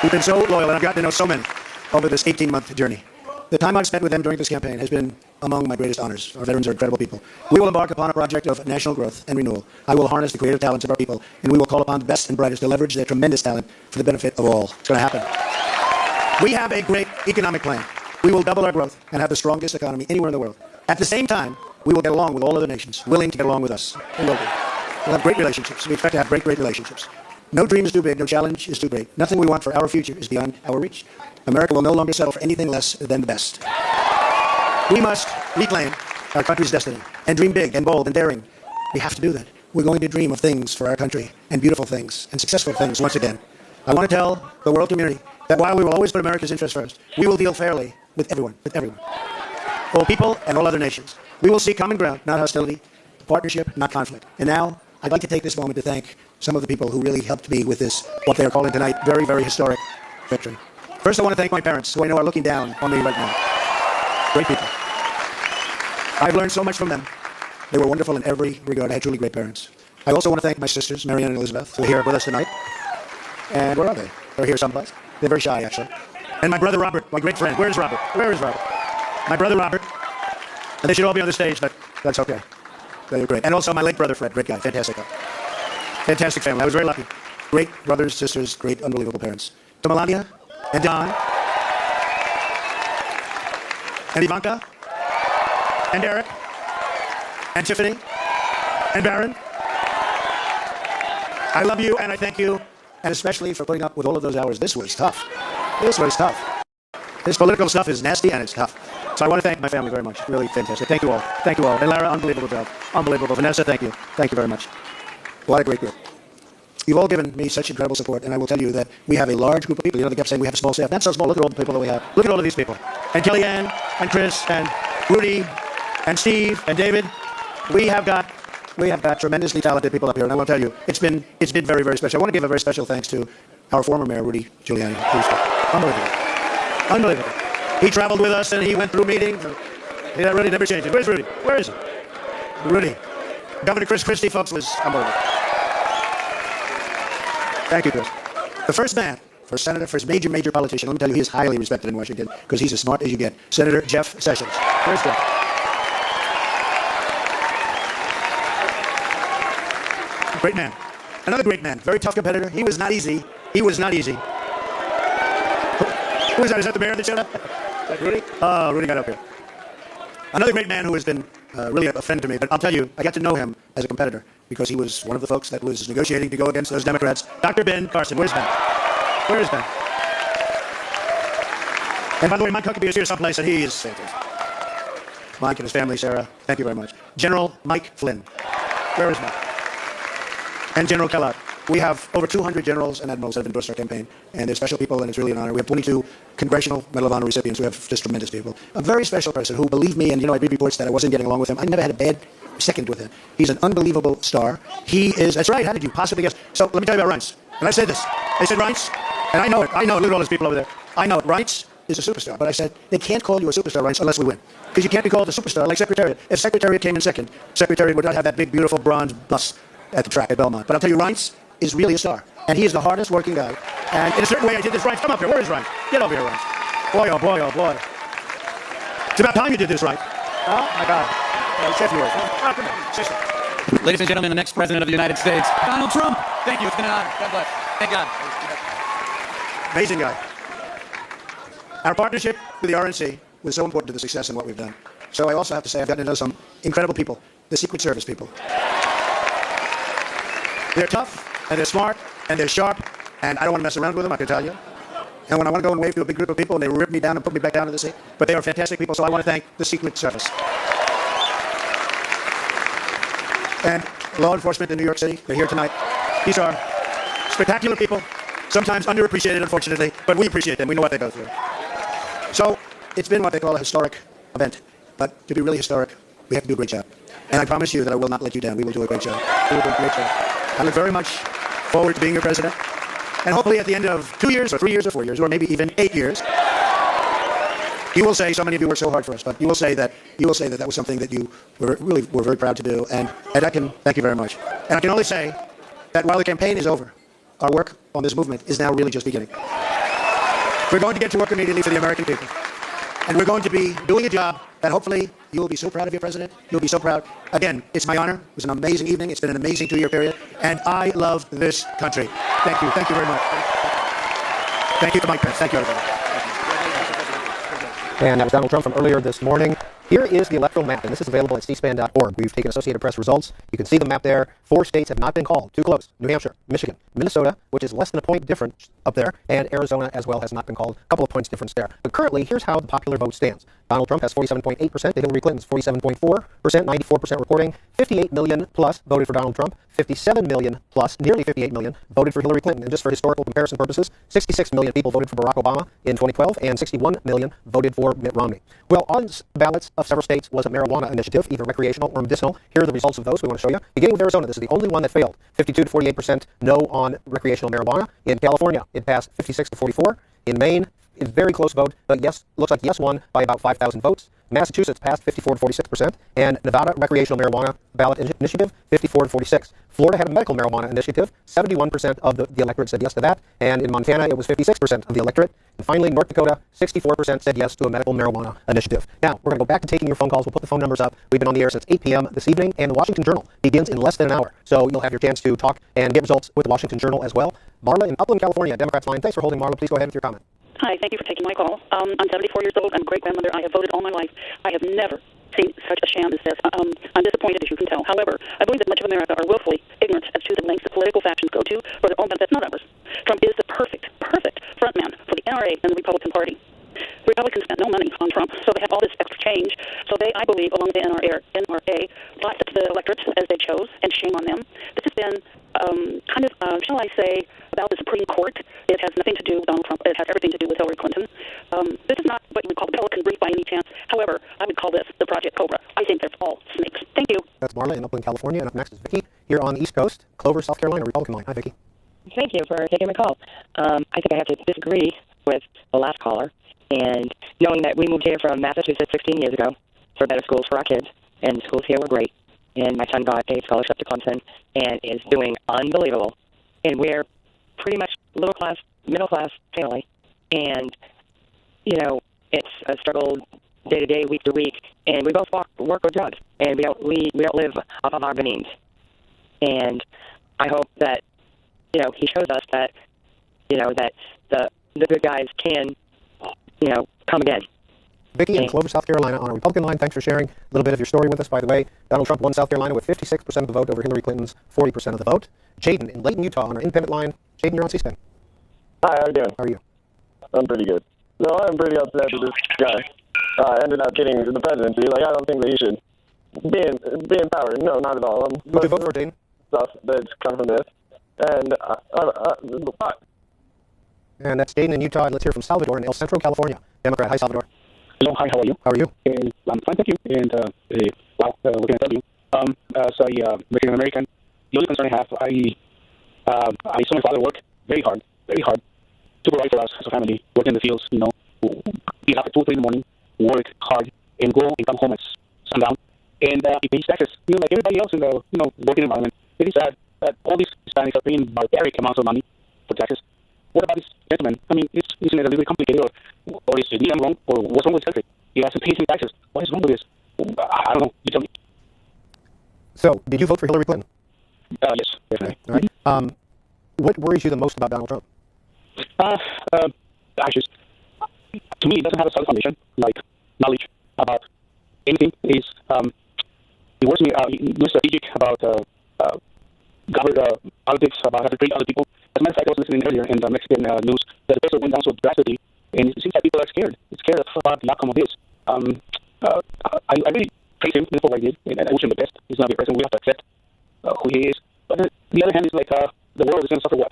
who've been so loyal, and I've gotten to know so many over this 18-month journey. The time I've spent with them during this campaign has been among my greatest honors. Our veterans are incredible people. We will embark upon a project of national growth and renewal. I will harness the creative talents of our people, and we will call upon the best and brightest to leverage their tremendous talent for the benefit of all. It's going to happen. We have a great economic plan. We will double our growth and have the strongest economy anywhere in the world. At the same time, we will get along with all other nations, willing to get along with us. We will be. We'll have great relationships. We expect to have great, great relationships. No dream is too big, no challenge is too great. Nothing we want for our future is beyond our reach. America will no longer settle for anything less than the best. We must reclaim our country's destiny and dream big and bold and daring. We have to do that. We're going to dream of things for our country and beautiful things and successful things once again. I want to tell the world community that while we will always put America's interests first, we will deal fairly with everyone, all people and all other nations. We will seek common ground, not hostility, partnership, not conflict. And now, I'd like to take this moment to thank some of the people who really helped me with this, what they are calling tonight, very, very historic victory. First, I want to thank my parents, who I know are looking down on me right now. Great people. I've learned so much from them. They were wonderful in every regard. I had truly great parents. I also want to thank my sisters, Marianne and Elizabeth, who are here with us tonight. And where are they? They're here someplace. They're very shy, actually. And my brother Robert, my great friend. Where's Robert? Where is Robert? My brother Robert. And they should all be on the stage, but that's okay. They were great. And also my late brother Fred, great guy, fantastic guy. Fantastic family. I was very lucky. Great brothers, sisters, great, unbelievable parents. To Melania and Don and Ivanka and Eric and Tiffany and Barron. I love you and I thank you, and especially for putting up with all of those hours. This was tough. This was tough. This political stuff is nasty and it's tough. So I want to thank my family very much. Really fantastic. Thank you all. Thank you all. And Lara, unbelievable job. Unbelievable. Vanessa, thank you. Thank you very much. What a great group. You've all given me such incredible support, and I will tell you that we have a large group of people. You know, they kept saying we have a small staff. Not so small. Look at all the people that we have. Look at all of these people. And Kellyanne, and Chris, and Rudy, and Steve, and David. We have got tremendously talented people up here, and I want to tell you, it's been very, very special. I want to give a very special thanks to our former mayor, Rudy Giuliani. Unbelievable. Unbelievable. He traveled with us, and he went through meetings. Yeah, Rudy never changed it. Where's Rudy? Where is he? Rudy. Governor Chris Christie, folks, was unbelievable. Thank you, Chris. The first man, first senator, first major politician, let me tell you, he is highly respected in Washington because he's as smart as you get. Senator Jeff Sessions. Where's Jeff? Great man. Another great man. Very tough competitor. He was not easy. He was not easy. Who was that? Is that the mayor that showed up? Rudy? Oh, Rudy got up here. Another great man who has been really a friend to me, but I'll tell you, I got to know him as a competitor because he was one of the folks that was negotiating to go against those Democrats. Dr. Ben Carson. Where's Ben? Where is Ben? And by the way, Mike Huckabee is here someplace, and he is fantastic. Mike and his family, Sarah, thank you very much. General Mike Flynn. Where is Mike? And General Kellogg. We have over 200 generals and admirals that have endorsed our campaign, and they're special people, and it's really an honor. We have 22 Congressional Medal of Honor recipients. We have just tremendous people. A very special person who, believe me, and I read reports that I wasn't getting along with him. I never had a bad second with him. He's an unbelievable star. He is, that's right, how did you possibly guess? So let me tell you about Reince. And I said this. They said Reince, and I know it. Look at all those people over there. I know it. Reince is a superstar. But I said, they can't call you a superstar, Reince, unless we win. Because you can't be called a superstar like Secretariat. If Secretariat came in second, Secretariat would not have that big, beautiful bronze bus at the track at Belmont. But I'll tell you, Reince is really a star. And he is the hardest working guy. And in a certain way, I did this. Reince, come up here. Where is Reince? Get over here, Reince. Boy, oh boy, oh boy. It's about time you did this, right? Oh, my God. Chef yours. Oh, come on. Sister. Ladies and gentlemen, the next president of the United States, Donald Trump. Thank you. It's been an honor. God bless. Thank God. Amazing guy. Our partnership with the RNC was so important to the success in what we've done. So I also have to say I've gotten to know some incredible people, the Secret Service people. They're tough, and they're smart, and they're sharp, and I don't want to mess around with them, I can tell you. And when I want to go and wave to a big group of people, and they rip me down and put me back down to the seat. But they are fantastic people, so I want to thank the Secret Service. And law enforcement in New York City, they're here tonight. These are spectacular people, sometimes underappreciated, unfortunately, but we appreciate them. We know what they go through. So it's been what they call a historic event. But to be really historic, we have to do a great job. And I promise you that I will not let you down. We will do a great job. We will do a great job. I look very much forward to being your president. And hopefully at the end of 2 years or 3 years or 4 years or maybe even 8 years, you will say, so many of you worked so hard for us, but you will say that was something that you were very proud to do. And I can thank you very much. And I can only say that while the campaign is over, our work on this movement is now really just beginning. We're going to get to work immediately for the American people. And we're going to be doing a job that hopefully you will be so proud of your president. You'll be so proud. Again, it's my honor. It was an amazing evening. It's been an amazing 2-year period. And I love this country. Thank you. Thank you very much. Thank you to Mike Pence. Thank you, everybody. And that was Donald Trump from earlier this morning. Here is the electoral map, and this is available at cspan.org. We've taken Associated Press results. You can see the map there. 4 states have not been called. Too close. New Hampshire, Michigan, Minnesota, which is less than a point difference up there, and Arizona as well has not been called. A couple of points difference there. But currently, here's how the popular vote stands. Donald Trump has 47.8%. Hillary Clinton's 47.4%, 94% reporting. 58 million plus voted for Donald Trump. 57 million plus, nearly 58 million, voted for Hillary Clinton. And just for historical comparison purposes, 66 million people voted for Barack Obama in 2012, and 61 million voted for Mitt Romney. Well, on ballots of several states was a marijuana initiative, either recreational or medicinal. Here are the results of those we want to show you. Beginning with Arizona, this is the only one that failed. 52 to 48% no on recreational marijuana. In California, it passed 56 to 44. In Maine, it's a very close vote, but yes, looks like yes won by about 5,000 votes. Massachusetts passed 54 to 46%, and Nevada recreational marijuana ballot initiative 54 to 46. Florida had a medical marijuana initiative. 71% of the electorate said yes to that, and in Montana it was 56% of the electorate. And finally, North Dakota, 64% said yes to a medical marijuana initiative. Now, we're going to go back to taking your phone calls. We'll put the phone numbers up. We've been on the air since 8 p.m. this evening, and the Washington Journal begins in less than an hour. So you'll have your chance to talk and get results with the Washington Journal as well. Marla in Upland, California, Democrats line. Thanks for holding, Marla. Please go ahead with your comment. Hi, thank you for taking my call. I'm 74 years old. I'm a great-grandmother. I have voted all my life. I have never seen such a sham as this. I'm disappointed, as you can tell. However, I believe that much of America are willfully ignorant as to the lengths that political factions go to for their own benefit, not ours. Trump is the perfect frontman for the NRA and the Republican Party. The Republicans spent no money on Trump, so they have all this extra change. So they, I believe, along with the NRA, bought the electorate as they chose, and shame on them. This has been shall I say, about the Supreme Court. It has nothing to do with Donald Trump. It has everything to do with Hillary Clinton. This is not what you would call the Pelican Brief by any chance. However, I would call this the Project Cobra. I think they're all snakes. Thank you. That's Marla in Upland, California, and up next is Vicki here on the East Coast, Clover, South Carolina, Republican line. Hi, Vicki. Thank you for taking my call. I think I have to disagree with the last caller. And knowing that we moved here from Massachusetts 16 years ago for better schools for our kids, and the schools here were great, and my son got a scholarship to Clemson and is doing unbelievable. And we're pretty much middle class family, and it's a struggle day to day, week to week, and we both work with drugs, and we don't live off of our means. And I hope that he shows us that that the good guys can come again. Vicki in Clover, South Carolina, on our Republican line. Thanks for sharing a little bit of your story with us. By the way, Donald Trump won South Carolina with 56% of the vote over Hillary Clinton's 40% of the vote. Jaden in Layton, Utah, on our independent line. Jaden, you're on C-SPAN. Hi, how are you doing? How are you? I'm pretty good. No, I'm pretty upset that this guy ended up getting the presidency. Like, I don't think that he should be in power. No, not at all. Who would you vote for, Jaden? Stuff that's come from this. And, And that's Jaden in Utah. Let's hear from Salvador in El Centro, California. Democrat. Hi, Salvador. Hello, hi, how are you? How are you? I'm fine, thank you. And, wow, what can I tell you? Mexican American, the only concern I have, I saw my father work very hard, to provide for us as a family, work in the fields, you know, get up at 2 or 3 in the morning, work hard, and go and come home at sundown. And he pays taxes, you know, like everybody else in the, you know, working environment. It is sad that all these Hispanics are paying barbaric amounts of money for taxes. What about this gentleman? I mean, isn't it a little bit complicated, or is he wrong, or what's wrong with his country? He hasn't paid any taxes. What is wrong with this? I don't know. You tell me. So, did you vote for Hillary Clinton? Yes, definitely. All right. What worries you the most about Donald Trump? Actually, to me, it doesn't have a solid foundation, like knowledge about anything. He worries me. He's strategic about politics, about how to treat other people. As a matter of fact, I was listening earlier in the Mexican news that the peso went down so drastically, and it seems like people are scared. It's scared about the outcome of this. I really praise him for what he did, and I wish him the best. He's going to be president. We have to accept who he is. But on the other hand, it's like the world is going to suffer what?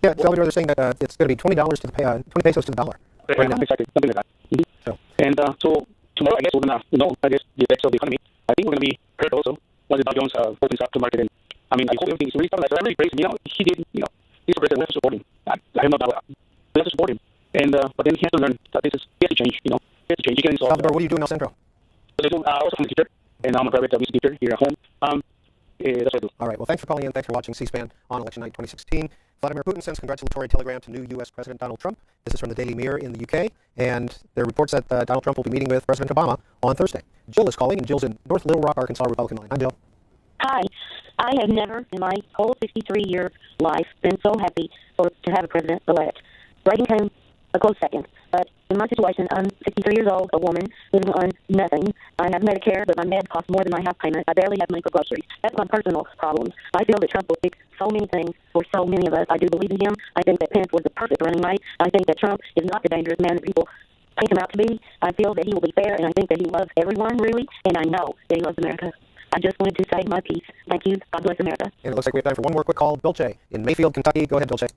Yeah, Salvador, they're saying that it's going to be $20 to the 20 pesos to the dollar. Right now. Exactly, something like that. Mm-hmm. So. And so tomorrow, I guess we're going to know, the effects of the economy. I think we're going to be hurt also once the Dow Jones opens up to market. And I mean, I hope everything's really stabilized. So I really praise him. You know, he did, you know, he's a president. We have to support him. I have no doubt. We have to support him. And but then he has to learn that he has to change. You know, he has to change. He can solve. Salvador, what do you do in El Centro? I also am a teacher, and I'm a private music teacher here at home. That's what I do. All right. Well, thanks for calling in. Thanks for watching C-SPAN on election night 2016. Vladimir Putin sends congratulatory telegram to new U.S. President Donald Trump. This is from the Daily Mirror in the U.K. And there are reports that Donald Trump will be meeting with President Obama on Thursday. Jill is calling, and Jill's in North Little Rock, Arkansas, Republican line. Hi, Jill. Hi. I have never in my whole 63-year life been so happy to have a president-elect. Reagan came a close second. But in my situation, I'm 63 years old, a woman, living on nothing. I have Medicare, but my meds cost more than my house payment. I barely have money for groceries. That's my personal problems. I feel that Trump will fix so many things for so many of us. I do believe in him. I think that Pence was the perfect running mate. I think that Trump is not the dangerous man that people paint him out to be. I feel that he will be fair, and I think that he loves everyone, really, and I know that he loves America. I just wanted to say my piece. Thank you. God bless America. And it looks like we have time for one more quick call. Bilche in Mayfield, Kentucky. Go ahead, Bilche.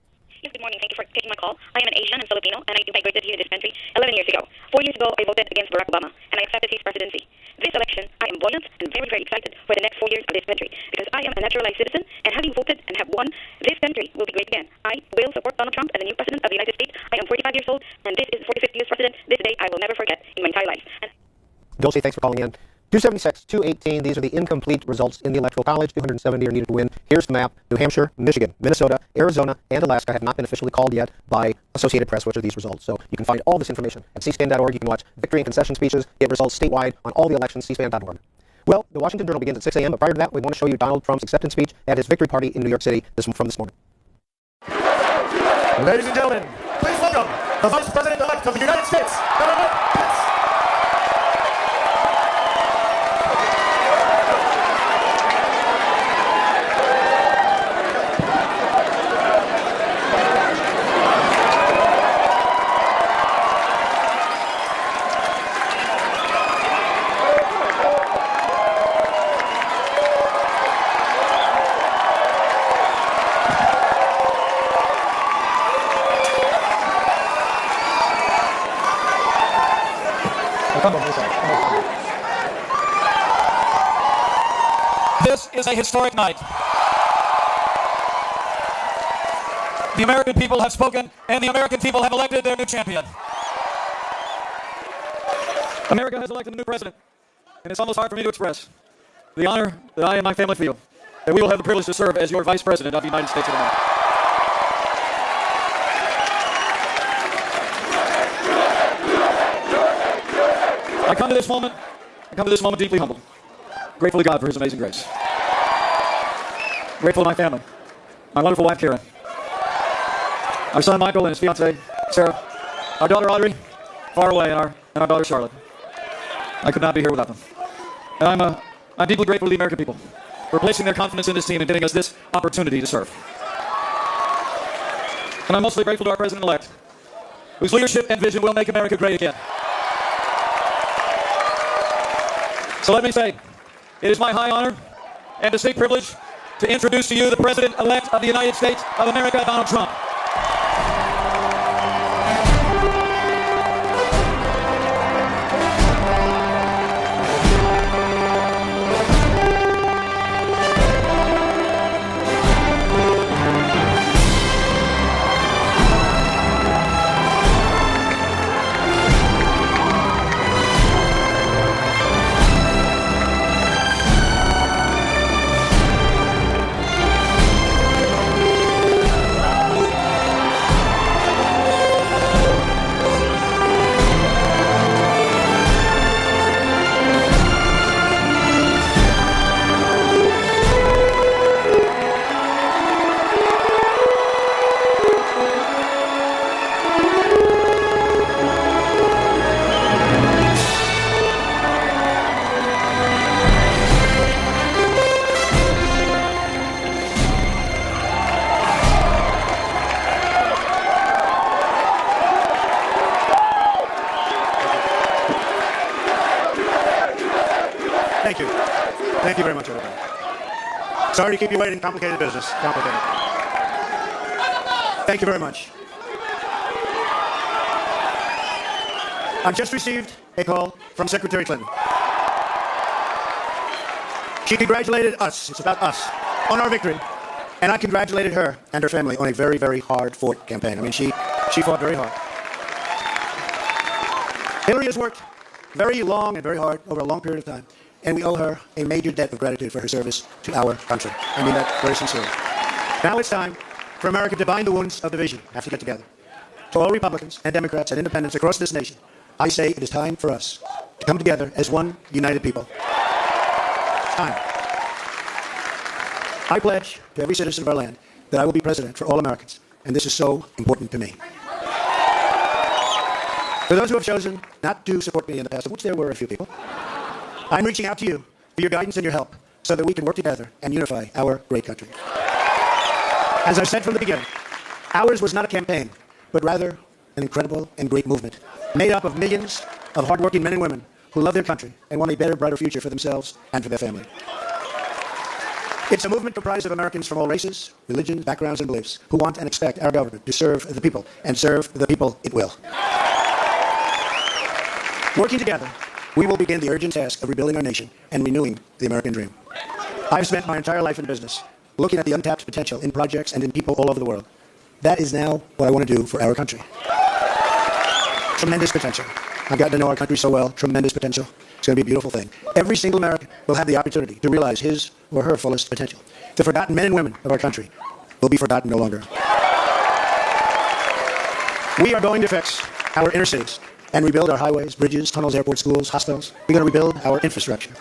Yes, good morning. Thank you for taking my call. I am an Asian and Filipino, and I immigrated here in this country 11 years ago. 4 years ago, I voted against Barack Obama, and I accepted his presidency. This election, I am buoyant and very, very excited for the next 4 years of this country, because I am a naturalized citizen, and having voted and have won, this country will be great again. I will support Donald Trump as the new president of the United States. I am 45 years old, and this is the 45th U.S. president. This day I will never forget in my entire life. Bilche, thanks for calling in. 276, 218, these are the incomplete results in the Electoral College. 270 are needed to win. Here's the map. New Hampshire, Michigan, Minnesota, Arizona, and Alaska have not been officially called yet by Associated Press, which are these results. So you can find all this information at cspan.org. You can watch victory and concession speeches, get results statewide on all the elections, cspan.org. Well, the Washington Journal begins at 6 a.m., but prior to that, we want to show you Donald Trump's acceptance speech at his victory party in New York City from this morning. Ladies and gentlemen, please welcome the Vice President-elect of the United States, Donald Trump. This is a historic night. The American people have spoken, and the American people have elected their new champion. America has elected a new president, and it's almost hard for me to express the honor that I and my family feel that we will have the privilege to serve as your Vice President of the United States of America. I come to this moment deeply humbled, grateful to God for his amazing grace. Grateful to my family, my wonderful wife, Karen, our son, Michael, and his fiancée, Sarah, our daughter, Audrey, far away, and our daughter, Charlotte. I could not be here without them. And I'm deeply grateful to the American people for placing their confidence in this team and giving us this opportunity to serve. And I'm mostly grateful to our president-elect, whose leadership and vision will make America great again. So let me say, it is my high honor and distinct privilege to introduce to you the President-elect of the United States of America, Donald Trump. Thank you. Thank you very much, everybody. Sorry to keep you waiting. Complicated business. Complicated. Thank you very much. I've just received a call from Secretary Clinton. She congratulated us, it's about us, on our victory. And I congratulated her and her family on a very, very hard-fought campaign. I mean, she fought very hard. Hillary has worked very long and very hard over a long period of time. And we owe her a major debt of gratitude for her service to our country. I mean that very sincerely. Now it's time for America to bind the wounds of division. We have to get together. To all Republicans and Democrats and independents across this nation, I say it is time for us to come together as one united people. Time. I pledge to every citizen of our land that I will be president for all Americans, and this is so important to me. For those who have chosen not to support me in the past, of which there were a few people, I'm reaching out to you for your guidance and your help so that we can work together and unify our great country. As I've said from the beginning, ours was not a campaign, but rather an incredible and great movement made up of millions of hardworking men and women who love their country and want a better, brighter future for themselves and for their family. It's a movement comprised of Americans from all races, religions, backgrounds, and beliefs who want and expect our government to serve the people, and serve the people it will. Working together, we will begin the urgent task of rebuilding our nation and renewing the American dream. I've spent my entire life in business, looking at the untapped potential in projects and in people all over the world. That is now what I want to do for our country. Tremendous potential. I've gotten to know our country so well. Tremendous potential. It's going to be a beautiful thing. Every single American will have the opportunity to realize his or her fullest potential. The forgotten men and women of our country will be forgotten no longer. We are going to fix our inner cities and rebuild our highways, bridges, tunnels, airports, schools, hospitals. We're going to rebuild our infrastructure,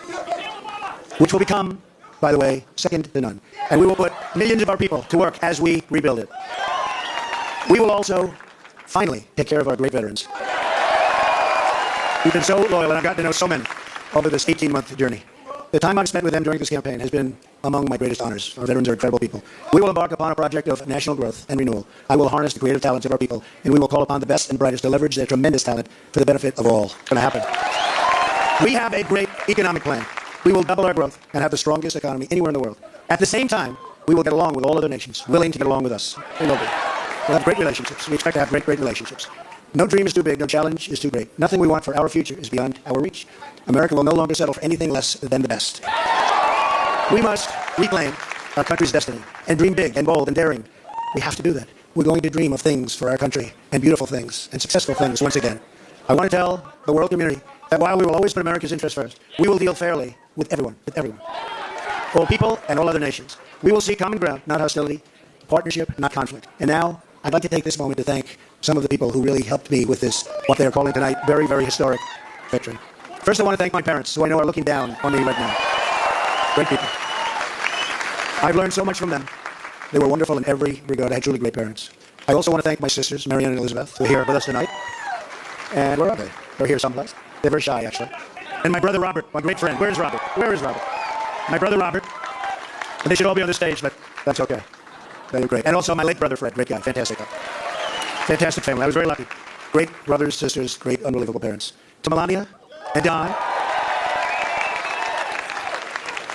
which will become, by the way, second to none. And we will put millions of our people to work as we rebuild it. We will also finally take care of our great veterans. We've been so loyal, and I've gotten to know so many over this 18-month journey. The time I've spent with them during this campaign has been among my greatest honors. Our veterans are incredible people. We will embark upon a project of national growth and renewal. I will harness the creative talents of our people, and we will call upon the best and brightest to leverage their tremendous talent for the benefit of all. It's going to happen. We have a great economic plan. We will double our growth and have the strongest economy anywhere in the world. At the same time, we will get along with all other nations, willing to get along with us. We will be. We'll have great relationships. We expect to have great relationships. No dream is too big, no challenge is too great. Nothing we want for our future is beyond our reach. America will no longer settle for anything less than the best. We must reclaim our country's destiny and dream big and bold and daring. We have to do that. We're going to dream of things for our country, and beautiful things and successful things once again. I want to tell the world community that while we will always put America's interests first, we will deal fairly with everyone, all people and all other nations. We will seek common ground, not hostility, partnership, not conflict. And now, I'd like to take this moment to thank some of the people who really helped me with this, what they're calling tonight, very, very historic victory. First, I want to thank my parents, who I know are looking down on me right now. Great people. I've learned so much from them. They were wonderful in every regard. I had truly great parents. I also want to thank my sisters, Marianne and Elizabeth, who are here with us tonight. And where are they? They're here someplace. They're very shy, actually. And my brother Robert, my great friend. Where's Robert? Where is Robert? My brother Robert. And they should all be on the stage, but that's okay. They were great. And also my late brother Fred, great guy, fantastic guy. Fantastic family. I was very lucky. Great brothers, sisters, great, unbelievable parents. To Melania and Di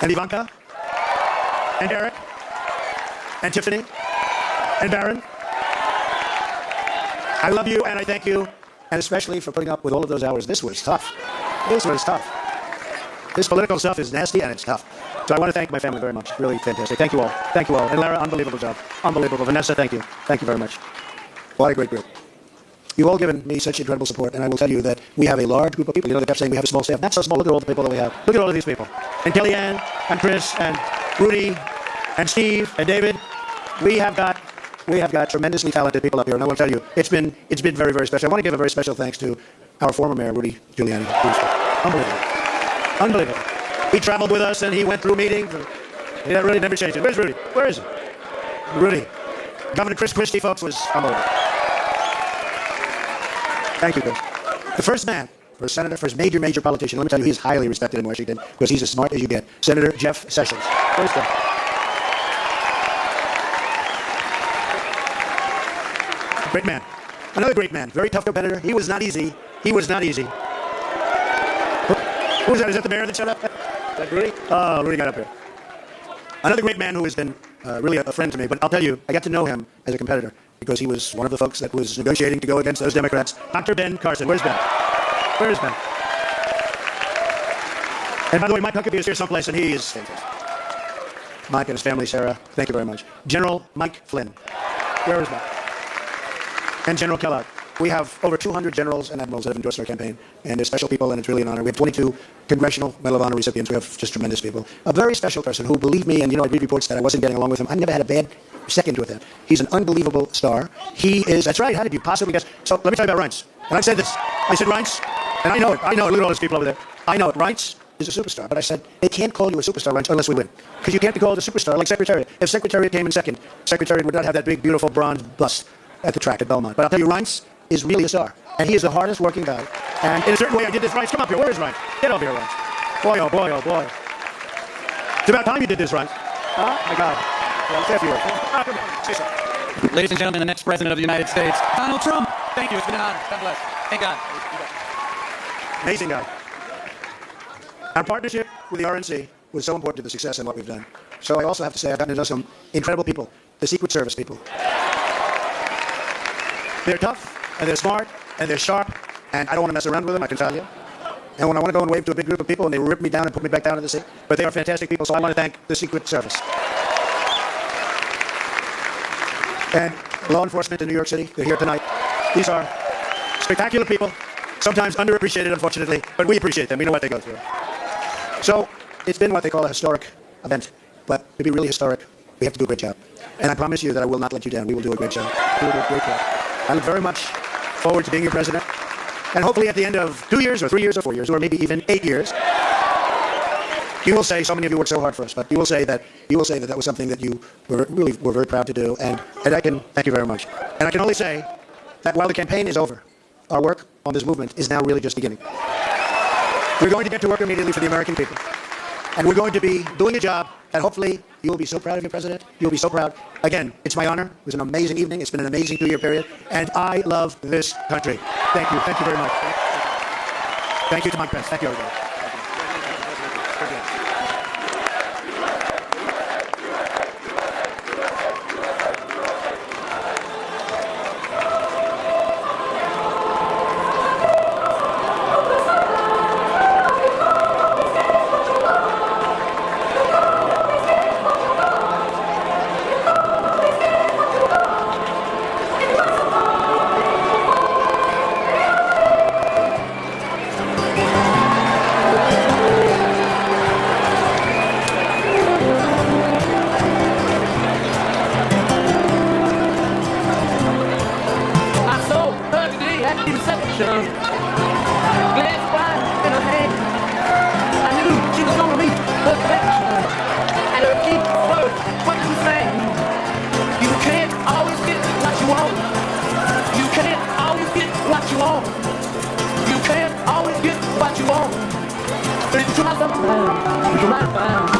and Ivanka and Eric and Tiffany and Baron. I love you and I thank you, and especially for putting up with all of those hours. This was tough. This was tough. This political stuff is nasty and it's tough. So I want to thank my family very much. Really fantastic. Thank you all. Thank you all. And Lara, unbelievable job. Unbelievable. Vanessa, thank you. Thank you very much. What a great group. You've all given me such incredible support, and I will tell you that we have a large group of people. You know, they kept saying we have a small staff. Not so small. Look at all the people that we have. Look at all of these people. And Kellyanne, and Chris, and Rudy, and Steve, and David. We have got tremendously talented people up here, and I will tell you, it's been very, very special. I want to give a very special thanks to our former mayor, Rudy Giuliani. Unbelievable. Unbelievable. He traveled with us, and he went through meetings. And he really never changed it. Where's Rudy? Where is he? Rudy. Governor Chris Christie, folks, was unbelievable. Thank you, Chris. The first man, first senator, first major politician, let me tell you, he's highly respected in Washington because he's as smart as you get. Senator Jeff Sessions. Where's Jeff? Great man. Another great man. Very tough competitor. He was not easy. He was not easy. Who was that? Is that the mayor that shut up? Is that Rudy? Oh, Rudy got up here. Another great man who has been really a friend to me, but I'll tell you, I got to know him as a competitor because he was one of the folks that was negotiating to go against those Democrats. Dr. Ben Carson. Where's Ben? Where's Ben? And by the way, Mike Huckabee is here someplace, and he is fantastic. Mike and his family, Sarah, thank you very much. General Mike Flynn. Where is Mike? And General Kellogg. We have over 200 generals and admirals that have endorsed our campaign, and they're special people, and it's really an honor. We have 22 Congressional Medal of Honor recipients. We have just tremendous people. A very special person who, believe me, and you know, I read reports that I wasn't getting along with him. I never had a bad second with him. He's an unbelievable star. He is, that's right, how did you possibly guess? So let me tell you about Reince. And I've said this. I said, Reince, and I know it. Look at all those people over there. I know it. Reince is a superstar. But I said, they can't call you a superstar, Reince, unless we win. Because you can't be called a superstar like Secretariat. If Secretariat came in second, Secretariat would not have that big, beautiful bronze bust at the track at Belmont. But I'll tell you, Reince is really a star. And he is the hardest working guy. And in a certain way, I did this, Reince. Come up here. Where is Reince? Get over here, Reince. Boy, oh boy, oh boy. It's about time you did this, Reince. Oh, my God. Well, there you are. Come on. Say something. Ladies and gentlemen, the next president of the United States, Donald Trump. Thank you. It's been an honor. God bless. Thank God. Amazing guy. Our partnership with the RNC was so important to the success in what we've done. So I also have to say I've gotten to know some incredible people, the Secret Service people. They're tough, and they're smart, and they're sharp, and I don't want to mess around with them, I can tell you. And when I want to go and wave to a big group of people, and they rip me down and put me back down in the seat, but they are fantastic people, so I want to thank the Secret Service. And law enforcement in New York City, they're here tonight. These are spectacular people, sometimes underappreciated, unfortunately, but we appreciate them. We know what they go through. So it's been what they call a historic event, but to be really historic, we have to do a great job. And I promise you that I will not let you down. We will do a great job. We will do a great job. I look very much forward to being your president. And hopefully at the end of 2 years or 3 years or 4 years or maybe even 8 years, you will say, so many of you worked so hard for us, but you will say that that was something that you were very proud to do. And I can thank you very much. And I can only say that while the campaign is over, our work on this movement is now really just beginning. We're going to get to work immediately for the American people. And we're going to be doing a job that hopefully you will be so proud of your president. You'll be so proud. Again, it's my honor. It was an amazing evening. It's been an amazing 2-year period. And I love this country. Thank you. Thank you very much. Thank you to Mike Pence. Thank you, everybody. fine. You're mighty fine.